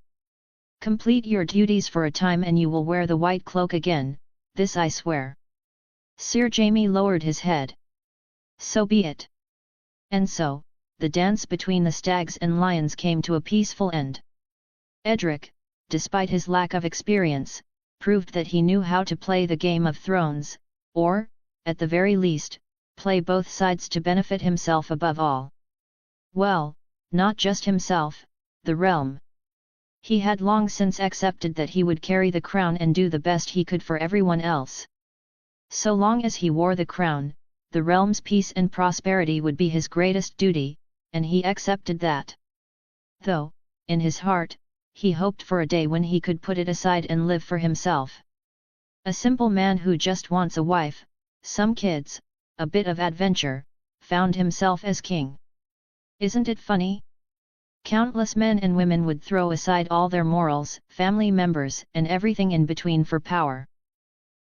Complete your duties for a time and you will wear the white cloak again, this I swear. Sir Jaime lowered his head. So be it. And so, the dance between the stags and lions came to a peaceful end. Edric, despite his lack of experience, proved that he knew how to play the Game of Thrones, or, at the very least, play both sides to benefit himself above all. Well, not just himself, the realm. He had long since accepted that he would carry the crown and do the best he could for everyone else. So long as he wore the crown, the realm's peace and prosperity would be his greatest duty, and he accepted that. Though, in his heart, he hoped for a day when he could put it aside and live for himself. A simple man who just wants a wife, some kids, a bit of adventure, found himself as king. Isn't it funny? Countless men and women would throw aside all their morals, family members, and everything in between for power.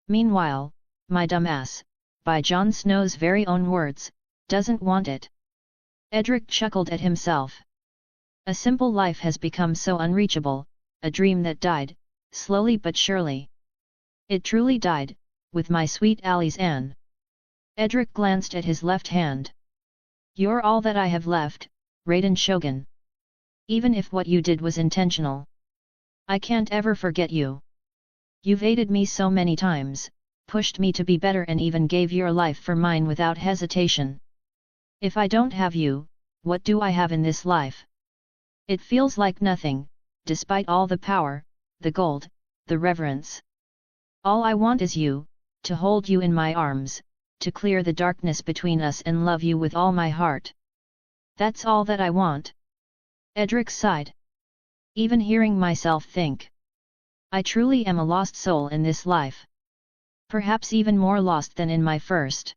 Meanwhile, my dumbass, by Jon Snow's very own words, doesn't want it. Edric chuckled at himself. A simple life has become so unreachable, a dream that died, slowly but surely. It truly died, with my sweet Ali's Anne. Edric glanced at his left hand. You're all that I have left, Raiden Shogun. Even if what you did was intentional, I can't ever forget you. You've aided me so many times, pushed me to be better and even gave your life for mine without hesitation. If I don't have you, what do I have in this life? It feels like nothing, despite all the power, the gold, the reverence. All I want is you, to hold you in my arms, to clear the darkness between us and love you with all my heart. That's all that I want. Edric sighed. Even hearing myself think. I truly am a lost soul in this life. Perhaps even more lost than in my first.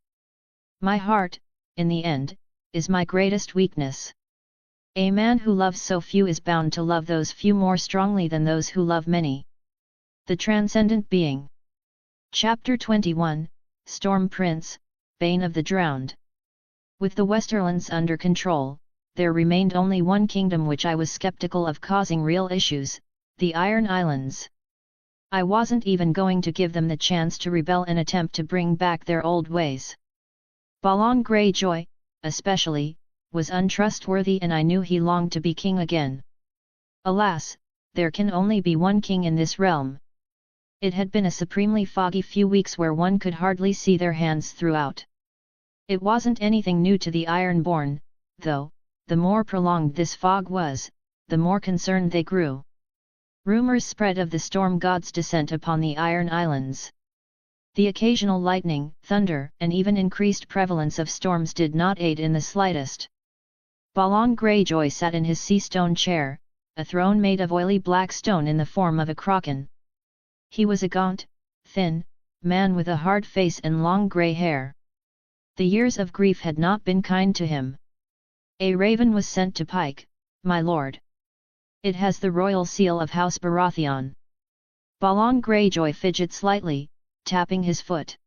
My heart, in the end, is my greatest weakness. A man who loves so few is bound to love those few more strongly than those who love many. The Transcendent Being. Chapter 21, Storm Prince, Bane of the Drowned. With the Westerlands under control, there remained only one kingdom which I was skeptical of causing real issues, the Iron Islands. I wasn't even going to give them the chance to rebel and attempt to bring back their old ways. Balon Greyjoy, especially, was untrustworthy and I knew he longed to be king again. Alas, there can only be one king in this realm. It had been a supremely foggy few weeks where one could hardly see their hands throughout. It wasn't anything new to the Ironborn, though, the more prolonged this fog was, the more concerned they grew. Rumors spread of the storm god's descent upon the Iron Islands. The occasional lightning, thunder, and even increased prevalence of storms did not aid in the slightest. Balon Greyjoy sat in his sea stone chair, a throne made of oily black stone in the form of a kraken. He was a gaunt, thin, man with a hard face and long grey hair. The years of grief had not been kind to him. A raven was sent to Pike, my lord. It has the royal seal of House Baratheon. Balon Greyjoy fidgeted slightly, tapping his foot.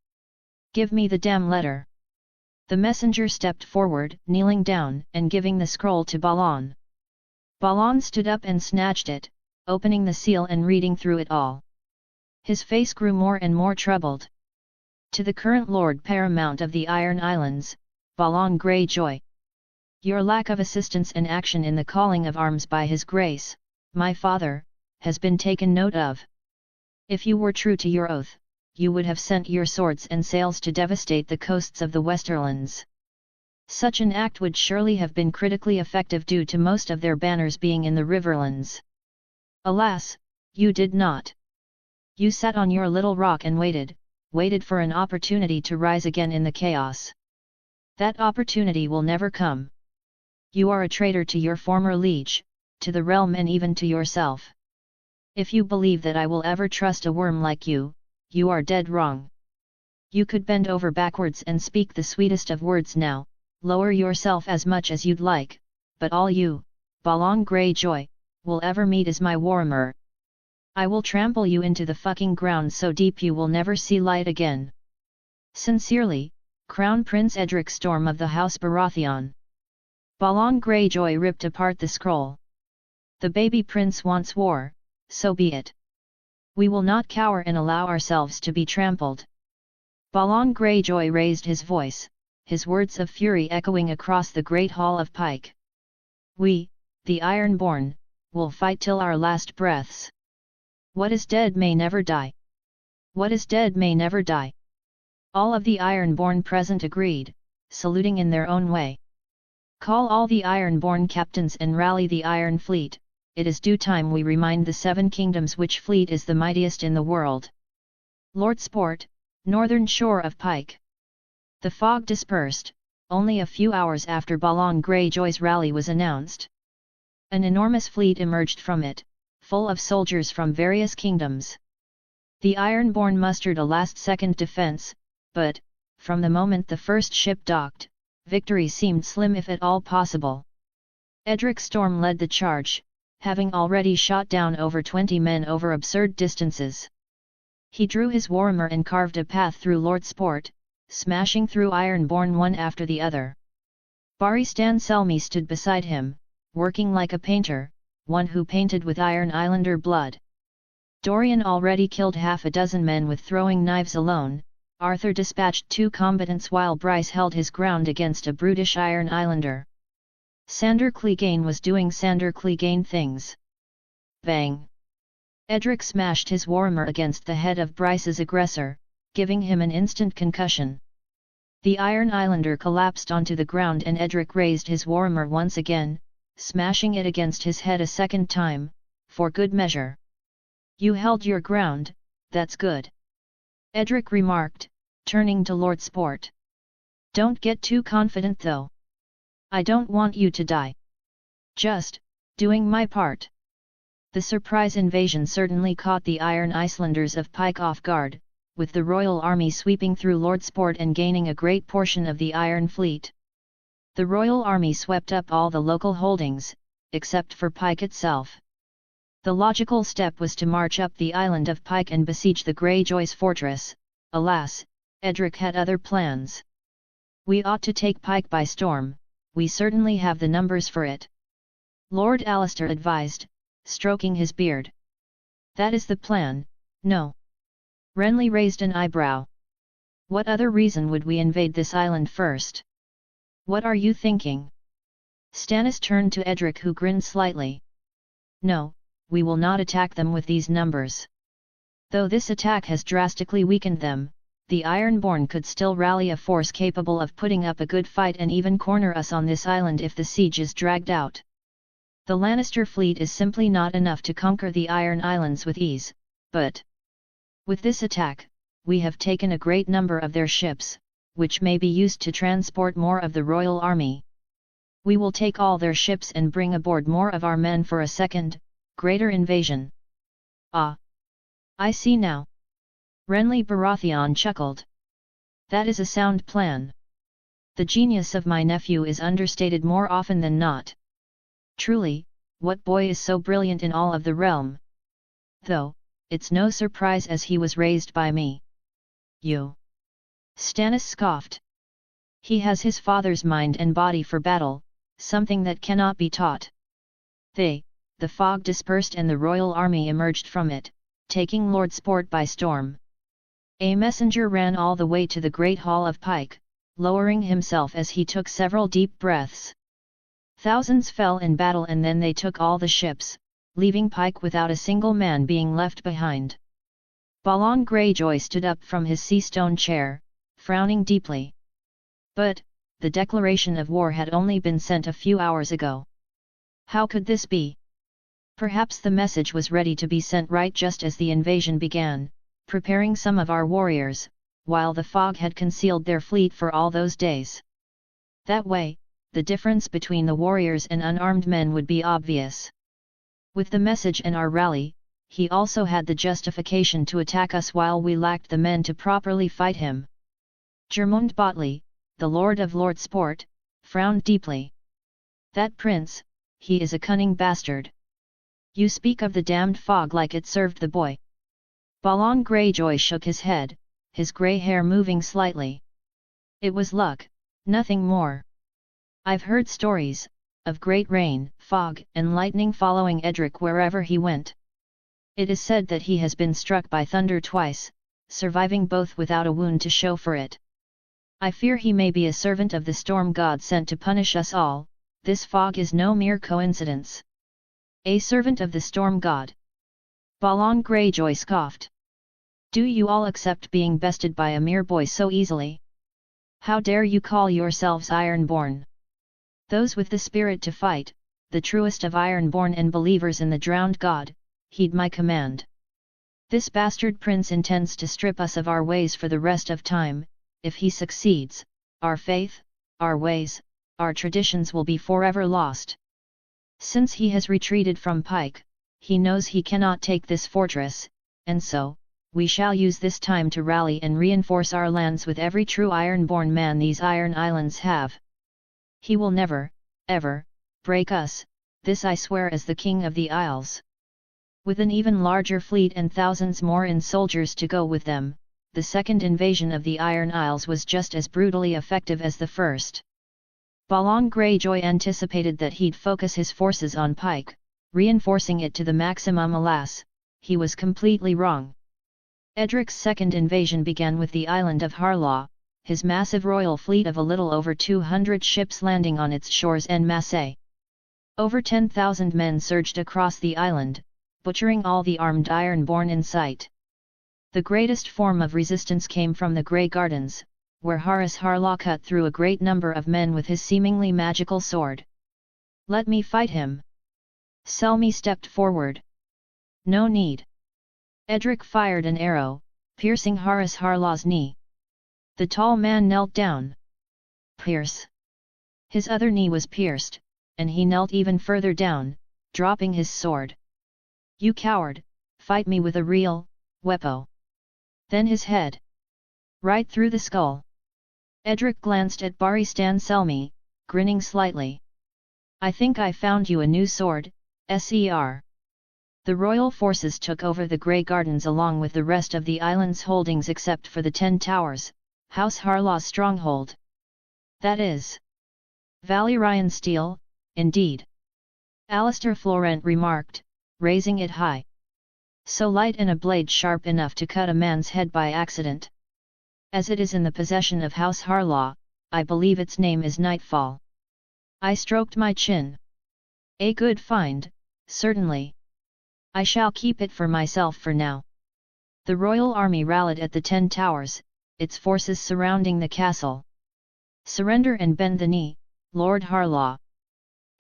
Give me the damn letter. The messenger stepped forward, kneeling down and giving the scroll to Balon. Balon stood up and snatched it, opening the seal and reading through it all. His face grew more and more troubled. To the current Lord Paramount of the Iron Islands, Balon Greyjoy. Your lack of assistance and action in the calling of arms by His Grace, my father, has been taken note of. If you were true to your oath, you would have sent your swords and sails to devastate the coasts of the Westerlands. Such an act would surely have been critically effective due to most of their banners being in the Riverlands. Alas, you did not. You sat on your little rock and waited for an opportunity to rise again in the chaos. That opportunity will never come. You are a traitor to your former liege, to the realm and even to yourself. If you believe that I will ever trust a worm like you, you are dead wrong. You could bend over backwards and speak the sweetest of words now, lower yourself as much as you'd like, but all you, Balon Greyjoy, will ever meet is my warhammer. I will trample you into the fucking ground so deep you will never see light again. Sincerely, Crown Prince Edric Storm of the House Baratheon. Balon Greyjoy ripped apart the scroll. The baby prince wants war, so be it. We will not cower and allow ourselves to be trampled. Balon Greyjoy raised his voice, his words of fury echoing across the great hall of Pike. We, the Ironborn, will fight till our last breaths. What is dead may never die. What is dead may never die. All of the Ironborn present agreed, saluting in their own way. Call all the Ironborn captains and rally the Iron Fleet. It is due time we remind the Seven Kingdoms which fleet is the mightiest in the world. Lord Sport, northern shore of Pike. The fog dispersed, only a few hours after Balon Greyjoy's rally was announced. An enormous fleet emerged from it, full of soldiers from various kingdoms. The Ironborn mustered a last-second defense, but, from the moment the first ship docked, victory seemed slim if at all possible. Edric Storm led the charge, having already shot down over 20 men over absurd distances. He drew his warhammer and carved a path through Lord Sport, smashing through Ironborn one after the other. Barry Stan Selmy stood beside him, working like a painter, one who painted with Iron Islander blood. Dorian already killed half a dozen men with throwing knives alone. Arthur dispatched 2 combatants while Bryce held his ground against a brutish Iron Islander. Sandor Clegane was doing Sandor Clegane things. Bang! Edric smashed his warhammer against the head of Bryce's aggressor, giving him an instant concussion. The Iron Islander collapsed onto the ground and Edric raised his warhammer once again, smashing it against his head a second time, for good measure. "You held your ground, that's good," Edric remarked, turning to Lord Sport. "Don't get too confident though. I don't want you to die. Just doing my part." The surprise invasion certainly caught the Iron Icelanders of Pike off guard, with the royal army sweeping through Lord Sport and gaining a great portion of the Iron Fleet. The royal army swept up all the local holdings, except for Pike itself. The logical step was to march up the island of Pike and besiege the Greyjoy's fortress. Alas, Edric had other plans. "We ought to take Pike by storm, we certainly have the numbers for it," Lord Alistair advised, stroking his beard. "That is the plan, no?" Renly raised an eyebrow. "What other reason would we invade this island first? What are you thinking?" Stannis turned to Edric, who grinned slightly. "No, we will not attack them with these numbers. Though this attack has drastically weakened them, the Ironborn could still rally a force capable of putting up a good fight and even corner us on this island if the siege is dragged out. The Lannister fleet is simply not enough to conquer the Iron Islands with ease, but with this attack, we have taken a great number of their ships, which may be used to transport more of the royal army. We will take all their ships and bring aboard more of our men for a second, greater invasion." "Ah! I see now." Renly Baratheon chuckled. "That is a sound plan. The genius of my nephew is understated more often than not. Truly, what boy is so brilliant in all of the realm? Though, it's no surprise as he was raised by me." "You?" Stannis scoffed. "He has his father's mind and body for battle, something that cannot be taught." The fog dispersed and the royal army emerged from it, taking Lord Sport by storm. A messenger ran all the way to the Great Hall of Pike, lowering himself as he took several deep breaths. Thousands fell in battle and then they took all the ships, leaving Pike without a single man being left behind. Balon Greyjoy stood up from his sea-stone chair, frowning deeply. But, the declaration of war had only been sent a few hours ago. How could this be? Perhaps the message was ready to be sent right just as the invasion began, preparing some of our warriors, while the fog had concealed their fleet for all those days. That way, the difference between the warriors and unarmed men would be obvious. With the message and our rally, he also had the justification to attack us while we lacked the men to properly fight him. Jermund Botley, the Lord of Lord Sport, frowned deeply. "That prince, he is a cunning bastard. You speak of the damned fog like it served the boy." Balon Greyjoy shook his head, his grey hair moving slightly. "It was luck, nothing more. I've heard stories of great rain, fog and lightning following Edric wherever he went. It is said that he has been struck by thunder twice, surviving both without a wound to show for it. I fear he may be a servant of the storm god sent to punish us all. This fog is no mere coincidence." "A servant of the storm god?" Balon Greyjoy scoffed. "Do you all accept being bested by a mere boy so easily? How dare you call yourselves Ironborn? Those with the spirit to fight, the truest of Ironborn and believers in the drowned god, heed my command. This bastard prince intends to strip us of our ways for the rest of time. If he succeeds, our faith, our ways, our traditions will be forever lost. Since he has retreated from Pike, he knows he cannot take this fortress, and so, we shall use this time to rally and reinforce our lands with every true Ironborn man these Iron Islands have. He will never, ever, break us, this I swear as the King of the Isles." With an even larger fleet and thousands more in soldiers to go with them, the second invasion of the Iron Isles was just as brutally effective as the first. Balon Greyjoy anticipated that he'd focus his forces on Pike, reinforcing it to the maximum. Alas, he was completely wrong. Edric's second invasion began with the island of Harlaw, his massive royal fleet of a little over 200 ships landing on its shores en masse. Over 10,000 men surged across the island, butchering all the armed Ironborn in sight. The greatest form of resistance came from the Grey Gardens, where Horus Harlaw cut through a great number of men with his seemingly magical sword. "Let me fight him!" Selmy stepped forward. "No need." Edric fired an arrow, piercing Horus Harlaw's knee. The tall man knelt down. Pierce! His other knee was pierced, and he knelt even further down, dropping his sword. "You coward, fight me with a real weapon." Then his head. Right through the skull. Edric glanced at Barristan Selmy, grinning slightly. "I think I found you a new sword, Ser." The royal forces took over the Grey Gardens along with the rest of the island's holdings except for the 10 Towers, House Harlaw's stronghold. "That is Valyrian steel, indeed," Alistair Florent remarked, raising it high. "So light and a blade sharp enough to cut a man's head by accident. As it is in the possession of House Harlaw, I believe its name is Nightfall." I stroked my chin. "A good find, certainly. I shall keep it for myself for now." The royal army rallied at the 10 Towers, its forces surrounding the castle. "Surrender and bend the knee, Lord Harlaw."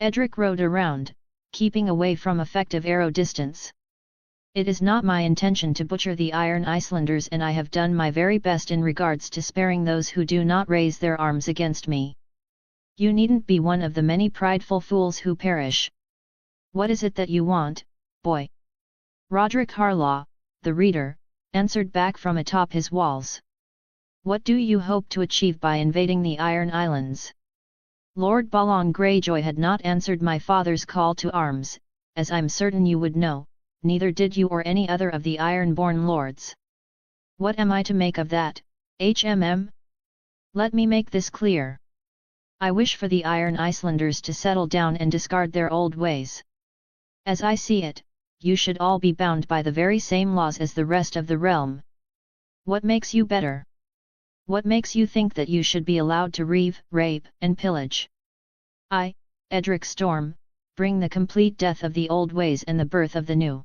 Edric rode around, keeping away from effective arrow distance. "It is not my intention to butcher the Iron Icelanders, and I have done my very best in regards to sparing those who do not raise their arms against me. You needn't be one of the many prideful fools who perish. What is it that you want, boy?" Roderick Harlaw, the reader, answered back from atop his walls. "What do you hope to achieve by invading the Iron Islands?" Lord Balon Greyjoy had not answered my father's call to arms, as I'm certain you would know, neither did you or any other of the Ironborn lords. "What am I to make of that, HMM? Let me make this clear. I wish for the Iron Icelanders to settle down and discard their old ways. As I see it, you should all be bound by the very same laws as the rest of the realm. What makes you better? What makes you think that you should be allowed to reave, rape, and pillage? I, Edric Storm, bring the complete death of the old ways and the birth of the new.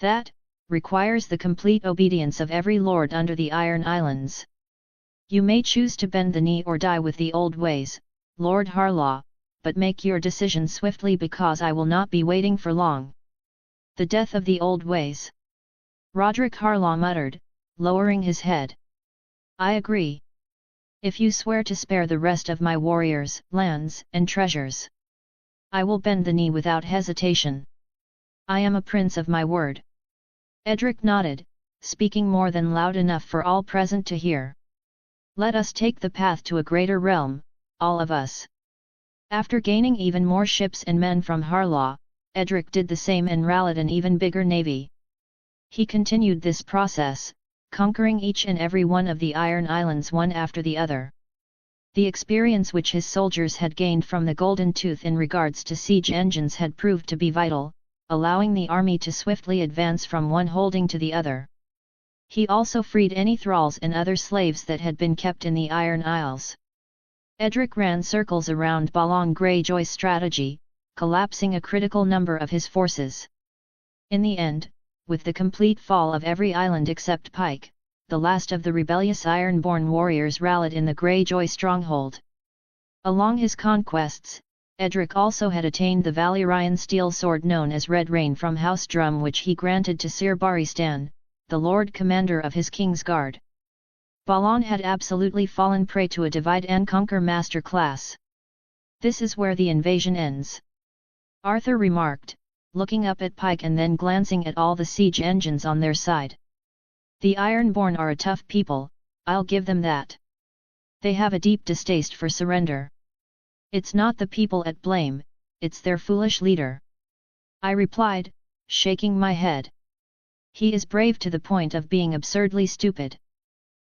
That requires the complete obedience of every lord under the Iron Islands. You may choose to bend the knee or die with the old ways, Lord Harlaw, but make your decision swiftly because I will not be waiting for long." "The death of the old ways," Roderick Harlaw muttered, lowering his head. "I agree. If you swear to spare the rest of my warriors, lands, and treasures, I will bend the knee without hesitation. I am a prince of my word." Edric nodded, speaking more than loud enough for all present to hear. "Let us take the path to a greater realm, all of us." After gaining even more ships and men from Harlaw, Edric did the same and rallied an even bigger navy. He continued this process, conquering each and every one of the Iron Islands one after the other. The experience which his soldiers had gained from the Golden Tooth in regards to siege engines had proved to be vital, allowing the army to swiftly advance from one holding to the other. He also freed any thralls and other slaves that had been kept in the Iron Isles. Edric ran circles around Balon Greyjoy's strategy, collapsing a critical number of his forces. In the end, with the complete fall of every island except Pike, the last of the rebellious Ironborn warriors rallied in the Greyjoy stronghold. Along his conquests, Edric also had attained the Valyrian steel sword known as Red Rain from House Drum, which he granted to Sir Barristan, the Lord Commander of his King's Guard. Balon had absolutely fallen prey to a divide-and-conquer master class. "This is where the invasion ends," Arthur remarked, looking up at Pike and then glancing at all the siege engines on their side. "The Ironborn are a tough people, I'll give them that. They have a deep distaste for surrender. It's not the people at blame, it's their foolish leader," I replied, shaking my head. "He is brave to the point of being absurdly stupid.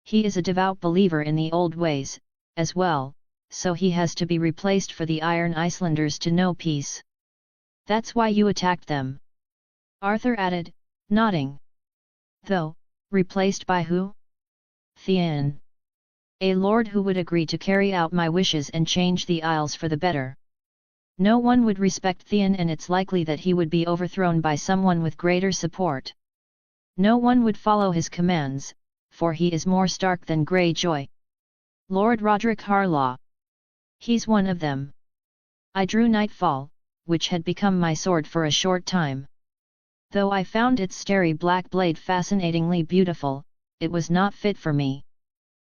He is a devout believer in the old ways, as well, so he has to be replaced for the Iron Icelanders to know peace. That's why you attacked them. Arthur added, nodding. Though, replaced by who? Theon. A lord who would agree to carry out my wishes and change the Isles for the better. No one would respect Theon, and it's likely that he would be overthrown by someone with greater support. No one would follow his commands, for he is more Stark than Greyjoy. Lord Roderick Harlaw. He's one of them. I drew Nightfall, which had become my sword for a short time. Though I found its starry black blade fascinatingly beautiful, it was not fit for me.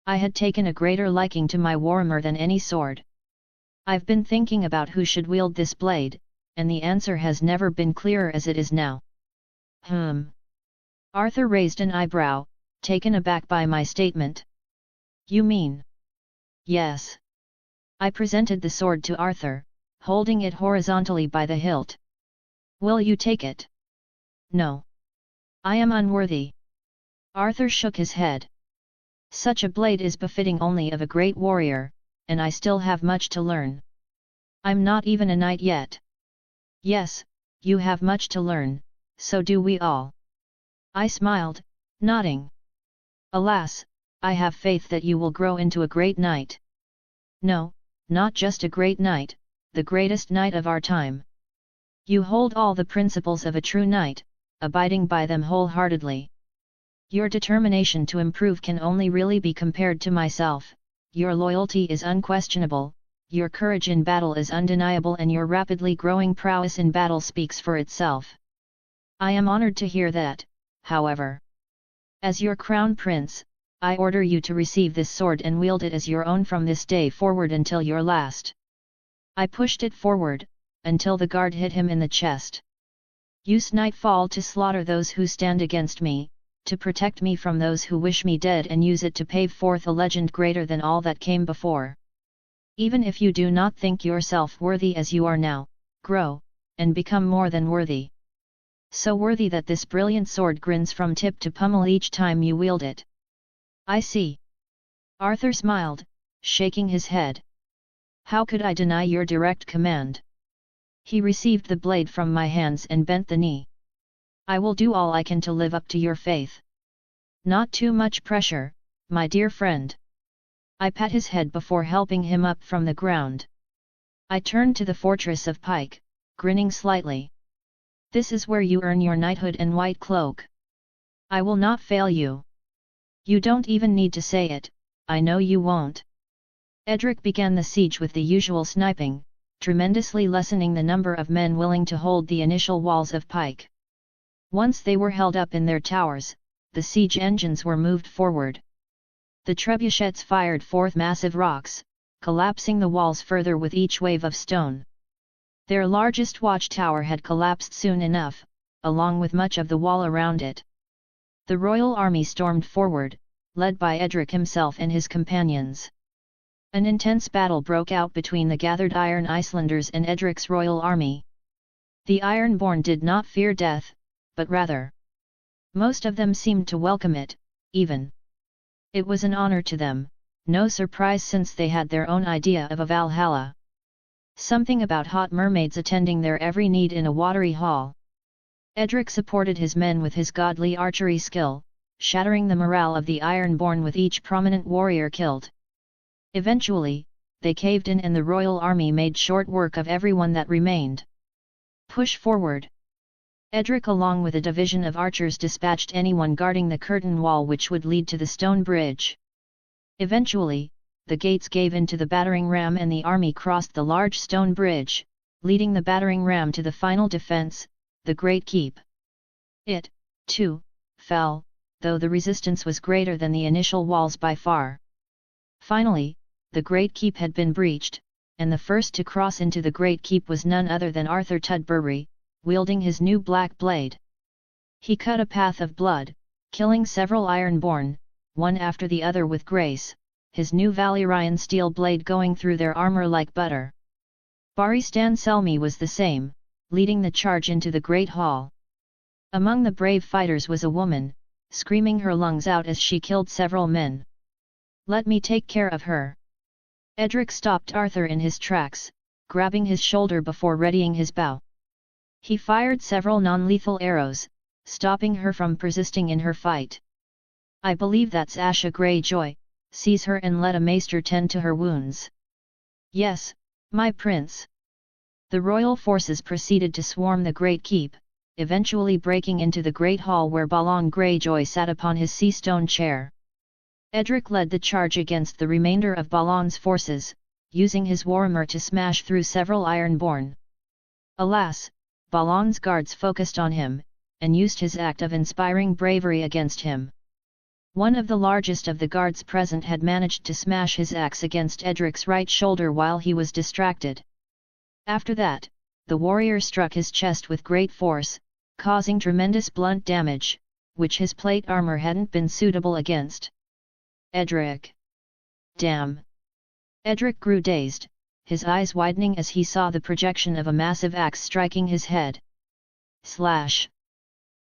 I had taken a greater liking to my warhammer than any sword. I've been thinking about who should wield this blade, and the answer has never been clearer as it is now. Arthur raised an eyebrow, taken aback by my statement. You mean? Yes. I presented the sword to Arthur, holding it horizontally by the hilt. Will you take it? No. I am unworthy. Arthur shook his head. Such a blade is befitting only of a great warrior, and I still have much to learn. I'm not even a knight yet. Yes, you have much to learn, so do we all. I smiled, nodding. Alas, I have faith that you will grow into a great knight. No, not just a great knight, the greatest knight of our time. You hold all the principles of a true knight, abiding by them wholeheartedly. Your determination to improve can only really be compared to myself, your loyalty is unquestionable, your courage in battle is undeniable, and your rapidly growing prowess in battle speaks for itself. I am honored to hear that, however. As your crown prince, I order you to receive this sword and wield it as your own from this day forward until your last. I pushed it forward, until the guard hit him in the chest. Use Nightfall to slaughter those who stand against me, to protect me from those who wish me dead, and use it to pave forth a legend greater than all that came before. Even if you do not think yourself worthy as you are now, grow, and become more than worthy. So worthy that this brilliant sword grins from tip to pommel each time you wield it. I see. Arthur smiled, shaking his head. How could I deny your direct command? He received the blade from my hands and bent the knee. I will do all I can to live up to your faith. Not too much pressure, my dear friend. I pat his head before helping him up from the ground. I turned to the fortress of Pike, grinning slightly. This is where you earn your knighthood and white cloak. I will not fail you. You don't even need to say it, I know you won't. Edric began the siege with the usual sniping, tremendously lessening the number of men willing to hold the initial walls of Pike. Once they were held up in their towers, the siege engines were moved forward. The trebuchets fired forth massive rocks, collapsing the walls further with each wave of stone. Their largest watchtower had collapsed soon enough, along with much of the wall around it. The royal army stormed forward, led by Edric himself and his companions. An intense battle broke out between the gathered Iron Icelanders and Edric's royal army. The Ironborn did not fear death, but rather, most of them seemed to welcome it, even. It was an honor to them, no surprise since they had their own idea of a Valhalla. Something about hot mermaids attending their every need in a watery hall. Edric supported his men with his godly archery skill, shattering the morale of the Ironborn with each prominent warrior killed. Eventually, they caved in and the royal army made short work of everyone that remained. Push forward. Edric along with a division of archers dispatched anyone guarding the curtain wall which would lead to the stone bridge. Eventually, the gates gave in to the battering ram and the army crossed the large stone bridge, leading the battering ram to the final defense, the Great Keep. It, too, fell, though the resistance was greater than the initial walls by far. Finally, the Great Keep had been breached, and the first to cross into the Great Keep was none other than Arthur Tudbury, wielding his new black blade. He cut a path of blood, killing several Ironborn, one after the other with grace, his new Valyrian steel blade going through their armor like butter. Baristan Selmy was the same, leading the charge into the great hall. Among the brave fighters was a woman, screaming her lungs out as she killed several men. "Let me take care of her." Edric stopped Arthur in his tracks, grabbing his shoulder before readying his bow. He fired several non-lethal arrows, stopping her from persisting in her fight. I believe that's Asha Greyjoy, seize her and let a maester tend to her wounds. Yes, my prince. The royal forces proceeded to swarm the Great Keep, eventually breaking into the Great Hall where Balon Greyjoy sat upon his sea stone chair. Edric led the charge against the remainder of Balon's forces, using his warhammer to smash through several Ironborn. Alas, Balon's guards focused on him, and used his act of inspiring bravery against him. One of the largest of the guards present had managed to smash his axe against Edric's right shoulder while he was distracted. After that, the warrior struck his chest with great force, causing tremendous blunt damage, which his plate armor hadn't been suitable against. Edric! Damn! Edric grew dazed, his eyes widening as he saw the projection of a massive axe striking his head. Slash!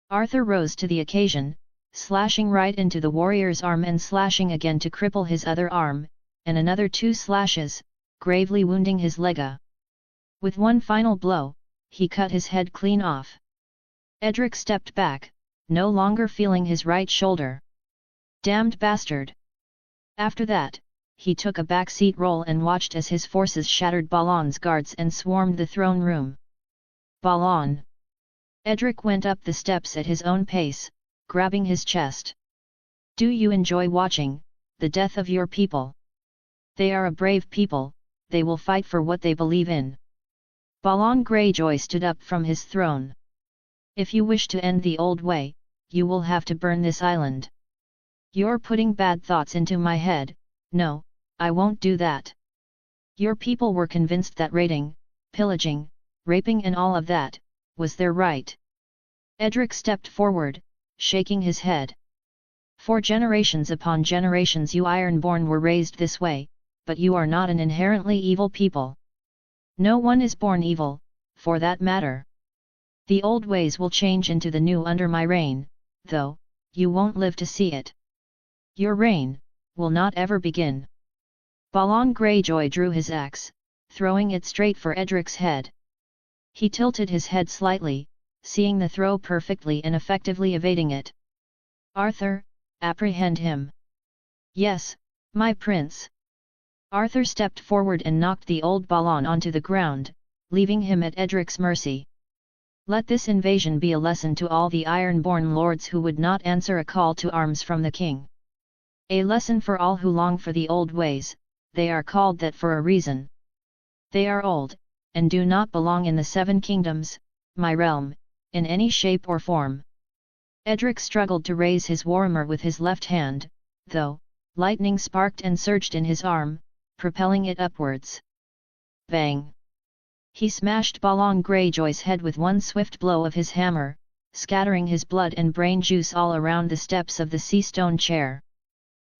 Arthur rose to the occasion, slashing right into the warrior's arm and slashing again to cripple his other arm, and another 2 slashes, gravely wounding his lega. With one final blow, he cut his head clean off. Edric stepped back, no longer feeling his right shoulder. Damned bastard! After that, he took a backseat role and watched as his forces shattered Balon's guards and swarmed the throne room. Balon! Edric went up the steps at his own pace, grabbing his chest. Do you enjoy watching the death of your people? They are a brave people, they will fight for what they believe in. Balon Greyjoy stood up from his throne. If you wish to end the old way, you will have to burn this island. You're putting bad thoughts into my head. No, I won't do that. Your people were convinced that raiding, pillaging, raping and all of that, was their right. Edric stepped forward, shaking his head. For generations upon generations you Ironborn were raised this way, but you are not an inherently evil people. No one is born evil, for that matter. The old ways will change into the new under my reign, though, you won't live to see it. Your reign will not ever begin. Balon Greyjoy drew his axe, throwing it straight for Edric's head. He tilted his head slightly, seeing the throw perfectly and effectively evading it. Arthur, apprehend him. Yes, my prince. Arthur stepped forward and knocked the old Balon onto the ground, leaving him at Edric's mercy. Let this invasion be a lesson to all the Ironborn lords who would not answer a call to arms from the king. A lesson for all who long for the old ways, they are called that for a reason. They are old, and do not belong in the 7 kingdoms, my realm, in any shape or form. Edric struggled to raise his warhammer with his left hand, though, lightning sparked and surged in his arm, propelling it upwards. Bang! He smashed Balon Greyjoy's head with one swift blow of his hammer, scattering his blood and brain juice all around the steps of the sea stone chair.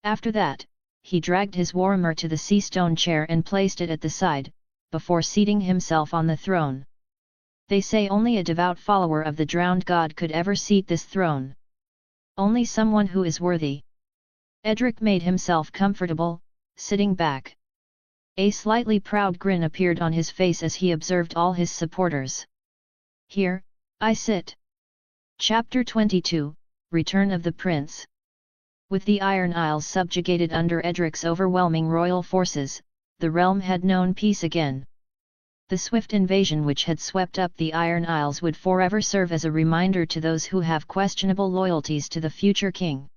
After that, he dragged his warhammer to the sea stone chair and placed it at the side, before seating himself on the throne. They say only a devout follower of the drowned god could ever seat this throne. Only someone who is worthy. Edric made himself comfortable, sitting back. A slightly proud grin appeared on his face as he observed all his supporters. Here, I sit. Chapter 22, Return of the Prince. With the Iron Isles subjugated under Edric's overwhelming royal forces, the realm had known peace again. The swift invasion which had swept up the Iron Isles would forever serve as a reminder to those who have questionable loyalties to the future king.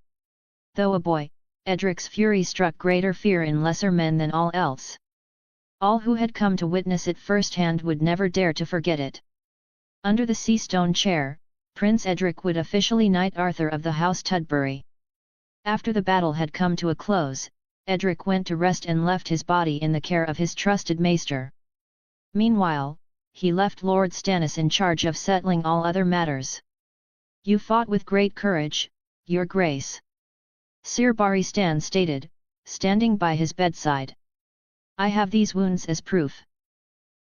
Though a boy, Edric's fury struck greater fear in lesser men than all else. All who had come to witness it firsthand would never dare to forget it. Under the sea stone chair, Prince Edric would officially knight Arthur of the House Tudbury. After the battle had come to a close, Edric went to rest and left his body in the care of his trusted maester. Meanwhile, he left Lord Stannis in charge of settling all other matters. You fought with great courage, your grace. Sir Barristan stated, standing by his bedside. I have these wounds as proof.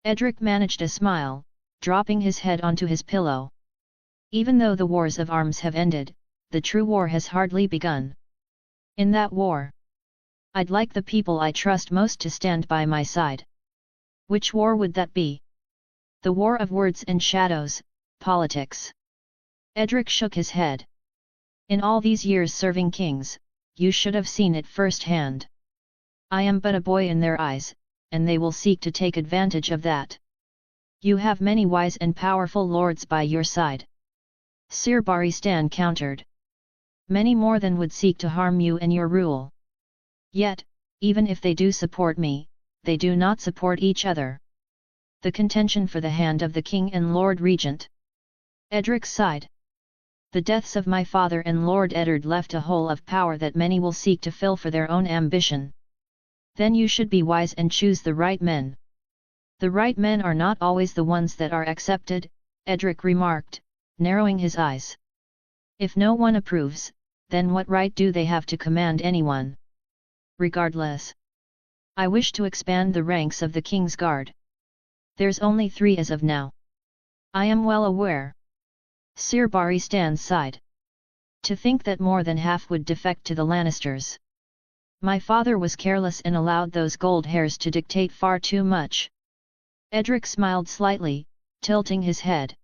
Edric managed a smile, dropping his head onto his pillow. Even though the wars of arms have ended, the true war has hardly begun. In that war, I'd like the people I trust most to stand by my side. Which war would that be? The war of words and shadows, politics. Edric shook his head. In all these years serving kings, you should have seen it firsthand. I am but a boy in their eyes, and they will seek to take advantage of that. You have many wise and powerful lords by your side. Sir Baristan countered. Many more than would seek to harm you and your rule. Yet, even if they do support me, they do not support each other. The contention for the hand of the king and Lord Regent. Edric sighed. The deaths of my father and Lord Eddard left a hole of power that many will seek to fill for their own ambition. Then you should be wise and choose the right men. The right men are not always the ones that are accepted, Edric remarked, narrowing his eyes. If no one approves, then what right do they have to command anyone? Regardless, I wish to expand the ranks of the King's Guard. There's only 3 as of now. I am well aware. Sir Baristan sighed. To think that more than half would defect to the Lannisters. My father was careless and allowed those gold hairs to dictate far too much. Edric smiled slightly, tilting his head.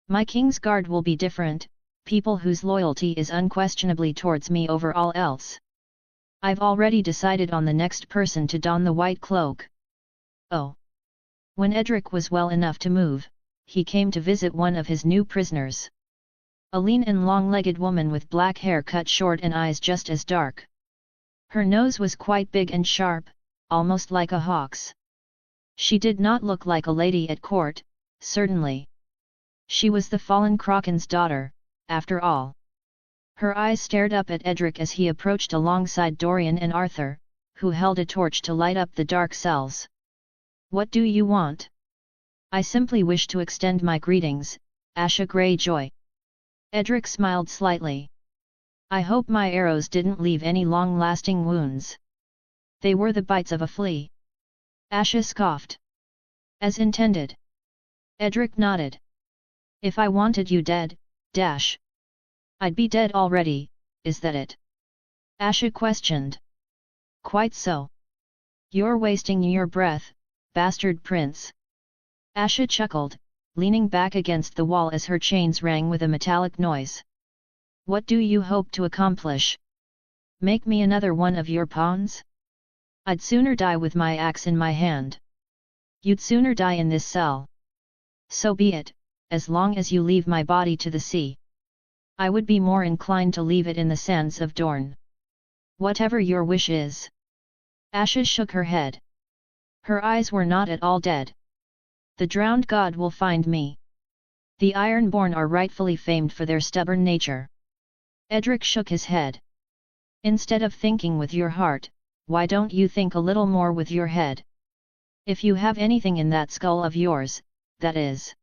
My King's Guard will be different, people whose loyalty is unquestionably towards me over all else. I've already decided on the next person to don the white cloak. Oh! When Edric was well enough to move, he came to visit one of his new prisoners. A lean and long-legged woman with black hair cut short and eyes just as dark. Her nose was quite big and sharp, almost like a hawk's. She did not look like a lady at court, certainly. She was the fallen Kraken's daughter, after all. Her eyes stared up at Edric as he approached alongside Dorian and Arthur, who held a torch to light up the dark cells. What do you want? I simply wish to extend my greetings, Asha Greyjoy. Edric smiled slightly. I hope my arrows didn't leave any long-lasting wounds. They were the bites of a flea. Asha scoffed. As intended. Edric nodded. If I wanted you dead, I'd be dead already, is that it? Asha questioned. Quite so. You're wasting your breath, bastard prince. Asha chuckled, leaning back against the wall as her chains rang with a metallic noise. What do you hope to accomplish? Make me another one of your pawns? I'd sooner die with my axe in my hand. You'd sooner die in this cell. So be it, as long as you leave my body to the sea. I would be more inclined to leave it in the sands of Dorne. Whatever your wish is. Asha shook her head. Her eyes were not at all dead. The drowned god will find me. The Ironborn are rightfully famed for their stubborn nature. Edric shook his head. Instead of thinking with your heart, why don't you think a little more with your head? If you have anything in that skull of yours, that is.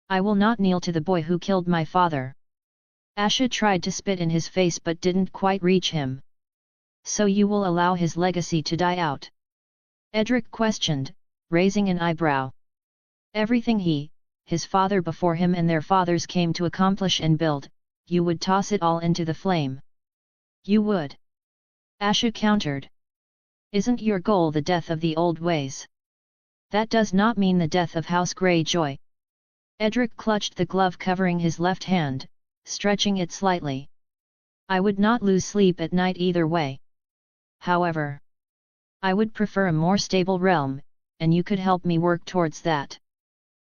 I will not kneel to the boy who killed my father. Asha tried to spit in his face but didn't quite reach him. So you will allow his legacy to die out? Edric questioned, raising an eyebrow. Everything he, his father before him and their fathers came to accomplish and build, you would toss it all into the flame. You would. Asha countered. Isn't your goal the death of the old ways? That does not mean the death of House Greyjoy. Edric clutched the glove covering his left hand, stretching it slightly. I would not lose sleep at night either way. However, I would prefer a more stable realm, and you could help me work towards that.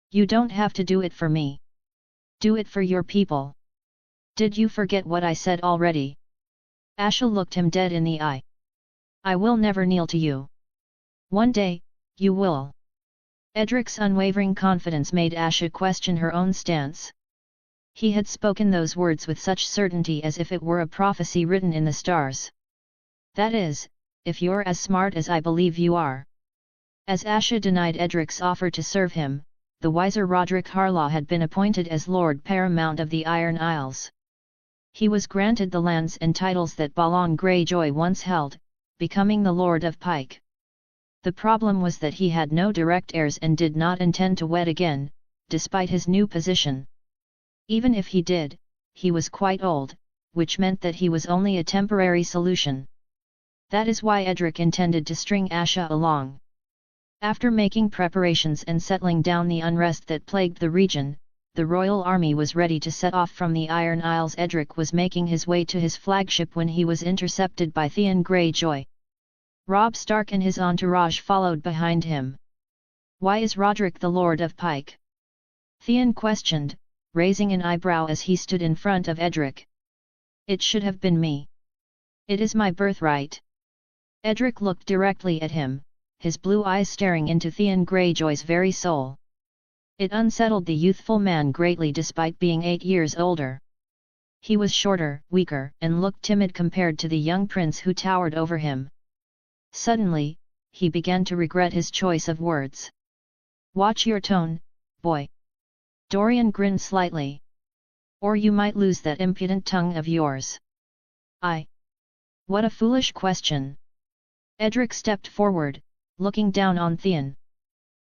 You don't have to do it for me. Do it for your people. Did you forget what I said already? Asha looked him dead in the eye. I will never kneel to you. One day, you will. Edric's unwavering confidence made Asha question her own stance. He had spoken those words with such certainty as if it were a prophecy written in the stars. That is, if you're as smart as I believe you are. As Asha denied Edric's offer to serve him, the wiser Roderick Harlaw had been appointed as Lord Paramount of the Iron Isles. He was granted the lands and titles that Balon Greyjoy once held, becoming the Lord of Pike. The problem was that he had no direct heirs and did not intend to wed again, despite his new position. Even if he did, he was quite old, which meant that he was only a temporary solution. That is why Edric intended to string Asha along. After making preparations and settling down the unrest that plagued the region, the royal army was ready to set off from the Iron Isles. Edric was making his way to his flagship when he was intercepted by Theon Greyjoy. Robb Stark and his entourage followed behind him. "Why is Roderick the Lord of Pike?" Theon questioned, raising an eyebrow as he stood in front of Edric. "It should have been me. It is my birthright." Edric looked directly at him, his blue eyes staring into Theon Greyjoy's very soul. It unsettled the youthful man greatly despite being 8 years older. He was shorter, weaker, and looked timid compared to the young prince who towered over him. Suddenly, he began to regret his choice of words. "Watch your tone, boy." Dorian grinned slightly. "Or you might lose that impudent tongue of yours." What a foolish question." Edric stepped forward, looking down on Theon.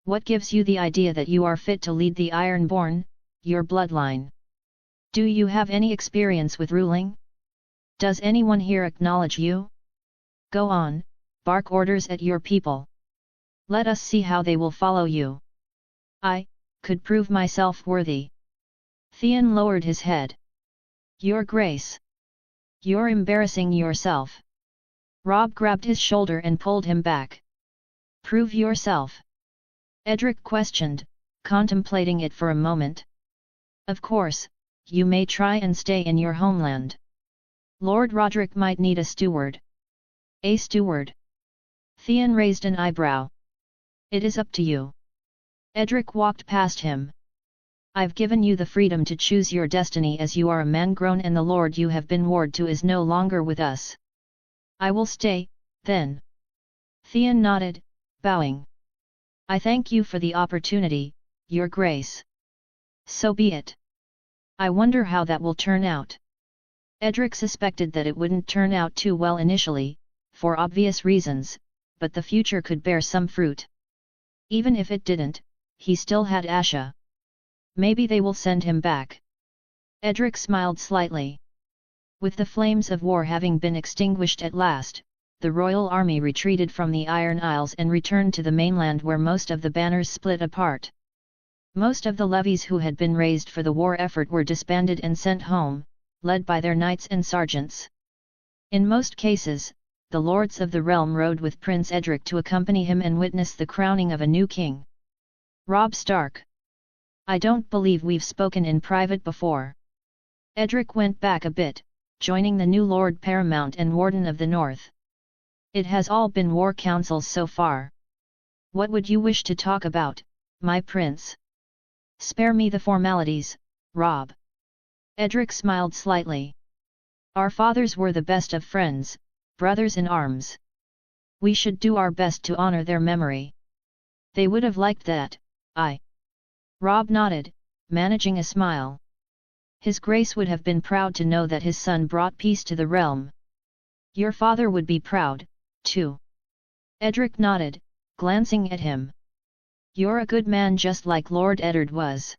"What gives you the idea that you are fit to lead the Ironborn, your bloodline? Do you have any experience with ruling? Does anyone here acknowledge you? Go on, bark orders at your people. Let us see how they will follow you. I could prove myself worthy." Theon lowered his head. "Your Grace. You're embarrassing yourself." Robb grabbed his shoulder and pulled him back. "Prove yourself?" Edric questioned, contemplating it for a moment. "Of course, you may try and stay in your homeland. Lord Roderick might need a steward." "A steward?" Theon raised an eyebrow. "It is up to you." Edric walked past him. "I've given you the freedom to choose your destiny as you are a man grown and the lord you have been ward to is no longer with us." "I will stay, then." Theon nodded, bowing. "I thank you for the opportunity, your grace." "So be it. I wonder how that will turn out." Edric suspected that it wouldn't turn out too well initially, for obvious reasons, but the future could bear some fruit. Even if it didn't, he still had Asha. Maybe they will send him back. Edric smiled slightly. With the flames of war having been extinguished at last, the royal army retreated from the Iron Isles and returned to the mainland where most of the banners split apart. Most of the levies who had been raised for the war effort were disbanded and sent home, led by their knights and sergeants. In most cases, the lords of the realm rode with Prince Edric to accompany him and witness the crowning of a new king. "Robb Stark. I don't believe we've spoken in private before." Edric went back a bit, joining the new Lord Paramount and Warden of the North. "It has all been war councils so far. What would you wish to talk about, my prince?" "Spare me the formalities, Robb." Edric smiled slightly. "Our fathers were the best of friends, brothers in arms. We should do our best to honor their memory." "They would have liked that, Robb nodded, managing a smile. His Grace would have been proud to know that his son brought peace to the realm. "Your father would be proud, too." Edric nodded, glancing at him. "You're a good man just like Lord Eddard was.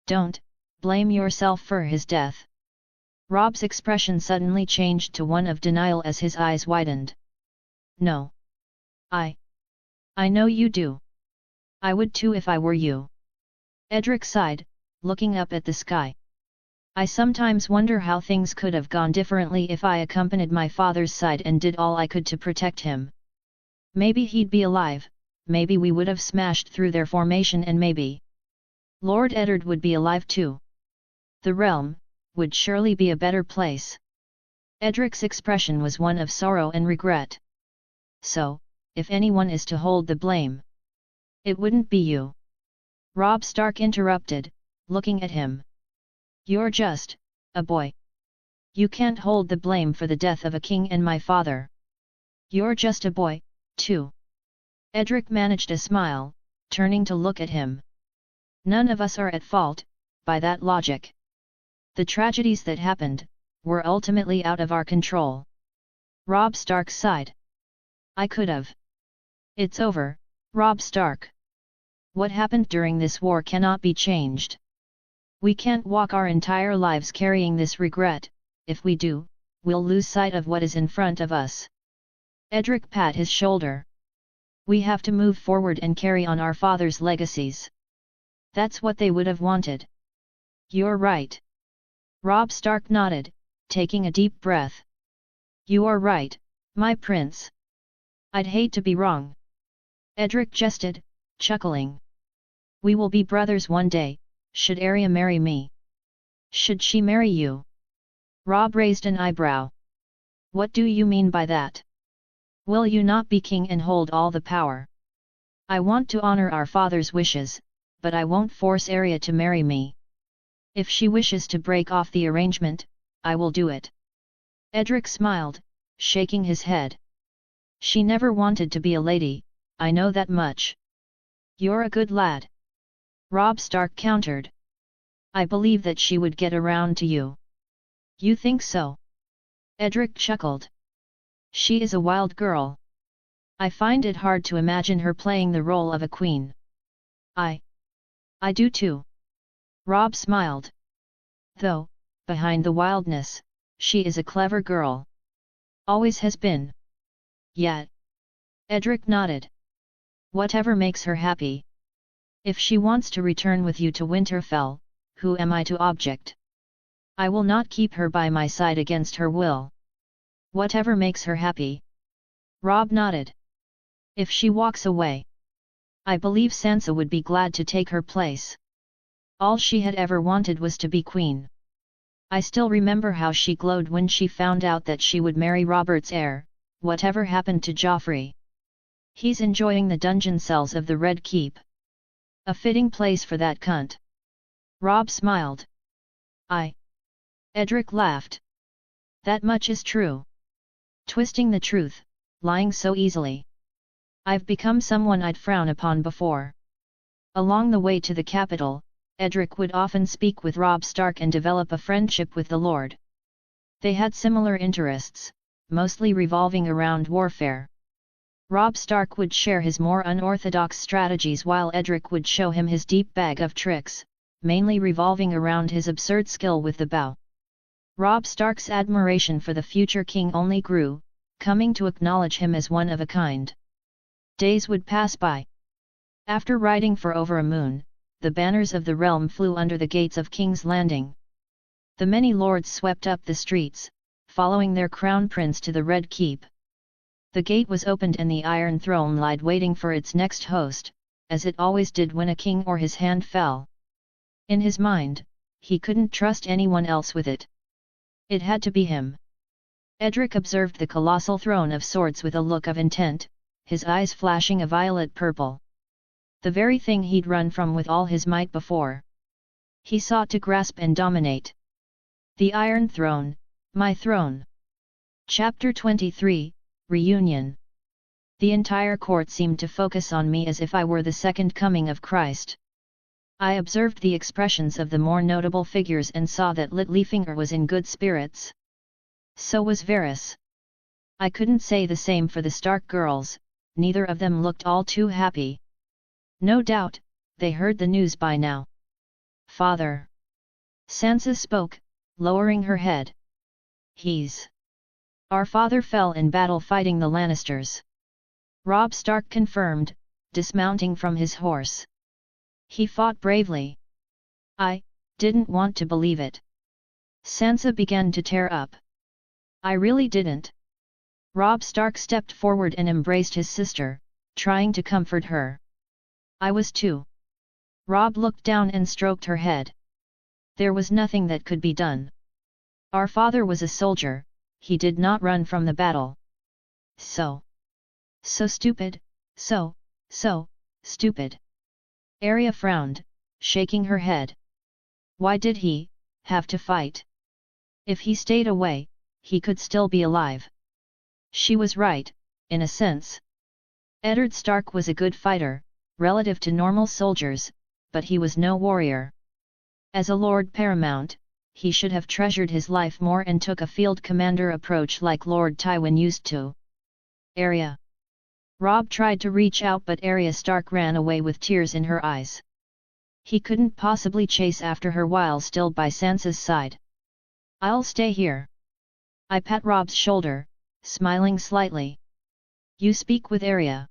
Don't blame yourself for his death." Robb's expression suddenly changed to one of denial as his eyes widened. "No. I know you do. I would too if I were you." Edric sighed, looking up at the sky. "I sometimes wonder how things could have gone differently if I accompanied my father's side and did all I could to protect him. Maybe he'd be alive, maybe we would have smashed through their formation and maybe Lord Eddard would be alive too. The realm would surely be a better place." Edric's expression was one of sorrow and regret. "So, if anyone is to hold the blame, it wouldn't be you." Robb Stark interrupted, looking at him. "You're just a boy. You can't hold the blame for the death of a king and my father." "You're just a boy, too." Edric managed a smile, turning to look at him. "None of us are at fault, by that logic. The tragedies that happened were ultimately out of our control." Robb Stark sighed. "I could have." "It's over, Robb Stark. What happened during this war cannot be changed. We can't walk our entire lives carrying this regret. If we do, we'll lose sight of what is in front of us." Edric pat his shoulder. We have to move forward and carry on our father's legacies. That's what they would have wanted. You're right. Robb Stark nodded, taking a deep breath. You are right, my prince. I'd hate to be wrong. Edric jested, chuckling. We will be brothers one day, should Arya marry me. Should she marry you? Robb raised an eyebrow. What do you mean by that? Will you not be king and hold all the power? I want to honor our father's wishes, but I won't force Arya to marry me. If she wishes to break off the arrangement, I will do it. Edric smiled, shaking his head. She never wanted to be a lady, I know that much. You're a good lad. Robb Stark countered. I believe that she would get around to you. You think so? Edric chuckled. She is a wild girl. I find it hard to imagine her playing the role of a queen. I do too. Robb smiled. Though, behind the wildness, she is a clever girl. Always has been. Yet. Edric nodded. Whatever makes her happy. If she wants to return with you to Winterfell, who am I to object? I will not keep her by my side against her will. Whatever makes her happy. Robb nodded. If she walks away, I believe Sansa would be glad to take her place. All she had ever wanted was to be queen. I still remember how she glowed when she found out that she would marry Robert's heir. Whatever happened to Joffrey? He's enjoying the dungeon cells of the Red Keep. A fitting place for that cunt. Robb smiled. Edric laughed. That much is true. Twisting the truth, lying so easily. I've become someone I'd frown upon before. Along the way to the capital, Edric would often speak with Robb Stark and develop a friendship with the Lord. They had similar interests, mostly revolving around warfare. Robb Stark would share his more unorthodox strategies while Edric would show him his deep bag of tricks, mainly revolving around his absurd skill with the bow. Robb Stark's admiration for the future king only grew, coming to acknowledge him as one of a kind. Days would pass by. After riding for over a moon, the banners of the realm flew under the gates of King's Landing. The many lords swept up the streets, following their crown prince to the Red Keep. The gate was opened and the Iron Throne lied waiting for its next host, as it always did when a king or his hand fell. In his mind, he couldn't trust anyone else with it. It had to be him. Edric observed the colossal throne of swords with a look of intent, his eyes flashing a violet purple. The very thing he'd run from with all his might before. He sought to grasp and dominate. The Iron Throne, my throne. Chapter 23, Reunion. The entire court seemed to focus on me as if I were the second coming of Christ. I observed the expressions of the more notable figures and saw that Littlefinger was in good spirits. So was Varys. I couldn't say the same for the Stark girls, neither of them looked all too happy. No doubt, they heard the news by now. Father. Sansa spoke, lowering her head. Our father fell in battle fighting the Lannisters. Robb Stark confirmed, dismounting from his horse. He fought bravely. I didn't want to believe it. Sansa began to tear up. I really didn't. Robb Stark stepped forward and embraced his sister, trying to comfort her. I was too. Robb looked down and stroked her head. There was nothing that could be done. Our father was a soldier, he did not run from the battle. So stupid, so stupid. Arya frowned, shaking her head. Why did he have to fight? If he stayed away, he could still be alive. She was right, in a sense. Eddard Stark was a good fighter, relative to normal soldiers, but he was no warrior. As a Lord Paramount, he should have treasured his life more and took a field commander approach like Lord Tywin used to. Arya. Robb tried to reach out but Arya Stark ran away with tears in her eyes. He couldn't possibly chase after her while still by Sansa's side. I'll stay here. I pat Robb's shoulder, smiling slightly. You speak with Arya.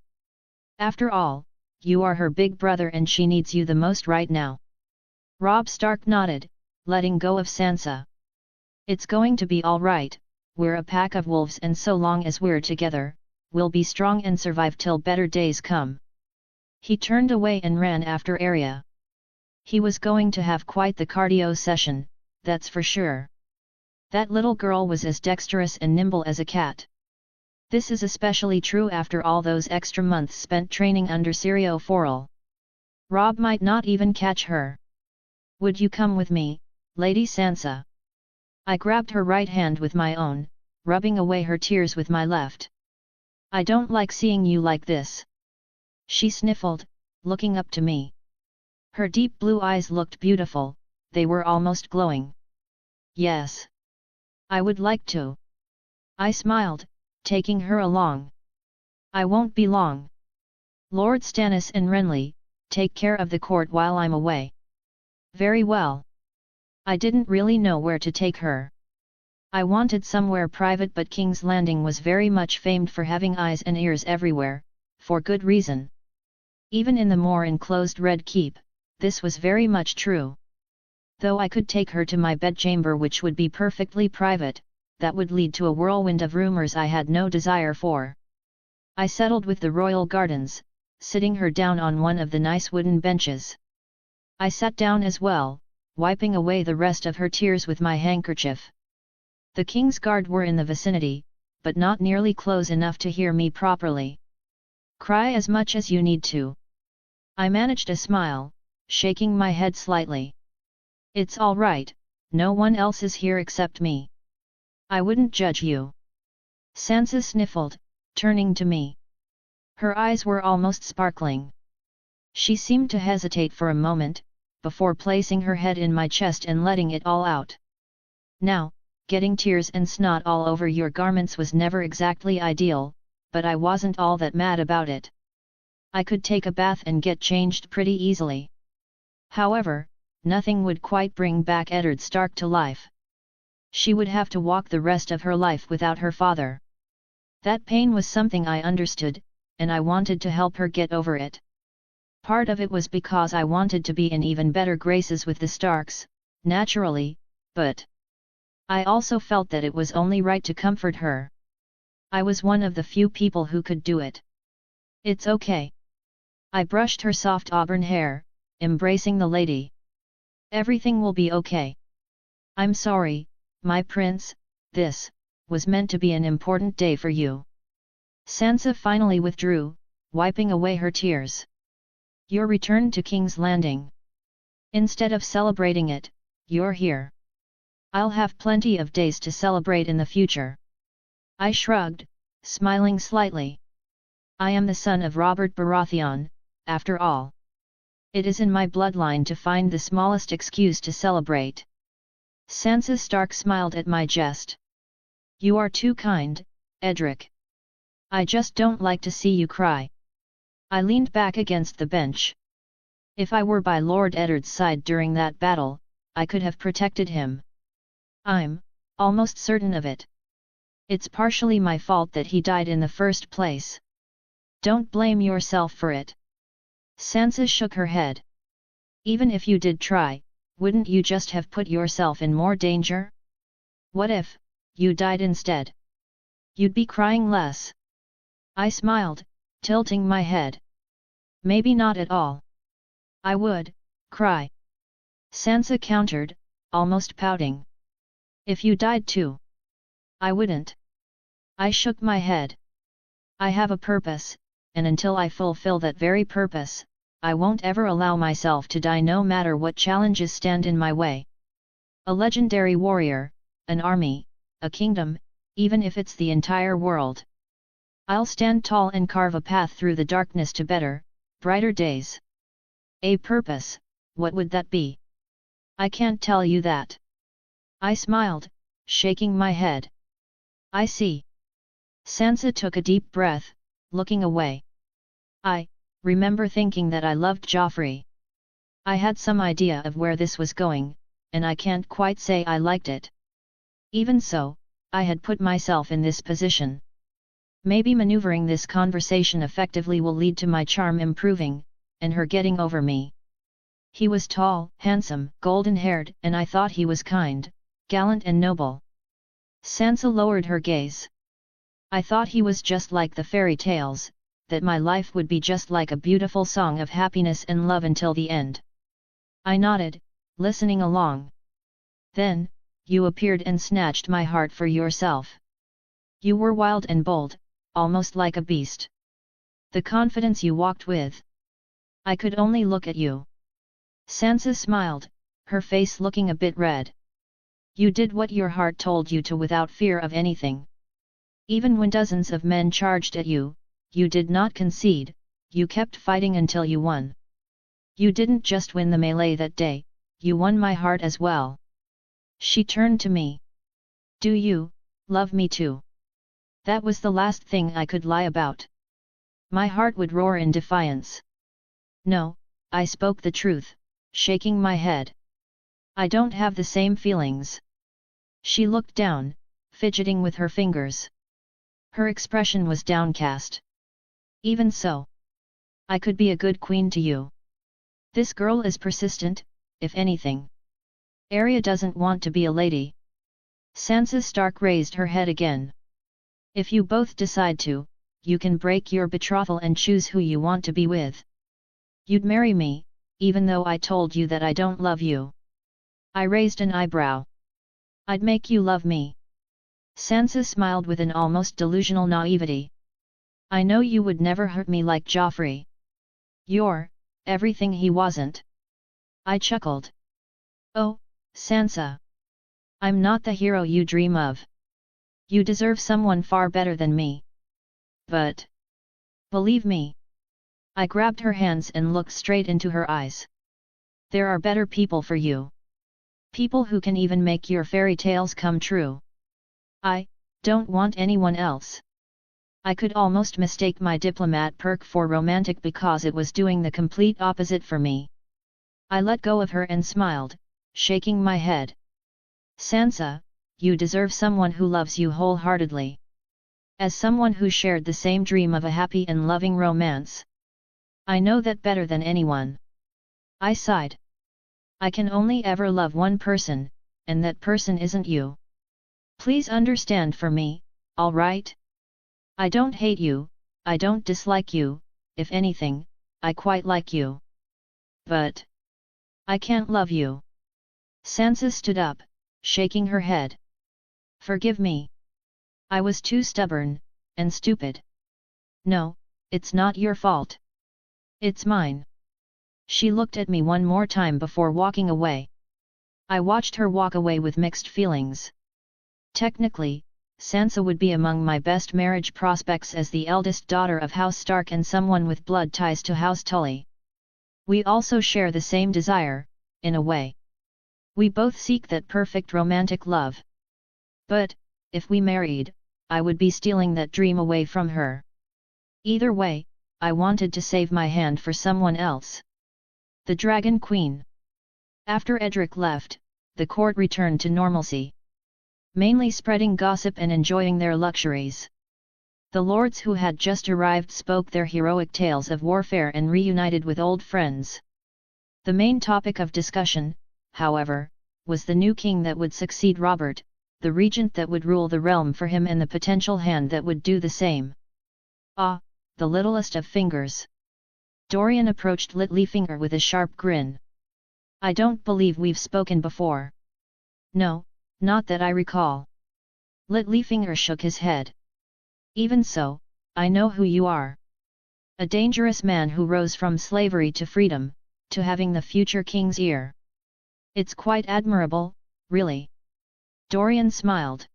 After all, you are her big brother and she needs you the most right now. Robb Stark nodded, letting go of Sansa. It's going to be all right, we're a pack of wolves and so long as we're together, we'll be strong and survive till better days come. He turned away and ran after Arya. He was going to have quite the cardio session, that's for sure. That little girl was as dexterous and nimble as a cat. This is especially true after all those extra months spent training under Syrio Forel. Robb might not even catch her. Would you come with me, Lady Sansa? I grabbed her right hand with my own, rubbing away her tears with my left. I don't like seeing you like this. She sniffled, looking up to me. Her deep blue eyes looked beautiful, they were almost glowing. Yes. I would like to. I smiled, taking her along. I won't be long. Lord Stannis and Renly, take care of the court while I'm away. Very well. I didn't really know where to take her. I wanted somewhere private, but King's Landing was very much famed for having eyes and ears everywhere, for good reason. Even in the more enclosed Red Keep, this was very much true. Though I could take her to my bedchamber, which would be perfectly private, that would lead to a whirlwind of rumors I had no desire for. I settled with the royal gardens, sitting her down on one of the nice wooden benches. I sat down as well, wiping away the rest of her tears with my handkerchief. The King's Guard were in the vicinity, but not nearly close enough to hear me properly. Cry as much as you need to. I managed a smile, shaking my head slightly. It's all right, no one else is here except me. I wouldn't judge you. Sansa sniffled, turning to me. Her eyes were almost sparkling. She seemed to hesitate for a moment, before placing her head in my chest and letting it all out. Now, getting tears and snot all over your garments was never exactly ideal, but I wasn't all that mad about it. I could take a bath and get changed pretty easily. However, nothing would quite bring back Eddard Stark to life. She would have to walk the rest of her life without her father. That pain was something I understood, and I wanted to help her get over it. Part of it was because I wanted to be in even better graces with the Starks, naturally, but I also felt that it was only right to comfort her. I was one of the few people who could do it. It's okay. I brushed her soft auburn hair, embracing the lady. Everything will be okay. I'm sorry, my prince, this was meant to be an important day for you. Sansa finally withdrew, wiping away her tears. Your return to King's Landing. Instead of celebrating it, you're here. I'll have plenty of days to celebrate in the future. I shrugged, smiling slightly. I am the son of Robert Baratheon, after all. It is in my bloodline to find the smallest excuse to celebrate. Sansa Stark smiled at my jest. You are too kind, Edric. I just don't like to see you cry. I leaned back against the bench. If I were by Lord Eddard's side during that battle, I could have protected him. I'm almost certain of it. It's partially my fault that he died in the first place. Don't blame yourself for it. Sansa shook her head. Even if you did try, wouldn't you just have put yourself in more danger? What if you died instead? You'd be crying less. I smiled, tilting my head. Maybe not at all. I would cry. Sansa countered, almost pouting. If you died too. I wouldn't. I shook my head. I have a purpose, and until I fulfill that very purpose, I won't ever allow myself to die no matter what challenges stand in my way. A legendary warrior, an army, a kingdom, even if it's the entire world. I'll stand tall and carve a path through the darkness to better, brighter days. A purpose, what would that be? I can't tell you that. I smiled, shaking my head. I see. Sansa took a deep breath, looking away. I remember thinking that I loved Joffrey. I had some idea of where this was going, and I can't quite say I liked it. Even so, I had put myself in this position. Maybe maneuvering this conversation effectively will lead to my charm improving, and her getting over me. He was tall, handsome, golden-haired, and I thought he was kind, gallant and noble. Sansa lowered her gaze. I thought he was just like the fairy tales, that my life would be just like a beautiful song of happiness and love until the end. I nodded, listening along. Then, you appeared and snatched my heart for yourself. You were wild and bold, almost like a beast. The confidence you walked with. I could only look at you. Sansa smiled, her face looking a bit red. You did what your heart told you to without fear of anything. Even when dozens of men charged at you, you did not concede, you kept fighting until you won. You didn't just win the melee that day, you won my heart as well. She turned to me. Do you love me too? That was the last thing I could lie about. My heart would roar in defiance. No, I spoke the truth, shaking my head. I don't have the same feelings. She looked down, fidgeting with her fingers. Her expression was downcast. Even so, I could be a good queen to you. This girl is persistent, if anything. Arya doesn't want to be a lady. Sansa Stark raised her head again. If you both decide to, you can break your betrothal and choose who you want to be with. You'd marry me, even though I told you that I don't love you. I raised an eyebrow. I'd make you love me. Sansa smiled with an almost delusional naivety. I know you would never hurt me like Joffrey. You're everything he wasn't. I chuckled. Oh, Sansa. I'm not the hero you dream of. You deserve someone far better than me. But believe me. I grabbed her hands and looked straight into her eyes. There are better people for you. People who can even make your fairy tales come true. I don't want anyone else. I could almost mistake my diplomat perk for romantic because it was doing the complete opposite for me. I let go of her and smiled, shaking my head. Sansa, you deserve someone who loves you wholeheartedly. As someone who shared the same dream of a happy and loving romance. I know that better than anyone. I sighed. I can only ever love one person, and that person isn't you. Please understand for me, all right? I don't hate you, I don't dislike you, if anything, I quite like you. But I can't love you. Sansa stood up, shaking her head. Forgive me. I was too stubborn, and stupid. No, it's not your fault. It's mine. She looked at me one more time before walking away. I watched her walk away with mixed feelings. Technically, Sansa would be among my best marriage prospects as the eldest daughter of House Stark and someone with blood ties to House Tully. We also share the same desire, in a way. We both seek that perfect romantic love. But, if we married, I would be stealing that dream away from her. Either way, I wanted to save my hand for someone else. The Dragon Queen. After Edric left, the court returned to normalcy. Mainly spreading gossip and enjoying their luxuries. The lords who had just arrived spoke their heroic tales of warfare and reunited with old friends. The main topic of discussion, however, was the new king that would succeed Robert, the regent that would rule the realm for him and the potential hand that would do the same. Ah, the littlest of fingers. Dorian approached Littlefinger with a sharp grin. I don't believe we've spoken before. No, not that I recall. Littlefinger shook his head. Even so, I know who you are. A dangerous man who rose from slavery to freedom, to having the future king's ear. It's quite admirable, really. Dorian smiled.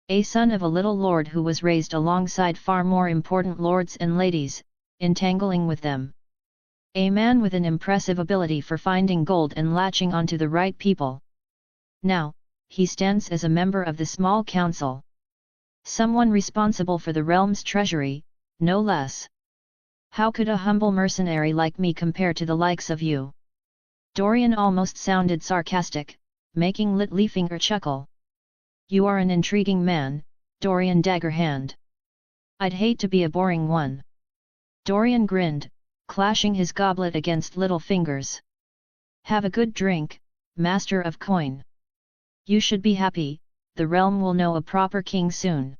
A son of a little lord who was raised alongside far more important lords and ladies, entangling with them. A man with an impressive ability for finding gold and latching onto the right people. Now, he stands as a member of the small council. Someone responsible for the realm's treasury, no less. How could a humble mercenary like me compare to the likes of you? Dorian almost sounded sarcastic, making Littlefinger chuckle. You are an intriguing man, Dorian Daggerhand. I'd hate to be a boring one. Dorian grinned, clashing his goblet against little fingers. Have a good drink, Master of Coin. You should be happy, the realm will know a proper king soon.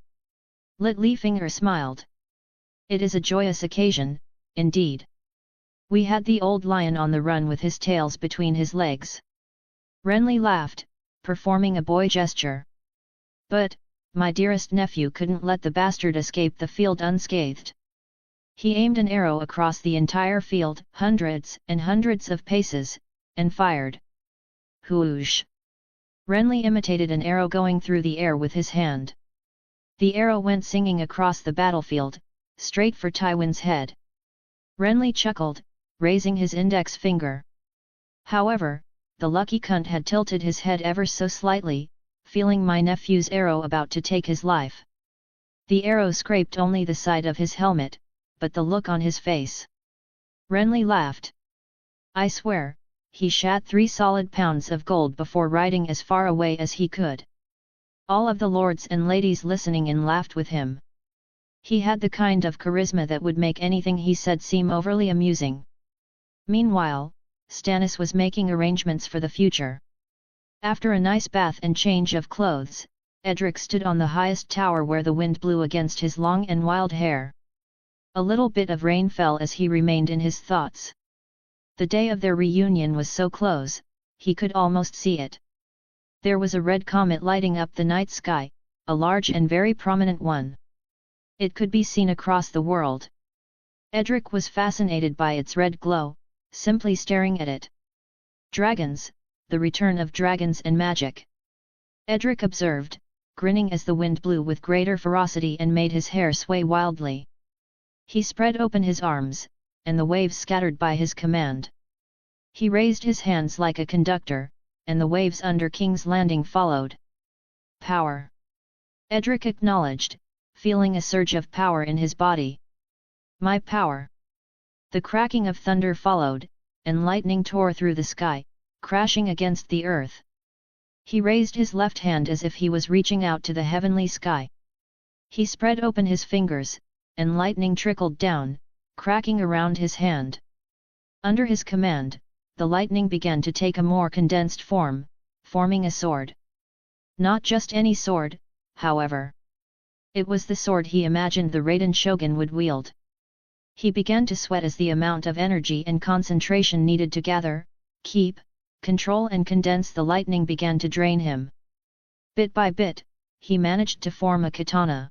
Littlefinger smiled. It is a joyous occasion, indeed. We had the old lion on the run with his tails between his legs. Renly laughed, performing a boy gesture. But, my dearest nephew couldn't let the bastard escape the field unscathed. He aimed an arrow across the entire field, hundreds and hundreds of paces, and fired. Whoosh! Renly imitated an arrow going through the air with his hand. The arrow went singing across the battlefield, straight for Tywin's head. Renly chuckled, raising his index finger. However, the lucky cunt had tilted his head ever so slightly, feeling my nephew's arrow about to take his life. The arrow scraped only the side of his helmet, but the look on his face. Renly laughed. I swear, he shat 3 solid pounds of gold before riding as far away as he could. All of the lords and ladies listening in laughed with him. He had the kind of charisma that would make anything he said seem overly amusing. Meanwhile, Stannis was making arrangements for the future. After a nice bath and change of clothes, Edric stood on the highest tower where the wind blew against his long and wild hair. A little bit of rain fell as he remained in his thoughts. The day of their reunion was so close, he could almost see it. There was a red comet lighting up the night sky, a large and very prominent one. It could be seen across the world. Edric was fascinated by its red glow, simply staring at it. Dragons, the return of dragons and magic. Edric observed, grinning as the wind blew with greater ferocity and made his hair sway wildly. He spread open his arms, and the waves scattered by his command. He raised his hands like a conductor, and the waves under King's Landing followed. Power. Edric acknowledged, feeling a surge of power in his body. My power. The cracking of thunder followed, and lightning tore through the sky, crashing against the earth. He raised his left hand as if he was reaching out to the heavenly sky. He spread open his fingers, and lightning trickled down, cracking around his hand. Under his command, the lightning began to take a more condensed form, forming a sword. Not just any sword, however. It was the sword he imagined the Raiden Shogun would wield. He began to sweat as the amount of energy and concentration needed to gather, keep, control and condense the lightning began to drain him. Bit by bit, he managed to form a katana.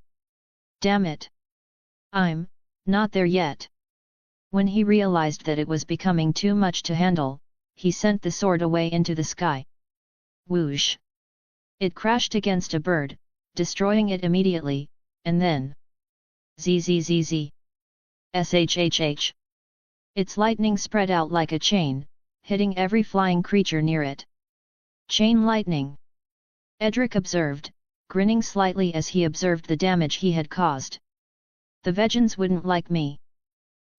Damn it! I'm not there yet. When he realized that it was becoming too much to handle, he sent the sword away into the sky. Whoosh! It crashed against a bird, destroying it immediately, and then zzz. Shhh. Its lightning spread out like a chain, hitting every flying creature near it. Chain lightning. Edric observed, grinning slightly as he observed the damage he had caused. The Vegans wouldn't like me.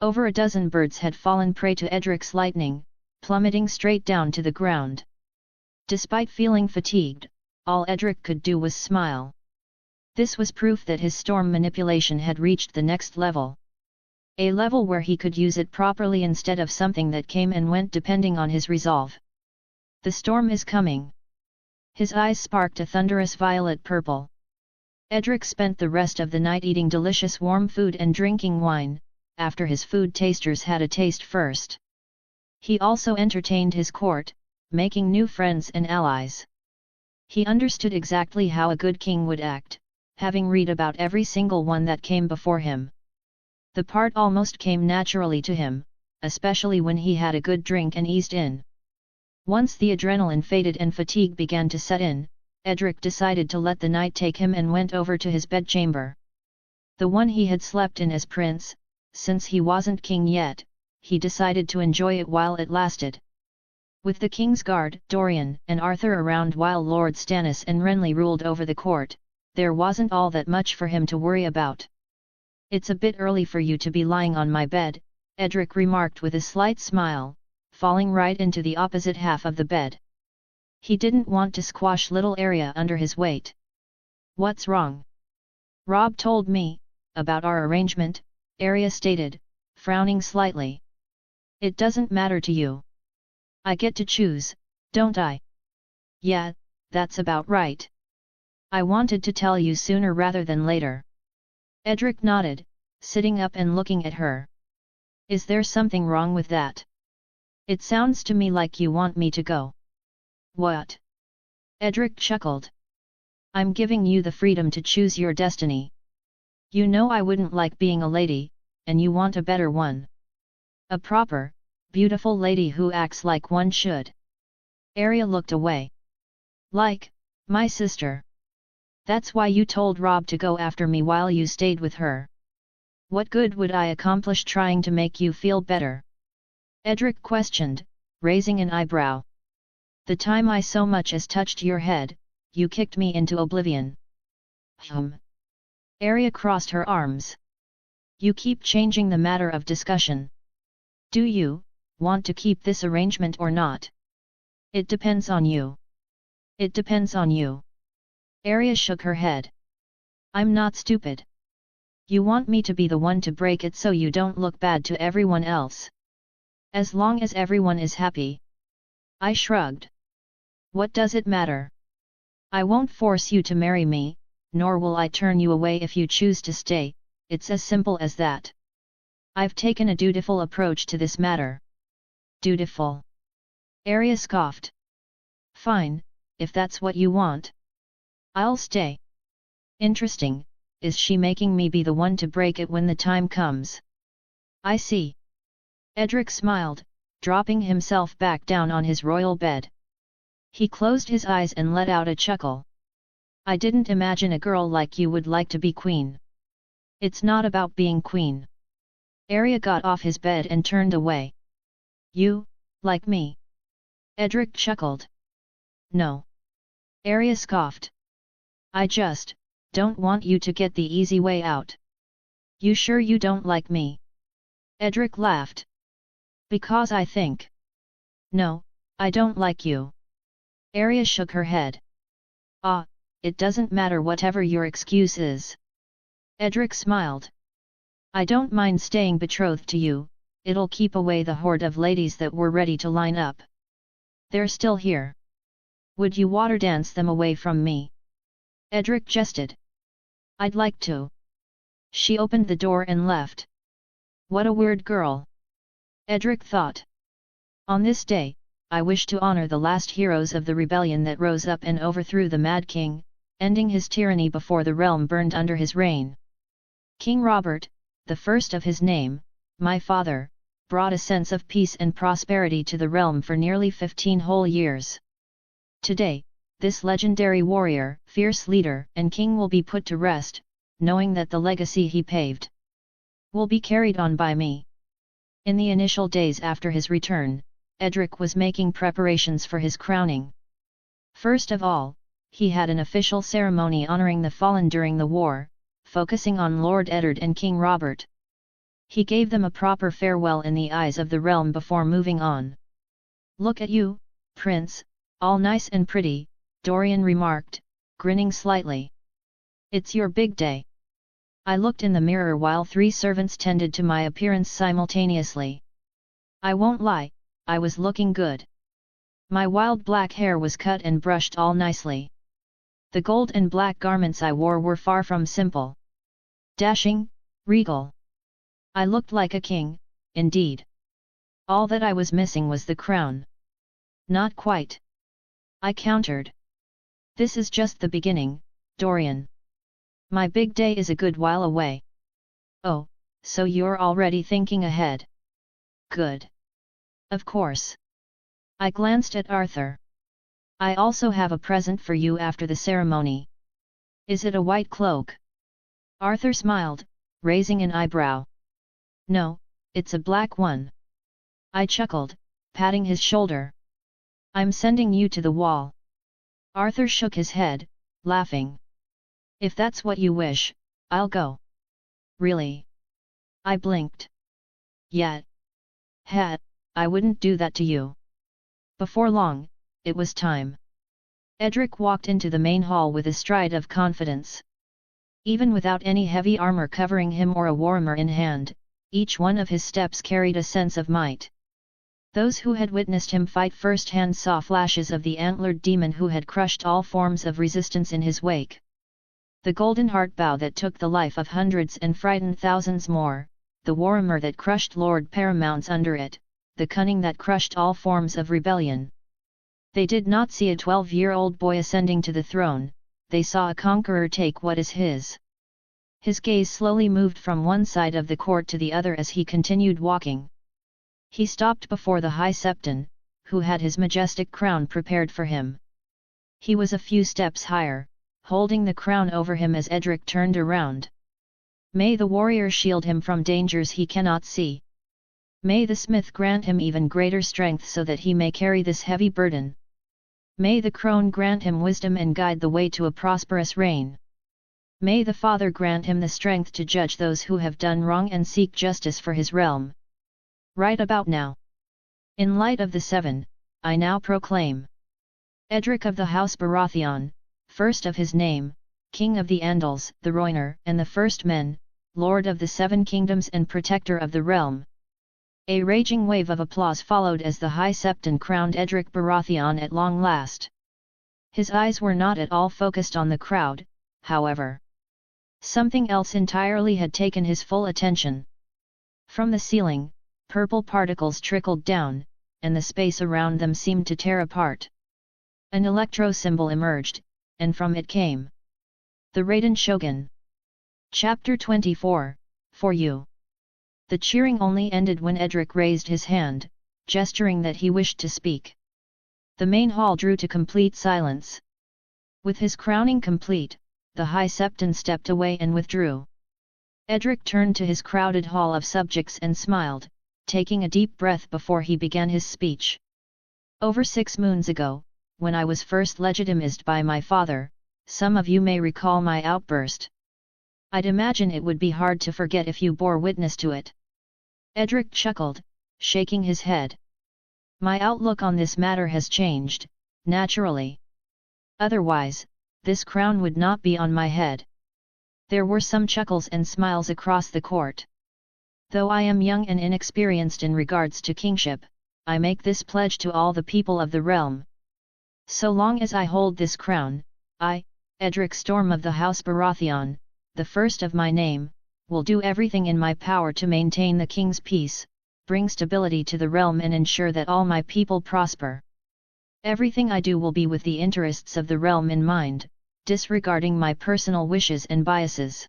Over a dozen birds had fallen prey to Edric's lightning, plummeting straight down to the ground. Despite feeling fatigued, all Edric could do was smile. This was proof that his storm manipulation had reached the next level. A level where he could use it properly instead of something that came and went depending on his resolve. The storm is coming. His eyes sparked a thunderous violet purple. Edric spent the rest of the night eating delicious warm food and drinking wine, after his food tasters had a taste first. He also entertained his court, making new friends and allies. He understood exactly how a good king would act, having read about every single one that came before him. The part almost came naturally to him, especially when he had a good drink and eased in. Once the adrenaline faded and fatigue began to set in, Edric decided to let the night take him and went over to his bedchamber. The one he had slept in as prince, since he wasn't king yet, he decided to enjoy it while it lasted. With the king's guard, Dorian and Arthur around while Lord Stannis and Renly ruled over the court, there wasn't all that much for him to worry about. It's a bit early for you to be lying on my bed, Edric remarked with a slight smile, falling right into the opposite half of the bed. He didn't want to squash little Arya under his weight. What's wrong? Robb told me, about our arrangement, Arya stated, frowning slightly. It doesn't matter to you. I get to choose, don't I? Yeah, that's about right. I wanted to tell you sooner rather than later. Edric nodded, sitting up and looking at her. Is there something wrong with that? It sounds to me like you want me to go. What? Edric chuckled. I'm giving you the freedom to choose your destiny. You know I wouldn't like being a lady, and you want a better one. A proper, beautiful lady who acts like one should. Arya looked away. Like, my sister. That's why you told Rob to go after me while you stayed with her. What good would I accomplish trying to make you feel better? Edric questioned, raising an eyebrow. The time I so much as touched your head, you kicked me into oblivion. Arya crossed her arms. You keep changing the matter of discussion. Do you want to keep this arrangement or not? It depends on you. It depends on you. Arya shook her head. I'm not stupid. You want me to be the one to break it so you don't look bad to everyone else. As long as everyone is happy. I shrugged. What does it matter? I won't force you to marry me, nor will I turn you away if you choose to stay, it's as simple as that. I've taken a dutiful approach to this matter. Dutiful? Arya scoffed. Fine, if that's what you want. I'll stay. Interesting, is she making me be the one to break it when the time comes? I see. Edric smiled, dropping himself back down on his royal bed. He closed his eyes and let out a chuckle. I didn't imagine a girl like you would like to be queen. It's not about being queen. Arya got off his bed and turned away. You, like me? Edric chuckled. No. Arya scoffed. I just don't want you to get the easy way out. You sure you don't like me? Edric laughed. Because I think. No, I don't like you. Arya shook her head. Ah, it doesn't matter whatever your excuse is. Edric smiled. I don't mind staying betrothed to you, it'll keep away the horde of ladies that were ready to line up. They're still here. Would you water dance them away from me? Edric jested. I'd like to. She opened the door and left. What a weird girl. Edric thought. On this day, I wish to honor the last heroes of the rebellion that rose up and overthrew the Mad King, ending his tyranny before the realm burned under his reign. King Robert, the first of his name, my father, brought a sense of peace and prosperity to the realm for nearly 15 whole years. Today, this legendary warrior, fierce leader, and king will be put to rest, knowing that the legacy he paved will be carried on by me. In the initial days after his return, Edric was making preparations for his crowning. First of all, he had an official ceremony honoring the fallen during the war, focusing on Lord Eddard and King Robert. He gave them a proper farewell in the eyes of the realm before moving on. Look at you, Prince, all nice and pretty, Dorian remarked, grinning slightly. It's your big day. I looked in the mirror while 3 servants tended to my appearance simultaneously. I won't lie, I was looking good. My wild black hair was cut and brushed all nicely. The gold and black garments I wore were far from simple. Dashing, regal. I looked like a king, indeed. All that I was missing was the crown. Not quite. I countered. This is just the beginning, Dorian. My big day is a good while away. Oh, so you're already thinking ahead. Good. Of course. I glanced at Arthur. I also have a present for you after the ceremony. Is it a white cloak? Arthur smiled, raising an eyebrow. No, it's a black one. I chuckled, patting his shoulder. I'm sending you to the wall. Arthur shook his head, laughing. If that's what you wish, I'll go. Really? I blinked. Yet. I wouldn't do that to you. Before long, it was time. Edric walked into the main hall with a stride of confidence. Even without any heavy armor covering him or a warhammer in hand, each one of his steps carried a sense of might. Those who had witnessed him fight firsthand saw flashes of the antlered demon who had crushed all forms of resistance in his wake. The golden heart bow that took the life of hundreds and frightened thousands more, the warhammer that crushed Lord Paramounts under it, the cunning that crushed all forms of rebellion. They did not see a 12-year-old boy ascending to the throne, they saw a conqueror take what is his. His gaze slowly moved from one side of the court to the other as he continued walking. He stopped before the High Septon, who had his majestic crown prepared for him. He was a few steps higher, holding the crown over him as Edric turned around. May the warrior shield him from dangers he cannot see. May the smith grant him even greater strength so that he may carry this heavy burden. May the crone grant him wisdom and guide the way to a prosperous reign. May the Father grant him the strength to judge those who have done wrong and seek justice for his realm. Right about now. In light of the seven, I now proclaim Edric of the House Baratheon, first of his name, King of the Andals, the Roiner, and the First Men, Lord of the Seven Kingdoms and Protector of the Realm. A raging wave of applause followed as the High Septon crowned Edric Baratheon at long last. His eyes were not at all focused on the crowd, however. Something else entirely had taken his full attention. From the ceiling, purple particles trickled down, and the space around them seemed to tear apart. An electro symbol emerged, and from it came the Raiden Shogun. Chapter 24, For You. The cheering only ended when Edric raised his hand, gesturing that he wished to speak. The main hall drew to complete silence. With his crowning complete, the High Septon stepped away and withdrew. Edric turned to his crowded hall of subjects and smiled, taking a deep breath before he began his speech. Over 6 moons ago, when I was first legitimized by my father, some of you may recall my outburst. I'd imagine it would be hard to forget if you bore witness to it. Edric chuckled, shaking his head. My outlook on this matter has changed, naturally. Otherwise, this crown would not be on my head. There were some chuckles and smiles across the court. Though I am young and inexperienced in regards to kingship, I make this pledge to all the people of the realm. So long as I hold this crown, I, Edric Storm of the House Baratheon, the first of my name, will do everything in my power to maintain the king's peace, bring stability to the realm and ensure that all my people prosper. Everything I do will be with the interests of the realm in mind, disregarding my personal wishes and biases.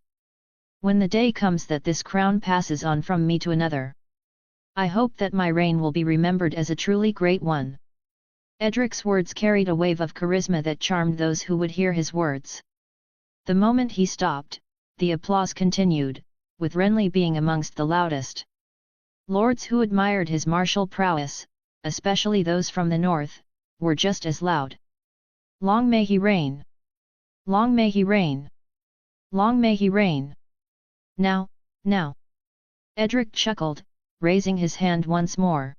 When the day comes that this crown passes on from me to another, I hope that my reign will be remembered as a truly great one. Edric's words carried a wave of charisma that charmed those who would hear his words. The moment he stopped, the applause continued, with Renly being amongst the loudest. Lords who admired his martial prowess, especially those from the north, were just as loud. Long may he reign! Long may he reign! Long may he reign! Now, now! Edric chuckled, raising his hand once more.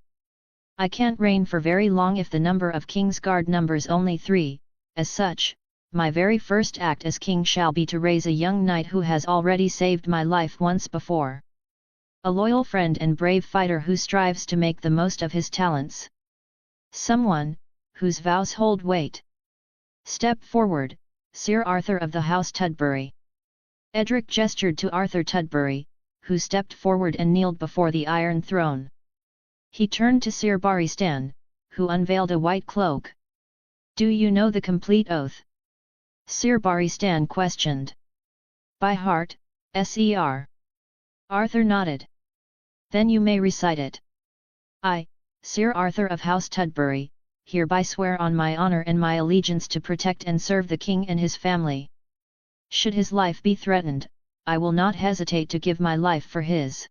I can't reign for very long if the number of Kingsguard numbers only 3, as such, my very first act as king shall be to raise a young knight who has already saved my life once before. A loyal friend and brave fighter who strives to make the most of his talents. Someone, whose vows hold weight. Step forward, Sir Arthur of the House Tudbury. Edric gestured to Arthur Tudbury, who stepped forward and kneeled before the Iron Throne. He turned to Sir Barristan, who unveiled a white cloak. Do you know the complete oath? Sir Barristan questioned. By heart, Sir. Arthur nodded. Then you may recite it. I, Sir Arthur of House Tudbury, hereby swear on my honour and my allegiance to protect and serve the king and his family. Should his life be threatened, I will not hesitate to give my life for his.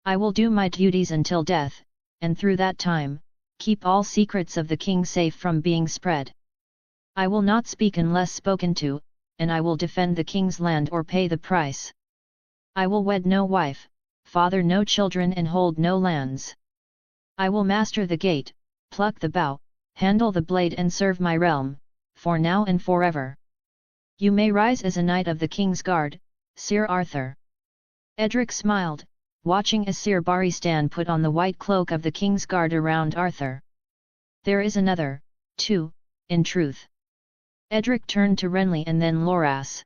I will do my duties until death, and through that time, keep all secrets of the king safe from being spread. I will not speak unless spoken to, and I will defend the king's land or pay the price. I will wed no wife, father no children and hold no lands. I will master the gate, pluck the bow, handle the blade and serve my realm, for now and forever. You may rise as a knight of the King's Guard, Sir Arthur. Edric smiled, watching as Sir Barristan put on the white cloak of the King's Guard around Arthur. There is another, too, in truth. Edric turned to Renly and then Loras.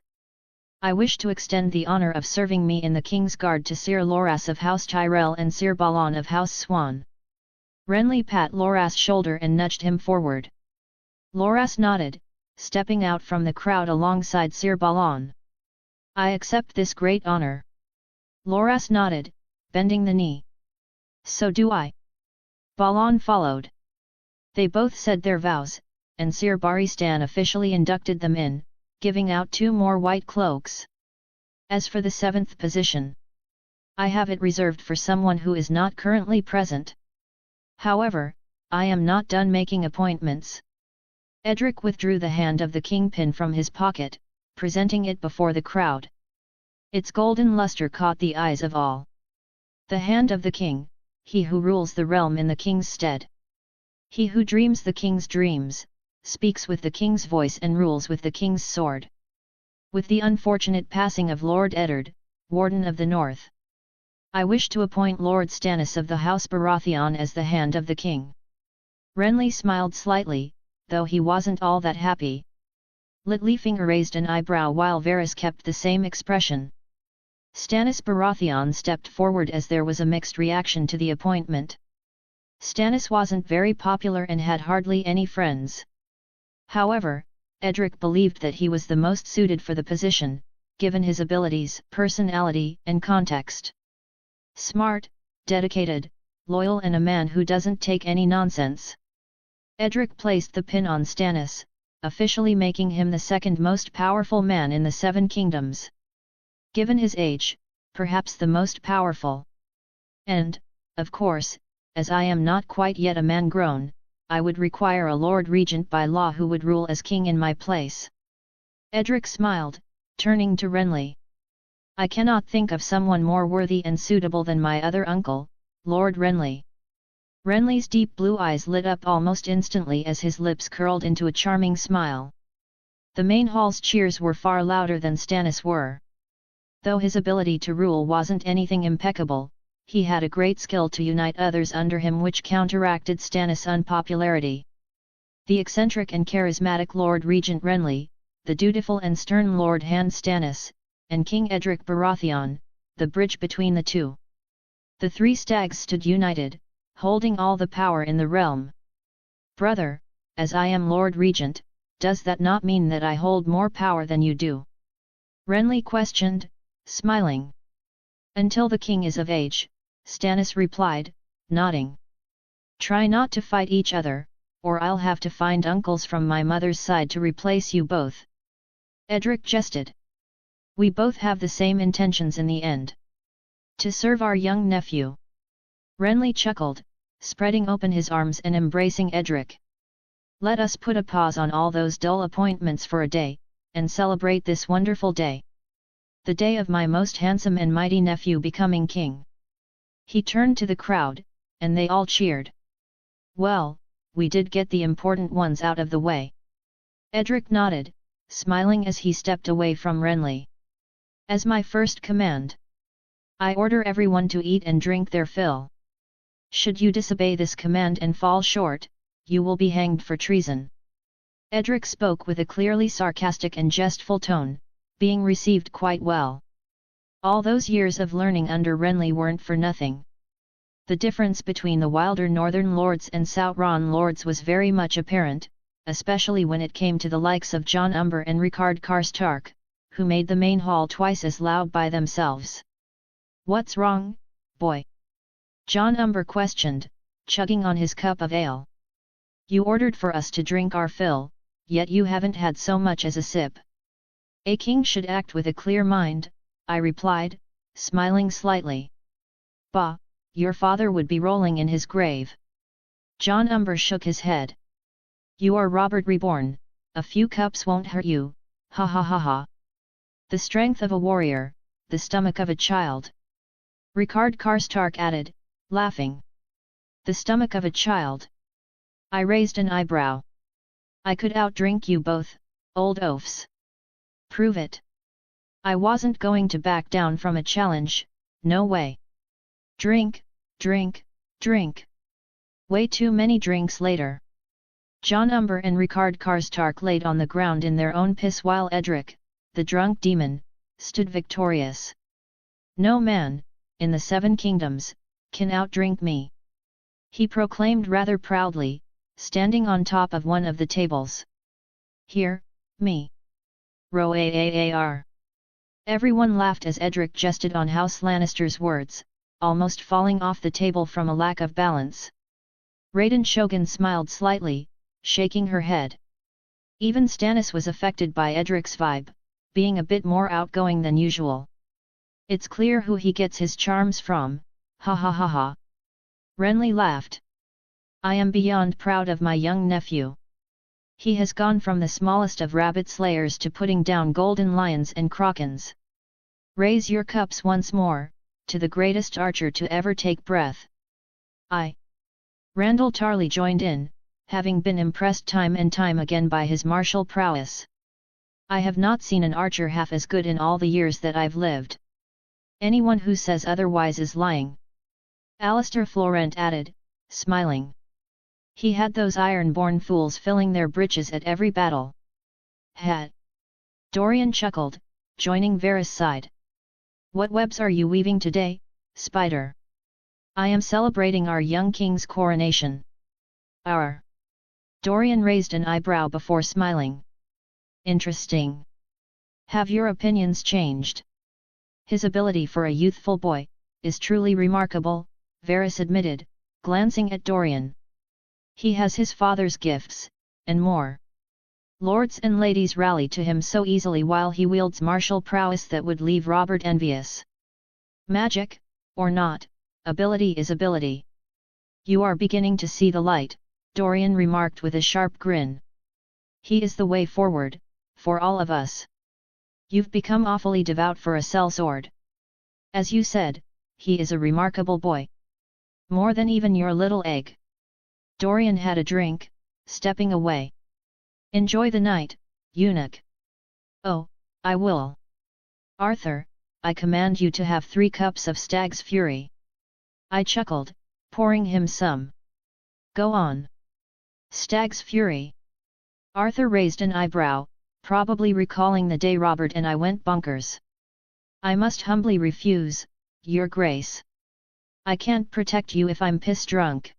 I wish to extend the honour of serving me in the King's Guard to Sir Loras of House Tyrell and Sir Balon of House Swan. Renly pat Loras' shoulder and nudged him forward. Loras nodded, stepping out from the crowd alongside Sir Balon. I accept this great honour. Loras nodded, bending the knee. So do I. Balon followed. They both said their vows, and Sir Barristan officially inducted them in, giving out 2 more white cloaks. As for the 7th position, I have it reserved for someone who is not currently present. However, I am not done making appointments. Edric withdrew the hand of the kingpin from his pocket, presenting it before the crowd. Its golden luster caught the eyes of all. The hand of the king, he who rules the realm in the king's stead. He who dreams the king's dreams, speaks with the king's voice and rules with the king's sword. With the unfortunate passing of Lord Eddard, Warden of the North, I wish to appoint Lord Stannis of the House Baratheon as the hand of the king. Renly smiled slightly, though he wasn't all that happy. Littlefinger raised an eyebrow while Varys kept the same expression. Stannis Baratheon stepped forward as there was a mixed reaction to the appointment. Stannis wasn't very popular and had hardly any friends. However, Edric believed that he was the most suited for the position, given his abilities, personality, and context. Smart, dedicated, loyal and a man who doesn't take any nonsense. Edric placed the pin on Stannis, officially making him the 2nd most powerful man in the 7 kingdoms. Given his age, perhaps the most powerful. And, of course, as I am not quite yet a man grown, I would require a Lord Regent by law who would rule as king in my place. Edric smiled, turning to Renly. I cannot think of someone more worthy and suitable than my other uncle, Lord Renly. Renly's deep blue eyes lit up almost instantly as his lips curled into a charming smile. The main hall's cheers were far louder than Stannis were. Though his ability to rule wasn't anything impeccable, he had a great skill to unite others under him which counteracted Stannis' unpopularity. The eccentric and charismatic Lord Regent Renly, the dutiful and stern Lord Hand Stannis, and King Edric Baratheon, the bridge between the two. The 3 stags stood united, holding all the power in the realm. Brother, as I am Lord Regent, does that not mean that I hold more power than you do? Renly questioned, smiling. Until the king is of age, Stannis replied, nodding. Try not to fight each other, or I'll have to find uncles from my mother's side to replace you both. Edric jested. We both have the same intentions in the end. To serve our young nephew. Renly chuckled, spreading open his arms and embracing Edric. Let us put a pause on all those dull appointments for a day, and celebrate this wonderful day. The day of my most handsome and mighty nephew becoming king. He turned to the crowd, and they all cheered. Well, we did get the important ones out of the way. Edric nodded, smiling as he stepped away from Renly. As my first command, I order everyone to eat and drink their fill. Should you disobey this command and fall short, you will be hanged for treason. Edric spoke with a clearly sarcastic and jestful tone, being received quite well. All those years of learning under Renly weren't for nothing. The difference between the wilder northern lords and Sauron lords was very much apparent, especially when it came to the likes of Jon Umber and Ricard Karstark, who made the main hall twice as loud by themselves. What's wrong, boy? Jon Umber questioned, chugging on his cup of ale. You ordered for us to drink our fill, yet you haven't had so much as a sip. A king should act with a clear mind, I replied, smiling slightly. Bah, your father would be rolling in his grave. Jon Umber shook his head. You are Robert Reborn, a few cups won't hurt you, ha ha ha ha. The strength of a warrior, the stomach of a child. Ricard Karstark added, laughing. The stomach of a child. I raised an eyebrow. I could outdrink you both, old oafs. Prove it. I wasn't going to back down from a challenge, no way. Drink, drink, drink. Way too many drinks later. John Umber and Ricard Karstark laid on the ground in their own piss while Edric, the drunk demon, stood victorious. No man, in the Seven Kingdoms, can outdrink me. He proclaimed rather proudly, standing on top of one of the tables. Here, me. Roar. Everyone laughed as Edric jested on House Lannister's words, almost falling off the table from a lack of balance. Raiden Shogun smiled slightly, shaking her head. Even Stannis was affected by Edric's vibe, being a bit more outgoing than usual. It's clear who he gets his charms from, ha ha ha ha. Renly laughed. I am beyond proud of my young nephew. He has gone from the smallest of rabbit slayers to putting down golden lions and krakens. Raise your cups once more, to the greatest archer to ever take breath. Randall Tarley joined in, having been impressed time and time again by his martial prowess. I have not seen an archer half as good in all the years that I've lived. Anyone who says otherwise is lying. Alistair Florent added, smiling. He had those iron-born fools filling their breeches at every battle. Hat. Dorian chuckled, joining Varys' side. What webs are you weaving today, Spider? I am celebrating our young king's coronation. Our. Dorian raised an eyebrow before smiling. Interesting. Have your opinions changed? His ability for a youthful boy is truly remarkable, Varys admitted, glancing at Dorian. He has his father's gifts, and more. Lords and ladies rally to him so easily while he wields martial prowess that would leave Robert envious. Magic, or not, ability is ability. You are beginning to see the light, Dorian remarked with a sharp grin. He is the way forward, for all of us. You've become awfully devout for a sellsword. As you said, he is a remarkable boy. More than even your little egg. Dorian had a drink, stepping away. Enjoy the night, eunuch. Oh, I will. Arthur, I command you to have 3 cups of Stag's Fury. I chuckled, pouring him some. Go on. Stag's Fury. Arthur raised an eyebrow, probably recalling the day Robert and I went bonkers. I must humbly refuse, Your Grace. I can't protect you if I'm piss drunk.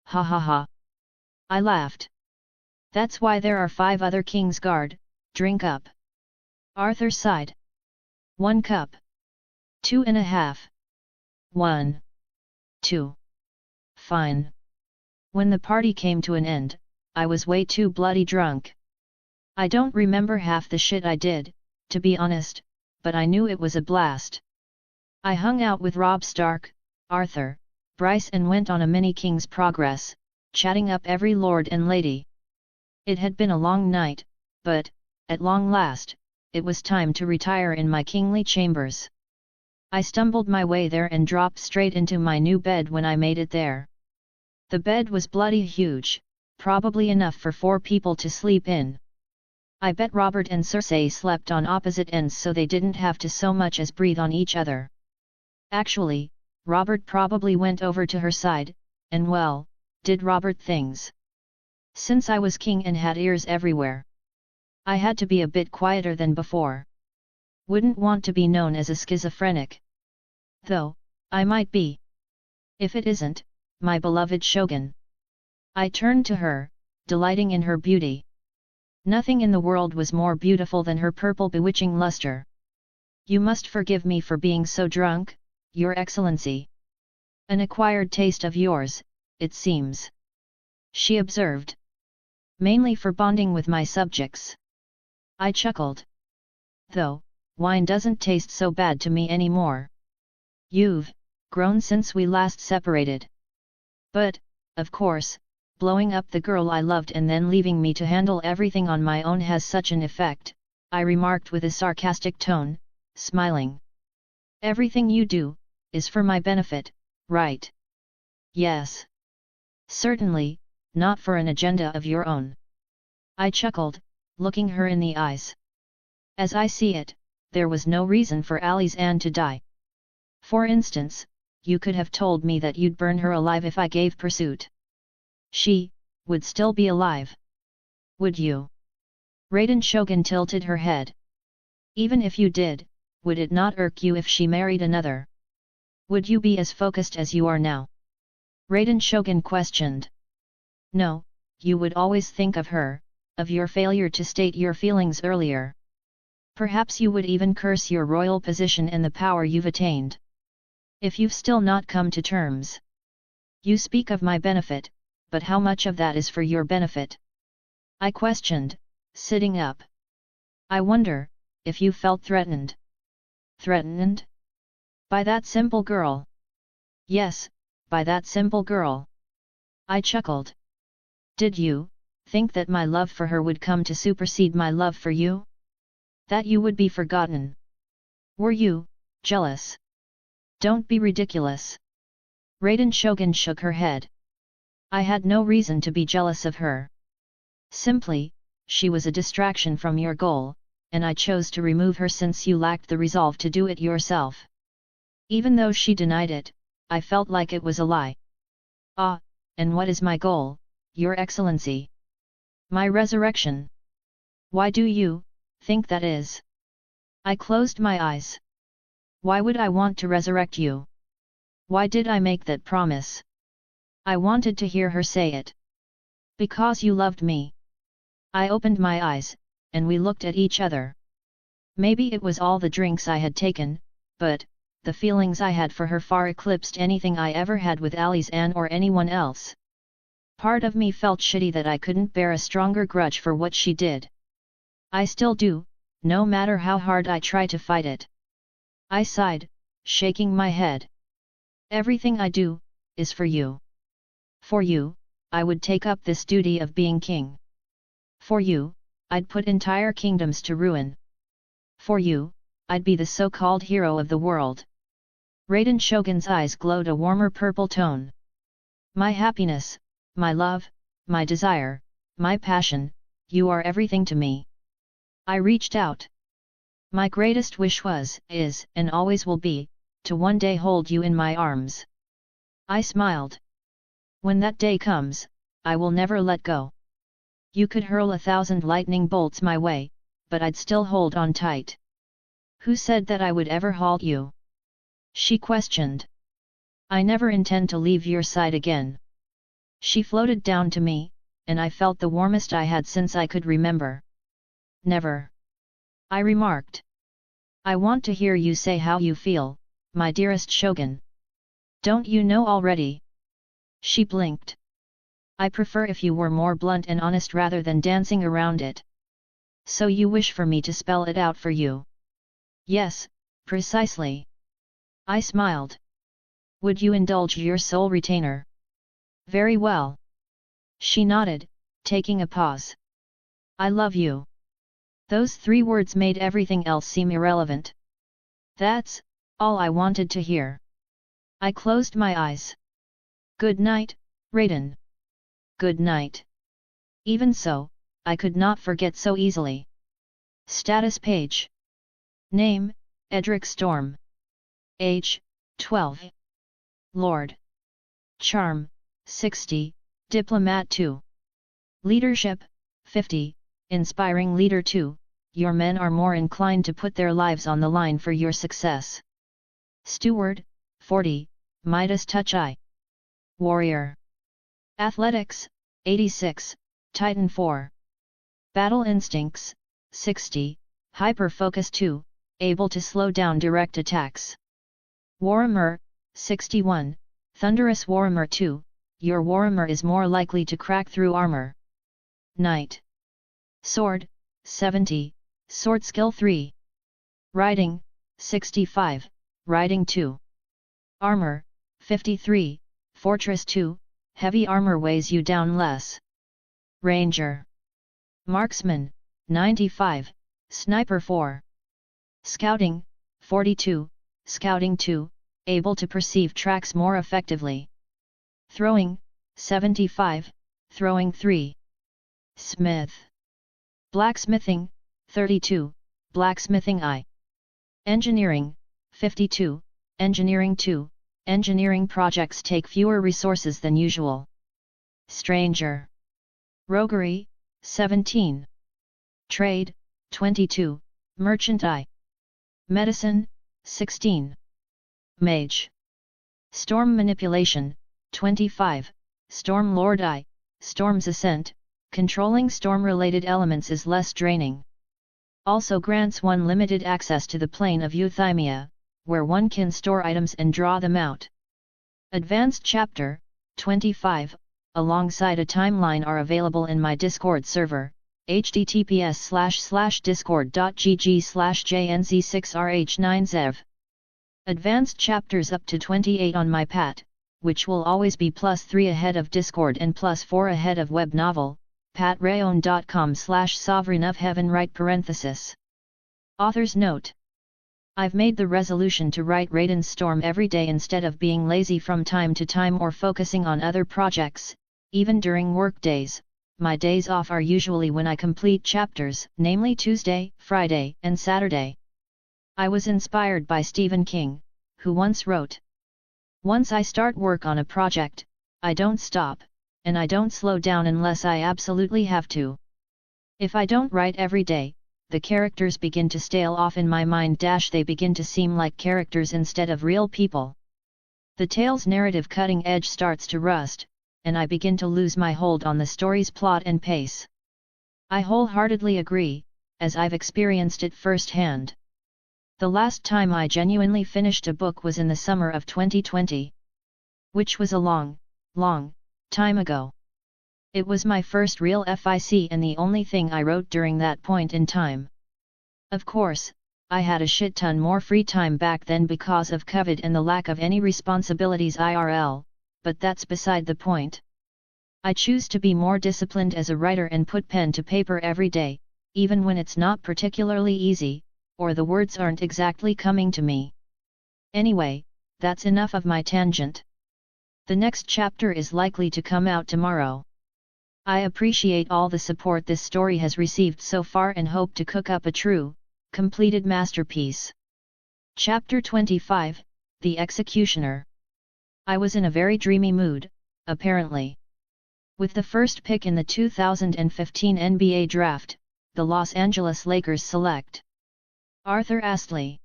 Ha ha ha. I laughed. That's why there are 5 other King's Guard, drink up. Arthur sighed. 1 cup. 2.5. 1. 2. Fine. When the party came to an end, I was way too bloody drunk. I don't remember half the shit I did, to be honest, but I knew it was a blast. I hung out with Robb Stark, Arthur, Bryce and went on a mini King's Progress, chatting up every lord and lady. It had been a long night, but, at long last, it was time to retire in my kingly chambers. I stumbled my way there and dropped straight into my new bed when I made it there. The bed was bloody huge, probably enough for 4 people to sleep in. I bet Robert and Cersei slept on opposite ends so they didn't have to so much as breathe on each other. Actually, Robert probably went over to her side, and well, did Robert things. Since I was king and had ears everywhere, I had to be a bit quieter than before. Wouldn't want to be known as a schizophrenic. Though, I might be. If it isn't, my beloved Shogun. I turned to her, delighting in her beauty. Nothing in the world was more beautiful than her purple bewitching luster. You must forgive me for being so drunk, Your Excellency. An acquired taste of yours, it seems. She observed. Mainly for bonding with my subjects. I chuckled. Though, wine doesn't taste so bad to me anymore. You've grown since we last separated. But, of course, blowing up the girl I loved and then leaving me to handle everything on my own has such an effect, I remarked with a sarcastic tone, smiling. Everything you do is for my benefit, right? Yes. Certainly, not for an agenda of your own. I chuckled, looking her in the eyes. As I see it, there was no reason for Ali's Anne to die. For instance, you could have told me that you'd burn her alive if I gave pursuit. She would still be alive. Would you? Raiden Shogun tilted her head. Even if you did, would it not irk you if she married another? Would you be as focused as you are now? Raiden Shogun questioned. No, you would always think of her, of your failure to state your feelings earlier. Perhaps you would even curse your royal position and the power you've attained. If you've still not come to terms. You speak of my benefit, but how much of that is for your benefit? I questioned, sitting up. I wonder, if you felt threatened. Threatened? By that simple girl? Yes, by that simple girl. I chuckled. Did you think that my love for her would come to supersede my love for you? That you would be forgotten? Were you jealous? Don't be ridiculous. Raiden Shogun shook her head. I had no reason to be jealous of her. Simply, she was a distraction from your goal, and I chose to remove her since you lacked the resolve to do it yourself. Even though she denied it, I felt like it was a lie. Ah, and what is my goal, Your Excellency? My resurrection. Why do you think that is? I closed my eyes. Why would I want to resurrect you? Why did I make that promise? I wanted to hear her say it. Because you loved me. I opened my eyes, and we looked at each other. Maybe it was all the drinks I had taken, but the feelings I had for her far eclipsed anything I ever had with Ali's Anne or anyone else. Part of me felt shitty that I couldn't bear a stronger grudge for what she did. I still do, no matter how hard I try to fight it. I sighed, shaking my head. Everything I do is for you. For you, I would take up this duty of being king. For you, I'd put entire kingdoms to ruin. For you, I'd be the so-called hero of the world. Raiden Shogun's eyes glowed a warmer purple tone. My happiness, my love, my desire, my passion, you are everything to me. I reached out. My greatest wish was, is, and always will be, to one day hold you in my arms. I smiled. When that day comes, I will never let go. You could hurl 1,000 lightning bolts my way, but I'd still hold on tight. Who said that I would ever halt you? She questioned. I never intend to leave your side again. She floated down to me, and I felt the warmest I had since I could remember. Never. I remarked. I want to hear you say how you feel, my dearest Shogun. Don't you know already? She blinked. I prefer if you were more blunt and honest rather than dancing around it. So you wish for me to spell it out for you? Yes, precisely. I smiled. Would you indulge your soul retainer? Very well. She nodded, taking a pause. I love you. Those 3 words made everything else seem irrelevant. That's all I wanted to hear. I closed my eyes. Good night, Raiden. Good night. Even so, I could not forget so easily. Status page. Name, Edric Storm. Age, 12. Lord. Charm, 60, Diplomat 2. Leadership, 50, Inspiring Leader 2, your men are more inclined to put their lives on the line for your success. Steward, 40, Midas Touch I. Warrior. Athletics, 86, Titan 4. Battle Instincts, 60, Hyper Focus 2, able to slow down direct attacks. Warhammer, 61, Thunderous Warhammer 2, your Warhammer is more likely to crack through armor. Knight. Sword, 70, Sword Skill 3. Riding, 65, Riding 2. Armor, 53, Fortress 2, heavy armor weighs you down less. Ranger. Marksman, 95, Sniper 4. Scouting, 42, Scouting 2, able to perceive tracks more effectively. Throwing, 75, Throwing 3. Smith. Blacksmithing, 32, Blacksmithing I. Engineering, 52, Engineering 2, engineering projects take fewer resources than usual. Stranger. Roguery, 17. Trade, 22, Merchant I. Medicine, 16. Mage. Storm Manipulation, 25, Storm Lord I. Storm's Ascent, controlling storm-related elements is less draining. Also grants one limited access to the plane of Euthymia, where one can store items and draw them out. Advanced Chapter, 25, alongside a timeline are available in my Discord server, https://discord.gg/jnz6rh9zev. Advanced chapters up to 28 on my pat, which will always be +3 ahead of Discord and +4 ahead of web novel, patrayon.com/sovereign of heaven right parenthesis. Author's note. I've made the resolution to write Raiden Storm every day instead of being lazy from time to time or focusing on other projects, even during work days. My days off are usually when I complete chapters, namely Tuesday, Friday, and Saturday. I was inspired by Stephen King, who once wrote, "Once I start work on a project, I don't stop, and I don't slow down unless I absolutely have to. If I don't write every day, the characters begin to stale off in my mind. They begin to seem like characters instead of real people. The tale's narrative cutting edge starts to rust, and I begin to lose my hold on the story's plot and pace." I wholeheartedly agree, as I've experienced it firsthand. The last time I genuinely finished a book was in the summer of 2020. Which was a long time ago. It was my first real FIC and the only thing I wrote during that point in time. Of course, I had a shit ton more free time back then because of COVID and the lack of any responsibilities IRL, but that's beside the point. I choose to be more disciplined as a writer and put pen to paper every day, even when it's not particularly easy, or the words aren't exactly coming to me. Anyway, that's enough of my tangent. The next chapter is likely to come out tomorrow. I appreciate all the support this story has received so far and hope to cook up a true, completed masterpiece. Chapter 25, The Executioner. I was in a very dreamy mood, apparently. With the first pick in the 2015 NBA draft, the Los Angeles Lakers select Arthur Astley.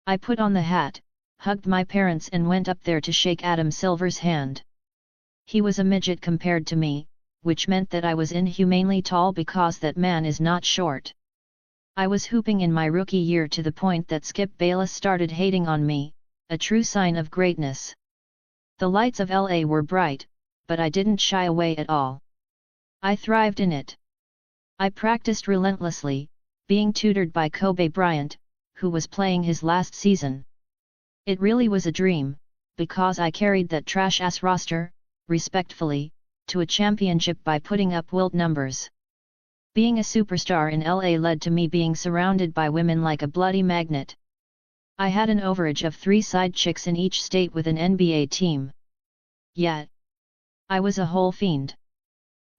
I put on the hat, hugged my parents and went up there to shake Adam Silver's hand. He was a midget compared to me, which meant that I was inhumanely tall because that man is not short. I was hooping in my rookie year to the point that Skip Bayless started hating on me, a true sign of greatness. The lights of LA were bright, but I didn't shy away at all. I thrived in it. I practiced relentlessly, being tutored by Kobe Bryant, who was playing his last season. It really was a dream, because I carried that trash-ass roster, respectfully, to a championship by putting up wild numbers. Being a superstar in LA led to me being surrounded by women like a bloody magnet. I had an overage of 3 side chicks in each state with an NBA team. Yet, I was a whole fiend.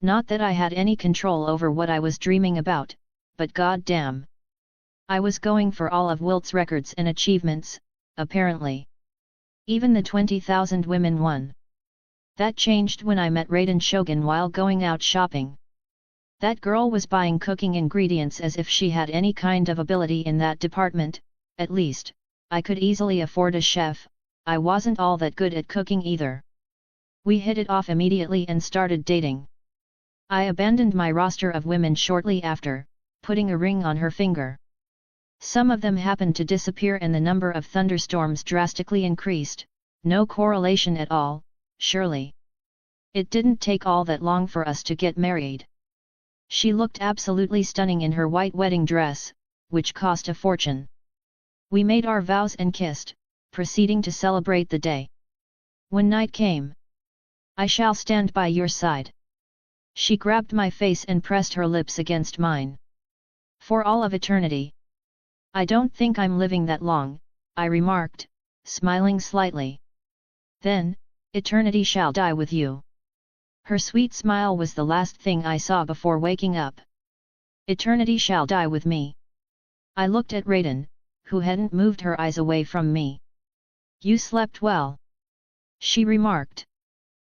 Not that I had any control over what I was dreaming about, but goddamn, I was going for all of Wilt's records and achievements, apparently. Even the 20,000 women one. That changed when I met Raiden Shogun while going out shopping. That girl was buying cooking ingredients as if she had any kind of ability in that department. At least, I could easily afford a chef. I wasn't all that good at cooking either. We hit it off immediately and started dating. I abandoned my roster of women shortly after, putting a ring on her finger. Some of them happened to disappear and the number of thunderstorms drastically increased. No correlation at all, surely. It didn't take all that long for us to get married. She looked absolutely stunning in her white wedding dress, which cost a fortune. We made our vows and kissed, proceeding to celebrate the day. When night came, "I shall stand by your side." She grabbed my face and pressed her lips against mine. "For all of eternity." "I don't think I'm living that long," I remarked, smiling slightly. "Then, eternity shall die with you." Her sweet smile was the last thing I saw before waking up. "Eternity shall die with me." I looked at Raiden, who hadn't moved her eyes away from me. You slept well, she remarked.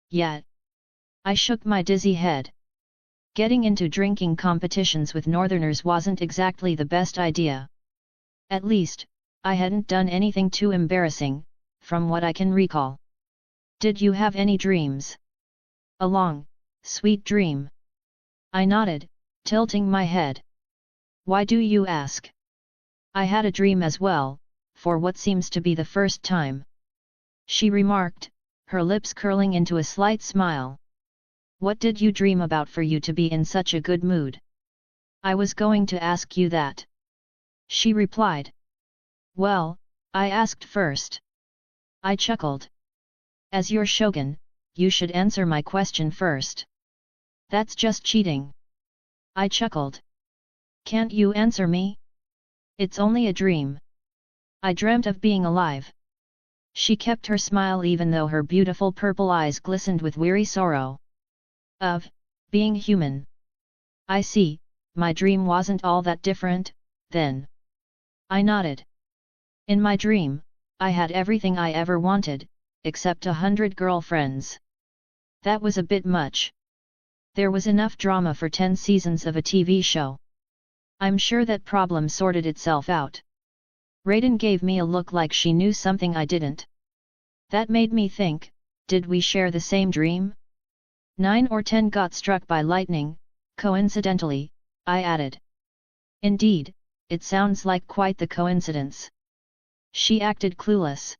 Yet. I shook my dizzy head. Getting into drinking competitions with Northerners wasn't exactly the best idea. At least, I hadn't done anything too embarrassing, from what I can recall. Did you have any dreams? A long, sweet dream. I nodded, tilting my head. Why do you ask? I had a dream as well, for what seems to be the first time. She remarked, her lips curling into a slight smile. What did you dream about for you to be in such a good mood? I was going to ask you that. She replied. Well, I asked first. I chuckled. As your shogun, you should answer my question first. That's just cheating. I chuckled. Can't you answer me? It's only a dream. I dreamt of being alive. She kept her smile even though her beautiful purple eyes glistened with weary sorrow. Of being human. I see, my dream wasn't all that different, then. I nodded. In my dream, I had everything I ever wanted, except 100 girlfriends. That was a bit much. There was enough drama for 10 seasons of a TV show. I'm sure that problem sorted itself out. Raiden gave me a look like she knew something I didn't. That made me think, did we share the same dream? 9 or 10 got struck by lightning, coincidentally, I added. Indeed, it sounds like quite the coincidence. She acted clueless.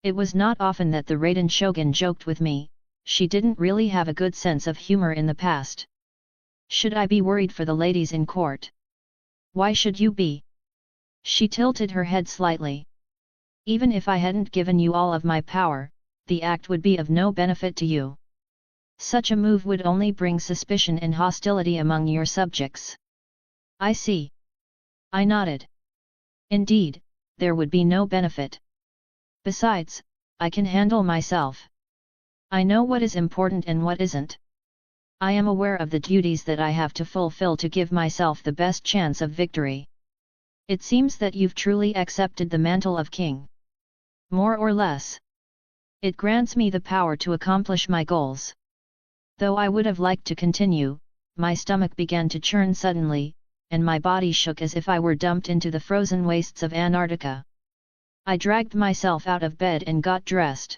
It was not often that the Raiden Shogun joked with me, she didn't really have a good sense of humor in the past. Should I be worried for the ladies in court? Why should you be? She tilted her head slightly. Even if I hadn't given you all of my power, the act would be of no benefit to you. Such a move would only bring suspicion and hostility among your subjects. I see. I nodded. Indeed, there would be no benefit. Besides, I can handle myself. I know what is important and what isn't. I am aware of the duties that I have to fulfill to give myself the best chance of victory. It seems that you've truly accepted the mantle of king. More or less. It grants me the power to accomplish my goals. Though I would have liked to continue, my stomach began to churn suddenly, and my body shook as if I were dumped into the frozen wastes of Antarctica. I dragged myself out of bed and got dressed.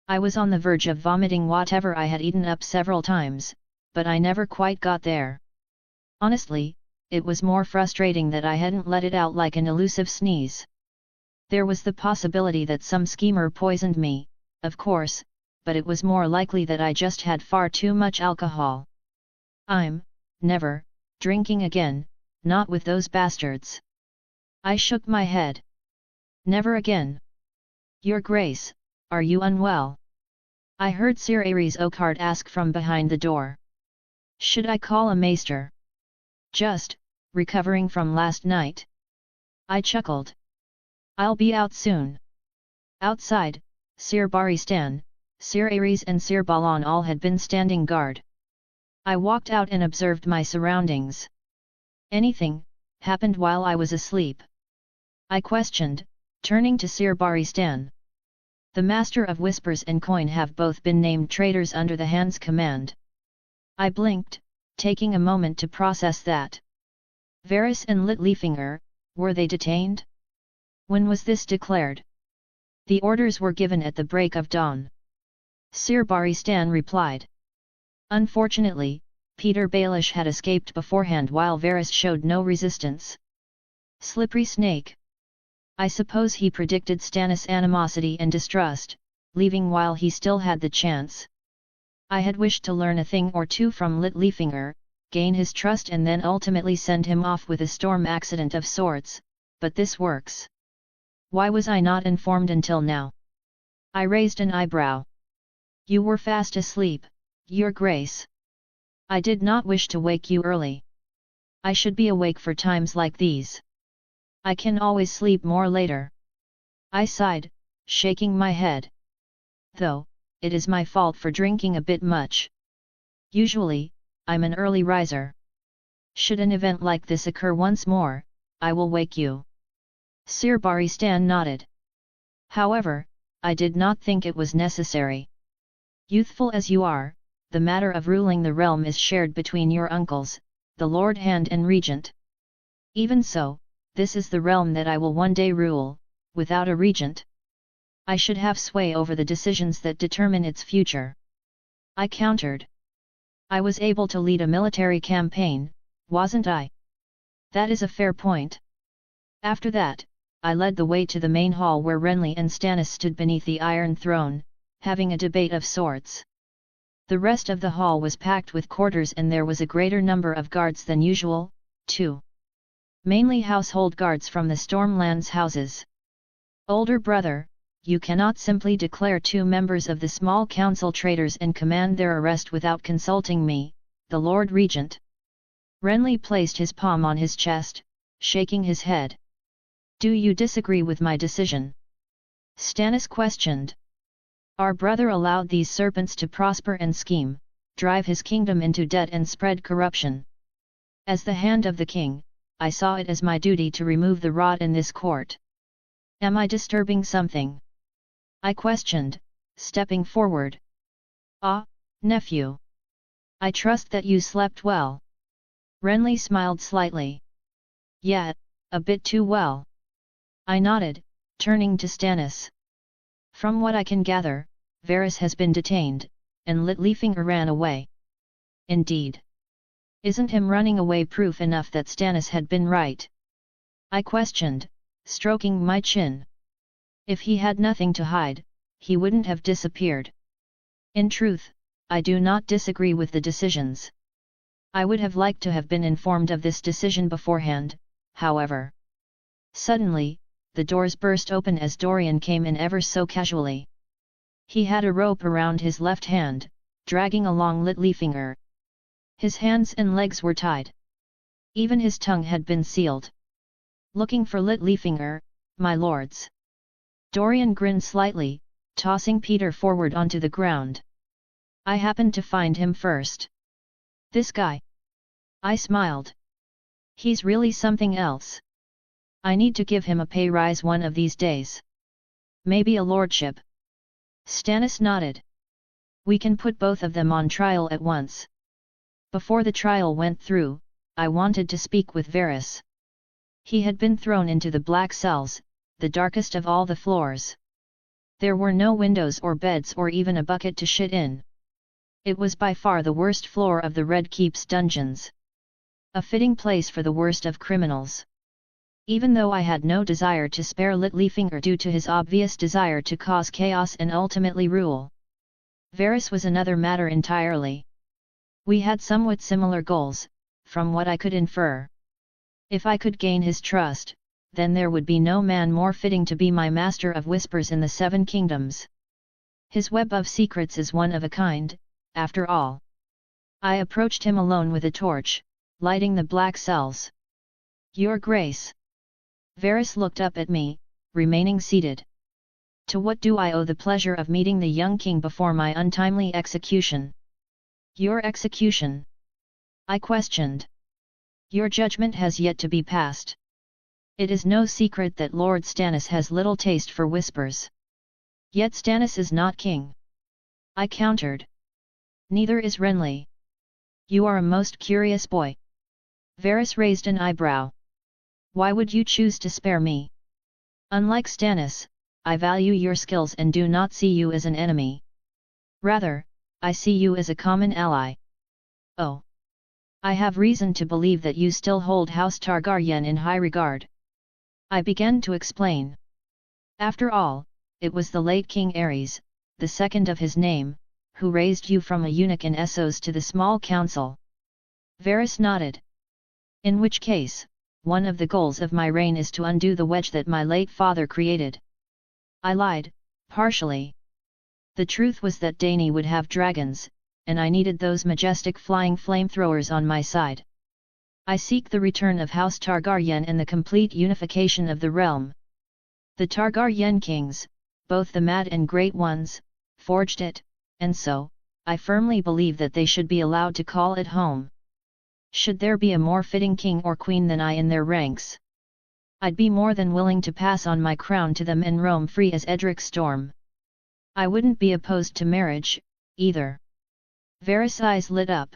I was on the verge of vomiting whatever I had eaten up several times, but I never quite got there. Honestly, it was more frustrating that I hadn't let it out like an elusive sneeze. There was the possibility that some schemer poisoned me, of course, but it was more likely that I just had far too much alcohol. I'm never drinking again, not with those bastards. I shook my head. Never again. Your Grace, are you unwell? I heard Sir Ares Oakheart ask from behind the door. Should I call a maester? Just recovering from last night. I chuckled. I'll be out soon. Outside, Sir Baristan, Sir Ares and Sir Balan all had been standing guard. I walked out and observed my surroundings. Anything happened while I was asleep? I questioned, turning to Sir Baristan. The Master of Whispers and Coin have both been named traitors under the Hand's command. I blinked, taking a moment to process that. Varys and Littlefinger, were they detained? When was this declared? The orders were given at the break of dawn. Sir Baristan replied. Unfortunately, Peter Baelish had escaped beforehand while Varys showed no resistance. Slippery snake. I suppose he predicted Stannis' animosity and distrust, leaving while he still had the chance. I had wished to learn a thing or two from Littlefinger, gain his trust and then ultimately send him off with a storm accident of sorts, but this works. Why was I not informed until now? I raised an eyebrow. You were fast asleep, Your Grace. I did not wish to wake you early. I should be awake for times like these. I can always sleep more later. I sighed, shaking my head. Though, it is my fault for drinking a bit much. Usually, I'm an early riser. Should an event like this occur once more, I will wake you. Sir Baristan nodded. However, I did not think it was necessary. Youthful as you are, the matter of ruling the realm is shared between your uncles, the Lord Hand and Regent. Even so, this is the realm that I will one day rule, without a regent. I should have sway over the decisions that determine its future. I countered. I was able to lead a military campaign, wasn't I? That is a fair point. After that, I led the way to the main hall where Renly and Stannis stood beneath the Iron Throne, having a debate of sorts. The rest of the hall was packed with quarters and there was a greater number of guards than usual, too. Mainly household guards from the Stormlands houses. Older brother, you cannot simply declare 2 members of the small council traitors and command their arrest without consulting me, the Lord Regent. Renly placed his palm on his chest, shaking his head. Do you disagree with my decision? Stannis questioned. Our brother allowed these serpents to prosper and scheme, drive his kingdom into debt and spread corruption. As the hand of the king, I saw it as my duty to remove the rot in this court. Am I disturbing something? I questioned, stepping forward. Ah, nephew. I trust that you slept well. Renly smiled slightly. Yeah, a bit too well. I nodded, turning to Stannis. From what I can gather, Varys has been detained, and Littlefinger ran away. Indeed. Isn't him running away proof enough that Stannis had been right? I questioned, stroking my chin. If he had nothing to hide, he wouldn't have disappeared. In truth, I do not disagree with the decisions. I would have liked to have been informed of this decision beforehand, however. Suddenly, the doors burst open as Dorian came in ever so casually. He had a rope around his left hand, dragging along Littlefinger. His hands and legs were tied. Even his tongue had been sealed. Looking for Littlefinger, my lords. Dorian grinned slightly, tossing Peter forward onto the ground. I happened to find him first. This guy. I smiled. He's really something else. I need to give him a pay rise one of these days. Maybe a lordship. Stannis nodded. We can put both of them on trial at once. Before the trial went through, I wanted to speak with Varys. He had been thrown into the black cells, the darkest of all the floors. There were no windows or beds or even a bucket to shit in. It was by far the worst floor of the Red Keep's dungeons. A fitting place for the worst of criminals. Even though I had no desire to spare Littlefinger due to his obvious desire to cause chaos and ultimately rule. Varys was another matter entirely. We had somewhat similar goals, from what I could infer. If I could gain his trust, then there would be no man more fitting to be my master of whispers in the 7 kingdoms. His web of secrets is one of a kind, after all. I approached him alone with a torch, lighting the black cells. Your Grace. Varys looked up at me, remaining seated. To what do I owe the pleasure of meeting the young king before my untimely execution? Your execution? I questioned. Your judgment has yet to be passed. It is no secret that Lord Stannis has little taste for whispers. Yet Stannis is not king. I countered. Neither is Renly. You are a most curious boy. Varys raised an eyebrow. Why would you choose to spare me? Unlike Stannis, I value your skills and do not see you as an enemy. Rather, I see you as a common ally. Oh. I have reason to believe that you still hold House Targaryen in high regard. I began to explain. After all, it was the late King Aerys, the second of his name, who raised you from a eunuch in Essos to the small council. Varys nodded. In which case, one of the goals of my reign is to undo the wedge that my late father created. I lied, partially. The truth was that Dany would have dragons, and I needed those majestic flying flamethrowers on my side. I seek the return of House Targaryen and the complete unification of the realm. The Targaryen kings, both the mad and great ones, forged it, and so, I firmly believe that they should be allowed to call it home. Should there be a more fitting king or queen than I in their ranks? I'd be more than willing to pass on my crown to them and roam free as Edric Storm. I wouldn't be opposed to marriage, either. Varys' eyes lit up.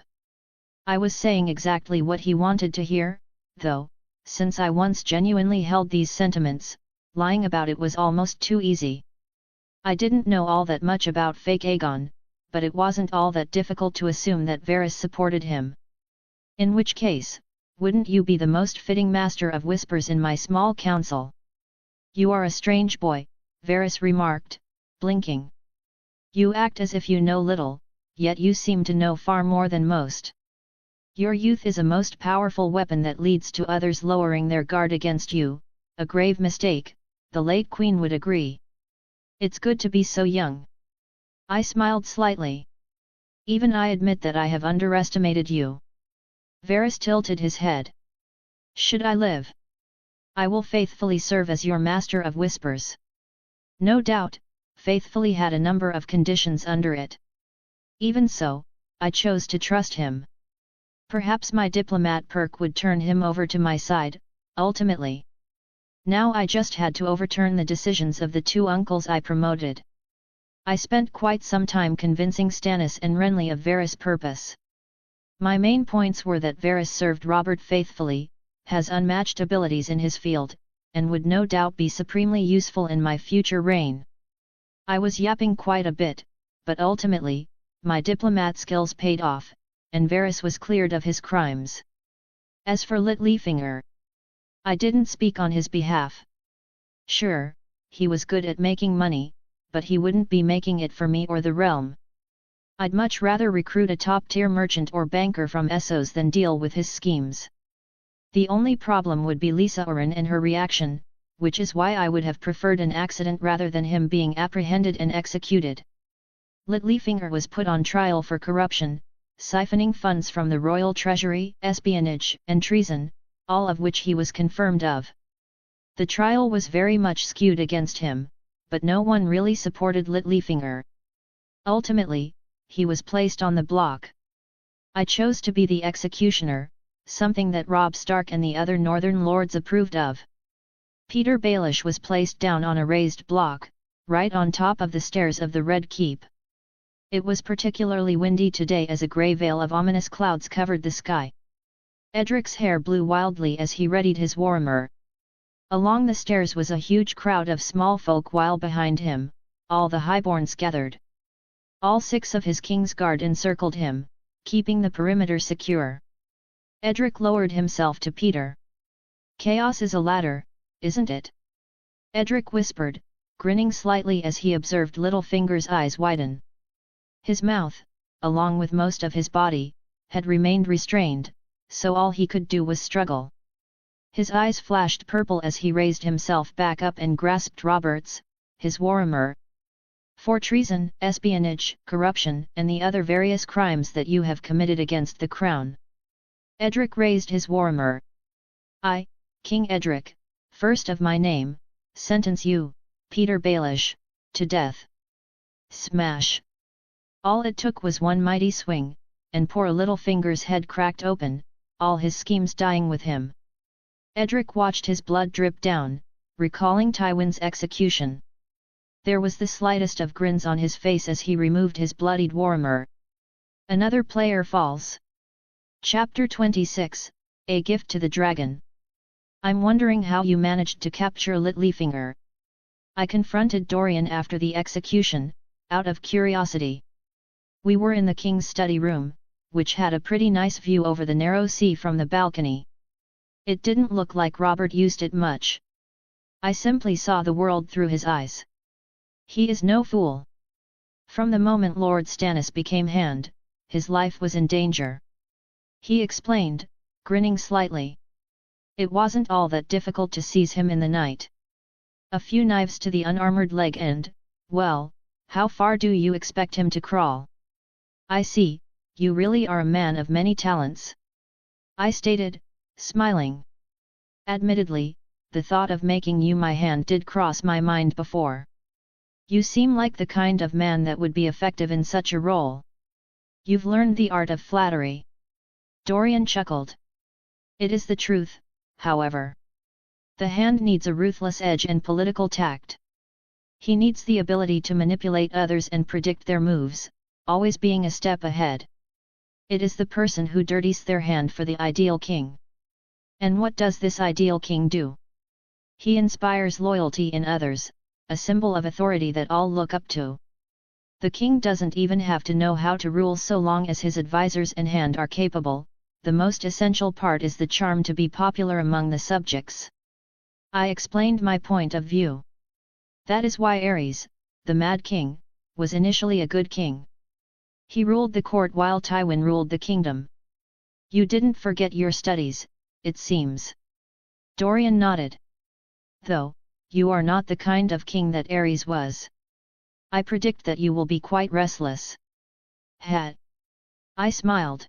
I was saying exactly what he wanted to hear, though, since I once genuinely held these sentiments, lying about it was almost too easy. I didn't know all that much about fake Aegon, but it wasn't all that difficult to assume that Varys supported him. In which case, wouldn't you be the most fitting master of whispers in my small council? You are a strange boy, Varys remarked, blinking. You act as if you know little, yet you seem to know far more than most. Your youth is a most powerful weapon that leads to others lowering their guard against you, a grave mistake, the late Queen would agree. It's good to be so young. I smiled slightly. Even I admit that I have underestimated you. Varys tilted his head. Should I live? I will faithfully serve as your master of whispers. No doubt, faithfully had a number of conditions under it. Even so, I chose to trust him. Perhaps my diplomat perk would turn him over to my side, ultimately. Now I just had to overturn the decisions of the two uncles I promoted. I spent quite some time convincing Stannis and Renly of Varys' purpose. My main points were that Varys served Robert faithfully, has unmatched abilities in his field, and would no doubt be supremely useful in my future reign. I was yapping quite a bit, but ultimately, my diplomat skills paid off, and Varys was cleared of his crimes. As for Littlefinger, I didn't speak on his behalf. Sure, he was good at making money, but he wouldn't be making it for me or the realm. I'd much rather recruit a top-tier merchant or banker from Essos than deal with his schemes. The only problem would be Lisa Oren and her reaction, which is why I would have preferred an accident rather than him being apprehended and executed. Littlefinger was put on trial for corruption, siphoning funds from the royal treasury, espionage, and treason, all of which he was confirmed of. The trial was very much skewed against him, but no one really supported Littlefinger. Ultimately, he was placed on the block. I chose to be the executioner, something that Robb Stark and the other northern lords approved of. Peter Baelish was placed down on a raised block, right on top of the stairs of the Red Keep. It was particularly windy today as a grey veil of ominous clouds covered the sky. Edric's hair blew wildly as he readied his warhammer. Along the stairs was a huge crowd of small folk, while behind him, all the highborns gathered. All 6 of his king's guard encircled him, keeping the perimeter secure. Edric lowered himself to Peter. Chaos is a ladder, isn't it? Edric whispered, grinning slightly as he observed Littlefinger's eyes widen. His mouth, along with most of his body, had remained restrained, so all he could do was struggle. His eyes flashed purple as he raised himself back up and grasped Robert's, his warhammer. For treason, espionage, corruption, and the other various crimes that you have committed against the crown. Edric raised his warhammer. I, King Edric, first of my name, sentence you, Peter Baelish, to death. Smash! All it took was one mighty swing, and poor Littlefinger's head cracked open, all his schemes dying with him. Edric watched his blood drip down, recalling Tywin's execution. There was the slightest of grins on his face as he removed his bloodied warhammer. Another player falls. Chapter 26, A Gift to the Dragon. I'm wondering how you managed to capture Littlefinger. I confronted Dorian after the execution, out of curiosity. We were in the king's study room, which had a pretty nice view over the narrow sea from the balcony. It didn't look like Robert used it much. I simply saw the world through his eyes. He is no fool. From the moment Lord Stannis became Hand, his life was in danger. He explained, grinning slightly. It wasn't all that difficult to seize him in the night. A few knives to the unarmored leg and, well, how far do you expect him to crawl? I see, you really are a man of many talents. I stated, smiling. Admittedly, the thought of making you my hand did cross my mind before. You seem like the kind of man that would be effective in such a role. You've learned the art of flattery. Dorian chuckled. It is the truth, however. The hand needs a ruthless edge and political tact. He needs the ability to manipulate others and predict their moves, always being a step ahead. It is the person who dirties their hand for the ideal king. And what does this ideal king do? He inspires loyalty in others, a symbol of authority that all look up to. The king doesn't even have to know how to rule so long as his advisors and hand are capable. The most essential part is the charm to be popular among the subjects. I explained my point of view. That is why Ares, the Mad King, was initially a good king. He ruled the court while Tywin ruled the kingdom. You didn't forget your studies, it seems. Dorian nodded. Though, you are not the kind of king that Ares was. I predict that you will be quite restless. Had. I smiled.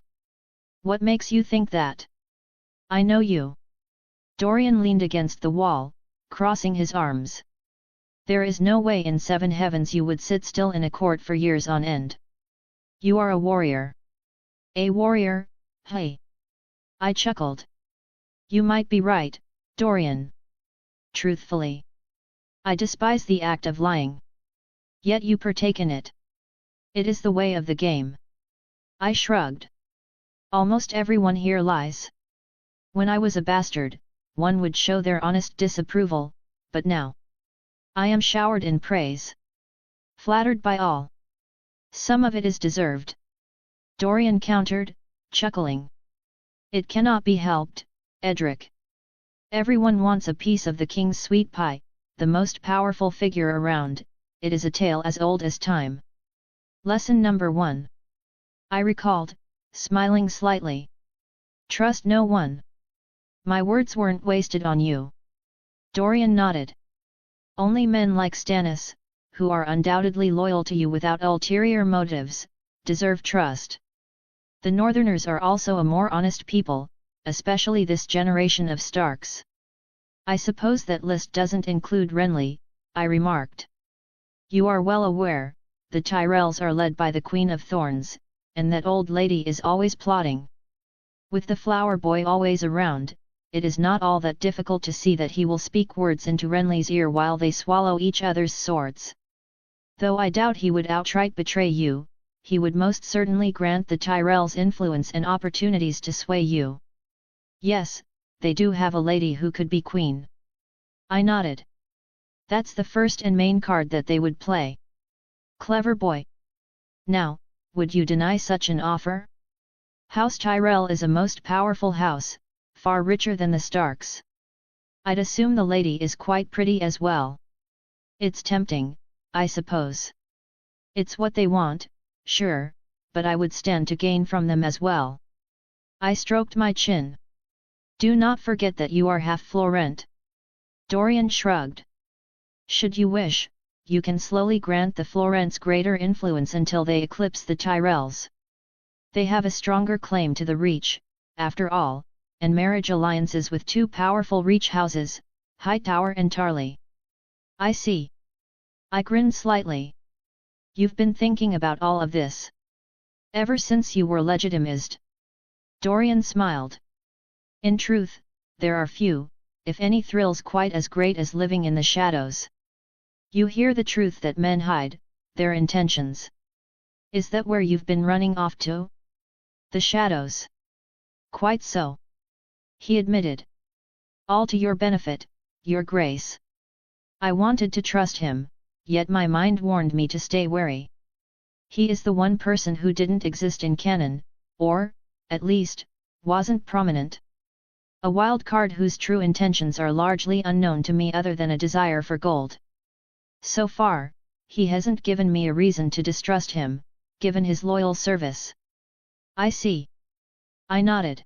What makes you think that? I know you. Dorian leaned against the wall, crossing his arms. There is no way in 7 heavens you would sit still in a court for years on end. You are a warrior. A warrior, hey. I chuckled. You might be right, Dorian. Truthfully, I despise the act of lying. Yet you partake in it. It is the way of the game. I shrugged. Almost everyone here lies. When I was a bastard, one would show their honest disapproval, but now I am showered in praise. Flattered by all. Some of it is deserved. Dorian countered, chuckling. It cannot be helped, Edric. Everyone wants a piece of the king's sweet pie, the most powerful figure around. It is a tale as old as time. Lesson number 1. I recalled, smiling slightly. Trust no one. My words weren't wasted on you. Dorian nodded. Only men like Stannis, who are undoubtedly loyal to you without ulterior motives, deserve trust. The Northerners are also a more honest people, especially this generation of Starks. I suppose that list doesn't include Renly, I remarked. You are well aware, the Tyrells are led by the Queen of Thorns, and that old lady is always plotting. With the flower boy always around, it is not all that difficult to see that he will speak words into Renly's ear while they swallow each other's swords. Though I doubt he would outright betray you, he would most certainly grant the Tyrells influence and opportunities to sway you. Yes, they do have a lady who could be queen. I nodded. That's the first and main card that they would play. Clever boy. Now, would you deny such an offer? House Tyrell is a most powerful house, far richer than the Starks. I'd assume the lady is quite pretty as well. It's tempting, I suppose. It's what they want, sure, but I would stand to gain from them as well. I stroked my chin. Do not forget that you are half Florent. Dorian shrugged. Should you wish, you can slowly grant the Florents greater influence until they eclipse the Tyrells. They have a stronger claim to the Reach, after all, and marriage alliances with 2 powerful Reach houses, Hightower and Tarly. I see. I grinned slightly. You've been thinking about all of this ever since you were legitimized. Dorian smiled. In truth, there are few, if any thrills quite as great as living in the shadows. You hear the truth that men hide, their intentions. Is that where you've been running off to? The shadows. Quite so. He admitted. All to your benefit, your grace. I wanted to trust him, yet my mind warned me to stay wary. He is the one person who didn't exist in canon, or, at least, wasn't prominent. A wild card whose true intentions are largely unknown to me other than a desire for gold. So far, he hasn't given me a reason to distrust him, given his loyal service. I see. I nodded.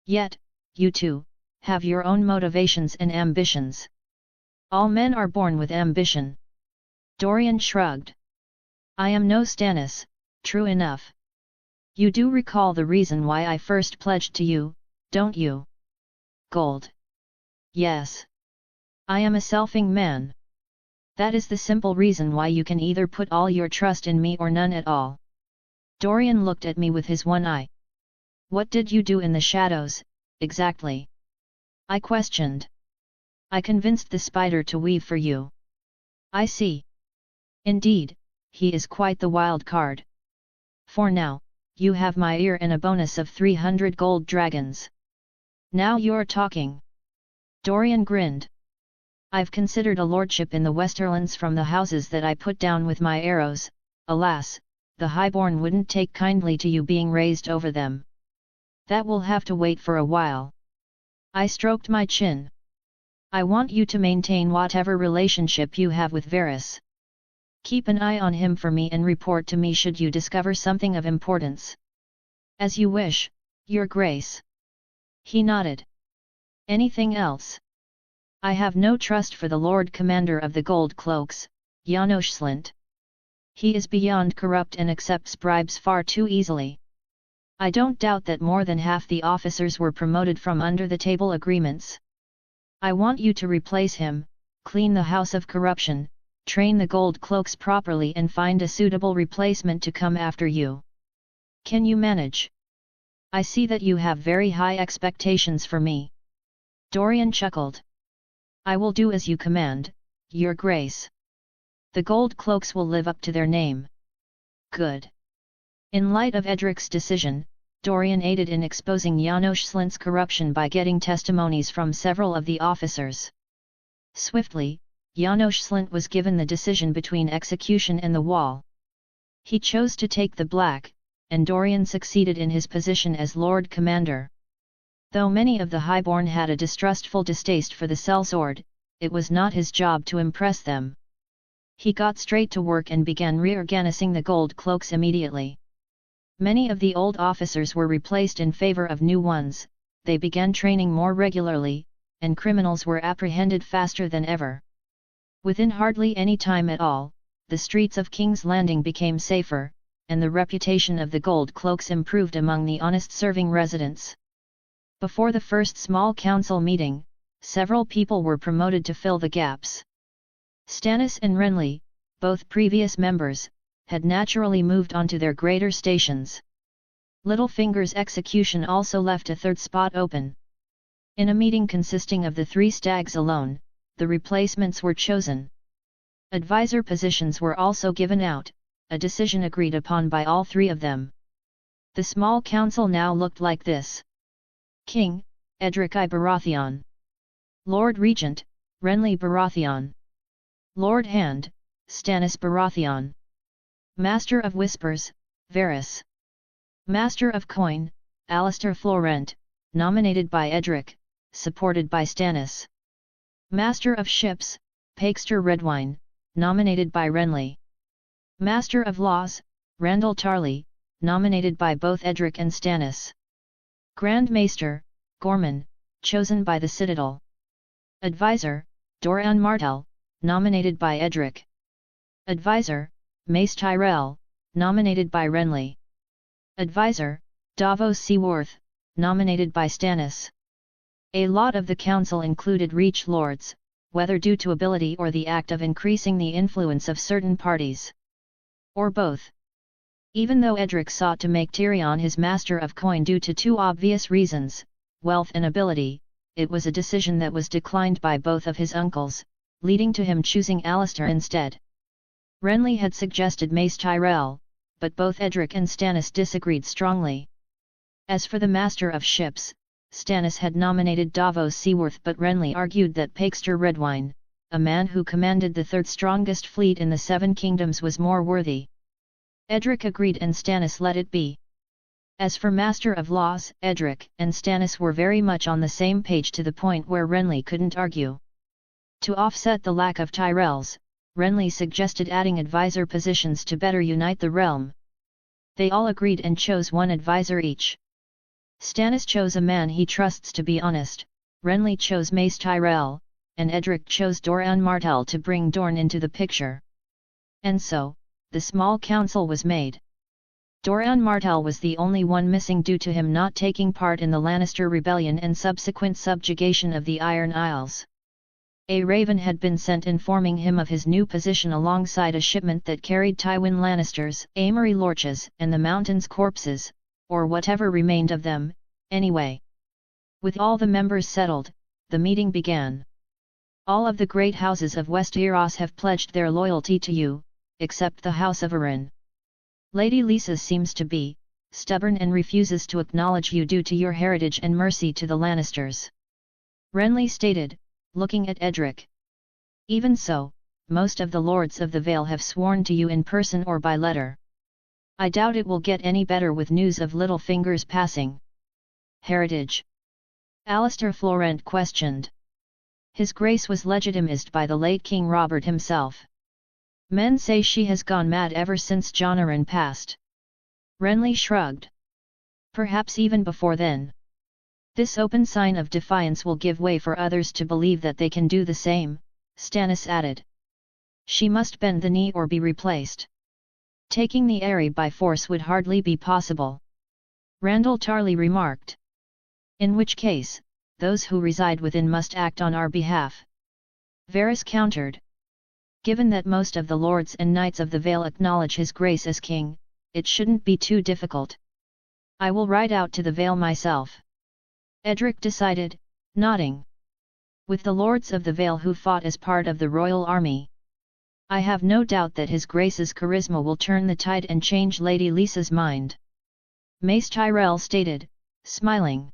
Yet, you too, have your own motivations and ambitions. All men are born with ambition. Dorian shrugged. I am no Stannis, true enough. You do recall the reason why I first pledged to you, don't you? Gold. Yes. I am a selfing man. That is the simple reason why you can either put all your trust in me or none at all. Dorian looked at me with his one eye. What did you do in the shadows, exactly? I questioned. I convinced the spider to weave for you. I see. Indeed, he is quite the wild card. For now, you have my ear and a bonus of 300 gold dragons. Now you're talking. Dorian grinned. I've considered a lordship in the Westerlands from the houses that I put down with my arrows. Alas, the highborn wouldn't take kindly to you being raised over them. That will have to wait for a while. I stroked my chin. I want you to maintain whatever relationship you have with Varys. Keep an eye on him for me and report to me should you discover something of importance. As you wish, Your Grace. He nodded. Anything else? I have no trust for the Lord Commander of the Gold Cloaks, Janos Slint. He is beyond corrupt and accepts bribes far too easily. I don't doubt that more than half the officers were promoted from under-the-table agreements. I want you to replace him, clean the house of corruption, train the Gold Cloaks properly and find a suitable replacement to come after you. Can you manage? I see that you have very high expectations for me. Dorian chuckled. I will do as you command, Your Grace. The Gold Cloaks will live up to their name. Good. In light of Edric's decision, Dorian aided in exposing Janos Slint's corruption by getting testimonies from several of the officers. Swiftly, Janos Slint was given the decision between execution and the wall. He chose to take the black, and Dorian succeeded in his position as Lord Commander. Though many of the highborn had a distrustful distaste for the sellsword, it was not his job to impress them. He got straight to work and began reorganizing the Gold Cloaks immediately. Many of the old officers were replaced in favor of new ones, they began training more regularly, and criminals were apprehended faster than ever. Within hardly any time at all, the streets of King's Landing became safer, and the reputation of the Gold Cloaks improved among the honest-serving residents. Before the first small council meeting, several people were promoted to fill the gaps. Stannis and Renly, both previous members, had naturally moved on to their greater stations. Littlefinger's execution also left a third spot open. In a meeting consisting of the three stags alone, the replacements were chosen. Advisor positions were also given out, a decision agreed upon by all three of them. The small council now looked like this. King, Edric I Baratheon. Lord Regent, Renly Baratheon. Lord Hand, Stannis Baratheon. Master of Whispers, Varys. Master of Coin, Alistair Florent, nominated by Edric, supported by Stannis. Master of Ships, Pakester Redwine, nominated by Renly. Master of Laws, Randall Tarley, nominated by both Edric and Stannis. Grand Maester, Gorman, chosen by the Citadel. Advisor, Doran Martell, nominated by Edric. Advisor, Mace Tyrell, nominated by Renly. Advisor, Davos Seaworth, nominated by Stannis. A lot of the council included Reach Lords, whether due to ability or the act of increasing the influence of certain parties. Or both. Even though Edric sought to make Tyrion his Master of Coin due to two obvious reasons, wealth and ability, it was a decision that was declined by both of his uncles, leading to him choosing Alistair instead. Renly had suggested Mace Tyrell, but both Edric and Stannis disagreed strongly. As for the Master of Ships, Stannis had nominated Davos Seaworth, but Renly argued that Pakester Redwine, a man who commanded the third strongest fleet in the Seven Kingdoms, was more worthy. Edric agreed and Stannis let it be. As for Master of Laws, Edric and Stannis were very much on the same page to the point where Renly couldn't argue. To offset the lack of Tyrells, Renly suggested adding advisor positions to better unite the realm. They all agreed and chose one advisor each. Stannis chose a man he trusts to be honest, Renly chose Mace Tyrell, and Edric chose Doran Martell to bring Dorne into the picture. And so, the small council was made. Doran Martell was the only one missing due to him not taking part in the Lannister rebellion and subsequent subjugation of the Iron Isles. A raven had been sent informing him of his new position alongside a shipment that carried Tywin Lannisters, Amory Lorches, and the Mountain's corpses, or whatever remained of them, anyway. With all the members settled, the meeting began. All of the great houses of Westeros have pledged their loyalty to you, except the House of Arryn. Lady Lisa seems to be stubborn and refuses to acknowledge you due to your heritage and mercy to the Lannisters. Renly stated, looking at Edric. Even so, most of the Lords of the Vale have sworn to you in person or by letter. I doubt it will get any better with news of Littlefinger's passing. Heritage? Alistair Florent questioned. His Grace was legitimized by the late King Robert himself. Men say she has gone mad ever since Jon Arryn passed. Renly shrugged. Perhaps even before then. This open sign of defiance will give way for others to believe that they can do the same, Stannis added. She must bend the knee or be replaced. Taking the Eyrie by force would hardly be possible. Randall Tarley remarked. In which case, those who reside within must act on our behalf. Varys countered. Given that most of the lords and knights of the Vale acknowledge his grace as king, it shouldn't be too difficult. I will ride out to the Vale myself. Edric decided, nodding. With the lords of the Vale who fought as part of the royal army. I have no doubt that his grace's charisma will turn the tide and change Lady Lisa's mind. Mace Tyrell stated, smiling.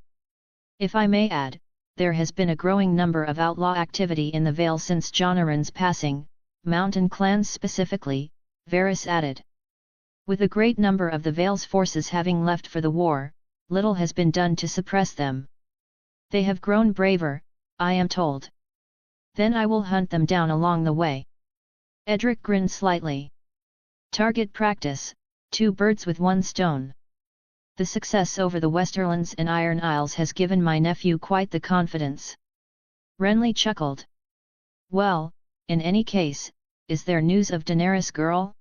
If I may add, there has been a growing number of outlaw activity in the Vale since Jon Arryn's passing, mountain clans specifically, Varys added. With a great number of the Vale's forces having left for the war, little has been done to suppress them. They have grown braver, I am told. Then I will hunt them down along the way. Edric grinned slightly. Target practice, 2 birds with 1 stone. The success over the Westerlands and Iron Isles has given my nephew quite the confidence. Renly chuckled. Well, in any case, is there news of Daenerys girl?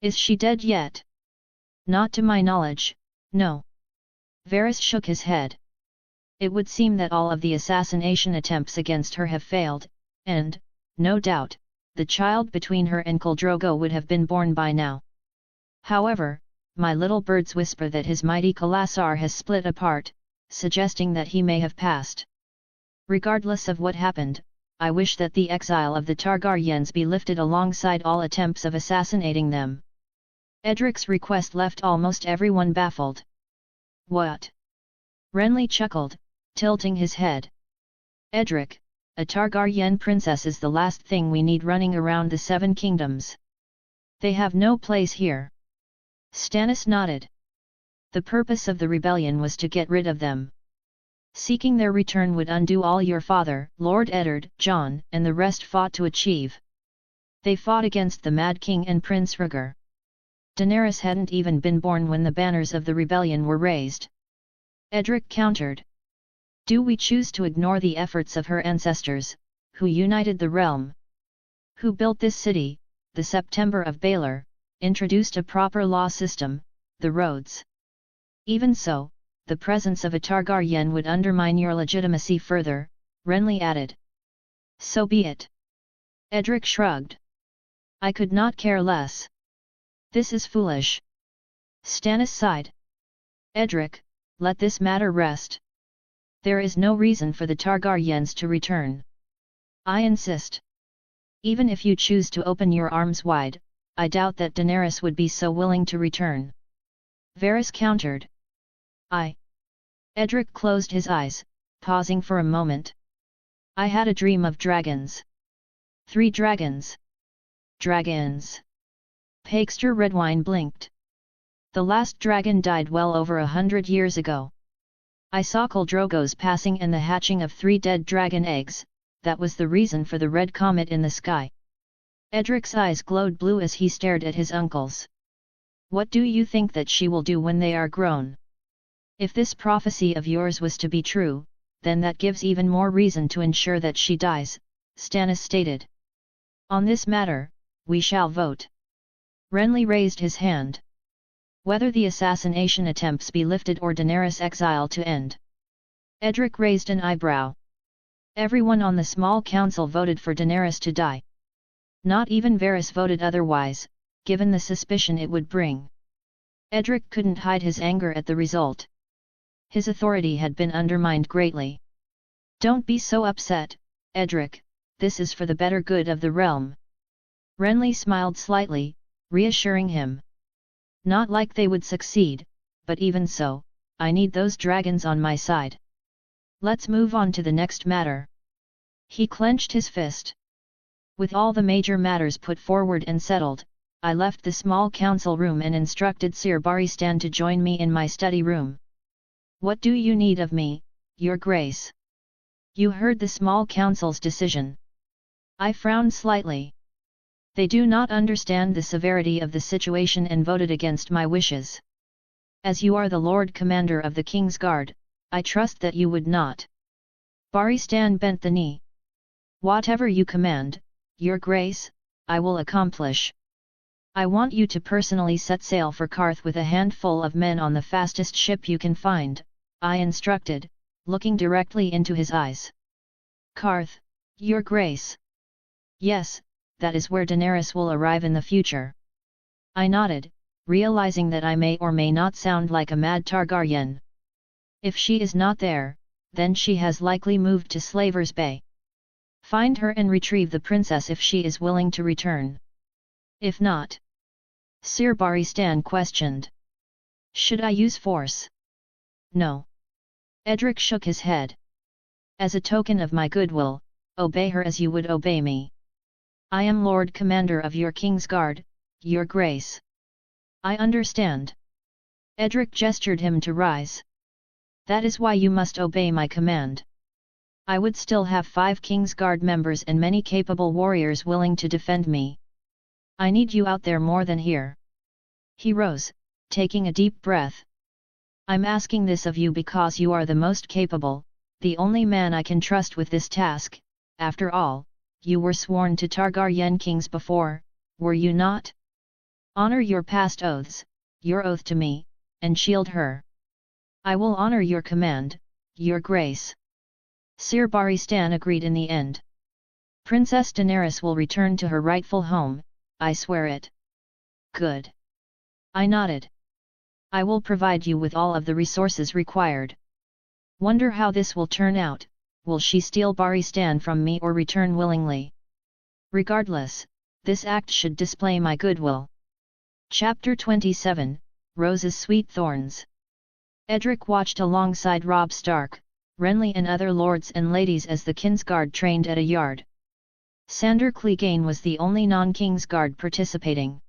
Is she dead yet? Not to my knowledge, no. Varys shook his head. It would seem that all of the assassination attempts against her have failed, and, no doubt, the child between her and Khal Drogo would have been born by now. However, my little birds whisper that his mighty Khalasar has split apart, suggesting that he may have passed. Regardless of what happened, I wish that the exile of the Targaryens be lifted alongside all attempts of assassinating them. Edric's request left almost everyone baffled. What? Renly chuckled, tilting his head. Edric, a Targaryen princess is the last thing we need running around the 7 kingdoms. They have no place here. Stannis nodded. The purpose of the rebellion was to get rid of them. Seeking their return would undo all your father, Lord Eddard, Jon, and the rest fought to achieve. They fought against the Mad King and Prince Rhaegar. Daenerys hadn't even been born when the banners of the rebellion were raised. Edric countered. Do we choose to ignore the efforts of her ancestors, who united the realm? Who built this city, the September of Baelor, introduced a proper law system, the roads? Even so, the presence of a Targaryen would undermine your legitimacy further, Renly added. So be it. Edric shrugged. I could not care less. This is foolish. Stannis sighed. Edric, let this matter rest. There is no reason for the Targaryens to return. I insist. Even if you choose to open your arms wide, I doubt that Daenerys would be so willing to return. Varys countered. Edric closed his eyes, pausing for a moment. I had a dream of dragons. 3 dragons. Dragons. Pakester Redwine blinked. The last dragon died well over 100 years ago. I saw Khal Drogo's passing and the hatching of 3 dead dragon eggs, that was the reason for the red comet in the sky. Edric's eyes glowed blue as he stared at his uncles. What do you think that she will do when they are grown? If this prophecy of yours was to be true, then that gives even more reason to ensure that she dies, Stannis stated. On this matter, we shall vote. Renly raised his hand. Whether the assassination attempts be lifted or Daenerys' exile to end. Edric raised an eyebrow. Everyone on the small council voted for Daenerys to die. Not even Varys voted otherwise, given the suspicion it would bring. Edric couldn't hide his anger at the result. His authority had been undermined greatly. Don't be so upset, Edric, this is for the better good of the realm. Renly smiled slightly, reassuring him. Not like they would succeed, but even so, I need those dragons on my side. Let's move on to the next matter. He clenched his fist. With all the major matters put forward and settled, I left the small council room and instructed Sir Baristan to join me in my study room. What do you need of me, Your Grace? You heard the small council's decision. I frowned slightly. They do not understand the severity of the situation and voted against my wishes. As you are the Lord Commander of the King's Guard, I trust that you would not. Baristan bent the knee. Whatever you command, Your Grace, I will accomplish. I want you to personally set sail for Karth with a handful of men on the fastest ship you can find, I instructed, looking directly into his eyes. Karth, Your Grace. Yes, that is where Daenerys will arrive in the future. I nodded, realizing that I may or may not sound like a mad Targaryen. If she is not there, then she has likely moved to Slaver's Bay. Find her and retrieve the princess if she is willing to return. If not? Sir Baristan questioned. Should I use force? No. Edric shook his head. As a token of my goodwill, obey her as you would obey me. I am Lord Commander of your King's Guard, Your Grace. I understand. Edric gestured him to rise. That is why you must obey my command. I would still have 5 King's Guard members and many capable warriors willing to defend me. I need you out there more than here. He rose, taking a deep breath. I'm asking this of you because you are the most capable, the only man I can trust with this task. After all, you were sworn to Targaryen kings before, were you not? Honor your past oaths, your oath to me, and shield her. I will honor your command, Your Grace. Sir Baristan agreed in the end. Princess Daenerys will return to her rightful home, I swear it. Good. I nodded. I will provide you with all of the resources required. Wonder how this will turn out, will she steal Baristan from me or return willingly? Regardless, this act should display my goodwill. Chapter 27, Rose's Sweet Thorns. Edric watched alongside Robb Stark, Renly and other lords and ladies as the Kingsguard trained at a yard. Sandor Clegane was the only non-Kingsguard participating.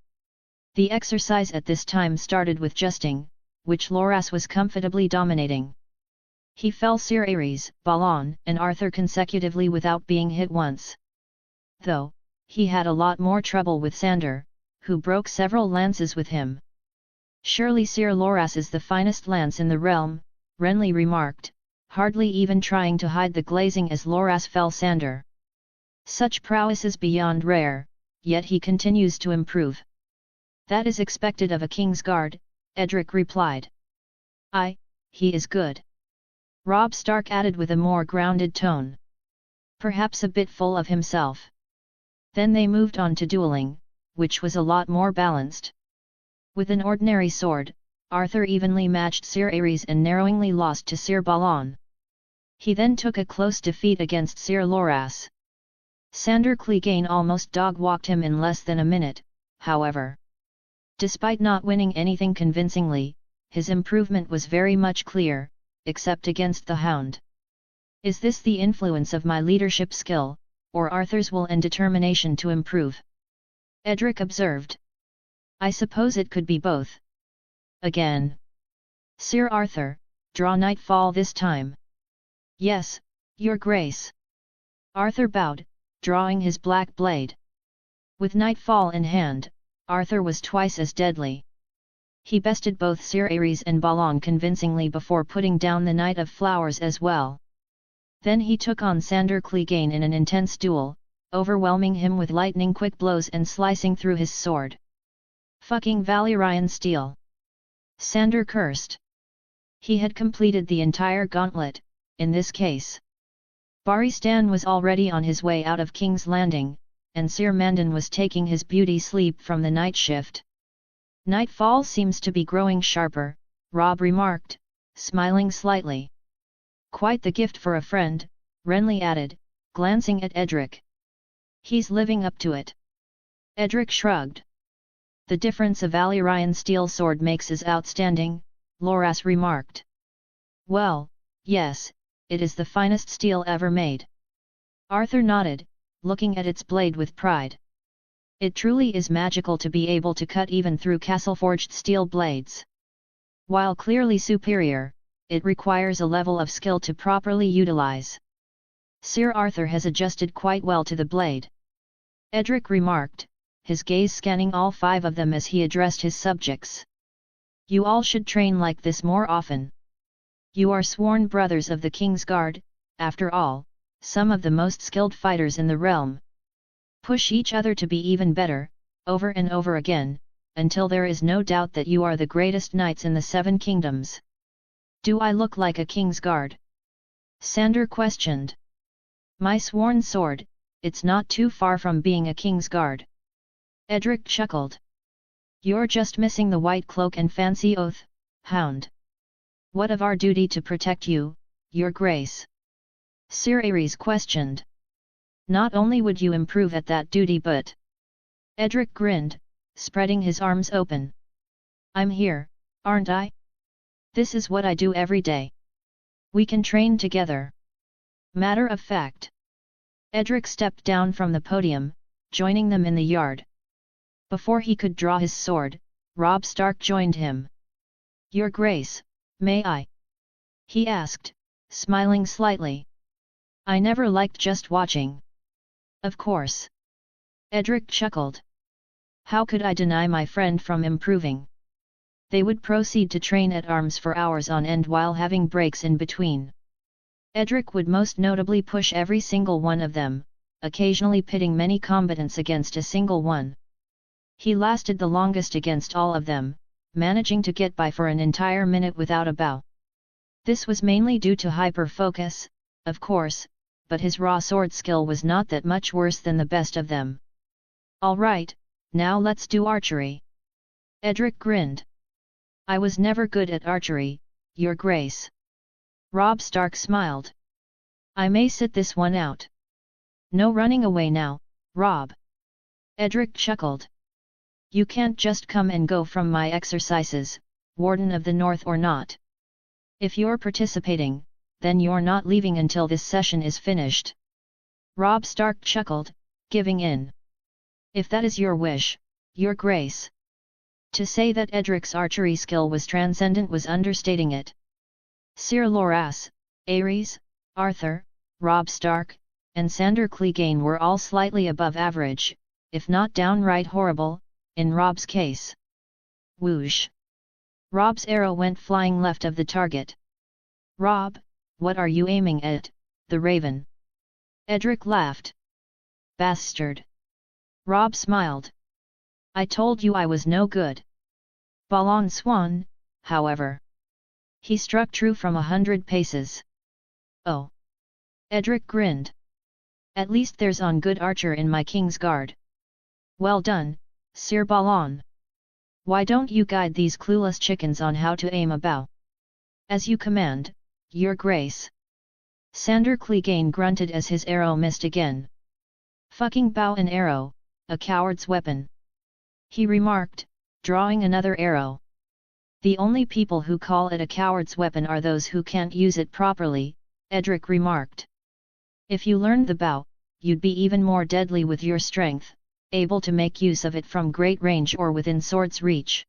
The exercise at this time started with justing, which Loras was comfortably dominating. He fell Sir Aerys, Balon, and Arthur consecutively without being hit once. Though, he had a lot more trouble with Sandor, who broke several lances with him. Surely Sir Loras is the finest lance in the realm, Renly remarked, hardly even trying to hide the glazing as Loras fell Sandor. Such prowess is beyond rare, yet he continues to improve. That is expected of a Kingsguard, Edric replied. He is good. Robb Stark added with a more grounded tone. Perhaps a bit full of himself. Then they moved on to dueling, which was a lot more balanced. With an ordinary sword, Arthur evenly matched Sir Aerys and narrowingly lost to Sir Balon. He then took a close defeat against Sir Loras. Sandor Clegane almost dog-walked him in less than a minute, however. Despite not winning anything convincingly, his improvement was very much clear, except against the Hound. Is this the influence of my leadership skill, or Arthur's will and determination to improve? Edric observed. I suppose it could be both. Again. Sir Arthur, draw Nightfall this time. Yes, Your Grace. Arthur bowed, drawing his black blade. With Nightfall in hand, Arthur was twice as deadly. He bested both Sir Aerys and Balon convincingly before putting down the Knight of Flowers as well. Then he took on Sandor Clegane in an intense duel, overwhelming him with lightning-quick blows and slicing through his sword. Fucking Valyrian steel! Sandor cursed. He had completed the entire gauntlet, in this case. Baristan was already on his way out of King's Landing, and Sir Mandon was taking his beauty sleep from the night shift. Nightfall seems to be growing sharper, Robb remarked, smiling slightly. Quite the gift for a friend, Renly added, glancing at Edric. He's living up to it. Edric shrugged. The difference a Valyrian steel sword makes is outstanding, Loras remarked. Well, yes, it is the finest steel ever made. Arthur nodded, looking at its blade with pride. It truly is magical to be able to cut even through castle-forged steel blades. While clearly superior, it requires a level of skill to properly utilize. Sir Arthur has adjusted quite well to the blade. Edric remarked, his gaze scanning all 5 of them as he addressed his subjects. You all should train like this more often. You are sworn brothers of the King's Guard, after all, some of the most skilled fighters in the realm. Push each other to be even better, over and over again, until there is no doubt that you are the greatest knights in the 7 kingdoms. Do I look like a King's Guard? Sandor questioned. My sworn sword, it's not too far from being a King's Guard. Edric chuckled. You're just missing the white cloak and fancy oath, hound. What of our duty to protect you, your grace? Sir Ares questioned. Not only would you improve at that duty but... Edric grinned, spreading his arms open. I'm here, aren't I? This is what I do every day. We can train together. Matter of fact. Edric stepped down from the podium, joining them in the yard. Before he could draw his sword, Robb Stark joined him. Your Grace, may I? He asked, smiling slightly. I never liked just watching. Of course. Edric chuckled. How could I deny my friend from improving? They would proceed to train at arms for hours on end while having breaks in between. Edric would most notably push every single one of them, occasionally pitting many combatants against a single one. He lasted the longest against all of them, managing to get by for an entire minute without a bow. This was mainly due to hyper-focus, of course, but his raw sword skill was not that much worse than the best of them. All right, now let's do archery. Edric grinned. I was never good at archery, Your Grace. Robb Stark smiled. I may sit this one out. No running away now, Robb. Edric chuckled. You can't just come and go from my exercises, Warden of the North or not. If you're participating, then you're not leaving until this session is finished. Robb Stark chuckled, giving in. If that is your wish, Your Grace. To say that Edric's archery skill was transcendent was understating it. Sir Loras, Ares, Arthur, Robb Stark, and Sandor Clegane were all slightly above average, if not downright horrible, in Robb's case. Whoosh! Robb's arrow went flying left of the target. Robb, what are you aiming at, the raven? Edric laughed. Bastard! Robb smiled. I told you I was no good. Balon Swan, however. He struck true from 100 paces. Oh! Edric grinned. At least there's on good archer in my King's Guard. Well done, Sir Balon. Why don't you guide these clueless chickens on how to aim a bow? As you command, Your Grace. Sandor Clegane grunted as his arrow missed again. Fucking bow and arrow, a coward's weapon. He remarked, drawing another arrow. The only people who call it a coward's weapon are those who can't use it properly, Edric remarked. If you learned the bow, you'd be even more deadly with your strength, able to make use of it from great range or within sword's reach.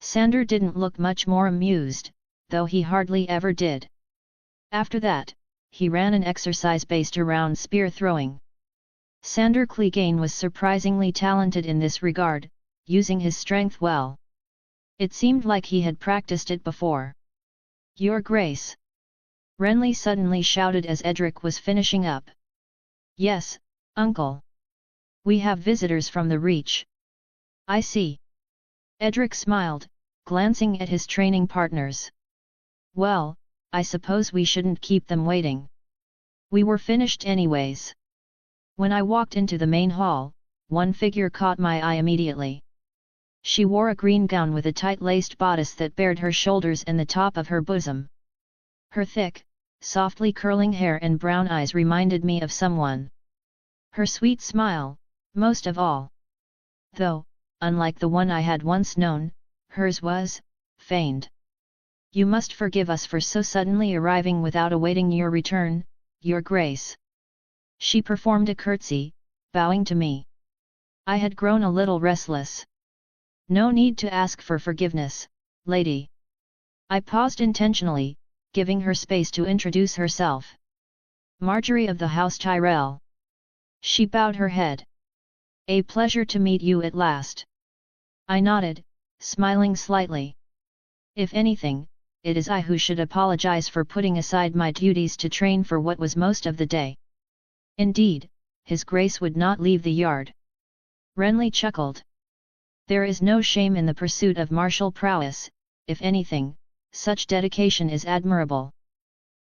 Sandor didn't look much more amused, though he hardly ever did. After that, he ran an exercise based around spear throwing. Sandor Clegane was surprisingly talented in this regard, using his strength well. It seemed like he had practiced it before. Your Grace! Renly suddenly shouted as Edric was finishing up. Yes, Uncle. We have visitors from the Reach. I see. Edric smiled, glancing at his training partners. Well, I suppose we shouldn't keep them waiting. We were finished anyways. When I walked into the main hall, one figure caught my eye immediately. She wore a green gown with a tight-laced bodice that bared her shoulders and the top of her bosom. Her thick, softly curling hair and brown eyes reminded me of someone. Her sweet smile, most of all. Though, unlike the one I had once known, hers was feigned. You must forgive us for so suddenly arriving without awaiting your return, your grace. She performed a curtsy, bowing to me. I had grown a little restless. No need to ask for forgiveness, lady. I paused intentionally, giving her space to introduce herself. Marjorie of the House Tyrell. She bowed her head. A pleasure to meet you at last. I nodded, smiling slightly. If anything, it is I who should apologize for putting aside my duties to train for what was most of the day. Indeed, His Grace would not leave the yard. Renly chuckled. There is no shame in the pursuit of martial prowess, if anything, such dedication is admirable.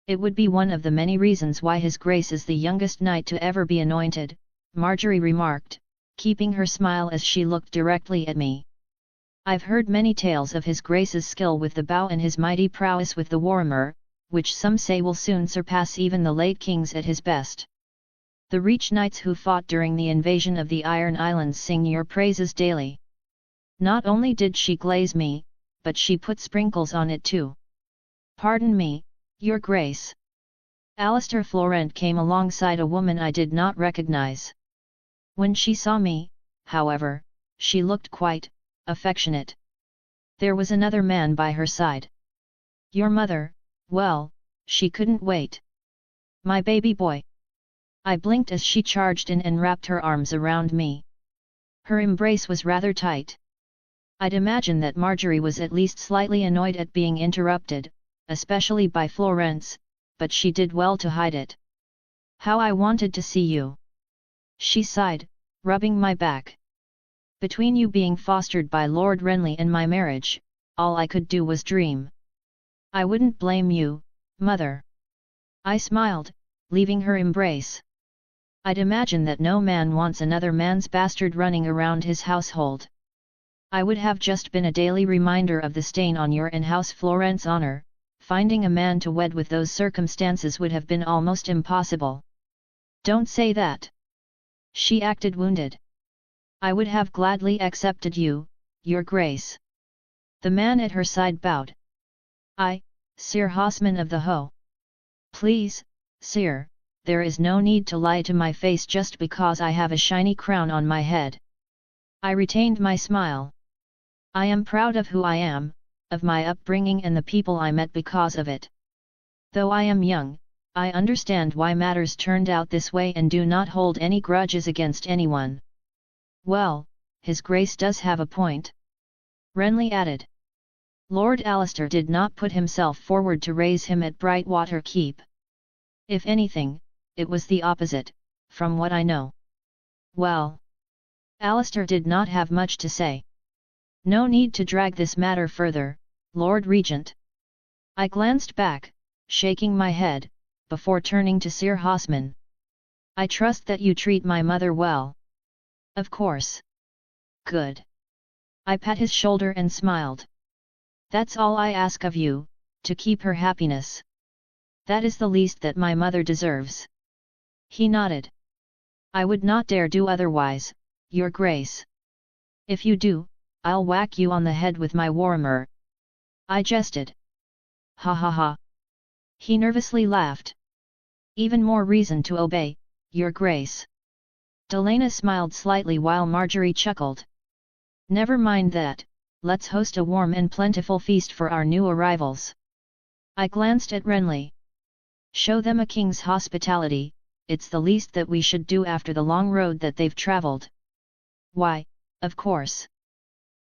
It would be one of the many reasons why His Grace is the youngest knight to ever be anointed, Marjorie remarked, keeping her smile as she looked directly at me. I've heard many tales of His Grace's skill with the bow and his mighty prowess with the warhammer, which some say will soon surpass even the late kings at his best. The Reach Knights who fought during the invasion of the Iron Islands sing your praises daily. Not only did she glaze me, but she put sprinkles on it too. Pardon me, your grace. Alistair Florent came alongside a woman I did not recognize. When she saw me, however, she looked quite affectionate. There was another man by her side. Your mother, well, she couldn't wait. My baby boy. I blinked as she charged in and wrapped her arms around me. Her embrace was rather tight. I'd imagine that Marjorie was at least slightly annoyed at being interrupted, especially by Florence, but she did well to hide it. How I wanted to see you! She sighed, rubbing my back. Between you being fostered by Lord Renly and my marriage, all I could do was dream. I wouldn't blame you, mother. I smiled, leaving her embrace. I'd imagine that no man wants another man's bastard running around his household. I would have just been a daily reminder of the stain on your and House Florent's honor. Finding a man to wed with those circumstances would have been almost impossible. Don't say that. She acted wounded. I would have gladly accepted you, your grace. The man at her side bowed. Sir Hosman of the Ho. Please, sir, there is no need to lie to my face just because I have a shiny crown on my head. I retained my smile. I am proud of who I am, of my upbringing and the people I met because of it. Though I am young, I understand why matters turned out this way and do not hold any grudges against anyone. Well, His Grace does have a point. Renly added. Lord Alistair did not put himself forward to raise him at Brightwater Keep. If anything, it was the opposite, from what I know. Well, Alistair did not have much to say. No need to drag this matter further, Lord Regent. I glanced back, shaking my head, before turning to Sir Hosman. I trust that you treat my mother well. Of course. Good. I pat his shoulder and smiled. That's all I ask of you, to keep her happiness. That is the least that my mother deserves. He nodded. I would not dare do otherwise, your grace. If you do, I'll whack you on the head with my warhammer. I jested. Ha ha ha. He nervously laughed. Even more reason to obey, your grace. Delena smiled slightly while Marjorie chuckled. Never mind that, let's host a warm and plentiful feast for our new arrivals. I glanced at Renly. Show them a king's hospitality, it's the least that we should do after the long road that they've travelled. Why, of course.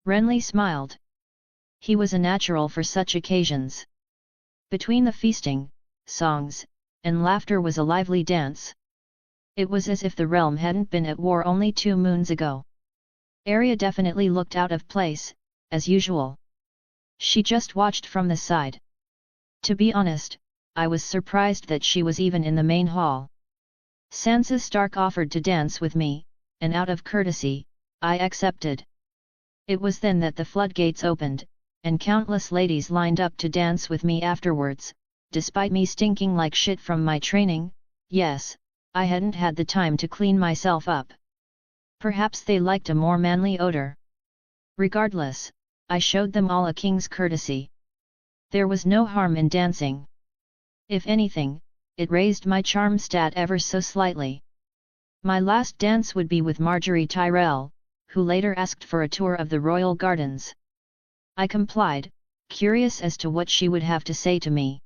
Renly smiled. He was a natural for such occasions. Between the feasting, songs, and laughter was a lively dance. It was as if the realm hadn't been at war only 2 moons ago. Arya definitely looked out of place, as usual. She just watched from the side. To be honest, I was surprised that she was even in the main hall. Sansa Stark offered to dance with me, and out of courtesy, I accepted. It was then that the floodgates opened, and countless ladies lined up to dance with me afterwards, despite me stinking like shit from my training. Yes, I hadn't had the time to clean myself up. Perhaps they liked a more manly odor. Regardless, I showed them all a king's courtesy. There was no harm in dancing. If anything, it raised my charm stat ever so slightly. My last dance would be with Marjorie Tyrell, who later asked for a tour of the royal gardens. I complied, curious as to what she would have to say to me.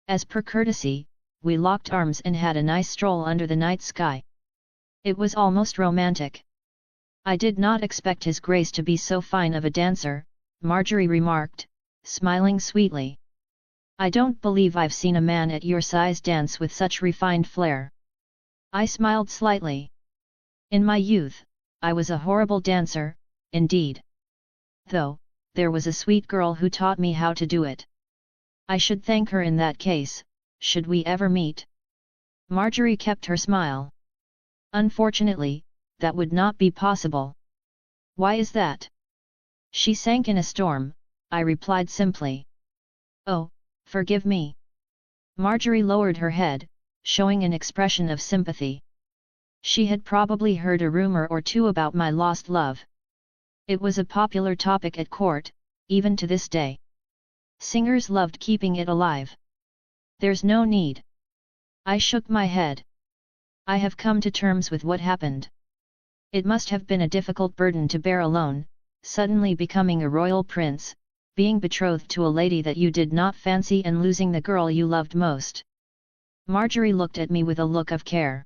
As per courtesy, we locked arms and had a nice stroll under the night sky. It was almost romantic. I did not expect His Grace to be so fine of a dancer, Marjorie remarked, smiling sweetly. I don't believe I've seen a man at your size dance with such refined flair. I smiled slightly. In my youth, I was a horrible dancer, indeed. Though, there was a sweet girl who taught me how to do it. I should thank her in that case, should we ever meet. Marjorie kept her smile. Unfortunately, that would not be possible. Why is that? She sank in a storm, I replied simply. Oh, forgive me. Marjorie lowered her head, showing an expression of sympathy. She had probably heard a rumor or two about my lost love. It was a popular topic at court, even to this day. Singers loved keeping it alive. There's no need. I shook my head. I have come to terms with what happened. It must have been a difficult burden to bear alone, suddenly becoming a royal prince, being betrothed to a lady that you did not fancy and losing the girl you loved most. Marjorie looked at me with a look of care.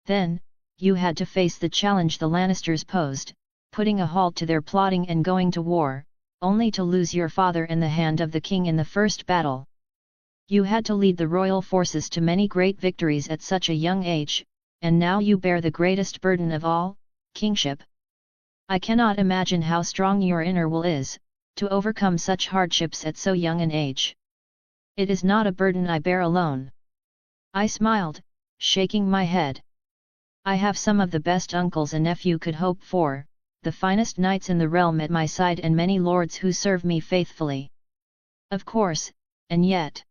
Then, you had to face the challenge the Lannisters posed, putting a halt to their plotting and going to war, only to lose your father in the hand of the king in the first battle. You had to lead the royal forces to many great victories at such a young age, and now you bear the greatest burden of all, kingship. I cannot imagine how strong your inner will is, to overcome such hardships at so young an age. It is not a burden I bear alone. I smiled, shaking my head. I have some of the best uncles a nephew could hope for, the finest knights in the realm at my side and many lords who serve me faithfully. Of course, and yet...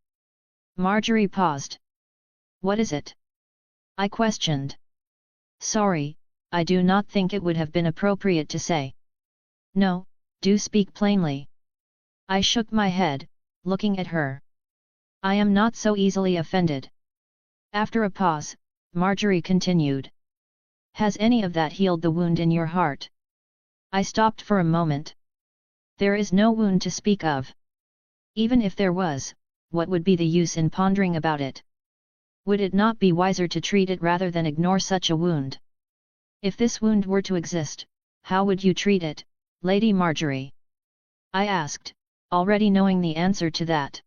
Marjorie paused. What is it? I questioned. Sorry, I do not think it would have been appropriate to say. No, do speak plainly. I shook my head, looking at her. I am not so easily offended. After a pause, Marjorie continued. Has any of that healed the wound in your heart? I stopped for a moment. There is no wound to speak of. Even if there was, what would be the use in pondering about it? Would it not be wiser to treat it rather than ignore such a wound? If this wound were to exist, how would you treat it, Lady Marjorie? I asked, already knowing the answer to that.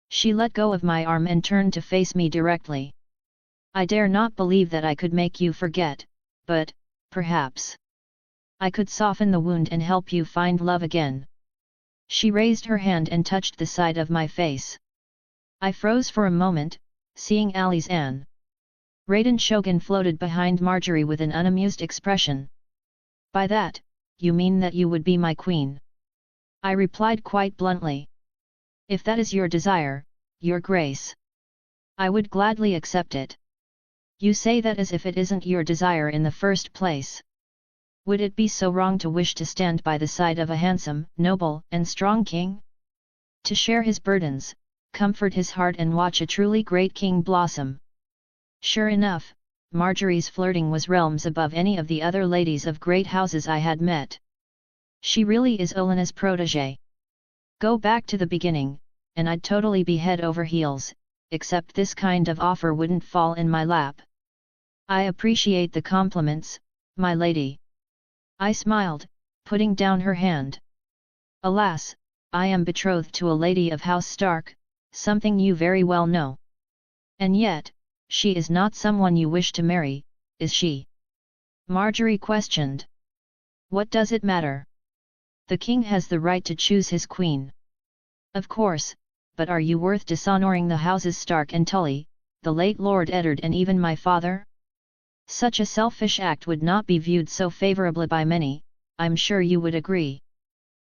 She let go of my arm and turned to face me directly. I dare not believe that I could make you forget, but, perhaps, I could soften the wound and help you find love again. She raised her hand and touched the side of my face. I froze for a moment, seeing Ali's Anne. Raiden Shogun floated behind Marjorie with an unamused expression. By that, you mean that you would be my queen? I replied quite bluntly. If that is your desire, your grace, I would gladly accept it. You say that as if it isn't your desire in the first place. Would it be so wrong to wish to stand by the side of a handsome, noble, and strong king? To share his burdens, comfort his heart and watch a truly great king blossom. Sure enough, Marjorie's flirting was realms above any of the other ladies of great houses I had met. She really is Olena's protégé. Go back to the beginning, and I'd totally be head over heels, except this kind of offer wouldn't fall in my lap. I appreciate the compliments, my lady. I smiled, putting down her hand. Alas, I am betrothed to a lady of House Stark, something you very well know. And yet, she is not someone you wish to marry, is she? Marjorie questioned. What does it matter? The king has the right to choose his queen. Of course, but are you worth dishonouring the houses Stark and Tully, the late Lord Eddard and even my father? Such a selfish act would not be viewed so favourably by many, I'm sure you would agree.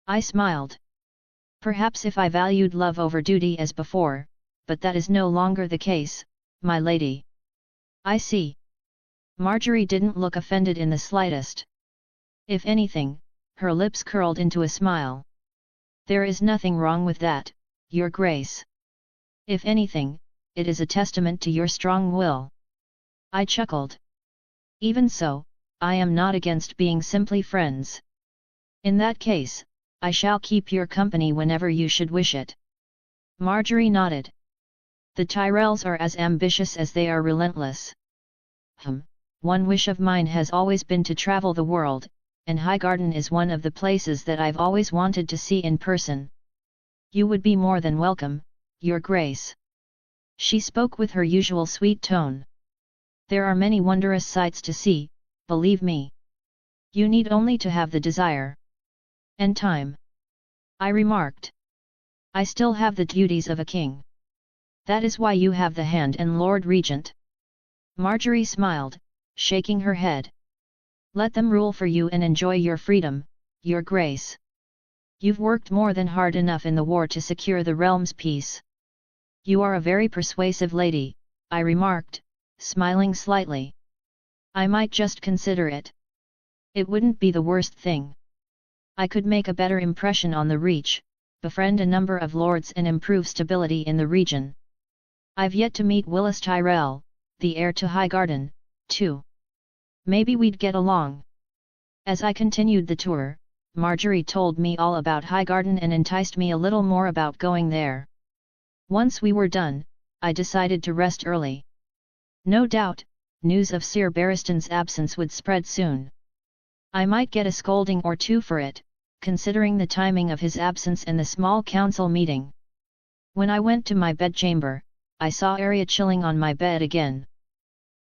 I smiled. Perhaps if I valued love over duty as before, but that is no longer the case, my lady. I see. Marjorie didn't look offended in the slightest. If anything, her lips curled into a smile. There is nothing wrong with that, Your Grace. If anything, it is a testament to your strong will. I chuckled. Even so, I am not against being simply friends. In that case, I shall keep your company whenever you should wish it. Marjorie nodded. The Tyrells are as ambitious as they are relentless. One wish of mine has always been to travel the world, and Highgarden is one of the places that I've always wanted to see in person. You would be more than welcome, Your Grace. She spoke with her usual sweet tone. There are many wondrous sights to see, believe me. You need only to have the desire. And time. I remarked. I still have the duties of a king. That is why you have the hand and Lord Regent. Marjorie smiled, shaking her head. Let them rule for you and enjoy your freedom, Your Grace. You've worked more than hard enough in the war to secure the realm's peace. You are a very persuasive lady, I remarked, smiling slightly. I might just consider it. It wouldn't be the worst thing. I could make a better impression on the Reach, befriend a number of lords and improve stability in the region. I've yet to meet Willis Tyrell, the heir to Highgarden, too. Maybe we'd get along. As I continued the tour, Marjorie told me all about Highgarden and enticed me a little more about going there. Once we were done, I decided to rest early. No doubt, news of Sir Barristan's absence would spread soon. I might get a scolding or two for it, considering the timing of his absence and the small council meeting. When I went to my bedchamber, I saw Arya chilling on my bed again.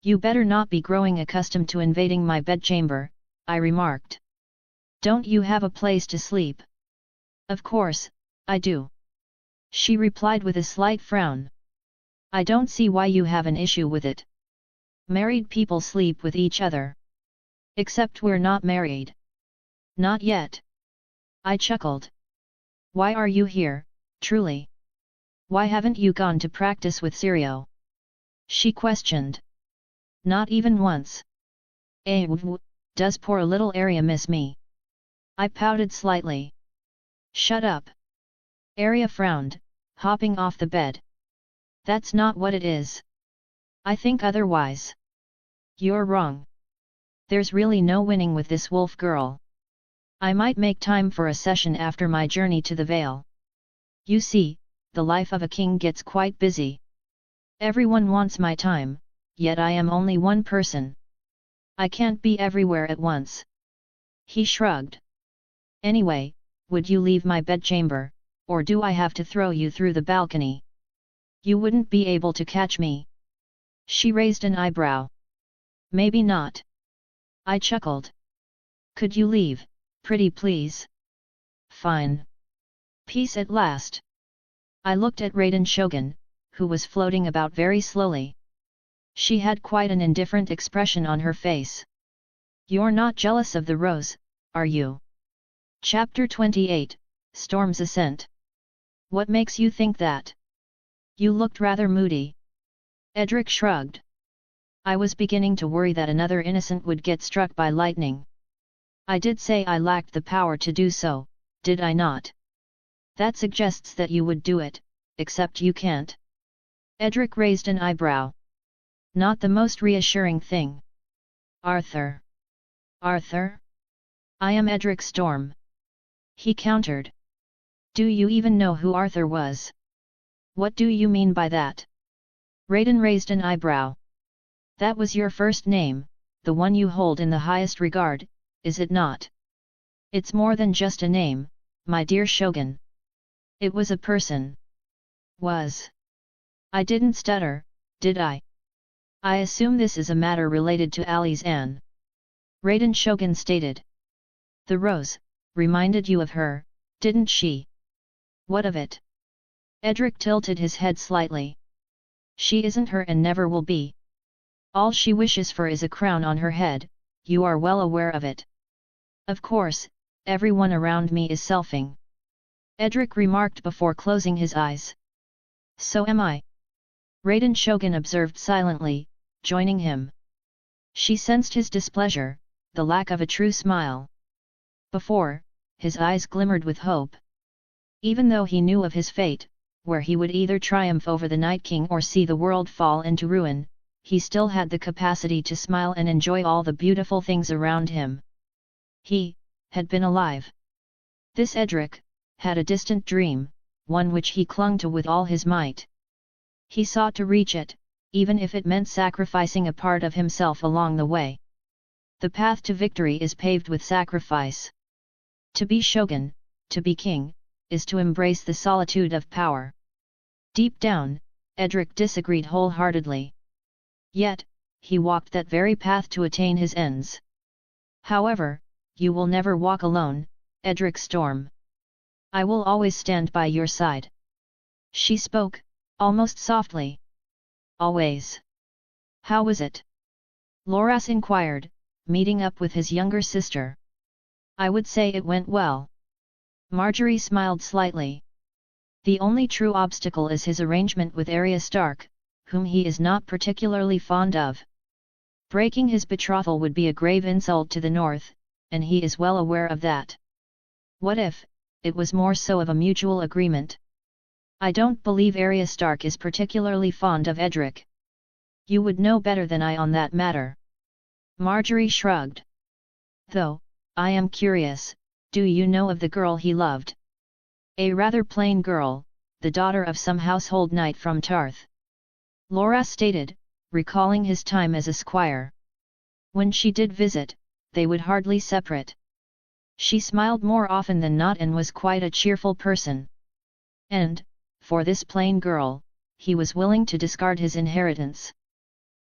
You better not be growing accustomed to invading my bedchamber, I remarked. Don't you have a place to sleep? Of course, I do. She replied with a slight frown. I don't see why you have an issue with it. Married people sleep with each other. Except we're not married. Not yet. I chuckled. Why are you here, truly? Why haven't you gone to practice with Sirio? She questioned. Not even once. Does poor little Arya miss me? I pouted slightly. Shut up. Arya frowned, hopping off the bed. That's not what it is. I think otherwise. You're wrong. There's really no winning with this wolf girl. I might make time for a session after my journey to the Vale. You see, the life of a king gets quite busy. Everyone wants my time, yet I am only one person. I can't be everywhere at once. He shrugged. Anyway, would you leave my bedchamber, or do I have to throw you through the balcony? You wouldn't be able to catch me. She raised an eyebrow. Maybe not. I chuckled. Could you leave, pretty please? Fine. Peace at last. I looked at Raiden Shogun, who was floating about very slowly. She had quite an indifferent expression on her face. You're not jealous of the rose, are you? Chapter 28, Storm's Ascent. What makes you think that? You looked rather moody. Edric shrugged. I was beginning to worry that another innocent would get struck by lightning. I did say I lacked the power to do so, did I not? That suggests that you would do it, except you can't. Edric raised an eyebrow. Not the most reassuring thing. Arthur. Arthur? I am Edric Storm. He countered. Do you even know who Arthur was? What do you mean by that? Raiden raised an eyebrow. That was your first name, the one you hold in the highest regard, is it not? It's more than just a name, my dear Shogun. It was a person. Was. I didn't stutter, did I? I assume this is a matter related to Ali's Anne. Raiden Shogun stated. The rose, reminded you of her, didn't she? What of it? Edric tilted his head slightly. She isn't her and never will be. All she wishes for is a crown on her head, you are well aware of it. Of course, everyone around me is selfing. Edric remarked before closing his eyes. So am I. Raiden Shogun observed silently, joining him. She sensed his displeasure, the lack of a true smile. Before, his eyes glimmered with hope. Even though he knew of his fate, where he would either triumph over the Night King or see the world fall into ruin, he still had the capacity to smile and enjoy all the beautiful things around him. He had been alive. This Edric had a distant dream, one which he clung to with all his might. He sought to reach it, even if it meant sacrificing a part of himself along the way. The path to victory is paved with sacrifice. To be shogun, to be king, is to embrace the solitude of power. Deep down, Edric disagreed wholeheartedly. Yet, he walked that very path to attain his ends. However, you will never walk alone, Edric Storm. I will always stand by your side. She spoke, almost softly. Always. How was it? Loras inquired, meeting up with his younger sister. I would say it went well. Marjorie smiled slightly. The only true obstacle is his arrangement with Arya Stark, whom he is not particularly fond of. Breaking his betrothal would be a grave insult to the North, and he is well aware of that. What if it was more so of a mutual agreement? I don't believe Arya Stark is particularly fond of Edric. You would know better than I on that matter. Marjorie shrugged. Though, I am curious, do you know of the girl he loved? A rather plain girl, the daughter of some household knight from Tarth. Loras stated, recalling his time as a squire. When she did visit, they would hardly separate. She smiled more often than not and was quite a cheerful person. And, for this plain girl, he was willing to discard his inheritance.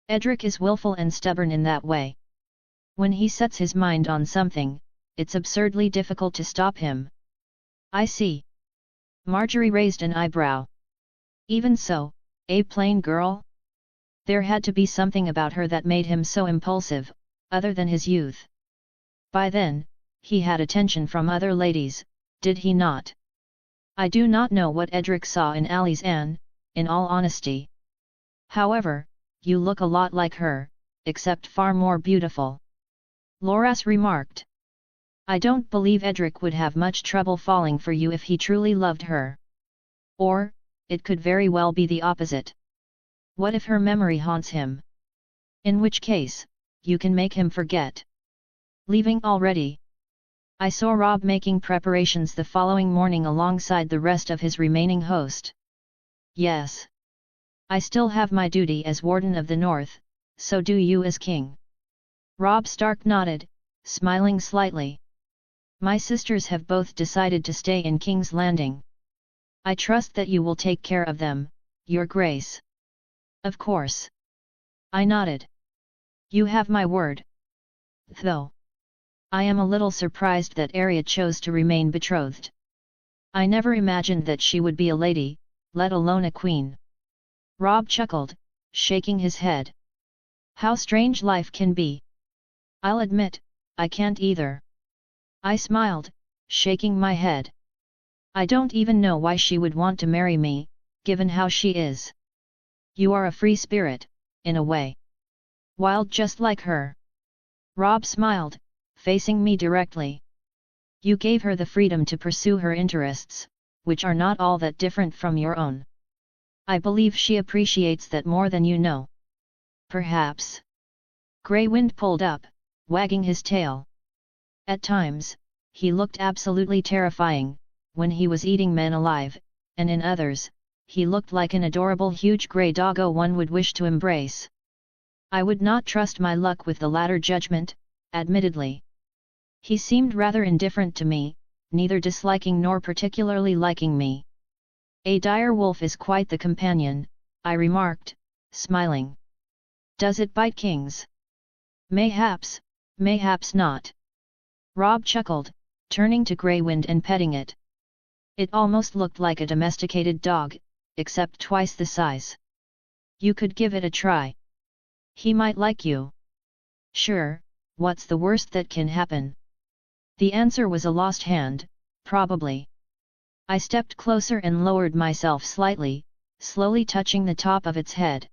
Edric is willful and stubborn in that way. When he sets his mind on something, it's absurdly difficult to stop him. I see. Marjorie raised an eyebrow. Even so, a plain girl? There had to be something about her that made him so impulsive, other than his youth. By then, he had attention from other ladies, did he not? I do not know what Edric saw in Ali's Anne, in all honesty. However, you look a lot like her, except far more beautiful. Loras remarked. I don't believe Edric would have much trouble falling for you if he truly loved her. Or, it could very well be the opposite. What if her memory haunts him? In which case, you can make him forget. Leaving already? I saw Rob making preparations the following morning alongside the rest of his remaining host. Yes. I still have my duty as Warden of the North, so do you as King. Robb Stark nodded, smiling slightly. My sisters have both decided to stay in King's Landing. I trust that you will take care of them, Your Grace. Of course. I nodded. You have my word. Though I am a little surprised that Arya chose to remain betrothed. I never imagined that she would be a lady, let alone a queen. Robb chuckled, shaking his head. How strange life can be. I'll admit, I can't either. I smiled, shaking my head. I don't even know why she would want to marry me, given how she is. You are a free spirit, in a way. Wild just like her. Robb smiled, facing me directly. You gave her the freedom to pursue her interests, which are not all that different from your own. I believe she appreciates that more than you know. Perhaps. Grey Wind pulled up, wagging his tail. At times, he looked absolutely terrifying, when he was eating men alive, and in others, he looked like an adorable huge grey doggo one would wish to embrace. I would not trust my luck with the latter judgment, admittedly. He seemed rather indifferent to me, neither disliking nor particularly liking me. A dire wolf is quite the companion, I remarked, smiling. Does it bite kings? Mayhaps, mayhaps not. Robb chuckled, turning to Greywind and petting it. It almost looked like a domesticated dog, except twice the size. You could give it a try. He might like you. Sure, what's the worst that can happen? The answer was a lost hand, probably. I stepped closer and lowered myself slightly, slowly touching the top of its head.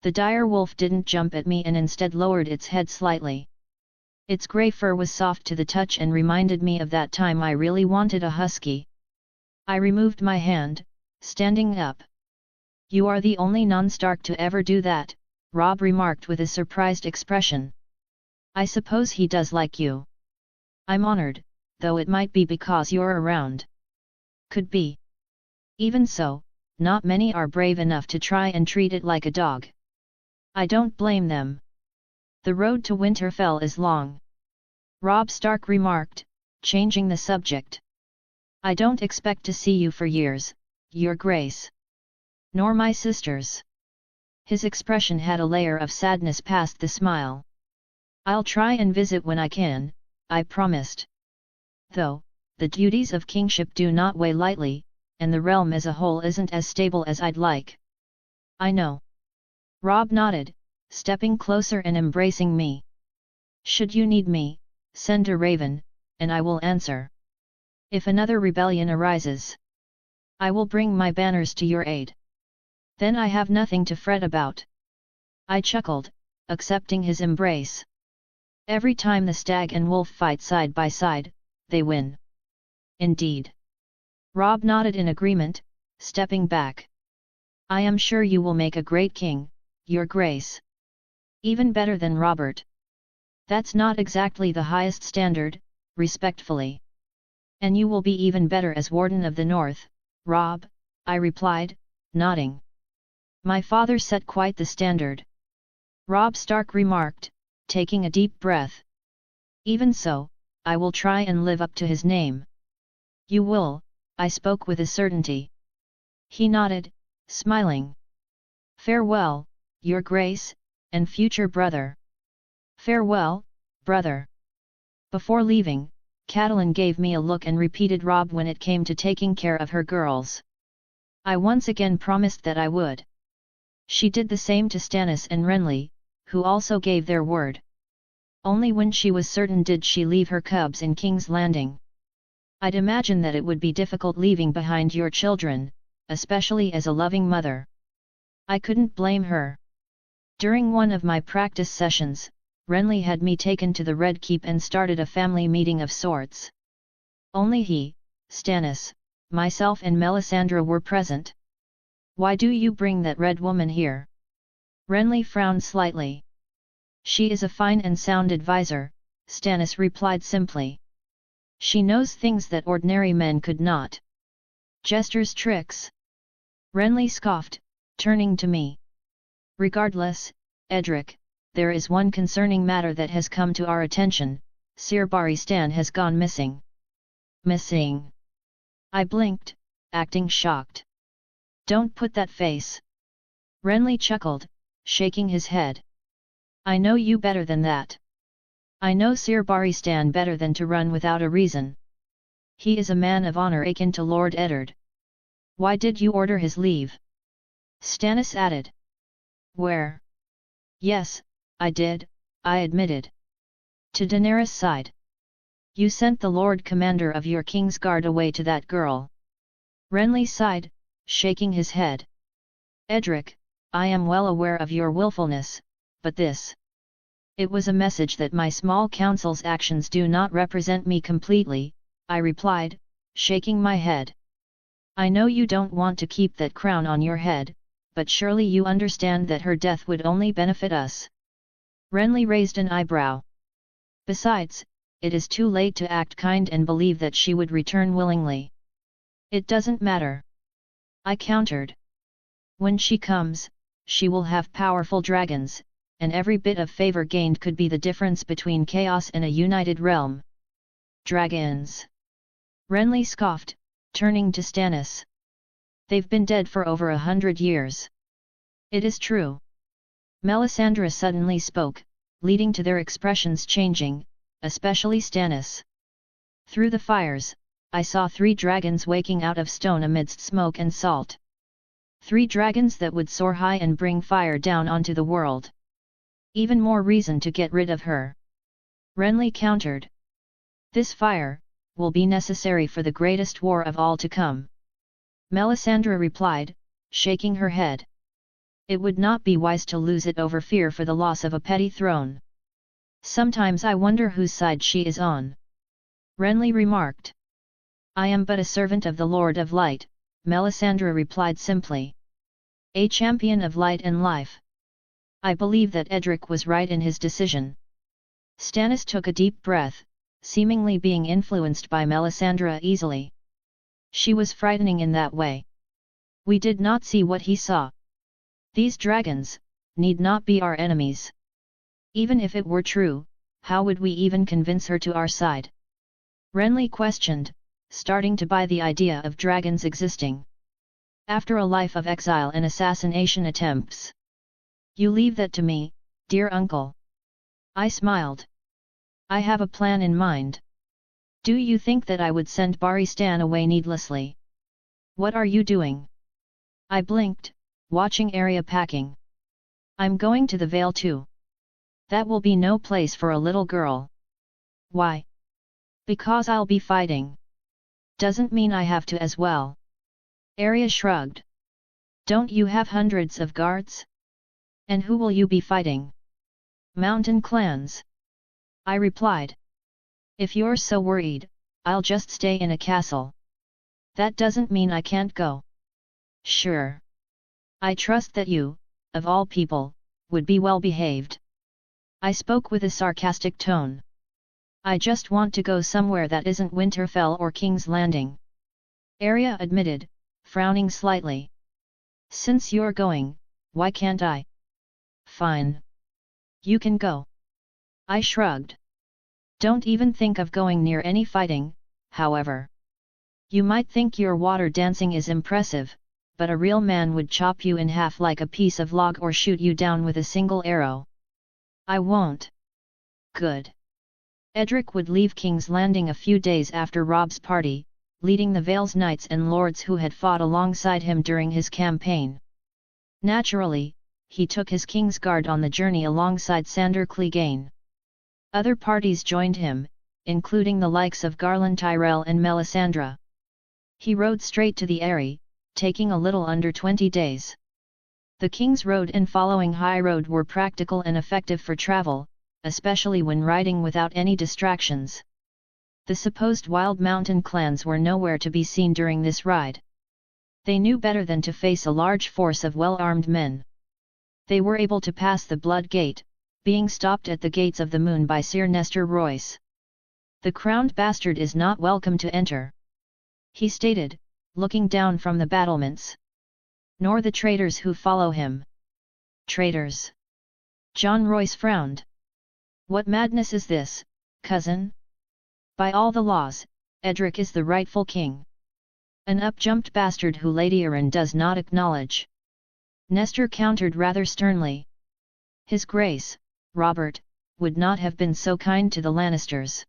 The dire wolf didn't jump at me and instead lowered its head slightly. Its grey fur was soft to the touch and reminded me of that time I really wanted a husky. I removed my hand, standing up. "You are the only non-Stark to ever do that," Robb remarked with a surprised expression. "I suppose he does like you." "I'm honored, though it might be because you're around." "Could be. Even so, not many are brave enough to try and treat it like a dog." "I don't blame them. The road to Winterfell is long," Robb Stark remarked, changing the subject. "I don't expect to see you for years, Your Grace. Nor my sisters." His expression had a layer of sadness past the smile. "I'll try and visit when I can," I promised. "Though, the duties of kingship do not weigh lightly, and the realm as a whole isn't as stable as I'd like." "I know." Robb nodded, stepping closer and embracing me. "Should you need me, send a raven, and I will answer. If another rebellion arises, I will bring my banners to your aid. Then I have nothing to fret about." I chuckled, accepting his embrace. "Every time the stag and wolf fight side by side, they win." "Indeed." Robb nodded in agreement, stepping back. "I am sure you will make a great king, Your Grace. Even better than Robert." "That's not exactly the highest standard," respectfully. "And you will be even better as Warden of the North, Robb," I replied, nodding. "My father set quite the standard," Robb Stark remarked, taking a deep breath. "Even so, I will try and live up to his name." "You will," I spoke with a certainty. He nodded, smiling. "Farewell, Your Grace, and future brother." "Farewell, brother." Before leaving, Catelyn gave me a look and repeated Robb when it came to taking care of her girls. I once again promised that I would. She did the same to Stannis and Renly, who also gave their word. Only when she was certain did she leave her cubs in King's Landing. "I'd imagine that it would be difficult leaving behind your children, especially as a loving mother." I couldn't blame her. During one of my practice sessions, Renly had me taken to the Red Keep and started a family meeting of sorts. Only he, Stannis, myself and Melisandre were present. "Why do you bring that red woman here?" Renly frowned slightly. "She is a fine and sound advisor," Stannis replied simply. "She knows things that ordinary men could not." "Jester's tricks?" Renly scoffed, turning to me. "Regardless, Edric, there is one concerning matter that has come to our attention. Ser Barristan has gone missing." "Missing?" I blinked, acting shocked. "Don't put that face." Renly chuckled, shaking his head. "I know you better than that. I know Ser Barristan better than to run without a reason. He is a man of honor akin to Lord Eddard." "Why did you order his leave?" Stannis added. "Where?" "Yes, I did," I admitted. "To Daenerys' side. You sent the Lord Commander of your King's Guard away to that girl." Renly sighed, shaking his head. "Edric, I am well aware of your willfulness, but this..." "It was a message that my small council's actions do not represent me completely," I replied, shaking my head. "I know you don't want to keep that crown on your head, but surely you understand that her death would only benefit us." Renly raised an eyebrow. "Besides, it is too late to act kind and believe that she would return willingly." "It doesn't matter," I countered. "When she comes, she will have powerful dragons, and every bit of favor gained could be the difference between chaos and a united realm." "Dragons?" Renly scoffed, turning to Stannis. "They've been dead for over 100 years." "It is true." Melisandre suddenly spoke, leading to their expressions changing, especially Stannis. "Through the fires, I saw 3 dragons waking out of stone amidst smoke and salt. 3 dragons that would soar high and bring fire down onto the world. Even more reason to get rid of her." Renly countered. "This fire will be necessary for the greatest war of all to come." Melisandre replied, shaking her head. It would not be wise to lose it over fear for the loss of a petty throne. Sometimes I wonder whose side she is on. Renly remarked. I am but a servant of the Lord of Light, Melisandre replied simply. A champion of light and life. I believe that Edric was right in his decision. Stannis took a deep breath, seemingly being influenced by Melisandre easily. She was frightening in that way. We did not see what he saw. These dragons need not be our enemies. Even if it were true, how would we even convince her to our side? Renly questioned, starting to buy the idea of dragons existing. After a life of exile and assassination attempts. You leave that to me, dear uncle. I smiled. I have a plan in mind. Do you think that I would send Barristan away needlessly? What are you doing? I blinked, watching Arya packing. I'm going to the Vale too. That will be no place for a little girl. Why? Because I'll be fighting. Doesn't mean I have to as well. Arya shrugged. Don't you have hundreds of guards? And who will you be fighting? Mountain clans. I replied. If you're so worried, I'll just stay in a castle. That doesn't mean I can't go. Sure. I trust that you, of all people, would be well behaved. I spoke with a sarcastic tone. I just want to go somewhere that isn't Winterfell or King's Landing. Arya admitted, frowning slightly. Since you're going, why can't I? Fine. You can go. I shrugged. Don't even think of going near any fighting, however. You might think your water dancing is impressive, but a real man would chop you in half like a piece of log or shoot you down with a single arrow. I won't. Good. Edric would leave King's Landing a few days after Robb's party, leading the Vale's knights and lords who had fought alongside him during his campaign. Naturally, he took his King's Guard on the journey alongside Sandor Clegane. Other parties joined him, including the likes of Garland Tyrell and Melisandre. He rode straight to the Eyrie, taking a little under 20 days. The King's Road and following High Road were practical and effective for travel, especially when riding without any distractions. The supposed wild mountain clans were nowhere to be seen during this ride. They knew better than to face a large force of well-armed men. They were able to pass the Blood Gate, being stopped at the Gates of the Moon by Sir Nestor Royce. The crowned bastard is not welcome to enter, he stated, looking down from the battlements. Nor the traitors who follow him. Traitors? John Royce frowned. What madness is this, cousin? By all the laws, Edric is the rightful king. An up-jumped bastard who Lady Arryn does not acknowledge. Nestor countered rather sternly. His Grace, Robert, would not have been so kind to the Lannisters.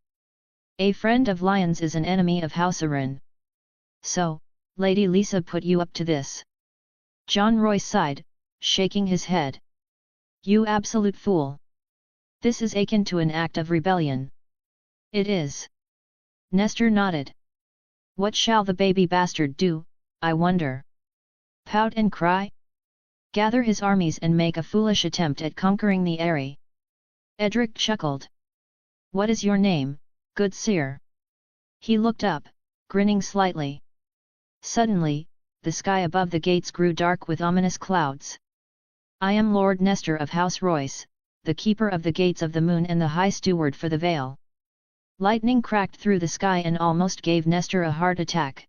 A friend of Lyon's is an enemy of House Arryn. So, Lady Lisa put you up to this. John Royce sighed, shaking his head. You absolute fool. This is akin to an act of rebellion. It is. Nestor nodded. What shall the baby bastard do, I wonder? Pout and cry? Gather his armies and make a foolish attempt at conquering the Eyrie. Edric chuckled. What is your name, good sir? He looked up, grinning slightly. Suddenly, the sky above the gates grew dark with ominous clouds. I am Lord Nestor of House Royce, the keeper of the Gates of the Moon and the High Steward for the Vale. Lightning cracked through the sky and almost gave Nestor a heart attack.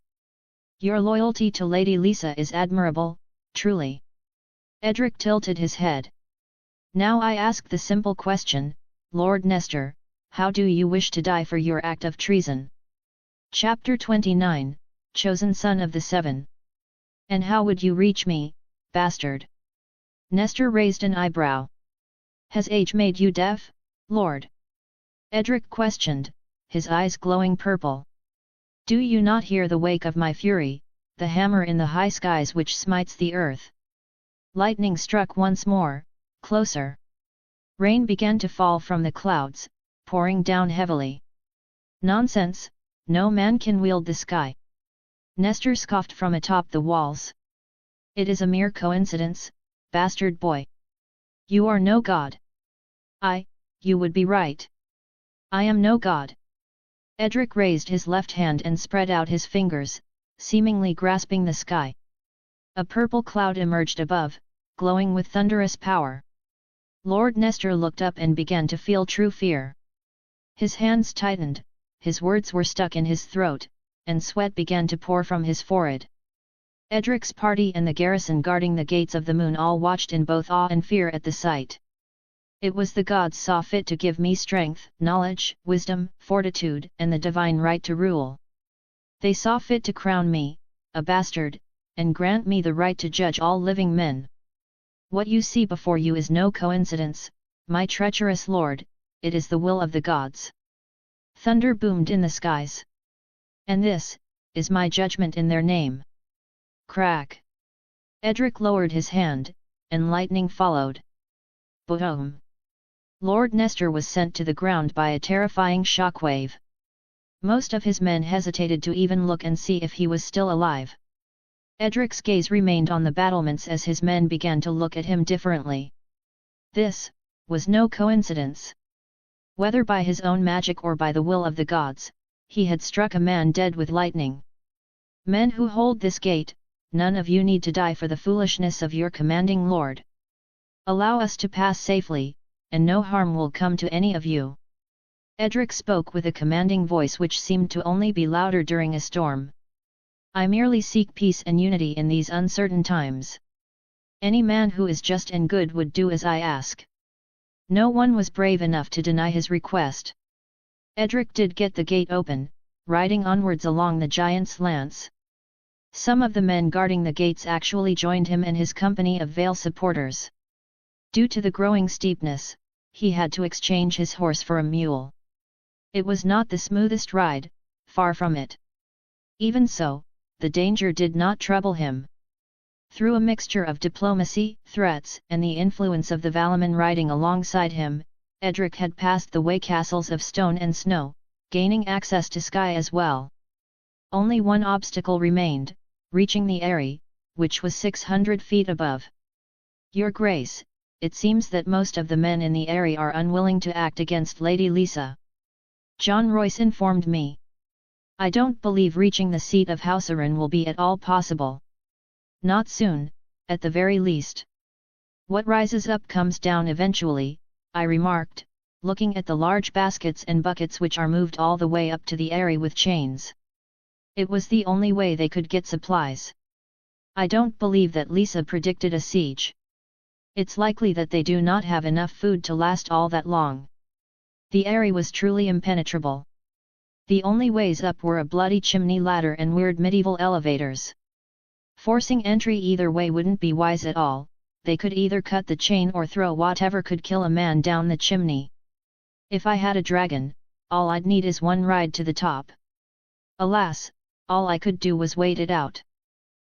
Your loyalty to Lady Lisa is admirable, truly. Edric tilted his head. Now I ask the simple question, Lord Nestor, how do you wish to die for your act of treason? Chapter 29, Chosen Son of the Seven. And how would you reach me, bastard? Nestor raised an eyebrow. Has age made you deaf, Lord? Edric questioned, his eyes glowing purple. Do you not hear the wake of my fury, the hammer in the high skies which smites the earth? Lightning struck once more, closer. Rain began to fall from the clouds, pouring down heavily. Nonsense, no man can wield the sky. Nestor scoffed from atop the walls. It is a mere coincidence, bastard boy. You are no god. You would be right. I am no god. Edric raised his left hand and spread out his fingers, seemingly grasping the sky. A purple cloud emerged above, glowing with thunderous power. Lord Nestor looked up and began to feel true fear. His hands tightened, his words were stuck in his throat, and sweat began to pour from his forehead. Edric's party and the garrison guarding the gates of the moon all watched in both awe and fear at the sight. It was the gods saw fit to give me strength, knowledge, wisdom, fortitude, and the divine right to rule. They saw fit to crown me, a bastard, and grant me the right to judge all living men. What you see before you is no coincidence, my treacherous lord, it is the will of the gods. Thunder boomed in the skies. And this is my judgment in their name. Crack! Edric lowered his hand, and lightning followed. Boom! Lord Nestor was sent to the ground by a terrifying shockwave. Most of his men hesitated to even look and see if he was still alive. Edric's gaze remained on the battlements as his men began to look at him differently. This was no coincidence. Whether by his own magic or by the will of the gods, he had struck a man dead with lightning. Men who hold this gate, none of you need to die for the foolishness of your commanding lord. Allow us to pass safely, and no harm will come to any of you. Edric spoke with a commanding voice which seemed to only be louder during a storm. I merely seek peace and unity in these uncertain times. Any man who is just and good would do as I ask. No one was brave enough to deny his request. Edric did get the gate open, riding onwards along the giant's lance. Some of the men guarding the gates actually joined him and his company of Vale supporters. Due to the growing steepness, he had to exchange his horse for a mule. It was not the smoothest ride, far from it. Even so, the danger did not trouble him. Through a mixture of diplomacy, threats, and the influence of the Valaman riding alongside him, Edric had passed the way castles of stone and snow, gaining access to sky as well. Only one obstacle remained, reaching the eyrie, which was 600 feet above. Your Grace, it seems that most of the men in the eyrie are unwilling to act against Lady Lisa. John Royce informed me. I don't believe reaching the seat of House Arryn will be at all possible. Not soon, at the very least. What rises up comes down eventually, I remarked, looking at the large baskets and buckets which are moved all the way up to the eyrie with chains. It was the only way they could get supplies. I don't believe that Lisa predicted a siege. It's likely that they do not have enough food to last all that long. The eyrie was truly impenetrable. The only ways up were a bloody chimney ladder and weird medieval elevators. Forcing entry either way wouldn't be wise at all, they could either cut the chain or throw whatever could kill a man down the chimney. If I had a dragon, all I'd need is one ride to the top. Alas, all I could do was wait it out.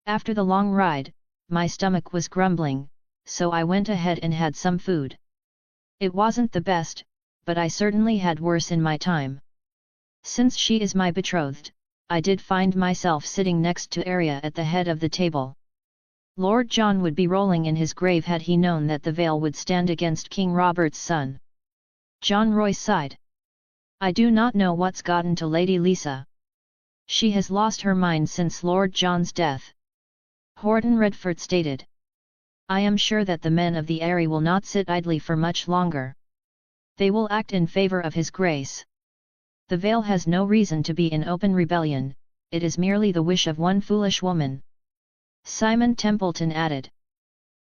After the long ride, my stomach was grumbling, so I went ahead and had some food. It wasn't the best, but I certainly had worse in my time. Since she is my betrothed, I did find myself sitting next to Arya at the head of the table. Lord John would be rolling in his grave had he known that the Vale would stand against King Robert's son. John Royce sighed. I do not know what's gotten to Lady Lisa. She has lost her mind since Lord John's death. Horton Redford stated. I am sure that the men of the eyrie will not sit idly for much longer. They will act in favour of His Grace. The Vale has no reason to be in open rebellion, it is merely the wish of one foolish woman. Simon Templeton added.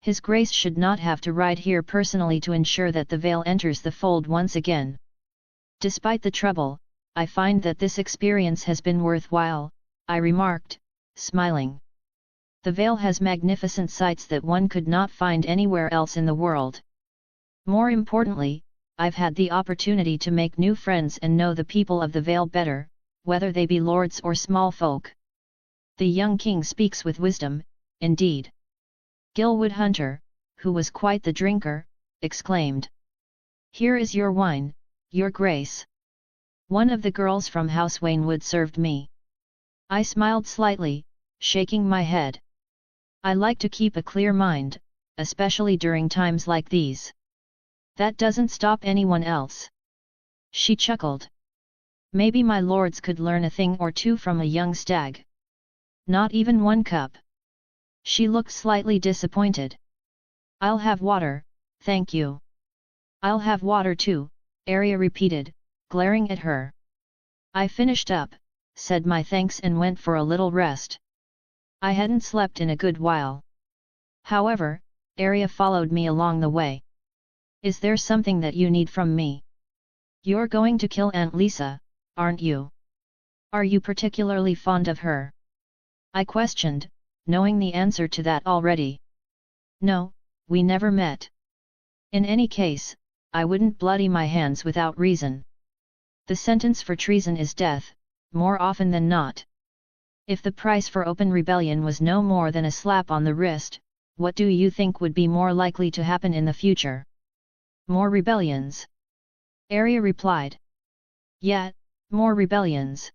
His Grace should not have to ride here personally to ensure that the Vale enters the fold once again. Despite the trouble, I find that this experience has been worthwhile, I remarked, smiling. The Vale has magnificent sights that one could not find anywhere else in the world. More importantly, I've had the opportunity to make new friends and know the people of the Vale better, whether they be lords or small folk. The young king speaks with wisdom, indeed. Gilwood Hunter, who was quite the drinker, exclaimed. Here is your wine, your grace. One of the girls from House Wainwood served me. I smiled slightly, shaking my head. I like to keep a clear mind, especially during times like these. That doesn't stop anyone else. She chuckled. Maybe my lords could learn a thing or two from a young stag. Not even one cup. She looked slightly disappointed. I'll have water, thank you. I'll have water too, Arya repeated, glaring at her. I finished up, said my thanks and went for a little rest. I hadn't slept in a good while. However, Arya followed me along the way. Is there something that you need from me? You're going to kill Aunt Lisa, aren't you? Are you particularly fond of her? I questioned, knowing the answer to that already. No, we never met. In any case, I wouldn't bloody my hands without reason. The sentence for treason is death, more often than not. If the price for open rebellion was no more than a slap on the wrist, what do you think would be more likely to happen in the future? More rebellions. Arya replied. Yeah, more rebellions.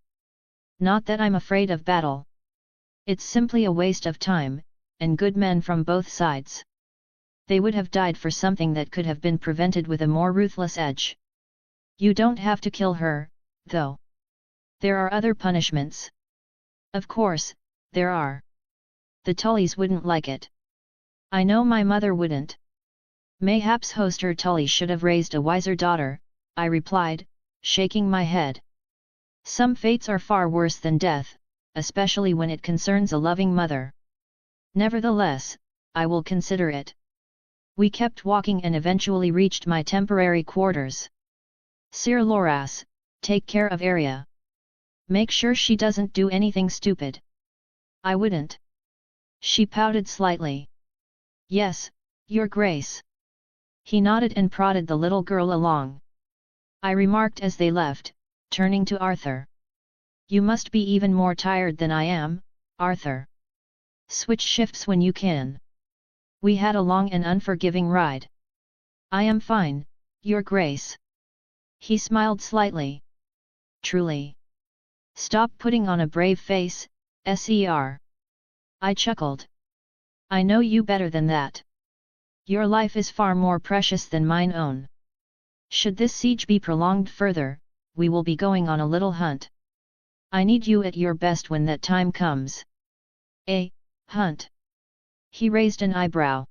Not that I'm afraid of battle. It's simply a waste of time, and good men from both sides. They would have died for something that could have been prevented with a more ruthless edge. You don't have to kill her, though. There are other punishments. Of course, there are. The Tullys wouldn't like it. I know my mother wouldn't. Mayhaps Hoster Tully should have raised a wiser daughter, I replied, shaking my head. Some fates are far worse than death, especially when it concerns a loving mother. Nevertheless, I will consider it. We kept walking and eventually reached my temporary quarters. Sir Loras, take care of Arya. Make sure she doesn't do anything stupid. I wouldn't. She pouted slightly. Yes, Your Grace. He nodded and prodded the little girl along. I remarked as they left, turning to Arthur. You must be even more tired than I am, Arthur. Switch shifts when you can. We had a long and unforgiving ride. I am fine, Your Grace. He smiled slightly. Truly. Stop putting on a brave face, Ser. I chuckled. I know you better than that. Your life is far more precious than mine own. Should this siege be prolonged further, we will be going on a little hunt. I need you at your best when that time comes. A hunt. He raised an eyebrow.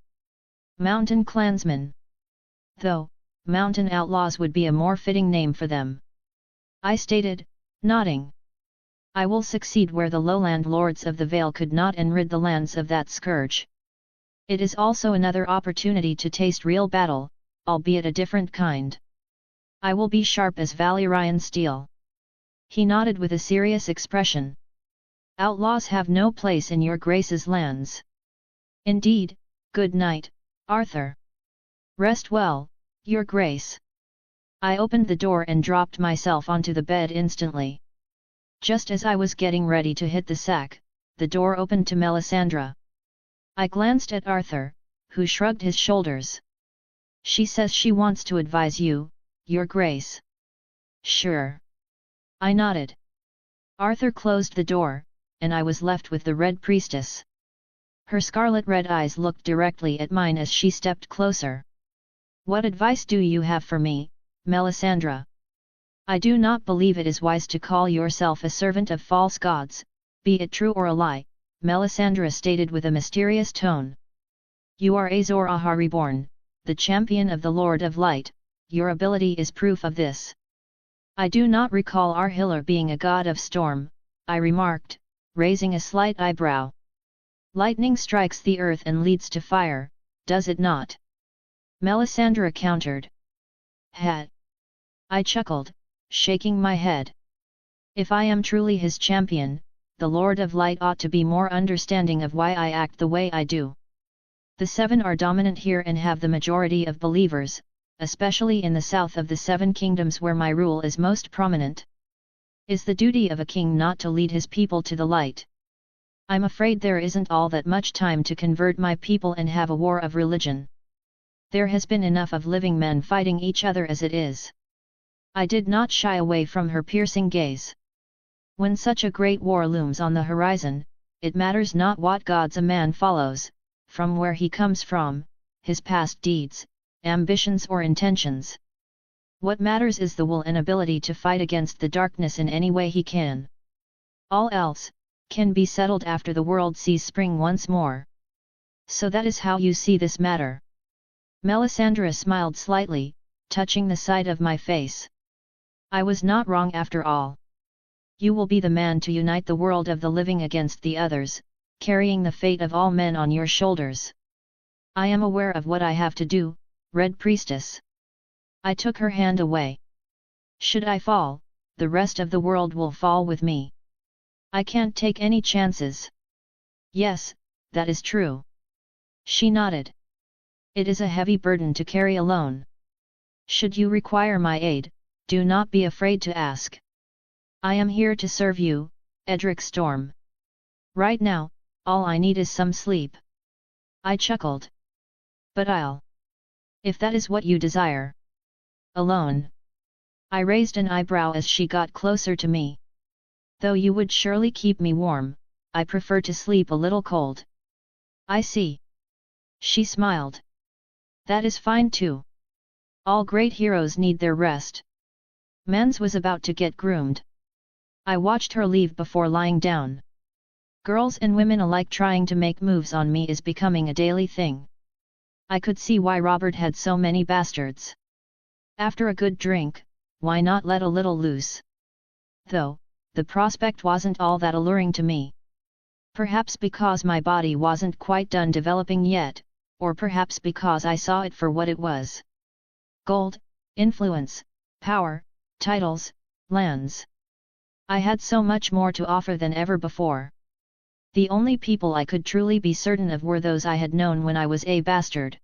Mountain clansmen. Though, mountain outlaws would be a more fitting name for them. I stated, nodding. I will succeed where the lowland lords of the Vale could not and rid the lands of that scourge. It is also another opportunity to taste real battle, albeit a different kind. I will be sharp as Valyrian steel. He nodded with a serious expression. Outlaws have no place in your Grace's lands. Indeed, good night, Arthur. Rest well, Your Grace. I opened the door and dropped myself onto the bed instantly. Just as I was getting ready to hit the sack, the door opened to Melisandre. I glanced at Arthur, who shrugged his shoulders. She says she wants to advise you, Your Grace. Sure. I nodded. Arthur closed the door, and I was left with the Red Priestess. Her scarlet-red eyes looked directly at mine as she stepped closer. What advice do you have for me, Melisandre? I do not believe it is wise to call yourself a servant of false gods, be it true or a lie, Melisandre stated with a mysterious tone. You are Azor Ahai reborn, the champion of the Lord of Light, your ability is proof of this. I do not recall Arhillar being a god of storm, I remarked, raising a slight eyebrow. Lightning strikes the earth and leads to fire, does it not? Melisandre countered. Hat. I chuckled, shaking my head. If I am truly his champion, the Lord of Light ought to be more understanding of why I act the way I do. The Seven are dominant here and have the majority of believers, especially in the south of the Seven Kingdoms where my rule is most prominent. Is the duty of a king not to lead his people to the light? I'm afraid there isn't all that much time to convert my people and have a war of religion. There has been enough of living men fighting each other as it is. I did not shy away from her piercing gaze. When such a great war looms on the horizon, it matters not what gods a man follows, from where he comes from, his past deeds, ambitions or intentions. What matters is the will and ability to fight against the darkness in any way he can. All else can be settled after the world sees spring once more. So that is how you see this matter. Melisandre smiled slightly, touching the side of my face. I was not wrong after all. You will be the man to unite the world of the living against the others, carrying the fate of all men on your shoulders. I am aware of what I have to do, Red Priestess. I took her hand away. Should I fall, the rest of the world will fall with me. I can't take any chances. Yes, that is true. She nodded. It is a heavy burden to carry alone. Should you require my aid, do not be afraid to ask. I am here to serve you, Edric Storm. Right now, all I need is some sleep. I chuckled. But if that is what you desire. Alone. I raised an eyebrow as she got closer to me. Though you would surely keep me warm, I prefer to sleep a little cold. I see. She smiled. That is fine too. All great heroes need their rest. Mans was about to get groomed. I watched her leave before lying down. Girls and women alike trying to make moves on me is becoming a daily thing. I could see why Robert had so many bastards. After a good drink, why not let a little loose? Though, the prospect wasn't all that alluring to me. Perhaps because my body wasn't quite done developing yet, or perhaps because I saw it for what it was. Gold, influence, power, titles, lands. I had so much more to offer than ever before. The only people I could truly be certain of were those I had known when I was a bastard.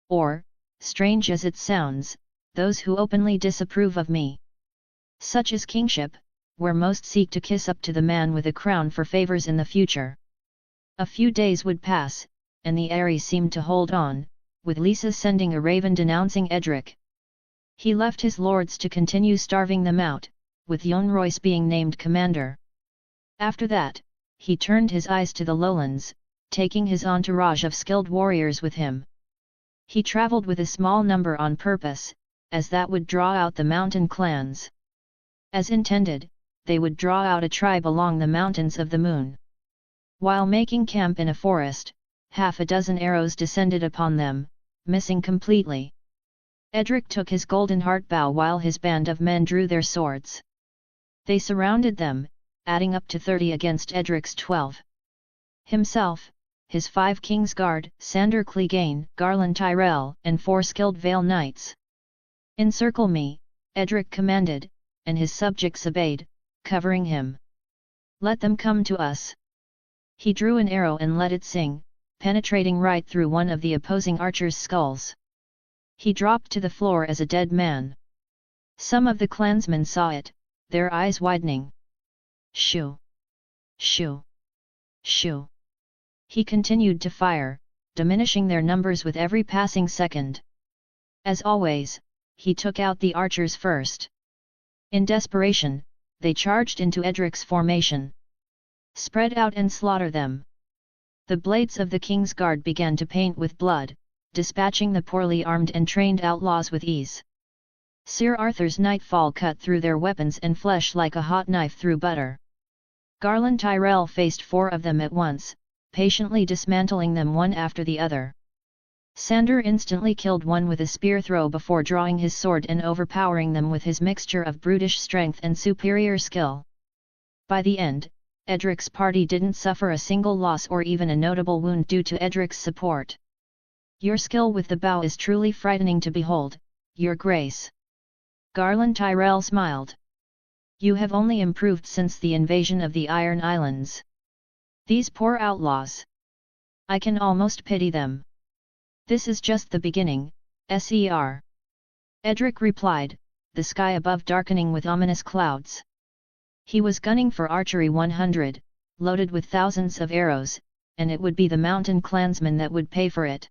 Or, strange as it sounds, those who openly disapprove of me. Such is kingship, where most seek to kiss up to the man with a crown for favors in the future. A few days would pass, and the Aerie seemed to hold on, with Lisa sending a raven denouncing Edric. He left his lords to continue starving them out, with Jon Royce being named commander. After that, he turned his eyes to the lowlands, taking his entourage of skilled warriors with him. He travelled with a small number on purpose, as that would draw out the mountain clans. As intended, they would draw out a tribe along the mountains of the moon. While making camp in a forest, half a dozen arrows descended upon them, missing completely. Edric took his golden heart bow while his band of men drew their swords. They surrounded them, adding up to 30 against Edric's 12. Himself, his 5 Kingsguard, Sandor Clegane, Garland Tyrell, and 4 skilled Vale Knights. Encircle me, Edric commanded, and his subjects obeyed, covering him. Let them come to us. He drew an arrow and let it sing, penetrating right through one of the opposing archers' skulls. He dropped to the floor as a dead man. Some of the clansmen saw it, their eyes widening. Shoo! Shoo! Shoo! He continued to fire, diminishing their numbers with every passing second. As always, he took out the archers first. In desperation, they charged into Edric's formation. Spread out and slaughter them. The blades of the King's Guard began to paint with blood, dispatching the poorly armed and trained outlaws with ease. Sir Arthur's nightfall cut through their weapons and flesh like a hot knife through butter. Garland Tyrell faced 4 of them at once, patiently dismantling them one after the other. Sandor instantly killed one with a spear throw before drawing his sword and overpowering them with his mixture of brutish strength and superior skill. By the end, Edric's party didn't suffer a single loss or even a notable wound due to Edric's support. Your skill with the bow is truly frightening to behold, Your Grace. Garland Tyrell smiled. You have only improved since the invasion of the Iron Islands. These poor outlaws. I can almost pity them. This is just the beginning, Ser. Edric replied, the sky above darkening with ominous clouds. He was gunning for archery 100, loaded with thousands of arrows, and it would be the mountain clansmen that would pay for it.